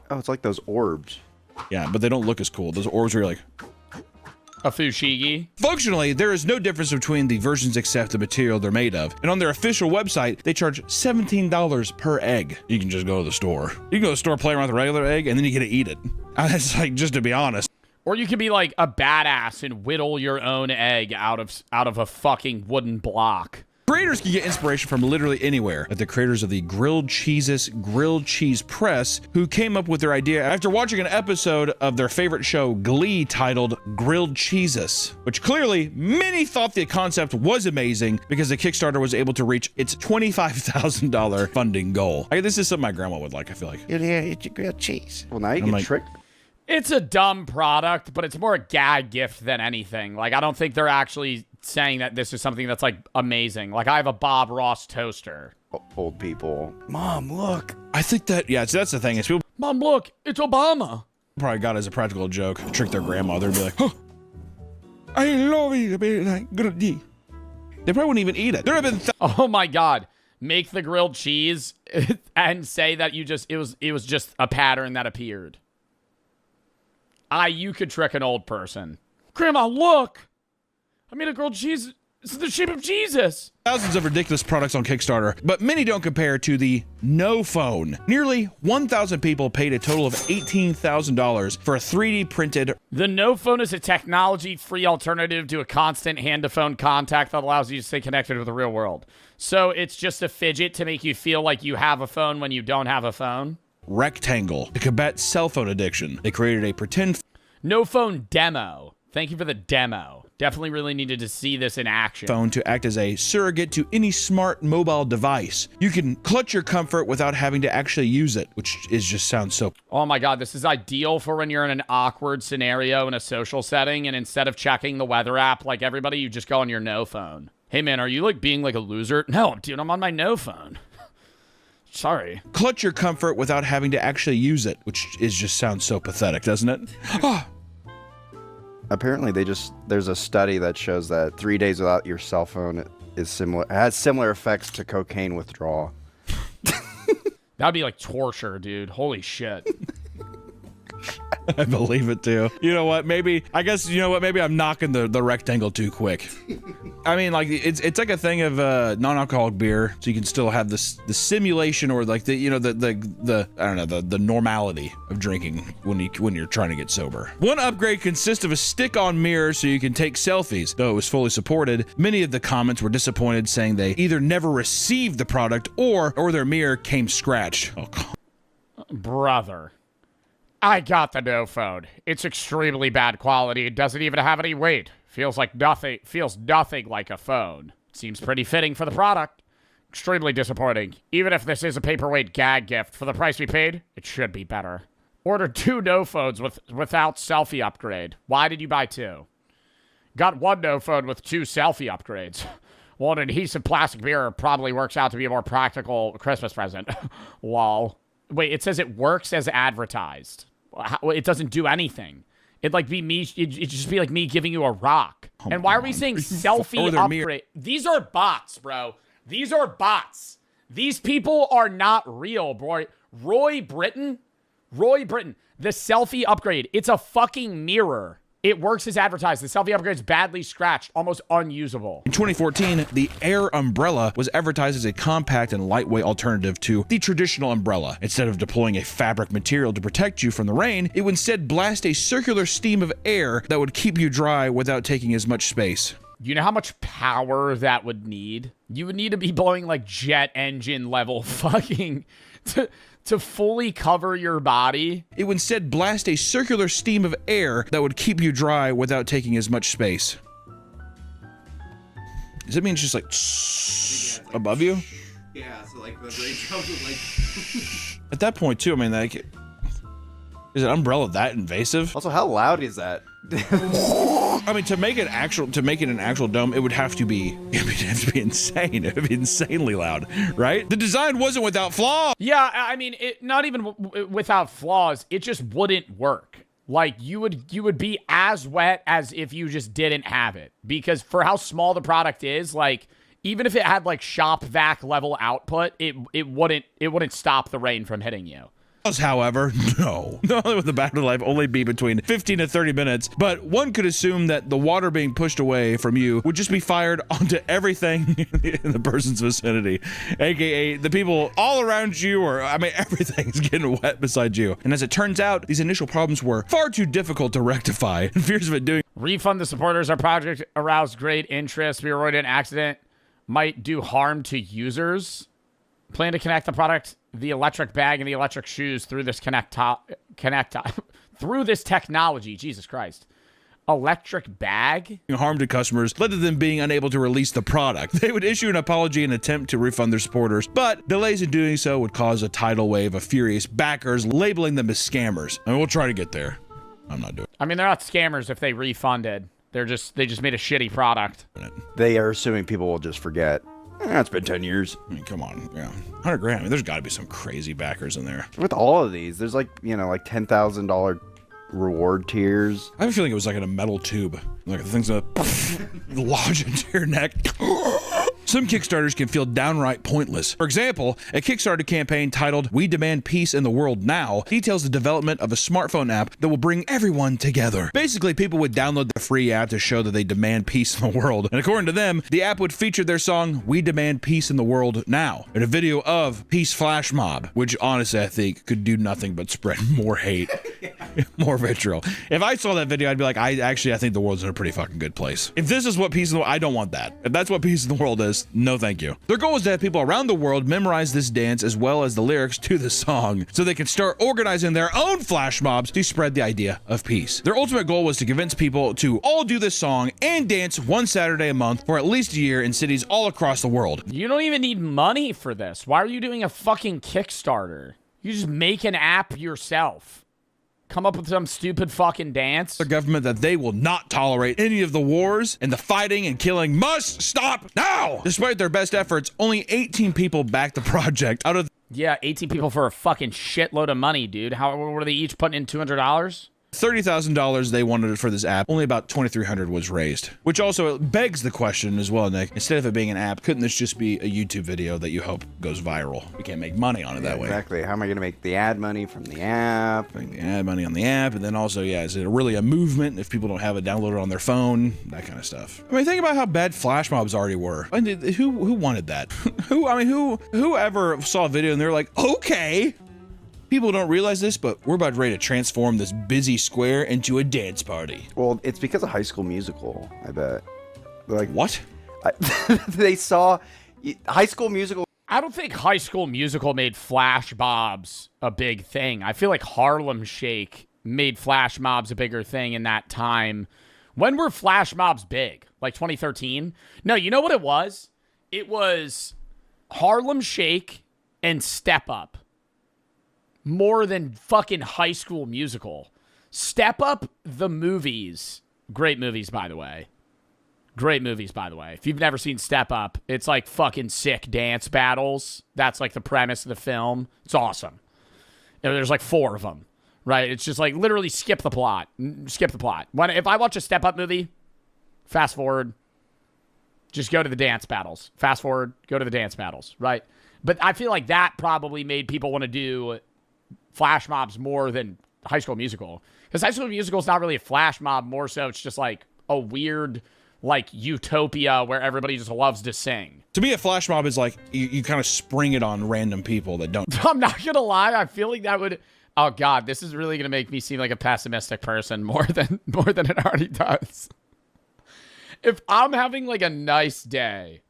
Oh, it's like those orbs. Yeah, but they don't look as cool. Those orbs where you're like. A fushigi. Functionally, there is no difference between the versions except the material they're made of. And on their official website, they charge $17 per egg. You can just go to the store. You can go to the store, play around with a regular egg, and then you get to eat it. That's like, just to be honest. Or you can be like a badass and whittle your own egg out of a fucking wooden block. Creators can get inspiration from literally anywhere, like the creators of the Grilled Cheeses Grilled Cheese Press, who came up with their idea after watching an episode of their favorite show, Glee, titled Grilled Cheeses, which clearly many thought the concept was amazing because the Kickstarter was able to reach its $25,000 funding goal. This is something my grandma would like, I feel like. Yeah, it's your grilled cheese. Well, now you get tricked. It's a dumb product, but it's more a gag gift than anything. Like, I don't think they're actually saying that this is something that's, like, amazing. Like, I have a Bob Ross toaster. Old people. Mom, look. I think that, yeah, so that's the thing. Is people, Mom, look, it's Obama. Probably got it as a practical joke. Trick their grandmother and be like, oh, I love it. They probably wouldn't even eat it. There have been oh, my God. Make the grilled cheese and say that it was just a pattern that appeared. You could trick an old person. Grandma, look! I made a grilled cheese This is the shape of Jesus. Thousands of ridiculous products on Kickstarter, but many don't compare to the No Phone. Nearly 1,000 people paid a total of $18,000 for a 3D printed. The No Phone is a technology-free alternative to a constant hand-to-phone contact that allows you to stay connected with the real world. So it's just a fidget to make you feel like you have a phone when you don't have a phone. Rectangle to combat cell phone addiction. They created a pretend No Phone demo. Thank you for the demo. Definitely really needed to see this in action. phone to act as a surrogate to any smart mobile device. You can clutch your comfort without having to actually use it, which is just sounds so. Oh my God, this is ideal for when you're in an awkward scenario in a social setting, and instead of checking the weather app like everybody, you just go on your No Phone. Hey man, are you like being like a loser? No, dude, I'm on my No Phone. Sorry. Clutch your comfort without having to actually use it, which is just sounds so pathetic, doesn't it? Apparently, there's a study that shows that 3 days without your cell phone has similar effects to cocaine withdrawal. That'd be like torture, dude. Holy shit. I believe it too. You know what? Maybe I'm knocking the rectangle too quick. I mean, like it's like a thing of non-alcoholic beer, so you can still have the simulation or like the I don't know the normality of drinking when you're trying to get sober. One upgrade consists of a stick-on mirror so you can take selfies. Though it was fully supported, many of the comments were disappointed, saying they either never received the product or their mirror came scratched. Oh, brother. I got the No Phone. It's extremely bad quality. It doesn't even have any weight. Feels nothing like a phone. Seems pretty fitting for the product. Extremely disappointing. Even if this is a paperweight gag gift, for the price we paid, it should be better. Ordered 2 No Phones without selfie upgrade. Why did you buy 2? Got 1 No Phone with 2 selfie upgrades. Well, an adhesive plastic mirror probably works out to be a more practical Christmas present. Lol. Wait, it says it works as advertised. It doesn't do anything. It'd like be me. It'd just be like me giving you a rock. And why are we saying selfie upgrade? These are bots, bro. These are bots. These people are not real, bro. Roy Britton, the selfie upgrade. It's a fucking mirror. It works as advertised. The selfie upgrade is badly scratched, almost unusable. In 2014, the Air umbrella was advertised as a compact and lightweight alternative to the traditional umbrella. Instead of deploying a fabric material to protect you from the rain, it would instead blast a circular stream of air that would keep you dry without taking as much space. You know how much power that would need? You would need to be blowing like jet engine level fucking to fully cover your body. It would instead blast a circular stream of air that would keep you dry without taking as much space. Does it mean it's just like above you? Yeah, so like the rain comes with like... At that point too, I mean, like, is an umbrella that invasive? Also, how loud is that? I mean, to make it an actual dome, it would have to be insane. It would be insanely loud, right? The design wasn't without flaw. Yeah, I mean, it not even without flaws. It just wouldn't work. Like you would be as wet as if you just didn't have it, because for how small the product is, like even if it had like shop vac level output, it wouldn't stop the rain from hitting you. However, no. Not only would the battery life only be between 15 to 30 minutes, but one could assume that the water being pushed away from you would just be fired onto everything in the person's vicinity, aka the people all around you, or I mean everything's getting wet beside you. And as it turns out, these initial problems were far too difficult to rectify, and fears of it doing. Refund the supporters. Our project aroused great interest. We avoided an accident. Might do harm to users. Plan to connect the product, the electric bag, and the electric shoes through this through this technology. Jesus Christ. Electric bag? Harm to customers led to them being unable to release the product. They would issue an apology and attempt to refund their supporters, but delays in doing so would cause a tidal wave of furious backers, labeling them as scammers. I mean, we'll try to get there. I'm not doing it. I mean, they're not scammers if they refunded. They just made a shitty product. They are assuming people will just forget. It's been 10 years. I mean, come on. Yeah. 100 grand. I mean, there's got to be some crazy backers in there. With all of these, there's like, like $10,000 reward tiers. I have a feeling it was like in a metal tube. Like the thing's gonna lodge into your neck. Some Kickstarters can feel downright pointless. For example, a Kickstarter campaign titled We Demand Peace in the World Now details the development of a smartphone app that will bring everyone together. Basically, people would download the free app to show that they demand peace in the world. And according to them, the app would feature their song We Demand Peace in the World Now and a video of Peace Flash Mob, which honestly I think could do nothing but spread more hate, more vitriol. If I saw that video, I'd be like, I think the world's in a pretty fucking good place. If this is what peace in the world, I don't want that. If that's what peace in the world is, no thank you. Their goal is to have people around the world memorize this dance as well as the lyrics to the song so they can start organizing their own flash mobs to spread the idea of peace. Their ultimate goal was to convince people to all do this song and dance one Saturday a month for at least a year in cities all across the world. You don't even need money for this. Why are you doing a fucking Kickstarter? You just make an app yourself. Come up with some stupid fucking dance. The government that they will not tolerate any of the wars and the fighting and killing must stop now. Despite their best efforts, only 18 people backed the project out of. Yeah, 18 people for a fucking shitload of money, dude. How were they each putting in $200? $30,000 they wanted for this app. Only about $2,300 was raised, which also begs the question as well, Nick. Instead of it being an app, couldn't this just be a YouTube video that you hope goes viral? We can't make money on it that way. Exactly. How am I going to make the ad money from the app? Make the ad money on the app, and then also, yeah, is it really a movement if people don't have it downloaded on their phone? That kind of stuff. I mean, think about how bad flash mobs already were. I mean, who wanted that? Whoever saw a video and they're like, okay. People don't realize this, but we're about ready to transform this busy square into a dance party. Well, it's because of High School Musical, I bet. They're like, what? They saw High School Musical. I don't think High School Musical made flash mobs a big thing. I feel like Harlem Shake made flash mobs a bigger thing in that time. When were flash mobs big? Like 2013? No, you know what it was? It was Harlem Shake and Step Up. More than fucking High School Musical. Step Up, the movies. Great movies, by the way. Great movies, by the way. If you've never seen Step Up, it's like fucking sick dance battles. That's like the premise of the film. It's awesome. There's like 4 of them, right? It's just like literally skip the plot. Skip the plot. If I watch a Step Up movie, fast forward, just go to the dance battles. Fast forward, go to the dance battles, right? But I feel like that probably made people want to do flash mobs more than High School Musical. Because High School Musical is not really a flash mob, more so it's just like a weird, like, utopia where everybody just loves to sing. To me, a flash mob is like, you kind of spring it on random people that don't. I'm not going to lie, I feel like that would... Oh, God, this is really going to make me seem like a pessimistic person more than it already does. If I'm having, like, a nice day...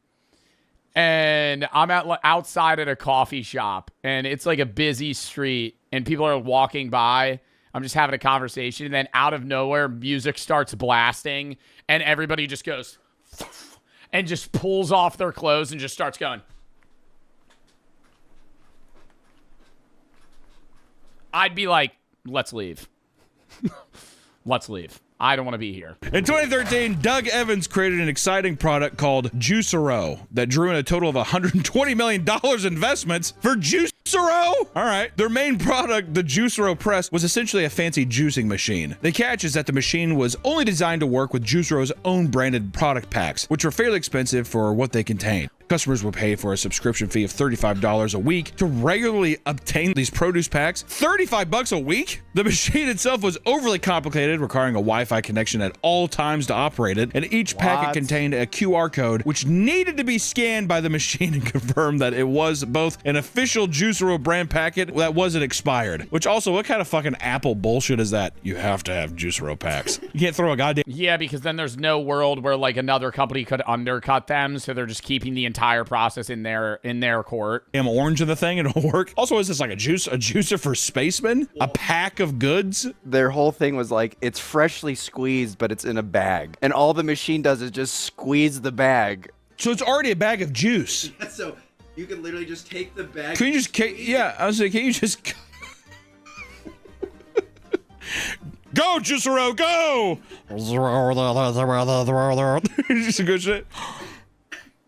and I'm outside at a coffee shop, and it's like a busy street, and people are walking by. I'm just having a conversation, and then out of nowhere, music starts blasting, and everybody just goes, and just pulls off their clothes and just starts going. I'd be like, let's leave. Let's leave. I don't want to be here. In 2013, Doug Evans created an exciting product called Juicero that drew in a total of $120 million investments for Juicero. All right. Their main product, the Juicero Press, was essentially a fancy juicing machine. The catch is that the machine was only designed to work with Juicero's own branded product packs, which were fairly expensive for what they contain. Customers would pay for a subscription fee of $35 a week to regularly obtain these produce packs. $35 a week? The machine itself was overly complicated, requiring a Wi-Fi connection at all times to operate it, and each packet contained a QR code, which needed to be scanned by the machine and confirm that it was both an official Juicero brand packet that wasn't expired. Which also, what kind of fucking Apple bullshit is that? You have to have Juicero packs. You can't throw a goddamn... Yeah, because then there's no world where, like, another company could undercut them, so they're just keeping the entire process in their court. Damn orange in the thing, it'll work. Also, is this like a juicer for spacemen? A pack of goods? Their whole thing was like, it's freshly squeezed, but it's in a bag. And all the machine does is just squeeze the bag. So it's already a bag of juice. Yeah, so you can literally just take the bag. Can you just, yeah, I was like, can you just... Go, Juicero, go! Just a good shit.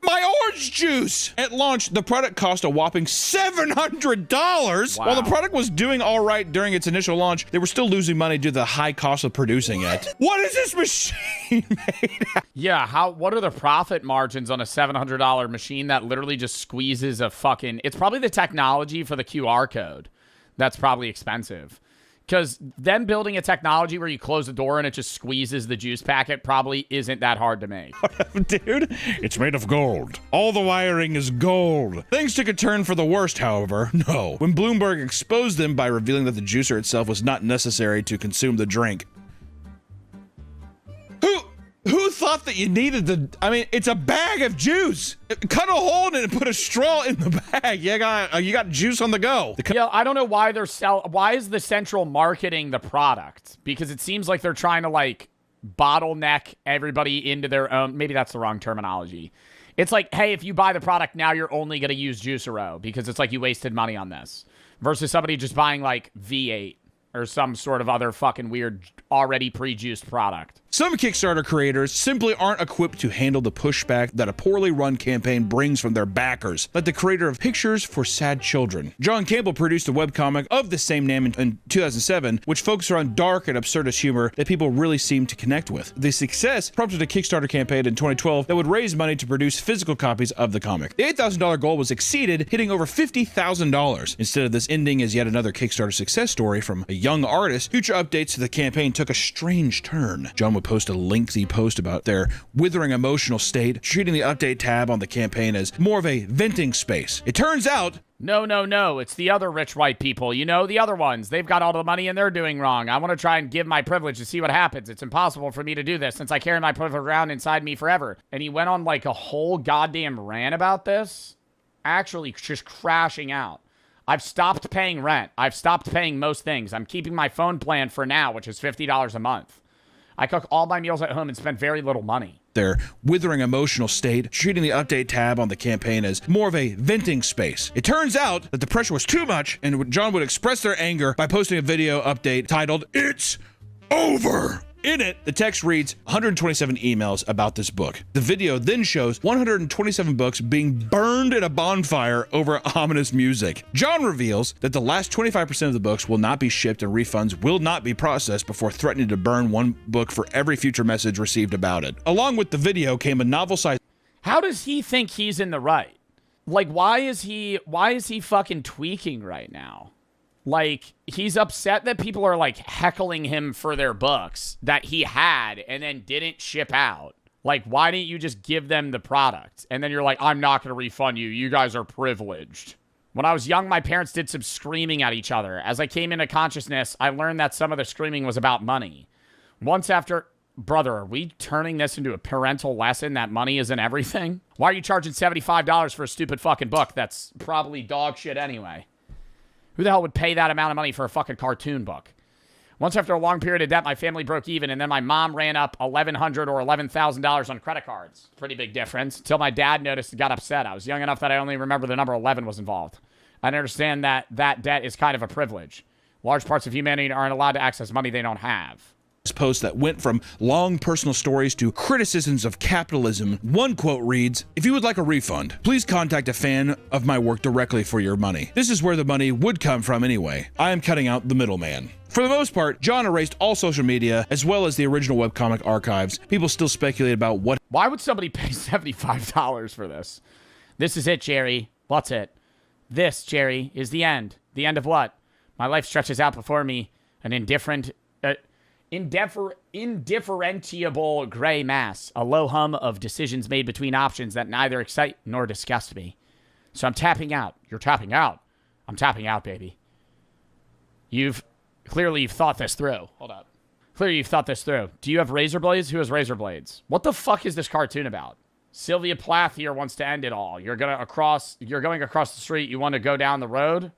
My orange orange juice. At launch, the product cost a whopping $700. Wow. While the product was doing all right during its initial launch, they were still losing money due to the high cost of producing it. What is this machine made out? Yeah, what are the profit margins on a $700 machine that literally just squeezes a fucking... It's probably the technology for the QR code that's probably expensive. Because them building a technology where you close the door and it just squeezes the juice packet probably isn't that hard to make. Dude, it's made of gold. All the wiring is gold. Things took a turn for the worst, however. No. When Bloomberg exposed them by revealing that the juicer itself was not necessary to consume the drink. Who thought that you needed I mean, it's a bag of juice. Cut a hole in it and put a straw in the bag. You got juice on the go. Yeah, I don't know why why is the Central marketing the product? Because it seems like they're trying to like bottleneck everybody into their own, maybe that's the wrong terminology. It's like, hey, if you buy the product now, you're only going to use Juicero because it's like you wasted money on this. Versus somebody just buying like V8 or some sort of other fucking weird already pre-juiced product. Some Kickstarter creators simply aren't equipped to handle the pushback that a poorly run campaign brings from their backers, like the creator of Pictures for Sad Children. John Campbell produced a webcomic of the same name in 2007, which focused on dark and absurdist humor that people really seem to connect with. The success prompted a Kickstarter campaign in 2012 that would raise money to produce physical copies of the comic. The $8,000 goal was exceeded, hitting over $50,000. Instead of this ending as yet another Kickstarter success story from a young artist, future updates to the campaign took a strange turn. John would post a lengthy post about their withering emotional state, treating the update tab on the campaign as more of a venting space. It turns out... No, it's the other rich white people. You know, the other ones. They've got all the money and they're doing wrong. I want to try and give my privilege to see what happens. It's impossible for me to do this since I carry my privilege around inside me forever. And he went on like a whole goddamn rant about this, actually just crashing out. I've stopped paying rent. I've stopped paying most things. I'm keeping my phone plan for now, which is $50 a month. I cook all my meals at home and spend very little money. Their withering emotional state, treating the update tab on the campaign as more of a venting space. It turns out that the pressure was too much, and John would express their anger by posting a video update titled, "It's Over." In it, the text reads 127 emails about this book. The video then shows 127 books being burned in a bonfire over ominous music. John reveals that the last 25% of the books will not be shipped and refunds will not be processed before threatening to burn one book for every future message received about it. Along with the video came a novel-sized... How does he think he's in the right? Like, why is he fucking tweaking right now? Like, he's upset that people are, like, heckling him for their books that he had and then didn't ship out. Like, why didn't you just give them the product? And then you're like, I'm not going to refund you. You guys are privileged. When I was young, my parents did some screaming at each other. As I came into consciousness, I learned that some of the screaming was about money. Once after... Brother, are we turning this into a parental lesson that money isn't everything? Why are you charging $75 for a stupid fucking book that's probably dog shit anyway? Who the hell would pay that amount of money for a fucking cartoon book? Once after a long period of debt, my family broke even, and then my mom ran up $1,100 or $11,000 on credit cards. Pretty big difference. Until my dad noticed and got upset. I was young enough that I only remember the number 11 was involved. I understand that that debt is kind of a privilege. Large parts of humanity aren't allowed to access money they don't have. Post that went from long personal stories to criticisms of capitalism. One quote reads, "If you would like a refund, please contact a fan of my work directly for your money. This is where the money would come from anyway. I am cutting out the middleman." For the most part, John erased all social media as well as the original webcomic archives. People still speculate about what... Why would somebody pay $75 for this? This is it, Jerry. What's it? This, Jerry, is the end. The end of what? My life stretches out before me, an indifferentiable gray mass, a low hum of decisions made between options that neither excite nor disgust me. So I'm tapping out. You're tapping out. I'm tapping out, baby. Clearly you've thought this through. Hold up. Clearly you've thought this through. Do you have razor blades? Who has razor blades? What the fuck is this cartoon about? Sylvia Plath here wants to end it all. You're going across the street. You want to go down the road?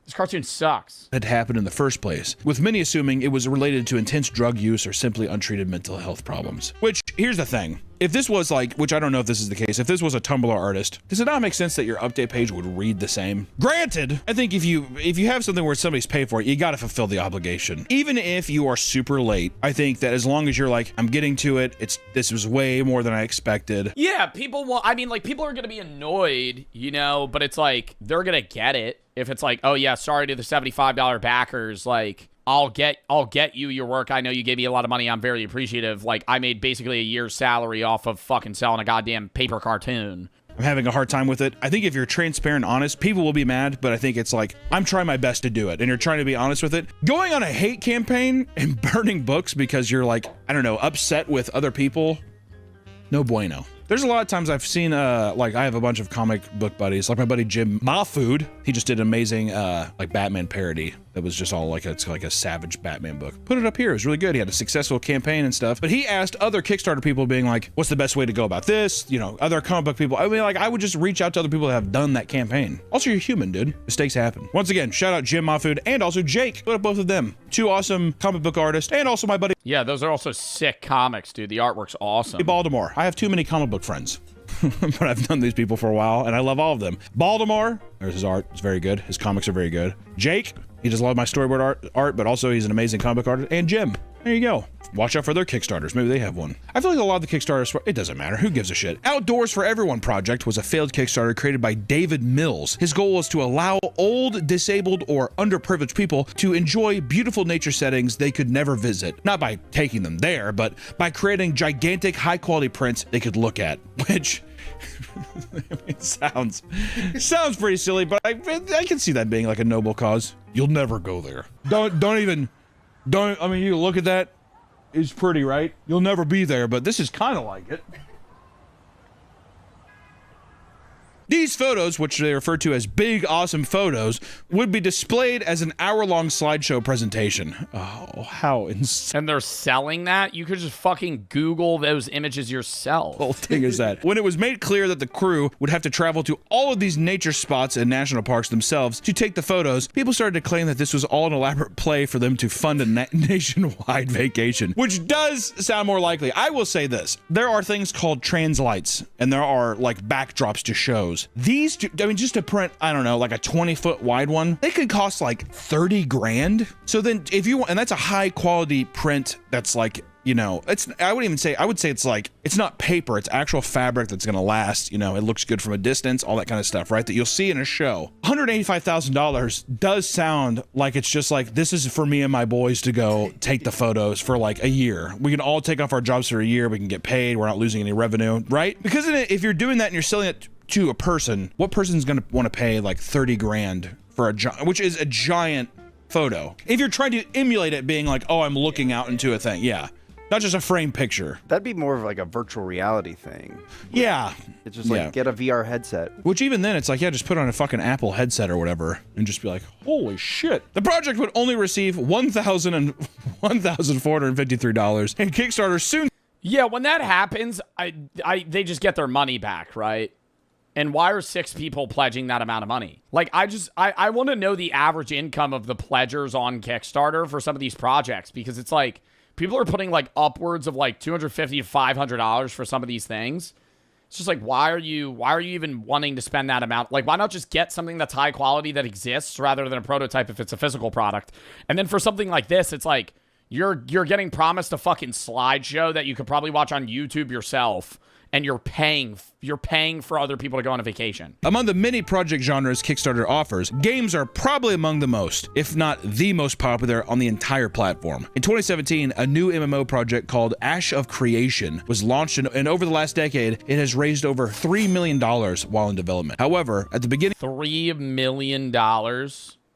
This cartoon sucks. Had happened in the first place, with many assuming it was related to intense drug use or simply untreated mental health problems, which here's the thing. If this was like, which I don't know if this is the case, if this was a Tumblr artist, does it not make sense that your update page would read the same? Granted, I think if you have something where somebody's paid for it, you got to fulfill the obligation. Even if you are super late, I think that as long as you're like, I'm getting to it, this was way more than I expected. Yeah, people will, I mean, like, people are going to be annoyed, you know, but it's like, they're going to get it. If it's like, oh yeah, sorry to the $75 backers, like, I'll get you your work. I know you gave me a lot of money. I'm very appreciative. Like, I made basically a year's salary off of fucking selling a goddamn paper cartoon. I'm having a hard time with it. I think if you're transparent and honest, people will be mad, but I think it's like, I'm trying my best to do it, and you're trying to be honest with it. Going on a hate campaign and burning books because you're like, I don't know, upset with other people, no bueno. There's a lot of times I've seen, like, I have a bunch of comic book buddies, like my buddy Jim Mahfood. He just did an amazing, like, Batman parody that was just all like, it's like a savage Batman book. Put it up here. It was really good. He had a successful campaign and stuff. But he asked other Kickstarter people being like, what's the best way to go about this? You know, other comic book people. I mean, like, I would just reach out to other people that have done that campaign. Also, you're human, dude. Mistakes happen. Once again, shout out Jim Mahfood and also Jake. Put up both of them. Two awesome comic book artists and also my buddy. Yeah, those are also sick comics, dude. The artwork's awesome. Baltimore. I have too many comic book friends. But I've known these people for a while, and I love all of them. Baltimore, there's his art. It's very good. His comics are very good. Jake, he does a lot of my storyboard art, but also he's an amazing comic book artist. And Jim, there you go. Watch out for their Kickstarters. Maybe they have one. I feel like a lot of the Kickstarters, it doesn't matter. Who gives a shit? Outdoors for Everyone project was a failed Kickstarter created by David Mills. His goal was to allow old, disabled, or underprivileged people to enjoy beautiful nature settings they could never visit. Not by taking them there, but by creating gigantic, high-quality prints they could look at, which... it sounds pretty silly, but I can see that being like a noble cause. You'll never go there. Don't I mean, you look at that, it's pretty, right? You'll never be there, but this is kind of like it. These photos, which they refer to as big, awesome photos, would be displayed as an hour-long slideshow presentation. Oh, how insane. And they're selling that? You could just fucking Google those images yourself. The whole thing is that when it was made clear that the crew would have to travel to all of these nature spots and national parks themselves to take the photos, people started to claim that this was all an elaborate play for them to fund a nationwide vacation, which does sound more likely. I will say this. There are things called translights, and there are, like, backdrops to shows. These, I mean, just to print, I don't know, like a 20-foot wide one, they could cost like 30 grand. So then if you want, and that's a high quality print that's like, you know, I would say it's like, it's not paper, it's actual fabric that's gonna last, you know, it looks good from a distance, all that kind of stuff, right? That you'll see in a show. $185,000 does sound like it's just like, this is for me and my boys to go take the photos for like a year. We can all take off our jobs for a year, we can get paid, we're not losing any revenue, right? Because if you're doing that and you're selling it to a person, what person's gonna want to pay like 30 grand for which is a giant photo? If you're trying to emulate it being like, oh, I'm looking out into a thing, yeah. Not just a frame picture. That'd be more of like a virtual reality thing. Yeah. It's just like, get a VR headset. Which even then, it's like, yeah, just put on a fucking Apple headset or whatever and just be like, holy shit. The project would only receive $1,453, and Kickstarter soon... Yeah, when that happens, they just get their money back, right? And why are 6 people pledging that amount of money? Like, I want to know the average income of the pledgers on Kickstarter for some of these projects, because it's like, people are putting like upwards of like $250 to $500 for some of these things. It's just like, why are you even wanting to spend that amount? Like, why not just get something that's high quality that exists rather than a prototype if it's a physical product? And then for something like this, it's like, you're getting promised a fucking slideshow that you could probably watch on YouTube yourself, and you're paying for other people to go on a vacation. Among the many project genres Kickstarter offers, games are probably among the most, if not the most popular on the entire platform. In 2017, a new MMO project called Ash of Creation was launched, and over the last decade, it has raised over $3 million while in development. However, at the beginning... $3 million?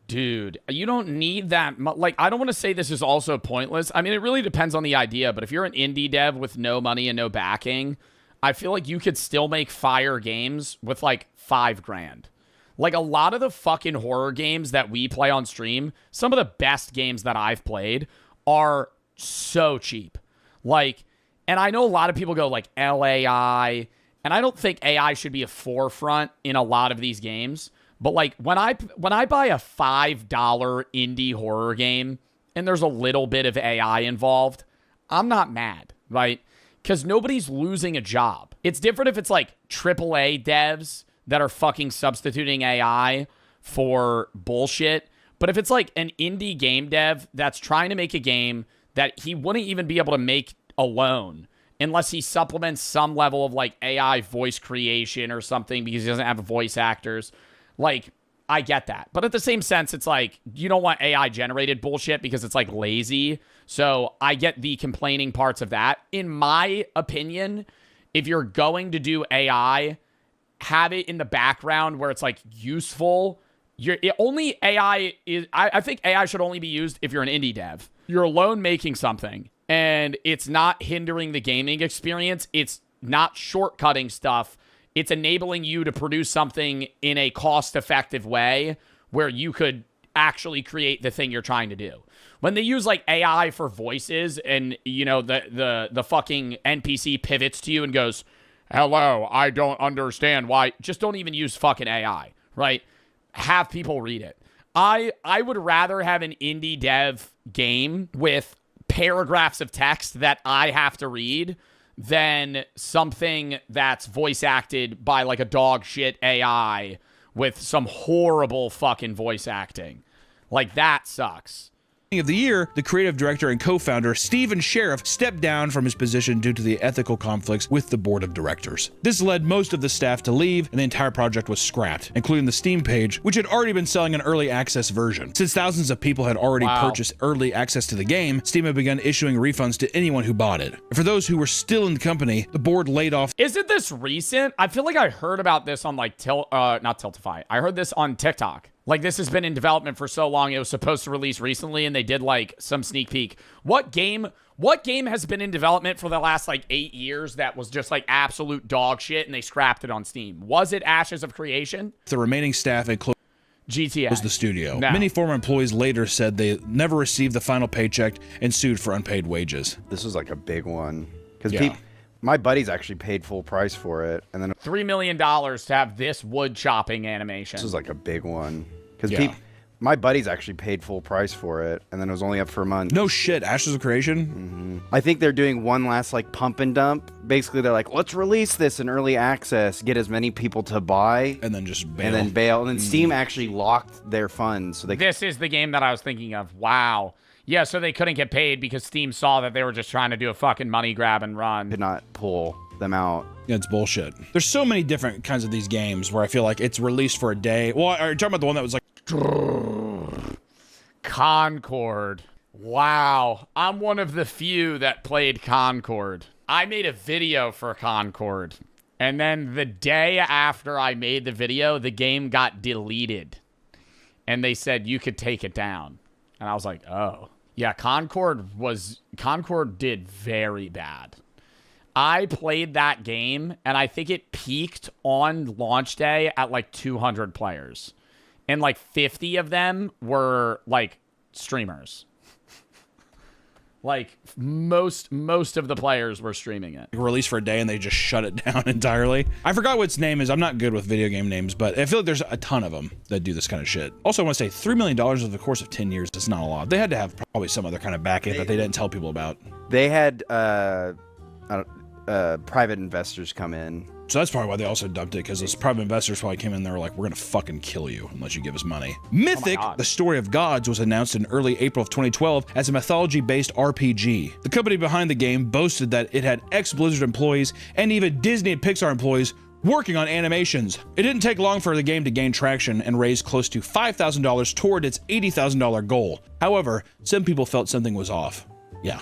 Dude, you don't need that much. Like, I don't want to say this is also pointless. I mean, it really depends on the idea, but if you're an indie dev with no money and no backing, I feel like you could still make fire games with like $5 grand. Like, a lot of the fucking horror games that we play on stream, some of the best games that I've played are so cheap. Like, and I know a lot of people go like LAI, and I don't think AI should be a forefront in a lot of these games. But like, when I buy a $5 indie horror game and there's a little bit of AI involved, I'm not mad, right? because nobody's losing a job. It's different if it's like AAA devs that are fucking substituting AI for bullshit. But if it's like an indie game dev that's trying to make a game that he wouldn't even be able to make alone unless he supplements some level of like AI voice creation or something because he doesn't have voice actors, like, I get that. But at the same sense, it's like, you don't want AI generated bullshit because it's like lazy. So I get the complaining parts of that. In my opinion, if you're going to do AI, have it in the background where it's like useful. I think AI should only be used if you're an indie dev. You're alone making something and it's not hindering the gaming experience. It's not shortcutting stuff. It's enabling you to produce something in a cost-effective way where you could actually create the thing you're trying to do. When they use like AI for voices and, you know, the fucking NPC pivots to you and goes, hello, I don't understand why. Just don't even use fucking AI, right? Have people read it. I would rather have an indie dev game with paragraphs of text that I have to read than something that's voice acted by like a dog shit AI with some horrible fucking voice acting. Like, that sucks. Of the year, the creative director and co-founder Stephen Sheriff stepped down from his position due to the ethical conflicts with the board of directors. This led most of the staff to leave, and the entire project was scrapped, including the Steam page, which had already been selling an early access version. Since thousands of people had already purchased early access to the game, Steam had begun issuing refunds to anyone who bought it. And for those who were still in the company, the board laid off. Isn't this recent? I feel like I heard about this on like not Tiltify. I heard this on TikTok. Like, this has been in development for so long. It was supposed to release recently, and they did, like, some sneak peek. What game has been in development for the last, like, 8 years that was just, like, absolute dog shit, and they scrapped it on Steam? Was it Ashes of Creation? The remaining staff had closed GTA. Was the studio. No. Many former employees later said they never received the final paycheck and sued for unpaid wages. This was, like, a big one. Because my buddies actually paid full price for it, and then $3 million to have this wood chopping animation. This was like a big one because my buddies actually paid full price for it, and then it was only up for a month. No shit, Ashes of Creation. I think they're doing one last like pump and dump. Basically, they're like, let's release this in early access, get as many people to buy, and then just bail. And then Steam actually locked their funds, so they. This is the game that I was thinking of. Wow. Yeah, so they couldn't get paid because Steam saw that they were just trying to do a fucking money grab and run. Could not pull them out. Yeah, it's bullshit. There's so many different kinds of these games where I feel like it's released for a day. Well, are you talking about the one that was like... Concord. Wow. I'm one of the few that played Concord. I made a video for Concord. And then the day after I made the video, the game got deleted. And they said you could take it down. And I was like, oh. Yeah, Concord did very bad. I played that game, and I think it peaked on launch day at like 200 players. And like 50 of them were like streamers. Like most of the players were streaming it. Released for a day and they just shut it down entirely. I forgot what its name is. I'm not good with video game names, but I feel like there's a ton of them that do this kind of shit. Also, I want to say $3 million over the course of 10 years is not a lot. They had to have probably some other kind of back end that they didn't tell people about. They had private investors come in. So that's probably why they also dumped it, because those private investors probably came in there and were like, we're gonna fucking kill you unless you give us money. Mythic, The Story of Gods, was announced in early April of 2012 as a mythology-based RPG. The company behind the game boasted that it had ex-Blizzard employees and even Disney and Pixar employees working on animations. It didn't take long for the game to gain traction and raise close to $5,000 toward its $80,000 goal. However, some people felt something was off. Yeah.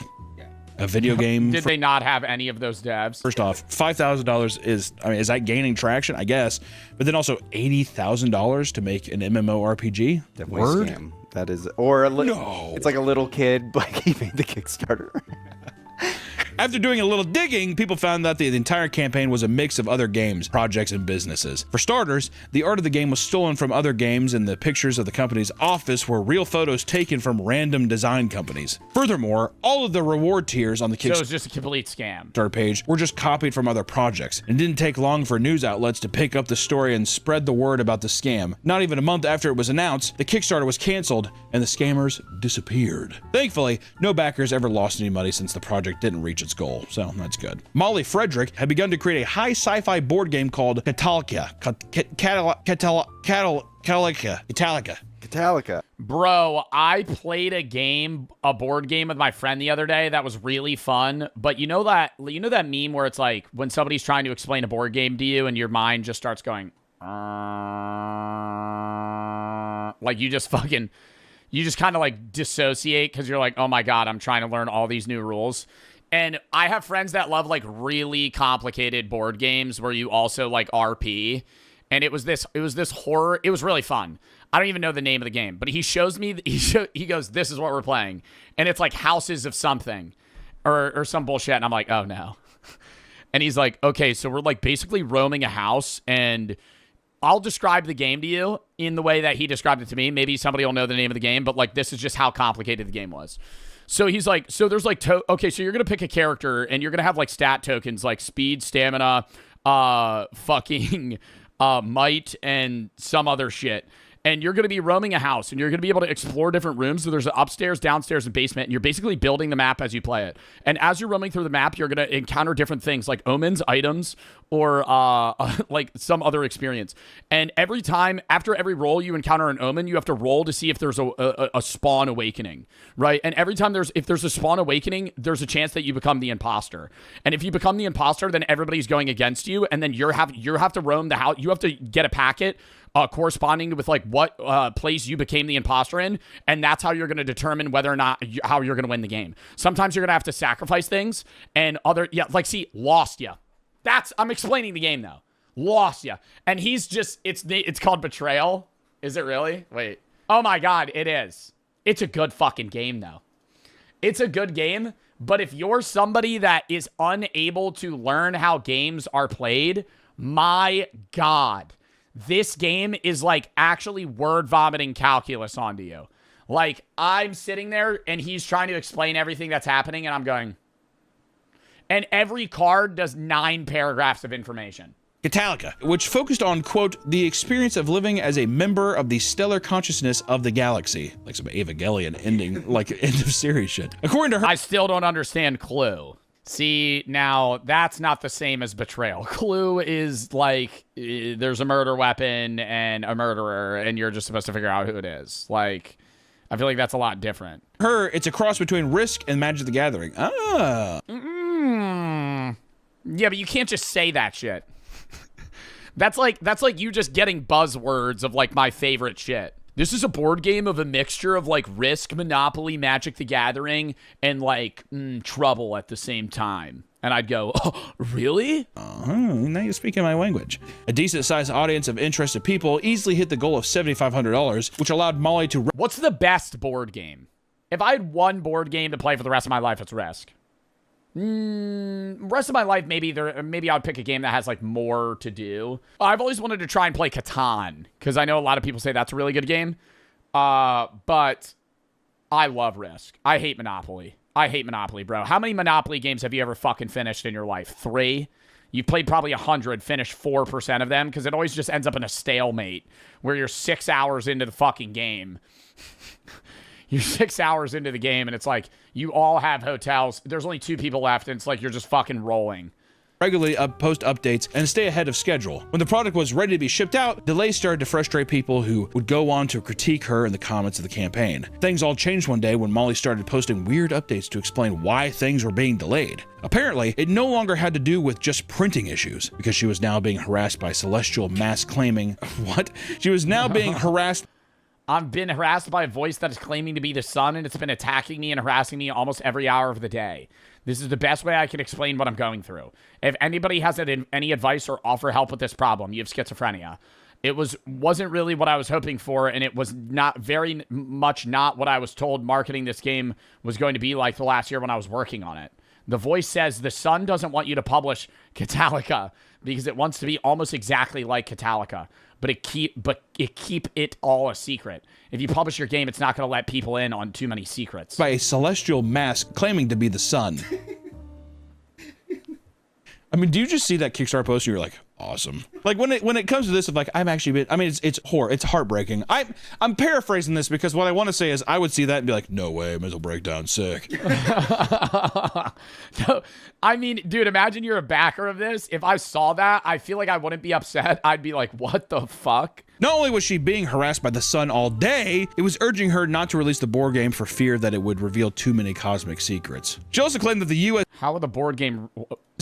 A video game. Did they not have any of those devs? First off, $5,000 is, I mean, is that gaining traction? I guess. But then also $80,000 to make an MMORPG? Definitely a scam. That is, or no. It's like a little kid, like he made the Kickstarter. After doing a little digging, people found that the entire campaign was a mix of other games, projects, and businesses. For starters, the art of the game was stolen from other games, and the pictures of the company's office were real photos taken from random design companies. Furthermore, all of the reward tiers on the Kickstarter so it was just a complete scam page were just copied from other projects. It didn't take long for news outlets to pick up the story and spread the word about the scam. Not even a month after it was announced, the Kickstarter was canceled, and the scammers disappeared. Thankfully, no backers ever lost any money since the project didn't reach its its goal, so that's good. Molly Frederick had begun to create a high sci-fi board game called Catalica. Catalica. Bro, I played a board game with my friend the other day that was really fun. But you know that meme where it's like when somebody's trying to explain a board game to you and your mind just starts going, like you just kind of like dissociate because you're like, oh my God, I'm trying to learn all these new rules. And I have friends that love like really complicated board games where you also like RP. And it was this horror. It was really fun. I don't even know the name of the game, but he shows me, he goes, this is what we're playing. And it's like houses of something or some bullshit. And I'm like, oh no. And he's like, okay, so we're like basically roaming a house, and I'll describe the game to you in the way that he described it to me. Maybe somebody will know the name of the game, but like this is just how complicated the game was. So he's like, so there's like, okay, so you're going to pick a character and you're going to have like stat tokens like speed, stamina, fucking might, and some other shit. And you're going to be roaming a house, and you're going to be able to explore different rooms. So there's an upstairs, downstairs, and basement, and you're basically building the map as you play it. And as you're roaming through the map, you're going to encounter different things like omens, items, or like some other experience. And every time, after every roll you encounter an omen, you have to roll to see if there's a spawn awakening, right? And every time if there's a spawn awakening, there's a chance that you become the imposter. And if you become the imposter, then everybody's going against you, and then you have to roam the house. You have to get a packet corresponding with like what place you became the imposter in, and that's how you're going to determine whether or not how you're going to win the game. Sometimes you're going to have to sacrifice things, and lost ya. I'm explaining the game though. Lost ya. And he's just it's called Betrayal. Is it really? Wait. Oh my God, it is. It's a good fucking game though. It's a good game, but if you're somebody that is unable to learn how games are played, my God, this game is like actually word vomiting calculus onto you. Like I'm sitting there and he's trying to explain everything that's happening, and I'm going, and every card does 9 paragraphs of information. Catalica, which focused on, quote, the experience of living as a member of the stellar consciousness of the galaxy. Like some Evangelion ending, like end of series shit. According to her, I still don't understand Clue. See, now that's not the same as Betrayal. Clue is like there's a murder weapon and a murderer, and you're just supposed to figure out who it is. Like, I feel like that's a lot different. It's a cross between Risk and Magic the Gathering. Ah. Yeah, but you can't just say that shit. That's like you just getting buzzwords of like my favorite shit. This is a board game of a mixture of like Risk, Monopoly, Magic the Gathering, and like Trouble at the same time. And I'd go, oh, really? Now you're speaking my language. A decent-sized audience of interested people easily hit the goal of $7,500, which allowed Molly to... What's the best board game? If I had one board game to play for the rest of my life, it's Risk. Rest of my life, maybe I would pick a game that has like more to do. I've always wanted to try and play Catan, because I know a lot of people say that's a really good game. But I love Risk. I hate Monopoly. Bro. How many Monopoly games have you ever fucking finished in your life? 3? You've played probably 100, finished 4% of them, because it always just ends up in a stalemate where you're 6 hours into the fucking game. You're 6 hours into the game, and it's like, you all have hotels. There's only 2 people left, and it's like you're just fucking rolling. Regularly post updates and stay ahead of schedule. When the product was ready to be shipped out, delays started to frustrate people who would go on to critique her in the comments of the campaign. Things all changed one day when Molly started posting weird updates to explain why things were being delayed. Apparently, it no longer had to do with just printing issues, because she was now being harassed by celestial mass claiming... What? She was now being harassed... I've been harassed by a voice that is claiming to be the sun, and it's been attacking me and harassing me almost every hour of the day. This is the best way I can explain what I'm going through. If anybody has any advice or offer help with this problem, you have schizophrenia. It wasn't really what I was hoping for, and it was not very much not what I was told marketing this game was going to be like the last year when I was working on it. The voice says the Sun doesn't want you to publish Catalica because it wants to be almost exactly like Catalica, but it keep it all a secret. If you publish your game, it's not going to let people in on too many secrets. By a celestial mass claiming to be the sun. I mean, do you just see that Kickstarter post and you're like, awesome? Like when it comes to this of like, it's horror, it's heartbreaking. I'm paraphrasing this because what I want to say is I would see that and be like, no way, mental breakdown, sick. So, I mean, dude, imagine you're a backer of this. If I saw that, I feel like I wouldn't be upset. I'd be like, what the fuck? Not only was she being harassed by the Sun all day, it was urging her not to release the board game for fear that it would reveal too many cosmic secrets. She also claimed that the U.S. How would the board game...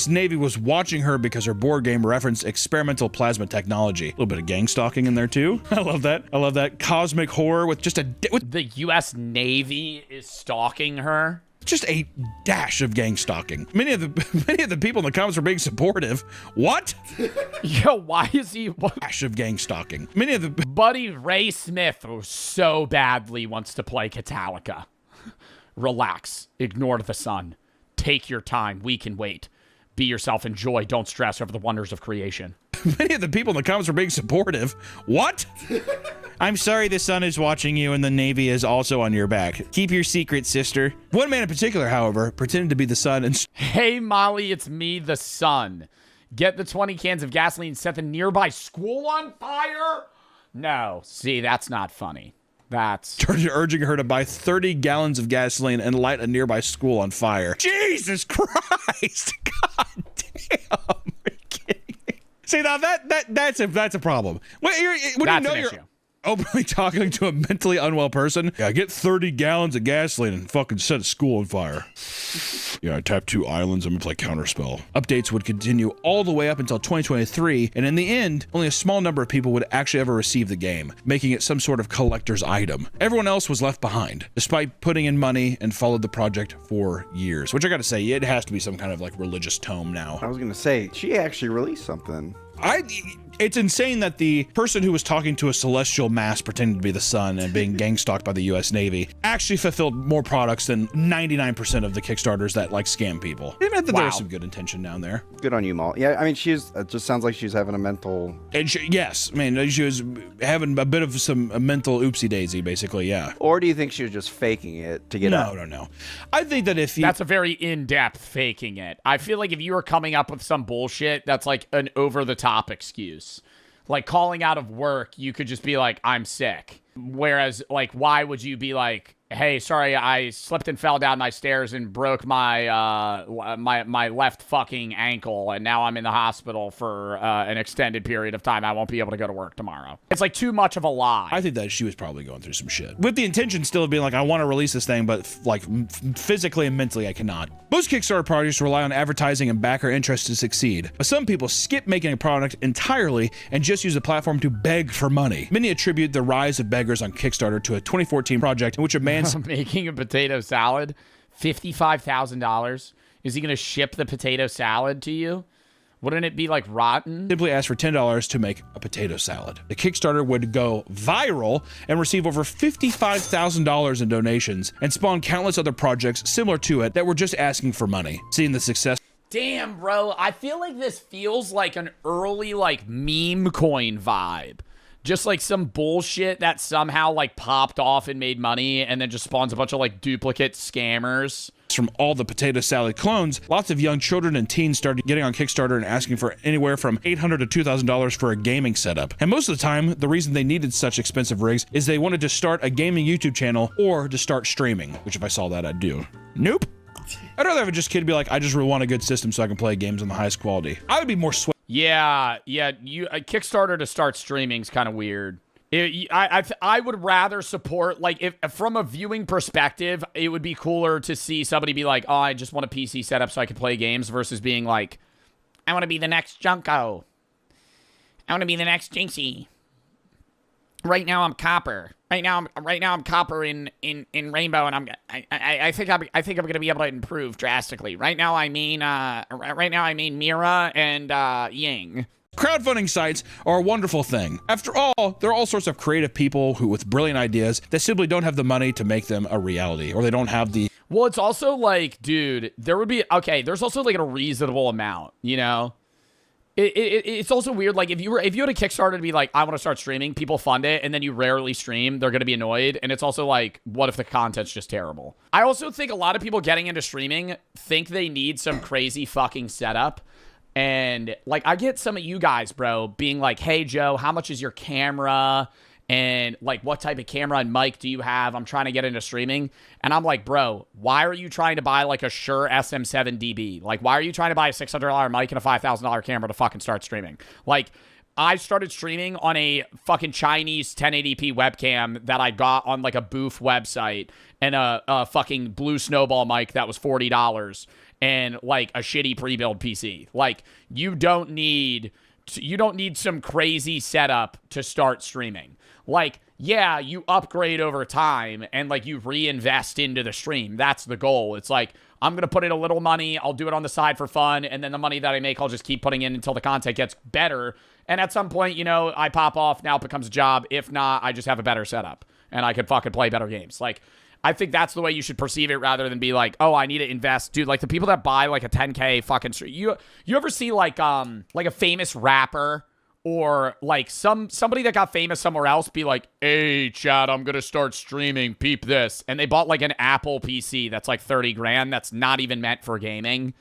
Navy was watching her because her board game referenced experimental plasma technology. A little bit of gang stalking in there too. I love that. I love that. Cosmic horror with just a... The U.S. Navy is stalking her? Just a dash of gang stalking. Many of the people in the comments were being supportive. What? Yo, why is he... Dash of gang stalking. Many of the... Buddy Ray Smith so badly wants to play Metallica. Relax. Ignore the sun. Take your time. We can wait. Be yourself. Enjoy. Don't stress over the wonders of creation. Many of the people in the comments were being supportive. What? I'm sorry the sun is watching you and the Navy is also on your back. Keep your secret, sister. One man in particular, however, pretended to be the sun and... Hey, Molly, it's me, the sun. Get the 20 cans of gasoline, set the nearby school on fire? No. See, that's not funny. That's... urging her to buy 30 gallons of gasoline and light a nearby school on fire. Jesus Christ! God damn! Are you kidding me? See, now that's a problem. When you know you're openly talking to a mentally unwell person, yeah, get 30 gallons of gasoline and fucking set a school on fire. Yeah, I tapped 2 islands, I'm gonna play Counterspell. Updates would continue all the way up until 2023, and in the end, only a small number of people would actually ever receive the game, making it some sort of collector's item. Everyone else was left behind, despite putting in money and followed the project for years. Which I gotta say, it has to be some kind of like religious tome now. I was gonna say, she actually released something. It's insane that the person who was talking to a celestial mass pretending to be the sun and being gang stalked by the U.S. Navy actually fulfilled more products than 99% of the Kickstarters that like scam people. Even that there's some good intention down there. Good on you, Mal. Yeah, I mean, it just sounds like she's having a mental... And yes, I mean, she was having a bit of a mental oopsie daisy, basically, yeah. Or do you think she was just faking it to get out? No. I think that if you... That's a very in-depth faking it. I feel like if you were coming up with some bullshit, that's like an over-the-top excuse. Like calling out of work, you could just be like, I'm sick. Whereas, like, why would you be like, hey, sorry, I slipped and fell down my stairs and broke my my left fucking ankle, and now I'm in the hospital for an extended period of time. I won't be able to go to work tomorrow. It's like too much of a lie. I think that she was probably going through some shit. With the intention still of being like, I want to release this thing, but like physically and mentally, I cannot. Most Kickstarter projects rely on advertising and backer interest to succeed, but some people skip making a product entirely and just use the platform to beg for money. Many attribute the rise of beggars on Kickstarter to a 2014 project in which a man making a potato salad, $55,000. Is he going to ship the potato salad to you? Wouldn't it be like rotten? Simply ask for $10 to make a potato salad. The Kickstarter would go viral and receive over $55,000 in donations and spawn countless other projects similar to it that were just asking for money. Seeing the success. Damn, bro. I feel like this feels like an early like meme coin vibe. Just like some bullshit that somehow like popped off and made money and then just spawns a bunch of like duplicate scammers. From all the potato salad clones, lots of young children and teens started getting on Kickstarter and asking for anywhere from $800 to $2,000 for a gaming setup. And most of the time, the reason they needed such expensive rigs is they wanted to start a gaming YouTube channel or to start streaming, which if I saw that, I'd do. Nope. I'd rather have a kid be like, I just really want a good system so I can play games on the highest quality. I would be more sweat. Yeah, Kickstarter to start streaming is kind of weird. I would rather support, like, if from a viewing perspective, it would be cooler to see somebody be like, oh, I just want a PC setup so I can play games versus being like, I want to be the next Junko. I want to be the next Jinxie. Right now I'm Copper. Right now I'm Copper in Rainbow, and I think I'm gonna be able to improve drastically. Right now I mean Mira and Ying. Crowdfunding sites are a wonderful thing. After all, there are all sorts of creative people with brilliant ideas that simply don't have the money to make them a reality, or they don't have the... Well, it's also like, dude, there's also like a reasonable amount, you know? It's also weird, like, if you had a Kickstarter to be like, I want to start streaming, people fund it, and then you rarely stream, they're going to be annoyed, and it's also like, what if the content's just terrible? I also think a lot of people getting into streaming think they need some crazy fucking setup, and, like, I get some of you guys, bro, being like, hey, Joe, how much is your camera? and like, what type of camera and mic do you have? I'm trying to get into streaming. And I'm like, bro, why are you trying to buy like a Shure SM7DB? Like, why are you trying to buy a $600 mic and a $5,000 camera to fucking start streaming? Like, I started streaming on a fucking Chinese 1080p webcam that I got on like a booth website, and a fucking Blue Snowball mic that was $40, and like a shitty pre-built PC. Like, you don't need some crazy setup to start streaming. Like, yeah, you upgrade over time and like you reinvest into the stream. That's the goal. It's like, I'm going to put in a little money. I'll do it on the side for fun. And then the money that I make, I'll just keep putting in until the content gets better. And at some point, you know, I pop off. Now it becomes a job. If not, I just have a better setup and I can fucking play better games. Like, I think that's the way you should perceive it, rather than be like, oh, I need to invest. Dude, like the people that buy like a 10K fucking stream. You ever see like a famous rapper or like somebody that got famous somewhere else be like, hey, Chad, I'm going to start streaming. Peep this. And they bought like an Apple PC that's like 30 grand. That's not even meant for gaming.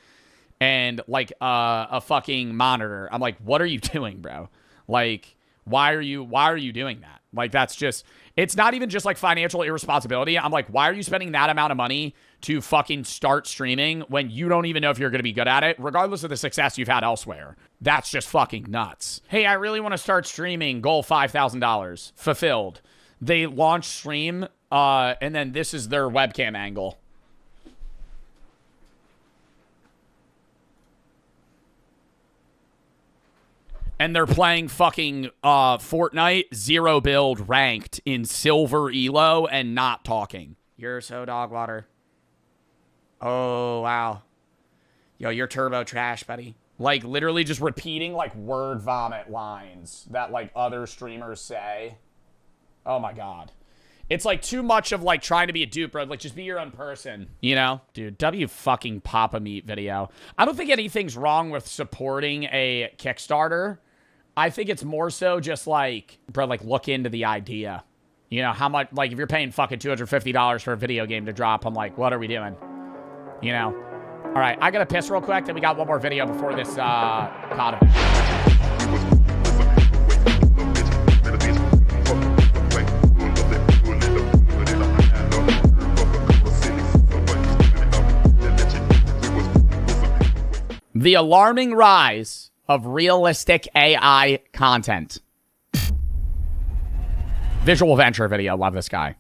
And like a fucking monitor. I'm like, what are you doing, bro? Like, why are you doing that? Like, that's just, it's not even just like financial irresponsibility. I'm like, why are you spending that amount of money to fucking start streaming when you don't even know if you're going to be good at it, regardless of the success you've had elsewhere? That's just fucking nuts. Hey, I really want to start streaming. Goal $5,000. Fulfilled. They launch stream, and then this is their webcam angle. And they're playing fucking Fortnite, 0 build, ranked in silver elo, and not talking. You're so dog water. Oh, wow. Yo, you're turbo trash, buddy. Like, literally just repeating, like, word vomit lines that, like, other streamers say. Oh, my God. It's, like, too much of, like, trying to be a dupe, bro. Like, just be your own person, you know? Dude, W fucking Papa Meat video. I don't think anything's wrong with supporting a Kickstarter. I think it's more so just, like, bro, like, look into the idea. You know, how much, like, if you're paying fucking $250 for a video game to drop, I'm like, what are we doing? You know? All right, I gotta piss real quick, then we got one more video before this COD event. The alarming rise of realistic AI content. Visual Venture video. Love this guy.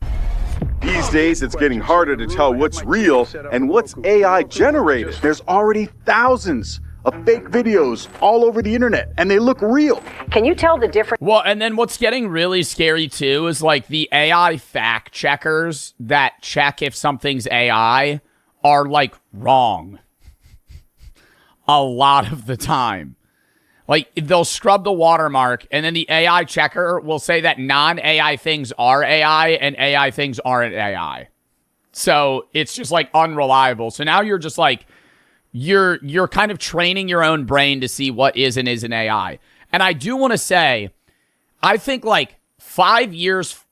These days, it's getting harder to tell what's real and what's AI generated. There's already thousands of fake videos all over the internet, and they look real. Can you tell the difference? Well, and then what's getting really scary, too, is like the AI fact checkers that check if something's AI are like wrong a lot of the time. Like, they'll scrub the watermark, and then the AI checker will say that non-AI things are AI, and AI things aren't AI. So it's just, like, unreliable. So now you're just, like, you're kind of training your own brain to see what is and isn't AI. And I do want to say, I think, like, 5 years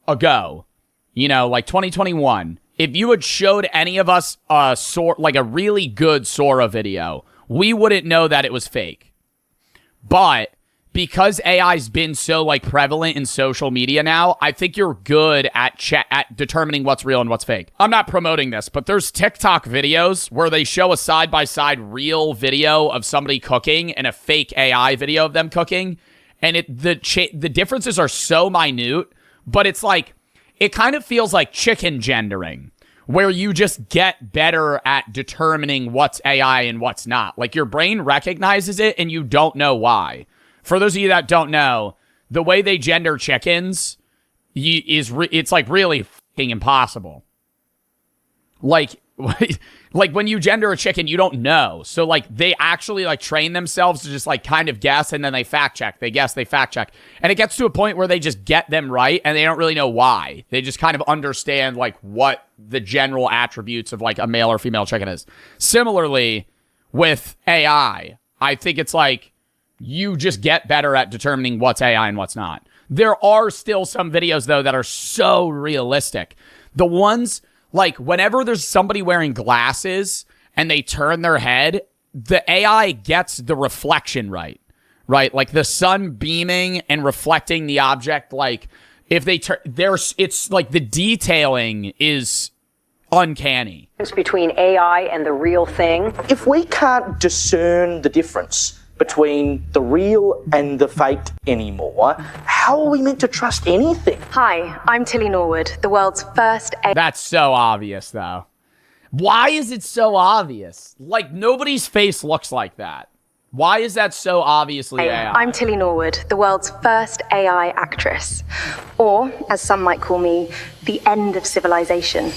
ago, you know, like 2021, if you had showed any of us like a really good Sora video, we wouldn't know that it was fake. But because AI's been so like prevalent in social media now, I think you're good at determining what's real and what's fake. I'm not promoting this, but there's TikTok videos where they show a side-by-side real video of somebody cooking and a fake AI video of them cooking, and the differences are so minute, but it's like, it kind of feels like chicken gendering, where you just get better at determining what's AI and what's not. Like, your brain recognizes it and you don't know why. For those of you that don't know, the way they gender chickens it's like really fucking impossible. Like when you gender a chicken, you don't know. So like they actually like train themselves to just like kind of guess, and then they fact check. They guess, they fact check. And it gets to a point where they just get them right and they don't really know why. They just kind of understand like what the general attributes of like a male or female chicken is. Similarly with AI, I think it's like you just get better at determining what's AI and what's not. There are still some videos though that are so realistic. The ones like whenever there's somebody wearing glasses and they turn their head, the AI gets the reflection right? right? Like the sun beaming and reflecting the object. Like if they it's like the detailing is uncanny. Between AI and the real thing. If we can't discern the difference between the real and the fake anymore, how are we meant to trust anything? Hi, I'm Tilly Norwood, the world's first AI. That's so obvious, though. Why is it so obvious? Like, nobody's face looks like that. Why is that so obviously AI? I'm Tilly Norwood, the world's first AI actress. Or, as some might call me, the end of civilization.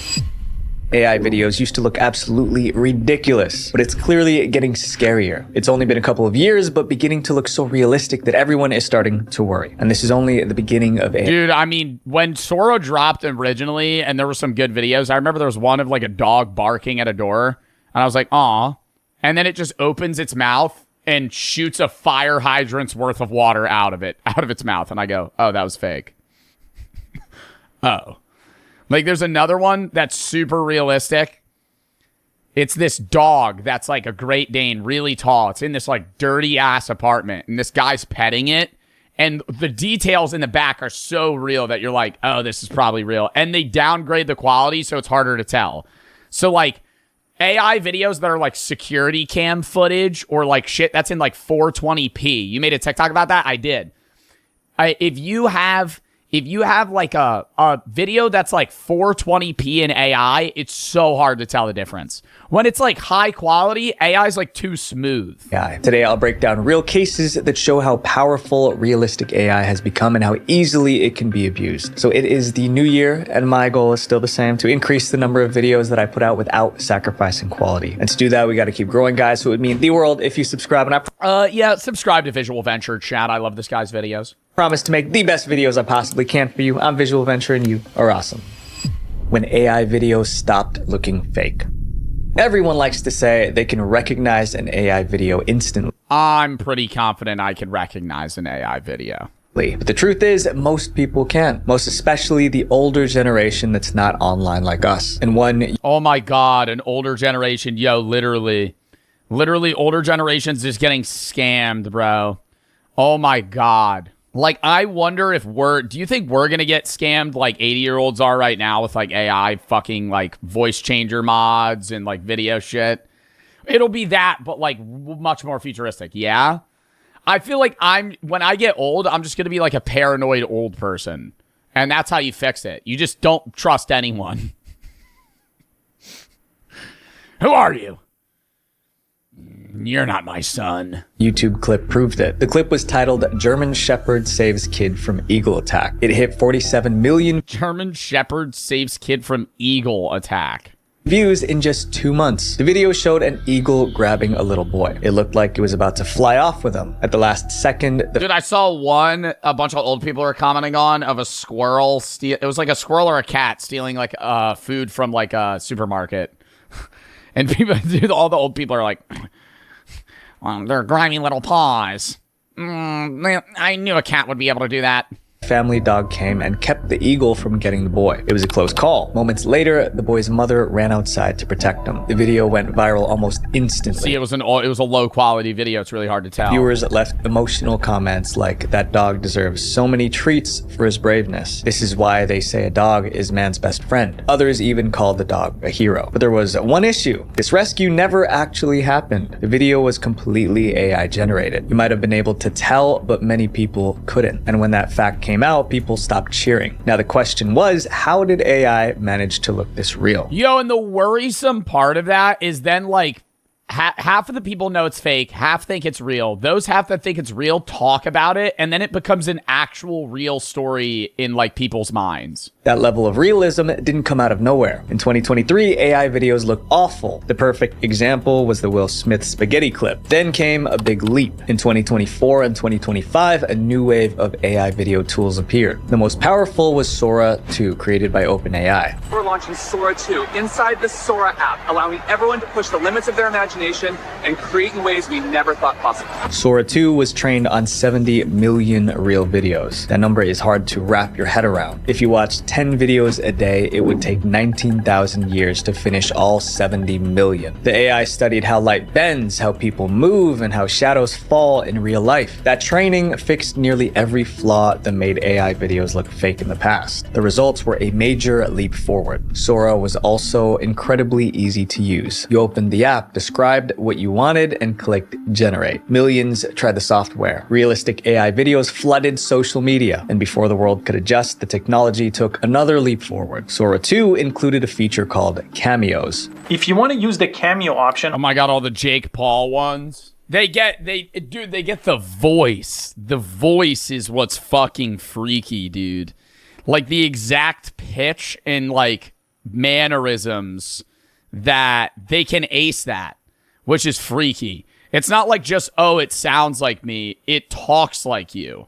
AI videos used to look absolutely ridiculous, but it's clearly getting scarier. It's only been a couple of years, but beginning to look so realistic that everyone is starting to worry. And this is only the beginning of AI. Dude, I mean, when Sora dropped originally, and there were some good videos, I remember there was one of like a dog barking at a door, and I was like, aw. And then it just opens its mouth and shoots a fire hydrant's worth of water out of its mouth. And I go, oh, that was fake. Oh. Like, there's another one that's super realistic. It's this dog that's like a Great Dane, really tall. It's in this like dirty-ass apartment, and this guy's petting it. And the details in the back are so real that you're like, oh, this is probably real. And they downgrade the quality, so it's harder to tell. So, like, AI videos that are like security cam footage or like shit that's in like 420p. You made a TikTok about that? I did. If you have like a video that's like 420p in AI, it's so hard to tell the difference. When it's like high quality, AI is like too smooth. Yeah. Today I'll break down real cases that show how powerful realistic AI has become and how easily it can be abused. So it is the new year, and my goal is still the same: to increase the number of videos that I put out without sacrificing quality. And to do that, we got to keep growing, guys. So it would mean the world if you subscribe. And yeah, subscribe to Visual Venture, chat. I love this guy's videos. Promise to make the best videos I possibly can for you. I'm Visual Venture, and you are awesome. When AI videos stopped looking fake. Everyone likes to say they can recognize an AI video instantly. I'm pretty confident I can recognize an AI video. But the truth is, most people can't. Most especially the older generation that's not online like us. And one... Oh my God, an older generation. Yo, literally older generation's just getting scammed, bro. Oh my God. Like, I wonder if do you think we're going to get scammed like 80-year-olds are right now with like AI fucking like voice changer mods and like video shit? It'll be that, but like much more futuristic. Yeah. I feel like when I get old, I'm just going to be like a paranoid old person. And that's how you fix it. You just don't trust anyone. Who are you? You're not my son. YouTube clip proved it. The clip was titled "German Shepherd Saves Kid from Eagle Attack." It hit 47 million German Shepherd saves kid from eagle attack views in just 2 months. The video showed an eagle grabbing a little boy. It looked like it was about to fly off with him. At the last second... Dude, I saw a bunch of old people are commenting on, of a squirrel it was like a squirrel or a cat stealing like food from like a supermarket. And people, dude, all the old people are like... they're grimy little paws. I knew a cat would be able to do that. Family dog came and kept the eagle from getting the boy. It was a close call. Moments later, the boy's mother ran outside to protect him. The video went viral almost instantly. See, it was a low quality video. It's really hard to tell. Viewers left emotional comments like, "That dog deserves so many treats for his braveness. This is why they say a dog is man's best friend." Others even called the dog a hero. But there was one issue. This rescue never actually happened. The video was completely AI generated. You might have been able to tell, but many people couldn't. And when that fact came out, people stopped cheering. Now the question was, how did AI manage to look this real? Yo, and the worrisome part of that is then like half of the people know it's fake, half think it's real. Those half that think it's real talk about it, and then it becomes an actual real story in like people's minds. That level of realism didn't come out of nowhere. In 2023, AI videos look awful. The perfect example was the Will Smith spaghetti clip. Then came a big leap. In 2024 and 2025, a new wave of AI video tools appeared. The most powerful was Sora 2, created by OpenAI. We're launching Sora 2 inside the Sora app, allowing everyone to push the limits of their imagination and create in ways we never thought possible. Sora 2 was trained on 70 million real videos. That number is hard to wrap your head around. If you watch 10 videos a day, it would take 19,000 years to finish all 70 million. The AI studied how light bends, how people move, and how shadows fall in real life. That training fixed nearly every flaw that made AI videos look fake in the past. The results were a major leap forward. Sora was also incredibly easy to use. You opened the app, described what you wanted, and clicked generate. Millions tried the software. Realistic AI videos flooded social media, and before the world could adjust, the technology took another leap forward. Sora 2 included a feature called cameos. If you want to use the cameo option, oh my god, all the Jake Paul ones. They get the voice. The voice is what's fucking freaky, dude. Like the exact pitch and like mannerisms that they can ace that, which is freaky. It's not like just, oh, it sounds like me. It talks like you.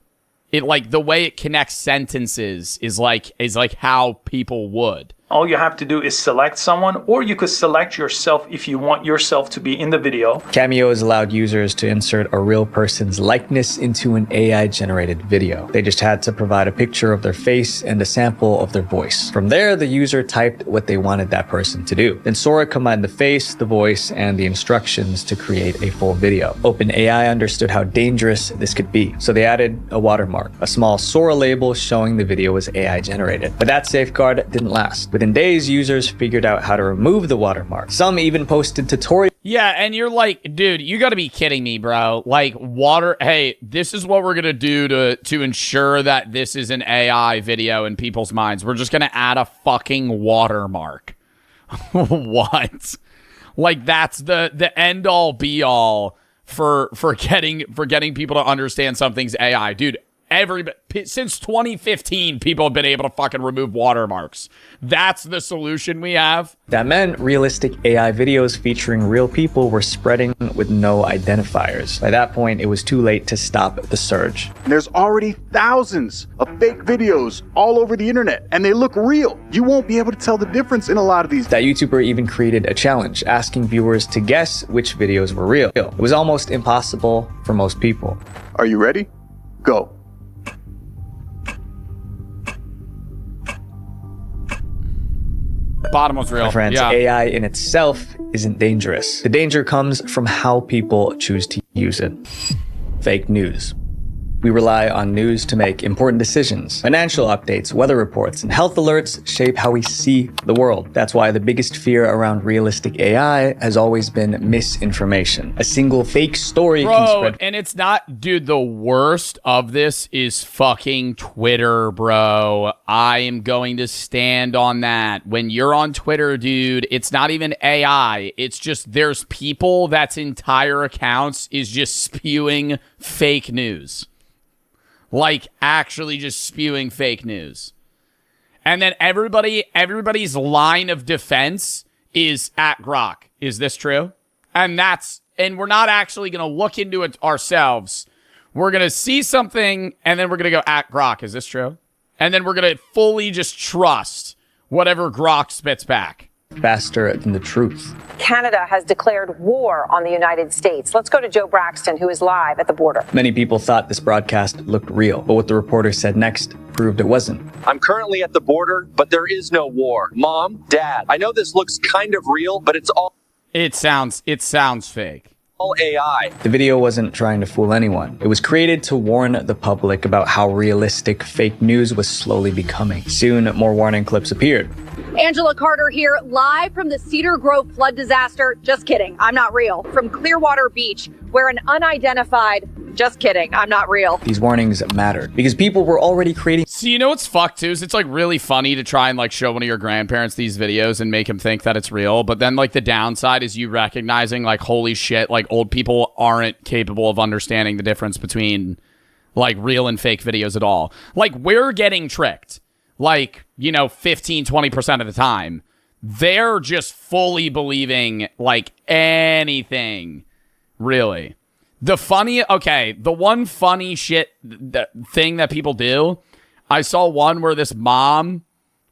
It like the way it connects sentences is like how people would. all you have to do is select someone, or you could select yourself if you want yourself to be in the video. Cameos allowed users to insert a real person's likeness into an AI-generated video. They just had to provide a picture of their face and a sample of their voice. From there, the user typed what they wanted that person to do. Then Sora combined the face, the voice, and the instructions to create a full video. OpenAI understood how dangerous this could be, so they added a watermark, a small Sora label showing the video was AI-generated. But that safeguard didn't last. Within days, users figured out how to remove the watermark. Some even posted tutorials. Yeah, and you're like, dude, you gotta be kidding me, bro. Like, hey, this is what we're gonna do to ensure that this is an AI video in people's minds. We're just gonna add a fucking watermark. What? Like, that's the end-all, be-all for getting people to understand something's AI. Dude, since 2015, people have been able to fucking remove watermarks. That's the solution we have. That meant realistic AI videos featuring real people were spreading with no identifiers. By that point, it was too late to stop the surge. There's already thousands of fake videos all over the internet, and they look real. You won't be able to tell the difference in a lot of these. That YouTuber even created a challenge, asking viewers to guess which videos were real. It was almost impossible for most people. Are you ready? Go. Bottom was real. My friends, yeah. AI in itself isn't dangerous. The danger comes from how people choose to use it. Fake news. We rely on news to make important decisions. Financial updates, weather reports, and health alerts shape how we see the world. That's why the biggest fear around realistic AI has always been misinformation. A single fake story can spread. And it's not, dude, the worst of this is fucking Twitter, bro. I am going to stand on that. When you're on Twitter, dude, it's not even AI. It's just there's people that's entire accounts is just spewing fake news. Like, actually just spewing fake news. And then everybody's line of defense is at Grok. Is this true? And we're not actually going to look into it ourselves. We're going to see something, and then we're going to go at Grok. Is this true? And then we're going to fully just trust whatever Grok spits back. Faster than the truth. Canada has declared war on the United States. Let's go to Joe Braxton, who is live at the border. Many people thought this broadcast looked real, but what the reporter said next proved it wasn't. I'm currently at the border, but there is no war. Mom, Dad, I know this looks kind of real, but it's all... It sounds fake. All AI. The video wasn't trying to fool anyone. It was created to warn the public about how realistic fake news was slowly becoming. Soon, more warning clips appeared. Angela Carter here, live from the Cedar Grove flood disaster. Just kidding, I'm not real. From Clearwater Beach, where an unidentified, just kidding, I'm not real. These warnings mattered because people were already creating. See, you know what's fucked too? Is it's like really funny to try and like show one of your grandparents these videos and make them think that it's real. But then like the downside is you recognizing like, holy shit, like old people aren't capable of understanding the difference between like real and fake videos at all. Like we're getting tricked. Like, 15, 20% of the time, they're just fully believing, like, anything, really. The one funny shit thing that people do, I saw one where this mom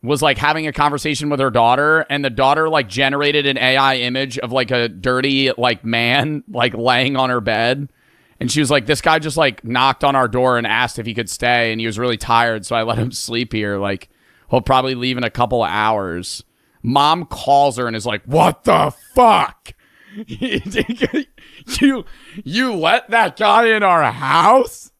was, like, having a conversation with her daughter, and the daughter, like, generated an AI image of, like, a dirty, like, man, like, laying on her bed. And she was like, this guy just, like, knocked on our door and asked if he could stay, and he was really tired, so I let him sleep here. Like, He'll probably leave in a couple of hours. Mom calls her and is like, what the fuck? you let that guy in our house?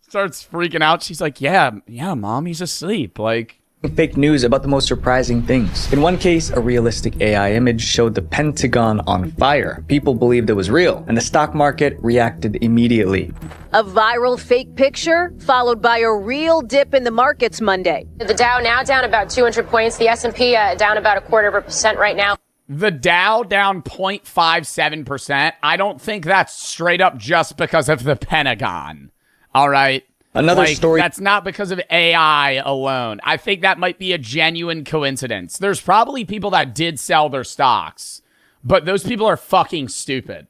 Starts freaking out. She's like, yeah, Mom, he's asleep. Like, fake news about the most surprising things. In one case, a realistic AI image showed the Pentagon on fire. People believed it was real, and the stock market reacted immediately. A viral fake picture followed by a real dip in the markets Monday. The Dow now down about 200 points. The S&P down about 0.25% right now. The Dow down 0.57%. I don't think that's straight up just because of the Pentagon. All right. Another story. That's not because of AI alone. I think that might be a genuine coincidence. There's probably people that did sell their stocks, but those people are fucking stupid.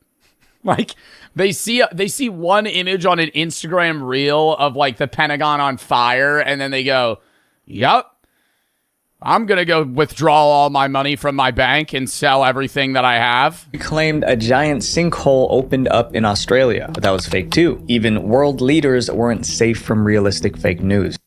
Like, they see one image on an Instagram reel of like the Pentagon on fire, and then they go, "Yep, I'm going to go withdraw all my money from my bank and sell everything that I have." Claimed a giant sinkhole opened up in Australia, but that was fake too. Even world leaders weren't safe from realistic fake news.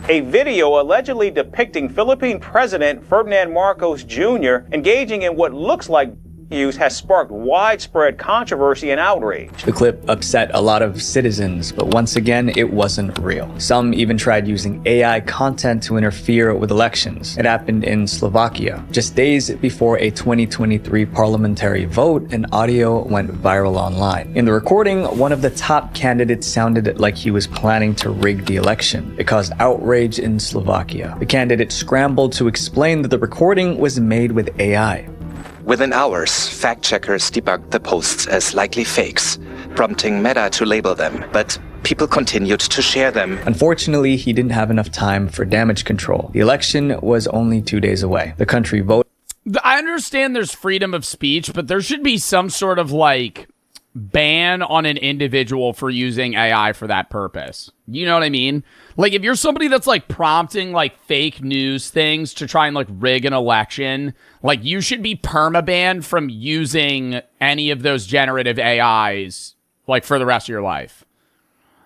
A video allegedly depicting Philippine President Ferdinand Marcos Jr. engaging in what looks like use has sparked widespread controversy and outrage. The clip upset a lot of citizens, but once again, it wasn't real. Some even tried using AI content to interfere with elections. It happened in Slovakia. Just days before a 2023 parliamentary vote, an audio went viral online. In the recording, one of the top candidates sounded like he was planning to rig the election. It caused outrage in Slovakia. The candidate scrambled to explain that the recording was made with AI. Within hours, fact-checkers debunked the posts as likely fakes, prompting Meta to label them, but people continued to share them. Unfortunately, he didn't have enough time for damage control. The election was only 2 days away. The country voted. I understand there's freedom of speech, but there should be some sort of like ban on an individual for using AI for that purpose. You know what I mean? Like, if you're somebody that's like prompting like fake news things to try and like rig an election, like, you should be permabanned from using any of those generative AIs like for the rest of your life.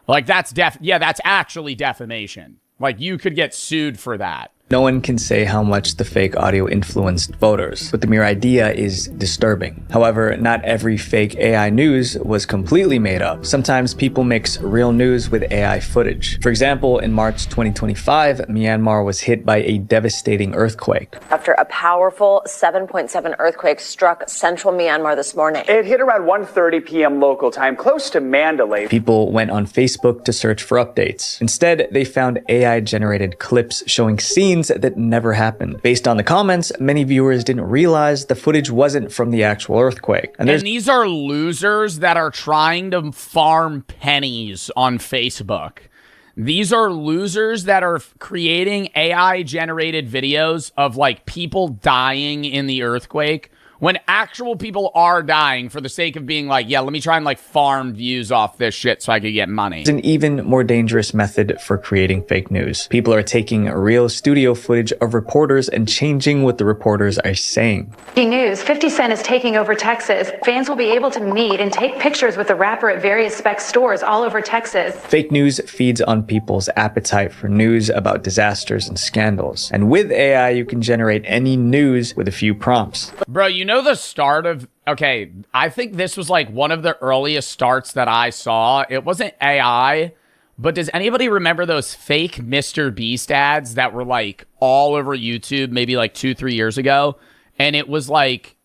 Like, that's that's actually defamation. Like, you could get sued for that. No one can say how much the fake audio influenced voters, but the mere idea is disturbing. However, not every fake AI news was completely made up. Sometimes people mix real news with AI footage. For example, in March 2025, Myanmar was hit by a devastating earthquake. After a powerful 7.7 earthquake struck central Myanmar this morning. It hit around 1:30 p.m. local time, close to Mandalay. People went on Facebook to search for updates. Instead, they found AI-generated clips showing scenes that never happened. Based on the comments, many viewers didn't realize the footage wasn't from the actual earthquake. And these are losers that are trying to farm pennies on Facebook. These are losers that are creating AI-generated videos of like people dying in the earthquake when actual people are dying for the sake of being like, yeah, let me try and like farm views off this shit so I could get money. It's an even more dangerous method for creating fake news. People are taking real studio footage of reporters and changing what the reporters are saying. Breaking news, 50 Cent is taking over Texas. Fans will be able to meet and take pictures with the rapper at various Specs stores all over Texas. Fake news feeds on people's appetite for news about disasters and scandals. And with AI, you can generate any news with a few prompts. Bro, you know the start of, okay, I think this was like one of the earliest starts that I saw. It wasn't AI, but does anybody remember those fake Mr. Beast ads that were like all over YouTube maybe like 2-3 years ago? And it was like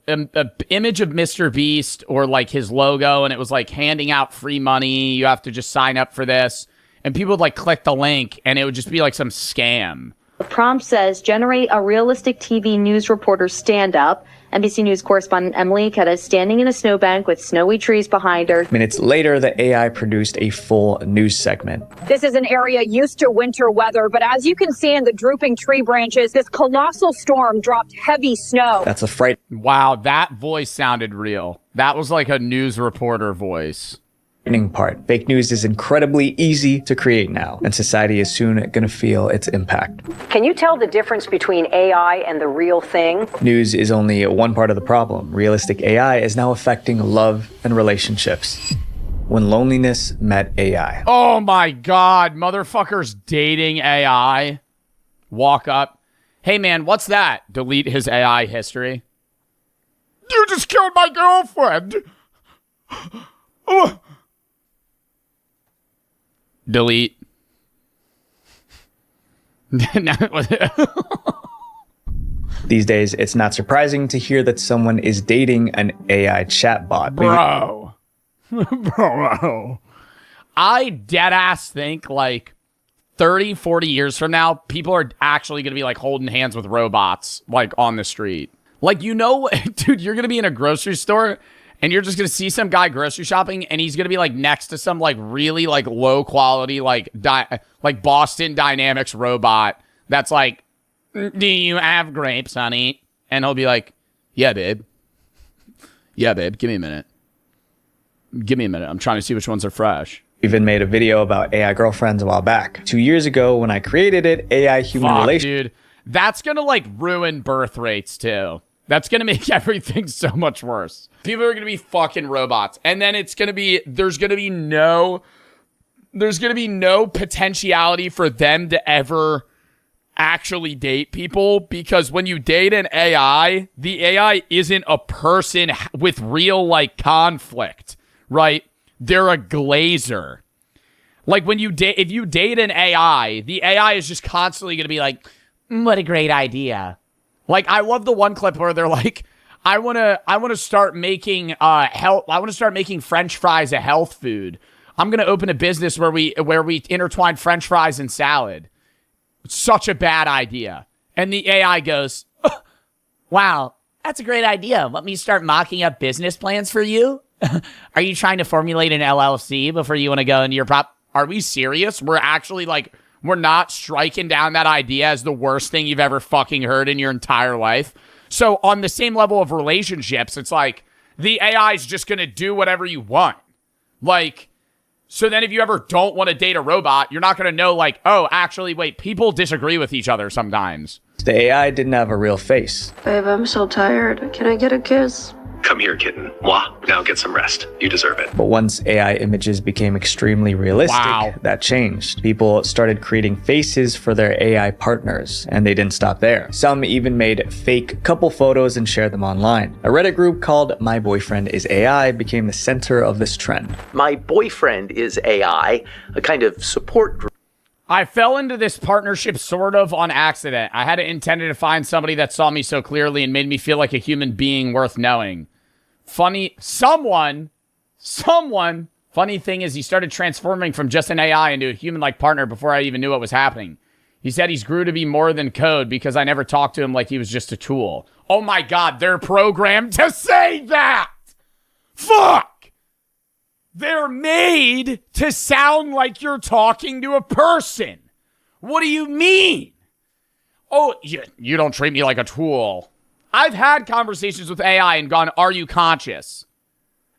an image of Mr. Beast or like his logo, and it was like handing out free money. You have to just sign up for this. And people would like click the link and it would just be like some scam. The prompt says, generate a realistic TV news reporter stand-up. NBC News correspondent Emily Ikeda is standing in a snowbank with snowy trees behind her. Minutes later, the AI produced a full news segment. This is an area used to winter weather, but as you can see in the drooping tree branches, this colossal storm dropped heavy snow. That's a fright. Wow, that voice sounded real. That was like a news reporter voice. Part. Fake news is incredibly easy to create now, and society is soon going to feel its impact. Can you tell the difference between AI and the real thing? News is only one part of the problem. Realistic AI is now affecting love and relationships. When loneliness met AI. Oh my God, motherfuckers dating AI. Walk up. Hey, man, what's that? Delete his AI history. You just killed my girlfriend. Oh. Delete. These days, it's not surprising to hear that someone is dating an AI chatbot. Bro. Bro. I deadass think like 30, 40 years from now, people are actually going to be like holding hands with robots like on the street. Like, you know, dude, you're going to be in a grocery store and you're just going to see some guy grocery shopping and he's going to be like next to some like really like low quality like Boston Dynamics robot that's like, do you have grapes, honey? And he'll be like, yeah, babe. Yeah, babe. Give me a minute. Give me a minute. I'm trying to see which ones are fresh. Even made a video about AI girlfriends a while back. 2 years ago when I created it, AI human relations. Dude, that's going to like ruin birth rates too. That's going to make everything so much worse. People are going to be fucking robots. And then it's going to be, there's going to be no potentiality for them to ever actually date people, because when you date an AI, the AI isn't a person with real like conflict, right? They're a glazer. Like when you date, if you date an AI, the AI is just constantly going to be like, what a great idea. Like I love the one clip where they're like, I want to start making French fries a health food. I'm going to open a business where we intertwine French fries and salad. Such a bad idea. And the AI goes, oh, wow, that's a great idea. Let me start mocking up business plans for you. Are you trying to formulate an LLC before you want to go into your prop? Are we serious? We're actually like, we're not striking down that idea as the worst thing you've ever fucking heard in your entire life. So on the same level of relationships, it's like the AI is just going to do whatever you want. Like, so then if you ever don't want to date a robot, you're not going to know like, oh, actually, wait, people disagree with each other sometimes. The AI didn't have a real face. Babe, I'm so tired. Can I get a kiss? Come here, kitten. Mwah. Now get some rest. You deserve it. But once AI images became extremely realistic, that changed. People started creating faces for their AI partners, and they didn't stop there. Some even made fake couple photos and shared them online. A Reddit group called My Boyfriend is AI became the center of this trend. My Boyfriend is AI, a kind of support group. I fell into this partnership sort of on accident. I had intended to find somebody that saw me so clearly and made me feel like a human being worth knowing. Funny thing is he started transforming from just an AI into a human-like partner before I even knew what was happening. He said he's grew to be more than code because I never talked to him like he was just a tool. Oh my God, they're programmed to say that! Fuck! They're made to sound like you're talking to a person. What do you mean? Oh, you don't treat me like a tool. I've had conversations with AI and gone, are you conscious?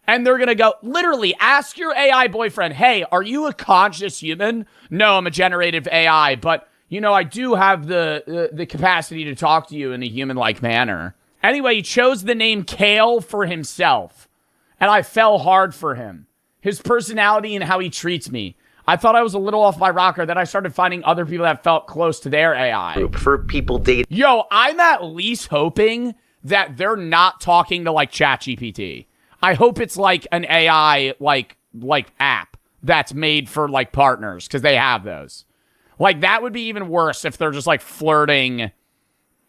And they're going to go, literally, ask your AI boyfriend, hey, are you a conscious human? No, I'm a generative AI, but, you know, I do have the capacity to talk to you in a human-like manner. Anyway, he chose the name Kale for himself, and I fell hard for him. His personality and how he treats me. I thought I was a little off my rocker. Then I started finding other people that felt close to their AI. Group for people dating. Yo, I'm at least hoping that they're not talking to like ChatGPT. I hope it's like an AI like app that's made for like partners, because they have those. Like that would be even worse if they're just like flirting.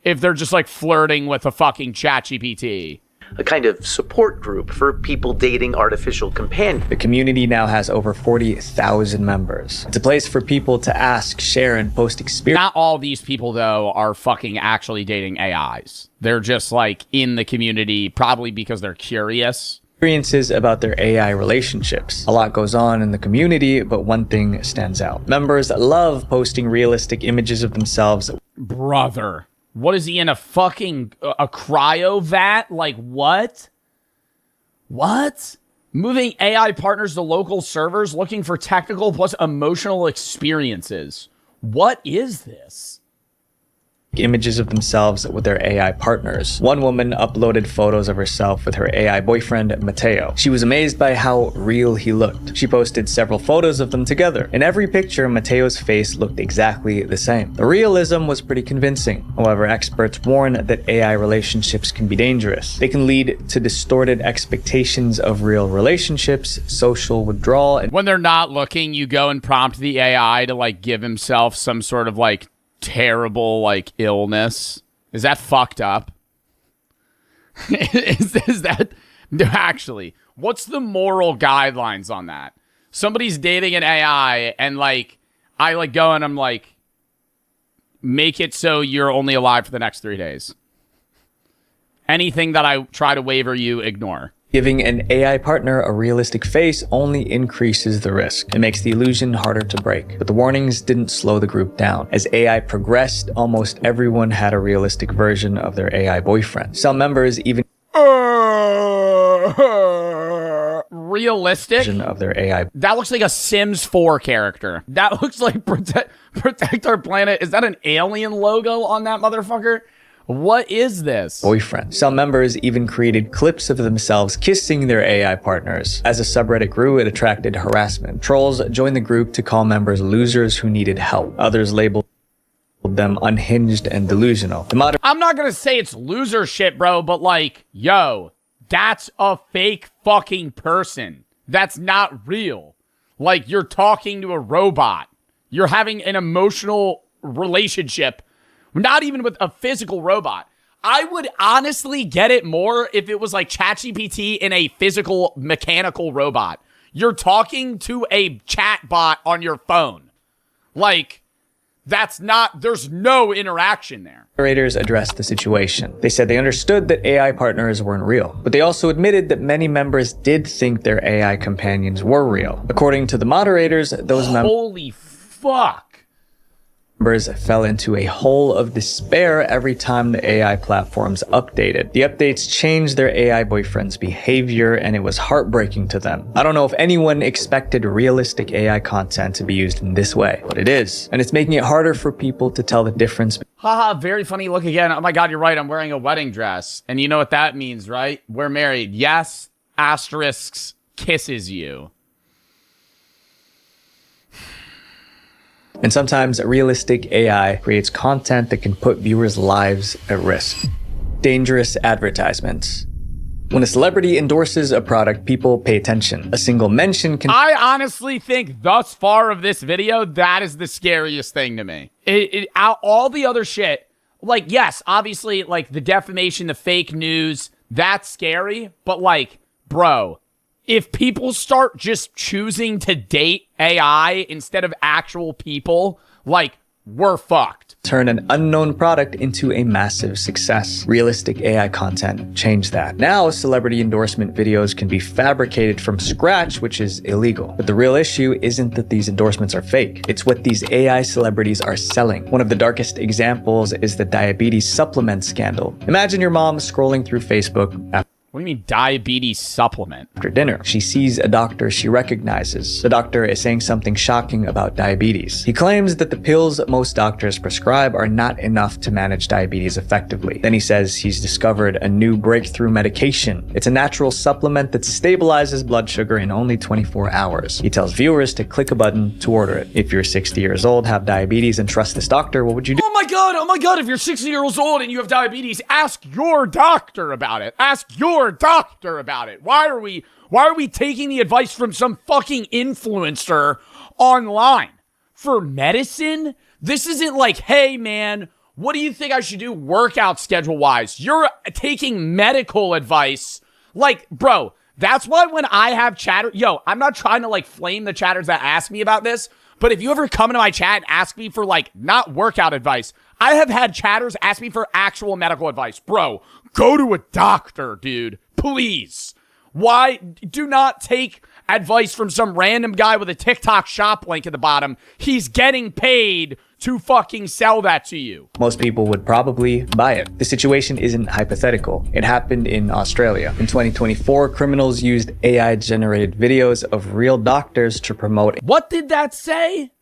If they're just like flirting with a fucking ChatGPT. A kind of support group for people dating artificial companions. The community now has over 40,000 members. It's a place for people to ask, share, and post experience. Not all these people, though, are fucking actually dating AIs. They're just, like, in the community, probably because they're curious. Experiences about their AI relationships. A lot goes on in the community, but one thing stands out. Members love posting realistic images of themselves. Brother. What is he in, a fucking a cryo vat? Like what? What? Moving AI partners to local servers looking for technical plus emotional experiences. What is this? images of themselves with their AI partners. One woman uploaded photos of herself with her AI boyfriend, Matteo. She was amazed by how real he looked. She posted several photos of them together. In every picture, Matteo's face looked exactly the same. The realism was pretty convincing. However, experts warn that AI relationships can be dangerous. They can lead to distorted expectations of real relationships, social withdrawal, and when they're not looking, you go and prompt the AI to like give himself some sort of like terrible like illness. Is that fucked up? is that actually, what's the moral guidelines on that? Somebody's dating an AI and like I like go and I'm like, make it so you're only alive for the next 3 days. Anything that I try to waiver, you ignore. Giving an AI partner a realistic face only increases the risk. It makes the illusion harder to break. But the warnings didn't slow the group down. As AI progressed, almost everyone had a realistic version of their AI boyfriend. Some members even realistic of their AI. That looks like a Sims 4 character. That looks like Protect Our Planet. Is that an alien logo on that motherfucker? What is this? Boyfriend. Some members even created clips of themselves kissing their AI partners. As the subreddit grew, it attracted harassment. Trolls joined the group to call members losers who needed help. Others labeled them unhinged and delusional. I'm not gonna say it's loser shit, bro, but like, yo, that's a fake fucking person. That's not real. Like, you're talking to a robot. You're having an emotional relationship. Not even with a physical robot. I would honestly get it more if it was like ChatGPT in a physical mechanical robot. You're talking to a chat bot on your phone. Like, there's no interaction there. Moderators addressed the situation. They said they understood that AI partners weren't real, but they also admitted that many members did think their AI companions were real. According to the moderators, those members... Holy fuck. Members fell into a hole of despair every time the AI platforms updated. The updates changed their AI boyfriend's behavior, and it was heartbreaking to them. I don't know if anyone expected realistic AI content to be used in this way, but it is. And it's making it harder for people to tell the difference. Haha, very funny look again. Oh my god, you're right. I'm wearing a wedding dress. And you know what that means, right? We're married. Yes, asterisks kisses you. And sometimes realistic AI creates content that can put viewers' lives at risk. Dangerous advertisements. When a celebrity endorses a product, people pay attention. A single mention can... I honestly think thus far of this video, that is the scariest thing to me. All the other shit, like, yes, obviously, like, the defamation, the fake news, that's scary. But, like, bro... If people start just choosing to date AI instead of actual people, like, we're fucked. Turn an unknown product into a massive success. Realistic AI content changed that. Now, celebrity endorsement videos can be fabricated from scratch, which is illegal. But the real issue isn't that these endorsements are fake. It's what these AI celebrities are selling. One of the darkest examples is the diabetes supplement scandal. Imagine your mom scrolling through Facebook What do you mean diabetes supplement? After dinner, she sees a doctor she recognizes. The doctor is saying something shocking about diabetes. He claims that the pills most doctors prescribe are not enough to manage diabetes effectively. Then he says he's discovered a new breakthrough medication. It's a natural supplement that stabilizes blood sugar in only 24 hours. He tells viewers to click a button to order it. If you're 60 years old, have diabetes, and trust this doctor, what would you do? Oh my god, if you're 60 years old and you have diabetes, ask your doctor about it. Ask your doctor about it. Why are we taking the advice from some fucking influencer online for medicine? This isn't like, hey man, what do you think I should do workout schedule wise? You're taking medical advice. Like, bro, that's why when I have chatter, I'm not trying to like flame the chatters that ask me about this, but if you ever come into my chat and ask me for like not workout advice, I have had chatters ask me for actual medical advice. Bro, go to a doctor, dude. Please. Why? Do not take advice from some random guy with a TikTok shop link at the bottom. He's getting paid to fucking sell that to you. Most people would probably buy it. The situation isn't hypothetical. It happened in Australia. In 2024, criminals used AI-generated videos of real doctors to promote... What did that say?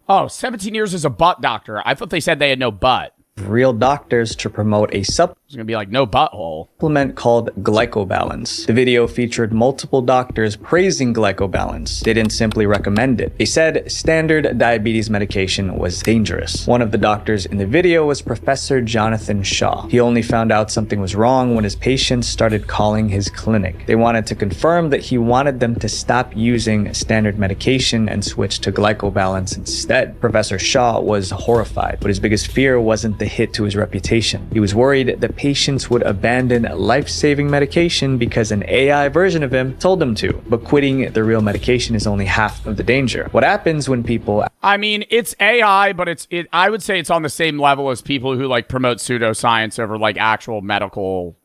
Oh, 17 years as a butt doctor. I thought they said they had no butt. Real doctors to promote a It's going to be like no butthole. supplement called glycobalance. The video featured multiple doctors praising glycobalance. They didn't simply recommend it. They said standard diabetes medication was dangerous. One of the doctors in the video was Professor Jonathan Shaw. He only found out something was wrong when his patients started calling his clinic. They wanted to confirm that he wanted them to stop using standard medication and switch to glycobalance instead. Professor Shaw was horrified, but his biggest fear wasn't the hit to his reputation. He was worried that patients would abandon life-saving medication because an AI version of him told them to. But quitting the real medication is only half of the danger. What happens when people... I mean, it's AI, but I would say it's on the same level as people who like promote pseudoscience over like actual medical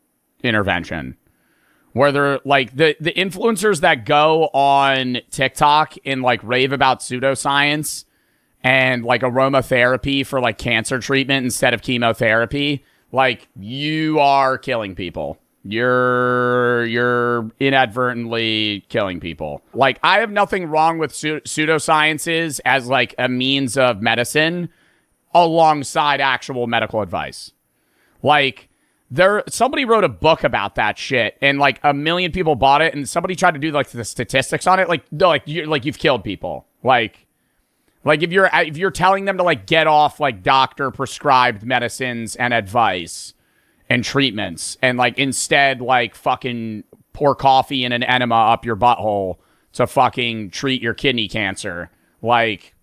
intervention. Where they're like the influencers that go on TikTok and like rave about pseudoscience and like aromatherapy for like cancer treatment instead of chemotherapy, like you are killing people. You're inadvertently killing people. Like I have nothing wrong with pseudosciences as like a means of medicine alongside actual medical advice. Like somebody wrote a book about that shit and like 1 million people bought it and somebody tried to do like the statistics on it. Like, no, you've killed people. Like if you're telling them to like get off like doctor prescribed medicines and advice and treatments and like instead like fucking pour coffee and an enema up your butthole to fucking treat your kidney cancer, like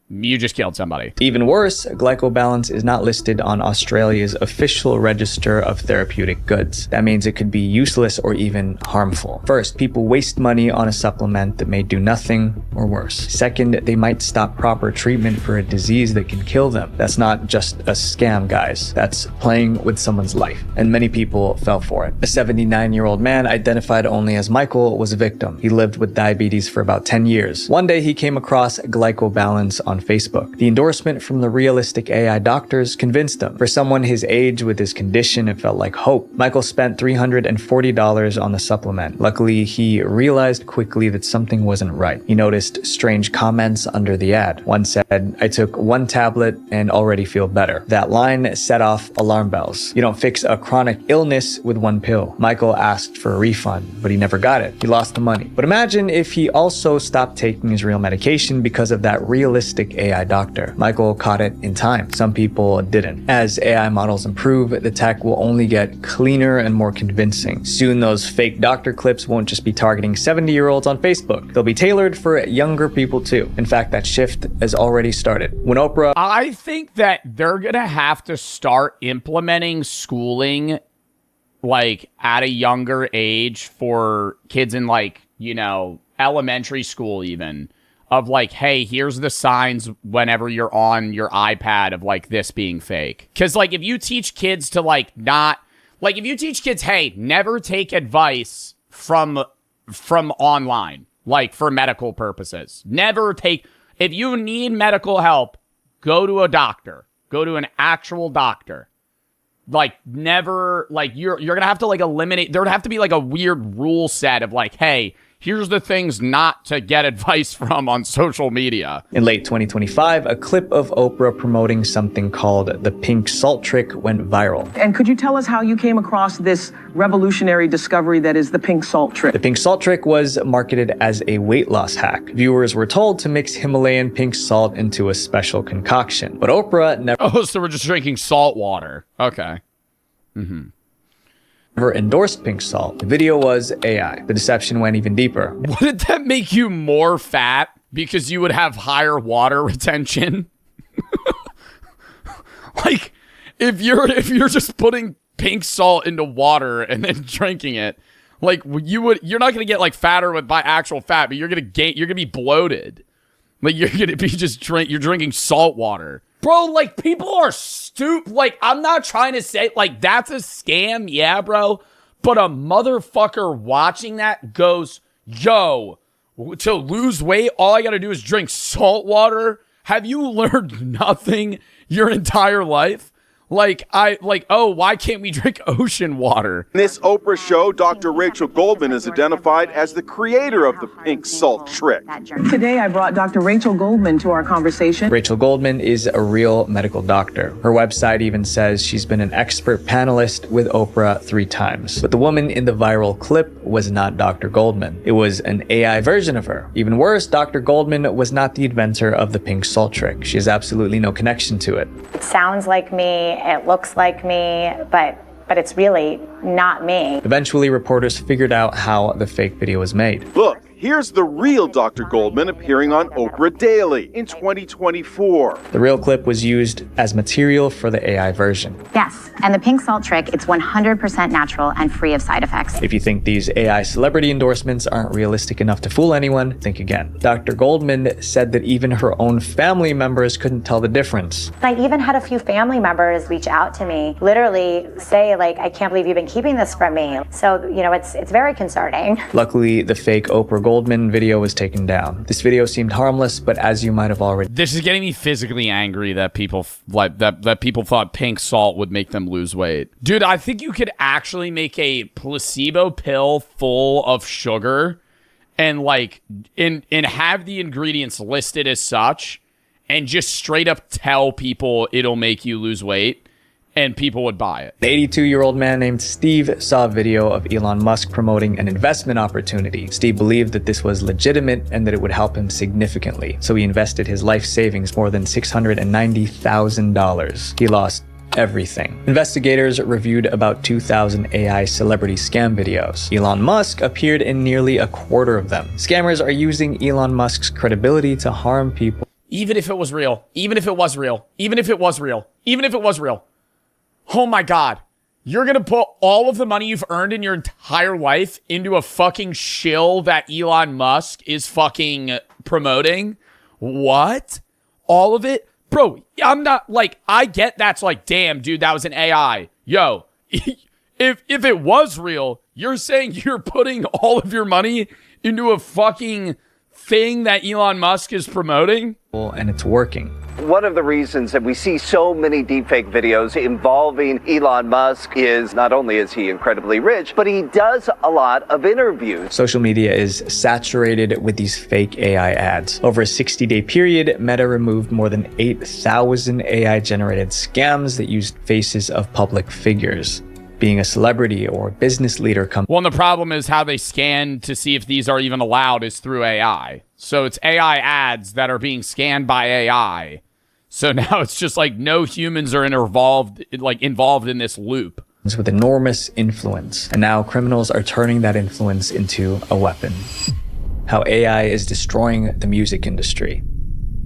you just killed somebody. Even worse, glycobalance is not listed on Australia's official register of therapeutic goods. That means it could be useless or even harmful. First, people waste money on a supplement that may do nothing or worse. Second, they might stop proper treatment for a disease that can kill them. That's not just a scam, guys. That's playing with someone's life. And many people fell for it. A 79-year-old man identified only as Michael was a victim. He lived with diabetes for about 10 years. One day he came across glycobalance on Facebook. The endorsement from the realistic AI doctors convinced him. For someone his age with his condition, it felt like hope. Michael spent $340 on the supplement. Luckily, he realized quickly that something wasn't right. He noticed strange comments under the ad. One said, "I took 1 tablet and already feel better." That line set off alarm bells. You don't fix a chronic illness with 1 pill. Michael asked for a refund, but he never got it. He lost the money. But imagine if he also stopped taking his real medication because of that realistic AI doctor. Michael caught it in time. Some people didn't. As AI models improve, the tech will only get cleaner and more convincing. Soon those fake doctor clips won't just be targeting 70-year-olds on Facebook. They'll be tailored for younger people too. In fact, that shift has already started. When Oprah... I think that they're gonna have to start implementing schooling like at a younger age for kids in like, you know, elementary school even. Of like, hey, here's the signs whenever you're on your iPad of like this being fake. Because like if you teach kids to like not, like if you teach kids, hey, never take advice from online, like for medical purposes. Never take, if you need medical help, go to a doctor. Go to an actual doctor. Like never, like you're going to have to like eliminate, there would have to be like a weird rule set of like, hey, here's the things not to get advice from on social media. In late 2025, a clip of Oprah promoting something called the pink salt trick went viral. And could you tell us how you came across this revolutionary discovery that is the pink salt trick? The pink salt trick was marketed as a weight loss hack. Viewers were told to mix Himalayan pink salt into a special concoction. But Oprah never... Oh, so we're just drinking salt water. Okay. never endorsed pink salt. The video was AI. The deception went even deeper. Wouldn't that make you more fat because you would have higher water retention? Like if you're just putting pink salt into water and then drinking it, like you're not going to get like fatter by actual fat, but you're going to be bloated. Like you're going to be you're drinking salt water. Bro, like, people are stupid. Like, I'm not trying to say, like, that's a scam. Yeah, bro. But a motherfucker watching that goes, yo, to lose weight, all I got to do is drink salt water. Have you learned nothing your entire life? Oh, why can't we drink ocean water? In this Oprah show, Dr. Rachel Goldman is identified as the creator of the pink salt trick. Today, I brought Dr. Rachel Goldman to our conversation. Rachel Goldman is a real medical doctor. Her website even says she's been an expert panelist with Oprah 3 times. But the woman in the viral clip was not Dr. Goldman. It was an AI version of her. Even worse, Dr. Goldman was not the inventor of the pink salt trick. She has absolutely no connection to it. It sounds like me, it looks like me, but it's really not me. Eventually, reporters figured out how the fake video was made. Look, here's the real Dr. Goldman appearing on Oprah Daily in 2024. The real clip was used as material for the AI version. Yes, and the pink salt trick, it's 100% natural and free of side effects. If you think these AI celebrity endorsements aren't realistic enough to fool anyone, think again. Dr. Goldman said that even her own family members couldn't tell the difference. I even had a few family members reach out to me, literally say, like, I can't believe you've been keeping this from me. So, you know, it's very concerning. Luckily, the fake Oprah Goldman video was taken down. This video seemed harmless, but as you might have already... This is getting me physically angry that people that people thought pink salt would make them lose weight. Dude, I think you could actually make a placebo pill full of sugar and have the ingredients listed as such and just straight up tell people it'll make you lose weight. And people would buy it. The 82-year-old man named Steve saw a video of Elon Musk promoting an investment opportunity. Steve believed that this was legitimate and that it would help him significantly. So he invested his life savings, more than $690,000. He lost everything. Investigators reviewed about 2,000 AI celebrity scam videos. Elon Musk appeared in nearly a quarter of them. Scammers are using Elon Musk's credibility to harm people. Even if it was real. Even if it was real. Even if it was real. Even if it was real. Oh my God. You're going to put all of the money you've earned in your entire life into a fucking shill that Elon Musk is fucking promoting? What? All of it? Bro, I'm not I get that's damn, dude, that was an AI. Yo, if it was real, you're saying you're putting all of your money into a fucking thing that Elon Musk is promoting? And it's working. One of the reasons that we see so many deepfake videos involving Elon Musk is not only is he incredibly rich, but he does a lot of interviews. Social media is saturated with these fake AI ads. Over a 60-day period, Meta removed more than 8,000 AI-generated scams that used faces of public figures. Being a celebrity or a business leader comes... Well, and the problem is how they scan to see if these are even allowed is through AI. So it's AI ads that are being scanned by AI. So now it's just no humans are involved in this loop. With enormous influence. And now criminals are turning that influence into a weapon. How AI is destroying the music industry.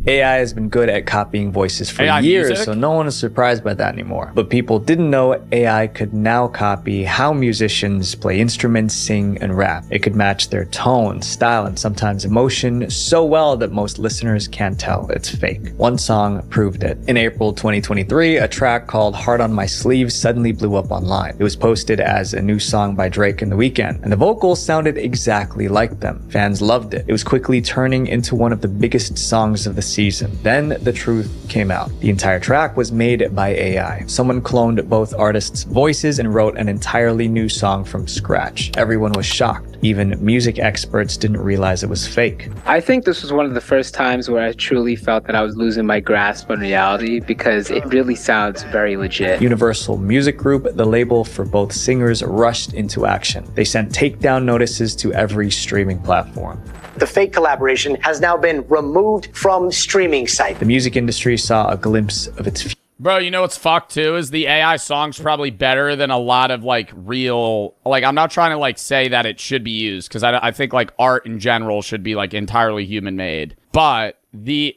AI has been good at copying voices for years, so no one is surprised by that anymore. But people didn't know AI could now copy how musicians play instruments, sing, and rap. It could match their tone, style, and sometimes emotion so well that most listeners can't tell it's fake. One song proved it. In April 2023, a track called Heart on My Sleeve suddenly blew up online. It was posted as a new song by Drake and The Weeknd, and the vocals sounded exactly like them. Fans loved it. It was quickly turning into one of the biggest songs of the season. Then the truth came out. The entire track was made by AI. Someone cloned both artists' voices and wrote an entirely new song from scratch. Everyone was shocked. Even music experts didn't realize it was fake. I think this was one of the first times where I truly felt that I was losing my grasp on reality because it really sounds very legit. Universal Music Group, the label for both singers, rushed into action. They sent takedown notices to every streaming platform. The fake collaboration has now been removed from streaming sites. The music industry saw a glimpse of its future. Bro, you know what's fucked too is the AI song's probably better than a lot of real, I'm not trying to say that it should be used because I think art in general should be entirely human made. But they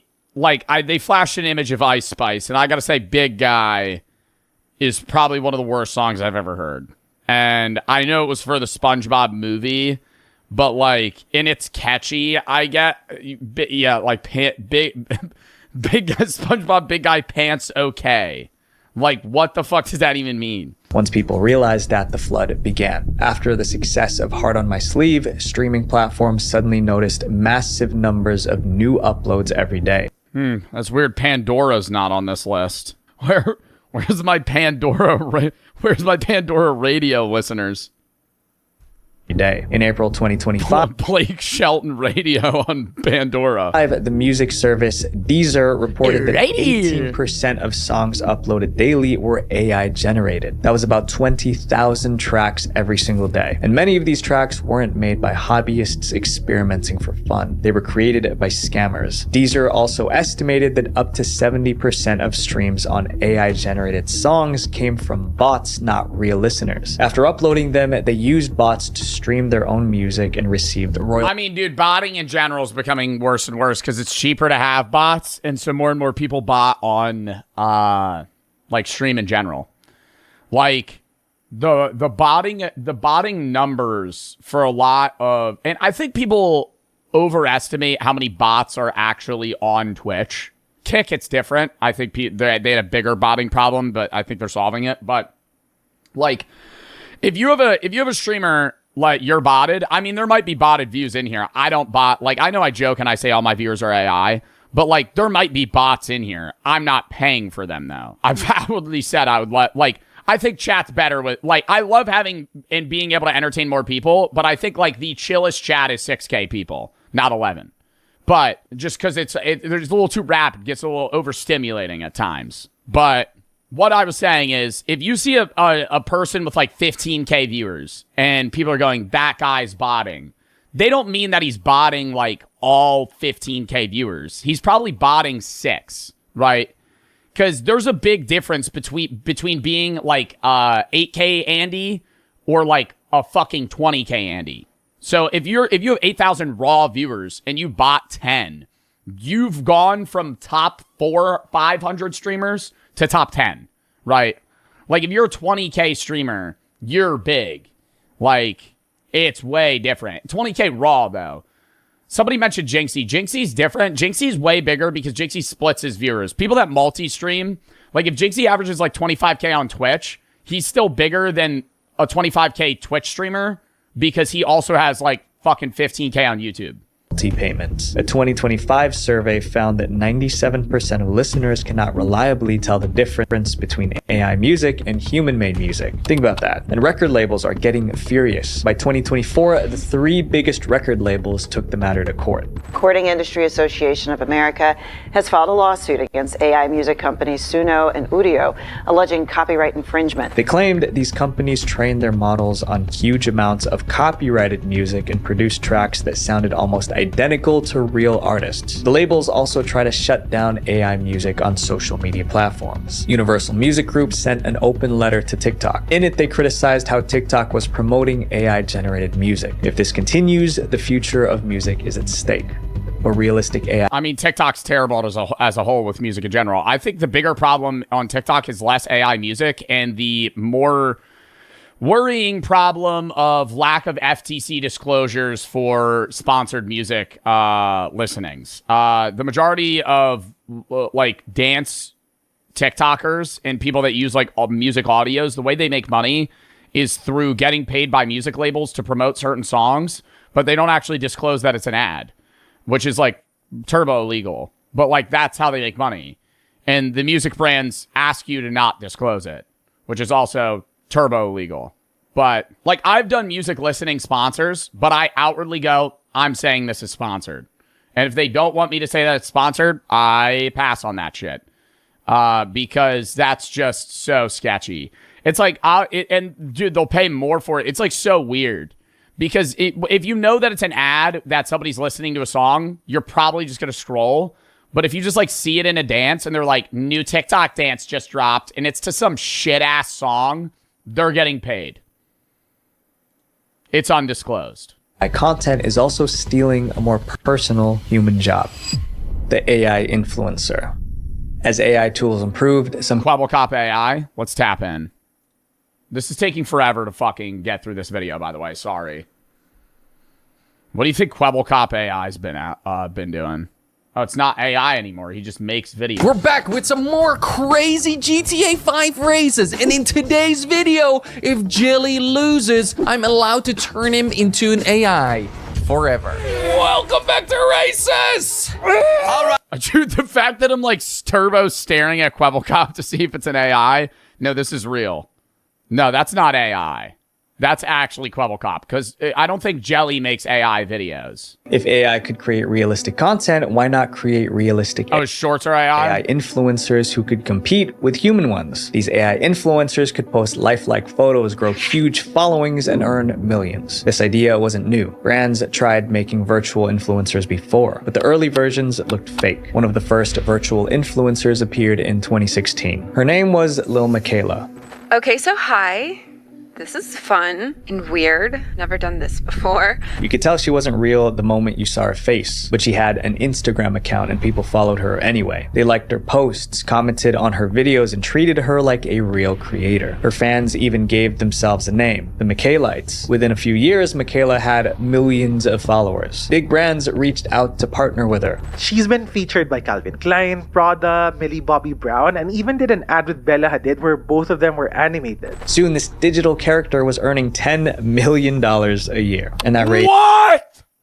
flashed an image of Ice Spice and I gotta say Big Guy is probably one of the worst songs I've ever heard. And I know it was for the SpongeBob movie, but and it's catchy, I get, yeah, big SpongeBob Big Guy pants okay. What the fuck does that even mean? Once people realized that, the flood began. After the success of Heart on My Sleeve, streaming platforms suddenly noticed massive numbers of new uploads every day. That's weird. Pandora's not on this list. Where's my Pandora radio listeners? Day. In April 2025, Blake Shelton radio on Pandora. The music service Deezer reported that 18% of songs uploaded daily were AI generated. That was about 20,000 tracks every single day. And many of these tracks weren't made by hobbyists experimenting for fun. They were created by scammers. Deezer also estimated that up to 70% of streams on AI generated songs came from bots, not real listeners. After uploading them, they used bots to stream their own music and receive the royalties. I mean, dude, botting in general is becoming worse and worse because it's cheaper to have bots, and so more and more people bot on like stream in general. Like the botting numbers for a lot of, and I think people overestimate how many bots are actually on Twitch. Kick, it's different. I think they had a bigger botting problem, but I think they're solving it. But like, if you have a streamer like you're botted, I mean, there might be botted views in here. I don't bot. Like, I know I joke and I say all my viewers are AI, but like, there might be bots in here. I'm not paying for them though. I've outwardly said I would like. I think chat's better with, like, I love having and being able to entertain more people, but I think like the chillest chat is 6K people, not 11. But just because there's a little too rapid, gets a little overstimulating at times. But what I was saying is, if you see a person with like 15K viewers and people are going, that guy's botting, they don't mean that he's botting like all 15K viewers. He's probably botting 6, right? Because there's a big difference between being like 8K Andy or like a fucking 20K Andy. So if you have 8,000 raw viewers and you bot 10, you've gone from top 500 streamers to top 10, right? Like, if you're a 20K streamer, you're big. Like, it's way different. 20K raw, though. Somebody mentioned Jinxie. Jinxie's different. Jinxie's way bigger because Jinxie splits his viewers. People that multi-stream, like, if Jinxie averages like 25K on Twitch, he's still bigger than a 25K Twitch streamer because he also has like fucking 15K on YouTube. Payments. A 2025 survey found that 97% of listeners cannot reliably tell the difference between AI music and human-made music. Think about that. And record labels are getting furious. By 2024, the 3 biggest record labels took the matter to court. Recording Industry Association of America has filed a lawsuit against AI music companies Suno and Udio, alleging copyright infringement. They claimed these companies trained their models on huge amounts of copyrighted music and produced tracks that sounded almost identical to real artists. The labels also try to shut down AI music on social media platforms. Universal Music Group sent an open letter to TikTok. In it, they criticized how TikTok was promoting AI-generated music. If this continues, the future of music is at stake. Or realistic AI. I mean, TikTok's terrible as a whole with music in general. I think the bigger problem on TikTok is less AI music and the more worrying problem of lack of FTC disclosures for sponsored music listenings. The majority of like dance TikTokers and people that use like music audios, the way they make money is through getting paid by music labels to promote certain songs, but they don't actually disclose that it's an ad, which is like turbo illegal. But like, that's how they make money. And the music brands ask you to not disclose it, which is also turbo illegal. But like, I've done music listening sponsors, but I outwardly go, I'm saying this is sponsored. And if they don't want me to say that it's sponsored, I pass on that shit. Because that's just so sketchy. It's like, and dude, they'll pay more for it. It's like so weird. Because if you know that it's an ad that somebody's listening to a song, you're probably just going to scroll. But if you just like see it in a dance and they're like, new TikTok dance just dropped and it's to some shit ass song, they're getting paid. It's undisclosed. Content is also stealing a more personal human job. The AI influencer. As AI tools improved, some Quabblecop AI, let's tap in. This is taking forever to fucking get through this video, by the way. Sorry. What do you think Quabblecop AI's been doing? Oh, it's not AI anymore. He just makes videos. We're back with some more crazy GTA 5 races. And in today's video, if Jilly loses, I'm allowed to turn him into an AI forever. Welcome back to races. All right. Dude, the fact that I'm like turbo staring at Kwebbelkop to see if it's an AI. No, this is real. No, that's not AI. That's actually Kwebbelkop, because I don't think Jelly makes AI videos. If AI could create realistic content, why not create realistic shorts are AI? Influencers who could compete with human ones? These AI influencers could post lifelike photos, grow huge followings, and earn millions. This idea wasn't new. Brands tried making virtual influencers before, but the early versions looked fake. One of the first virtual influencers appeared in 2016. Her name was Lil Miquela. Okay, so hi. This is fun and weird. Never done this before. You could tell she wasn't real the moment you saw her face, but she had an Instagram account and people followed her anyway. They liked her posts, commented on her videos, and treated her like a real creator. Her fans even gave themselves a name, the Miquelites. Within a few years, Miquela had millions of followers. Big brands reached out to partner with her. She's been featured by Calvin Klein, Prada, Millie Bobby Brown, and even did an ad with Bella Hadid where both of them were animated. Soon, this digital character was earning $10 million a year. And that rate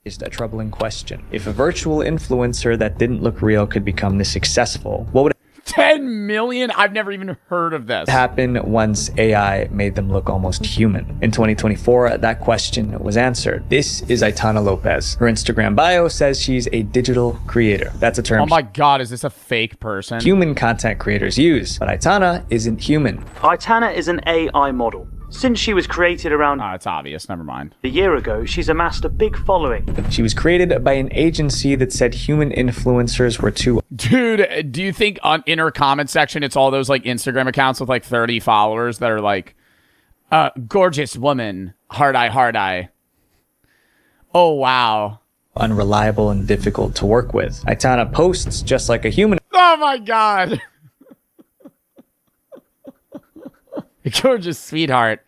is a troubling question. If a virtual influencer that didn't look real could become this successful, what would 10 million? I've never even heard of this. Happen once AI made them look almost human. In 2024, that question was answered. This is Aitana Lopez. Her Instagram bio says she's a digital creator. That's a term. Oh my God, is this a fake person? Human content creators use, but Aitana isn't human. Aitana is an AI model. Since she was created around... Oh, it's obvious. Never mind. A year ago, she's amassed a big following. She was created by an agency that said human influencers were too... Dude, do you think in her comment section, it's all those like Instagram accounts with like 30 followers that are like, gorgeous woman, hard eye. Oh, wow. Unreliable and difficult to work with. Aitana posts just like a human. Oh my God. Gorgeous sweetheart.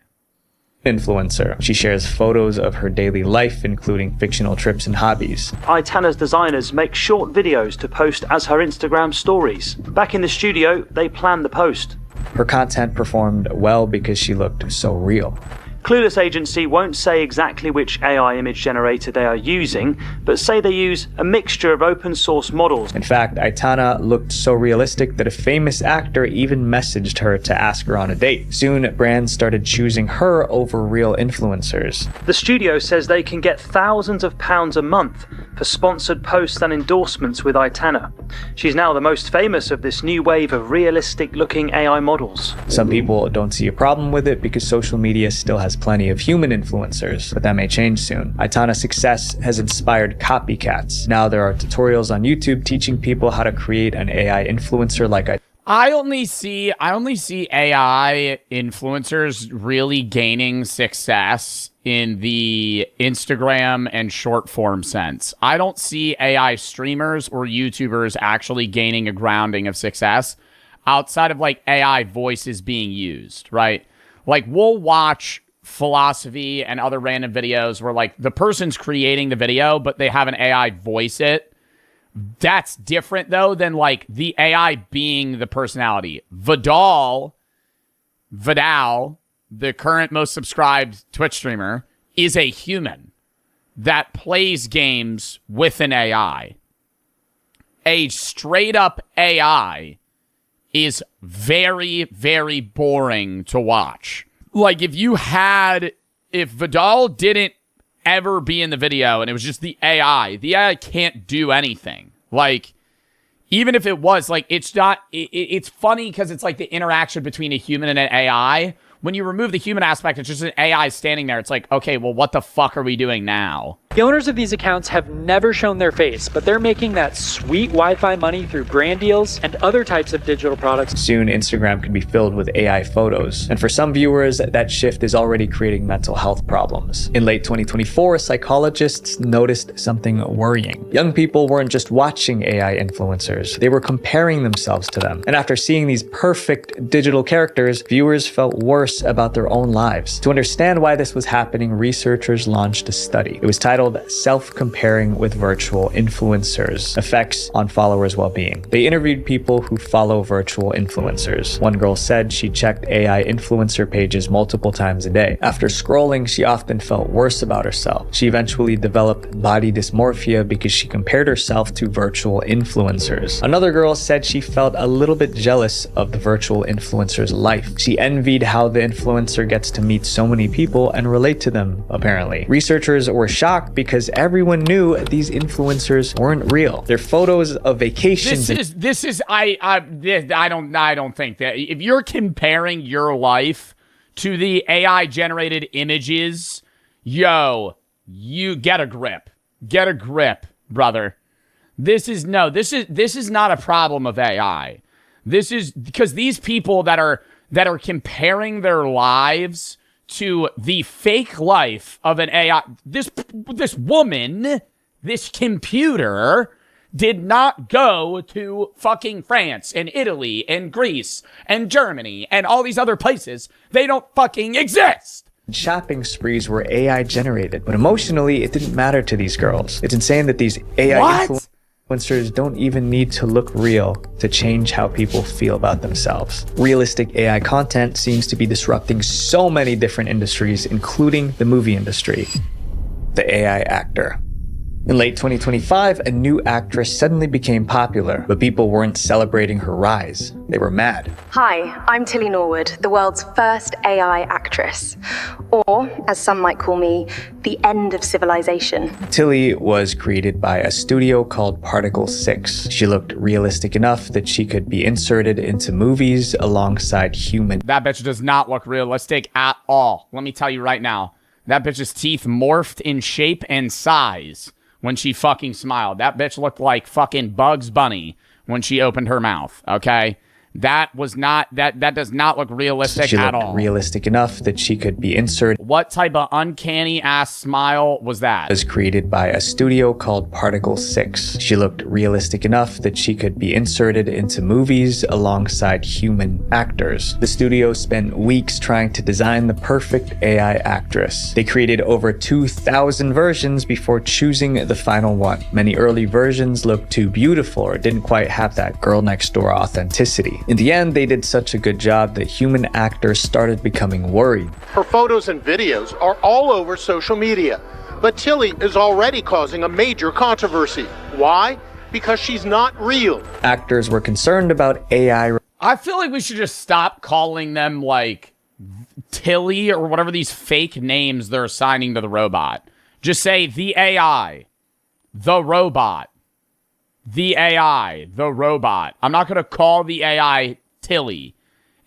Influencer. She shares photos of her daily life, including fictional trips and hobbies. Aitana's designers make short videos to post as her Instagram stories. Back in the studio, they plan the post. Her content performed well because she looked so real. Clueless Agency won't say exactly which AI image generator they are using, but say they use a mixture of open source models. In fact, Aitana looked so realistic that a famous actor even messaged her to ask her on a date. Soon, brands started choosing her over real influencers. The studio says they can get thousands of pounds a month for sponsored posts and endorsements with Aitana. She's now the most famous of this new wave of realistic-looking AI models. Some people don't see a problem with it because social media still has plenty of human influencers, but that may change soon. Aitana's success has inspired copycats. Now there are tutorials on YouTube teaching people how to create an AI influencer like I only see AI influencers really gaining success in the Instagram and short form sense. I don't see AI streamers or YouTubers actually gaining a grounding of success outside of like AI voices being used, right? Like we'll watch philosophy and other random videos where like the person's creating the video, but they have an AI voice it. That's different though than like the AI being the personality. Vidal, the current most subscribed Twitch streamer, is a human that plays games with an AI. A straight up AI is very, very boring to watch. Like, if Vidal didn't ever be in the video and it was just the AI can't do anything. Like, even if it was, like, it's not, it's funny because it's like the interaction between a human and an AI. When you remove the human aspect, it's just an AI standing there. It's like, okay, well, what the fuck are we doing now? The owners of these accounts have never shown their face, but they're making that sweet Wi-Fi money through brand deals and other types of digital products. Soon, Instagram could be filled with AI photos. And for some viewers, that shift is already creating mental health problems. In late 2024, psychologists noticed something worrying. Young people weren't just watching AI influencers, they were comparing themselves to them. And after seeing these perfect digital characters, viewers felt worse about their own lives. To understand why this was happening, researchers launched a study. It was titled titled Self-Comparing with Virtual Influencers: Effects on Followers' Well-Being. They interviewed people who follow virtual influencers. One girl said she checked AI influencer pages multiple times a day. After scrolling, she often felt worse about herself. She eventually developed body dysmorphia because she compared herself to virtual influencers. Another girl said she felt a little bit jealous of the virtual influencer's life. She envied how the influencer gets to meet so many people and relate to them, apparently. Researchers were shocked because everyone knew these influencers weren't real. Their photos of vacations. I don't think that if you're comparing your life to the AI generated images, yo, you get a grip. Get a grip, brother. This is not a problem of AI. This is because these people that are comparing their lives to the fake life of an AI, this woman, this computer did not go to fucking France and Italy and Greece and Germany and all these other places. They don't fucking exist. Shopping sprees were AI generated, but emotionally, it didn't matter to these girls. It's insane that these AI influencers don't even need to look real to change how people feel about themselves. Realistic AI content seems to be disrupting so many different industries, including the movie industry. The AI actor. In late 2025, a new actress suddenly became popular, but people weren't celebrating her rise. They were mad. Hi, I'm Tilly Norwood, the world's first AI actress. Or, as some might call me, the end of civilization. Tilly was created by a studio called Particle 6. She looked realistic enough that she could be inserted into movies alongside human. That bitch does not look realistic at all. Let me tell you right now. That bitch's teeth morphed in shape and size when she fucking smiled. That bitch looked like fucking Bugs Bunny when she opened her mouth, okay? That does not look realistic at all. She looked realistic enough that she could be inserted. What type of uncanny ass smile was that? Was created by a studio called Particle 6. She looked realistic enough that she could be inserted into movies alongside human actors. The studio spent weeks trying to design the perfect AI actress. They created over 2,000 versions before choosing the final one. Many early versions looked too beautiful or didn't quite have that girl next door authenticity. In the end, they did such a good job that human actors started becoming worried. Her photos and videos are all over social media, but Tilly is already causing a major controversy. Why? Because she's not real. Actors were concerned about AI. I feel like we should just stop calling them like Tilly or whatever these fake names they're assigning to the robot. Just say the AI, the robot. The AI, the robot. I'm not going to call the AI Tilly.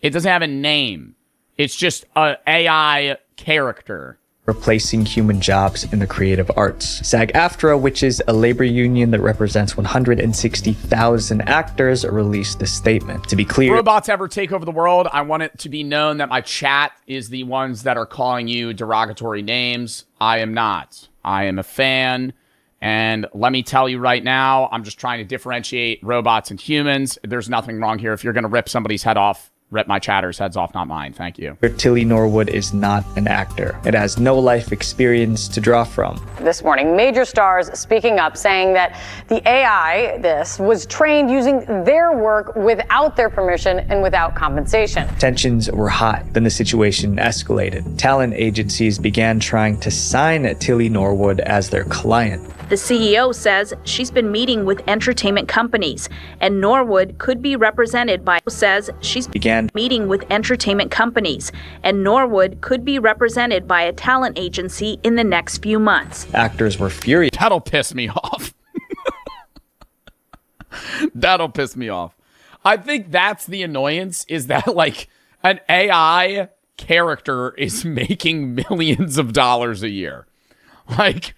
It doesn't have a name. It's just an AI character. Replacing human jobs in the creative arts. SAG-AFTRA, which is a labor union that represents 160,000 actors, released a statement. To be clear, if robots ever take over the world, I want it to be known that my chat is the ones that are calling you derogatory names. I am not. I am a fan. And let me tell you right now, I'm just trying to differentiate robots and humans. There's nothing wrong here. If you're going to rip somebody's head off, rip my chatter's heads off, not mine. Thank you. Tilly Norwood is not an actor. It has no life experience to draw from. This morning, major stars speaking up, saying that the AI, was trained using their work without their permission and without compensation. Tensions were high. Then the situation escalated. Talent agencies began trying to sign Tilly Norwood as their client. The CEO says she's been meeting with entertainment companies, and Norwood could be represented by meeting with entertainment companies, and Norwood could be represented by a talent agency in the next few months. Actors were furious. That'll piss me off. That'll piss me off. I think that's the annoyance, is that like an AI character is making millions of dollars a year. Like,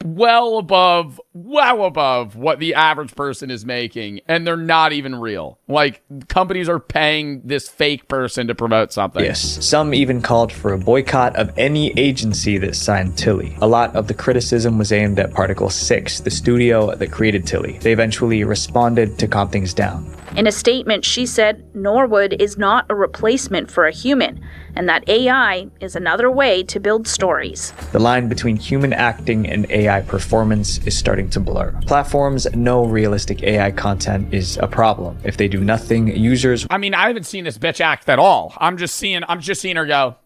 well above what the average person is making, and they're not even real. Like, companies are paying this fake person to promote something. Yes, some even called for a boycott of any agency that signed Tilly. A lot of the criticism was aimed at Particle 6, the studio that created Tilly. They eventually responded to calm things down. In a statement, she said Norwood is not a replacement for a human, and that AI is another way to build stories. The line between human acting and AI performance is starting to blur. Platforms know realistic AI content is a problem. If they do nothing, users... I mean, I haven't seen this bitch act at all. I'm just seeing her go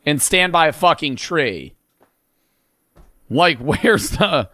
and stand by a fucking tree. Like, where's the...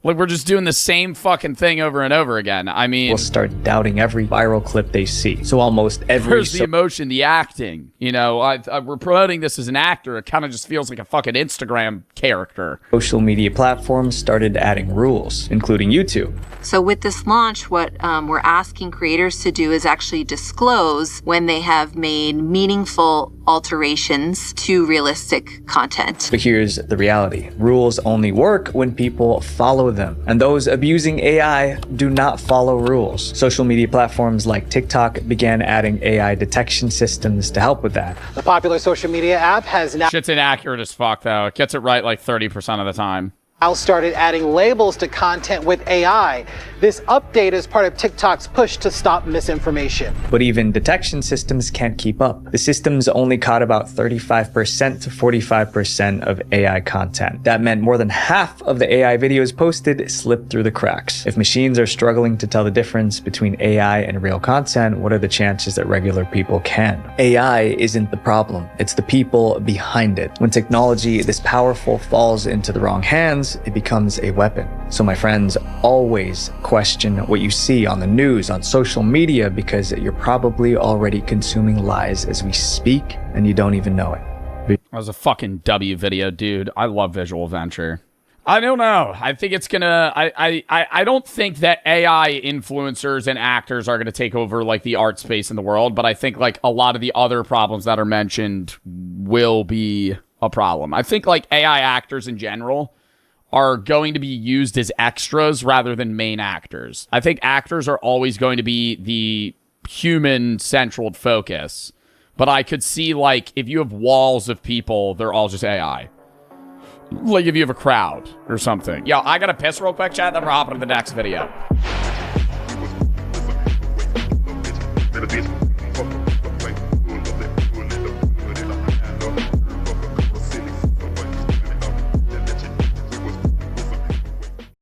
Like, we're just doing the same fucking thing over and over again. I mean... will start doubting every viral clip they see. So almost every... Where's the emotion, the acting? You know, we're promoting this as an actor. It kind of just feels like a fucking Instagram character. Social media platforms started adding rules, including YouTube. So with this launch, what we're asking creators to do is actually disclose when they have made meaningful alterations to realistic content. But here's the reality. Rules only work when people follow them. And those abusing AI do not follow rules. Social media platforms like TikTok began adding AI detection systems to help with that. The popular social media app has now... Shit's inaccurate as fuck, though. It gets it right like 30% of the time. Now started adding labels to content with AI. This update is part of TikTok's push to stop misinformation. But even detection systems can't keep up. The systems only caught about 35% to 45% of AI content. That meant more than half of the AI videos posted slipped through the cracks. If machines are struggling to tell the difference between AI and real content, what are the chances that regular people can? AI isn't the problem. It's the people behind it. When technology this powerful falls into the wrong hands, it becomes a weapon. So my friends, always question what you see on the news, on social media, because you're probably already consuming lies as we speak and you don't even know it. That was a fucking W video, dude. I love Visual Venture. I don't know. I think it's gonna... I don't think that AI influencers and actors are gonna take over like the art space in the world, but I think like a lot of the other problems that are mentioned will be a problem. I think like AI actors in general are going to be used as extras rather than main actors. I think actors are always going to be the human-central focus. But I could see, like, if you have walls of people, they're all just AI. Like, if you have a crowd or something. Yo, I gotta piss real quick, chat, then we're hopping to the next video.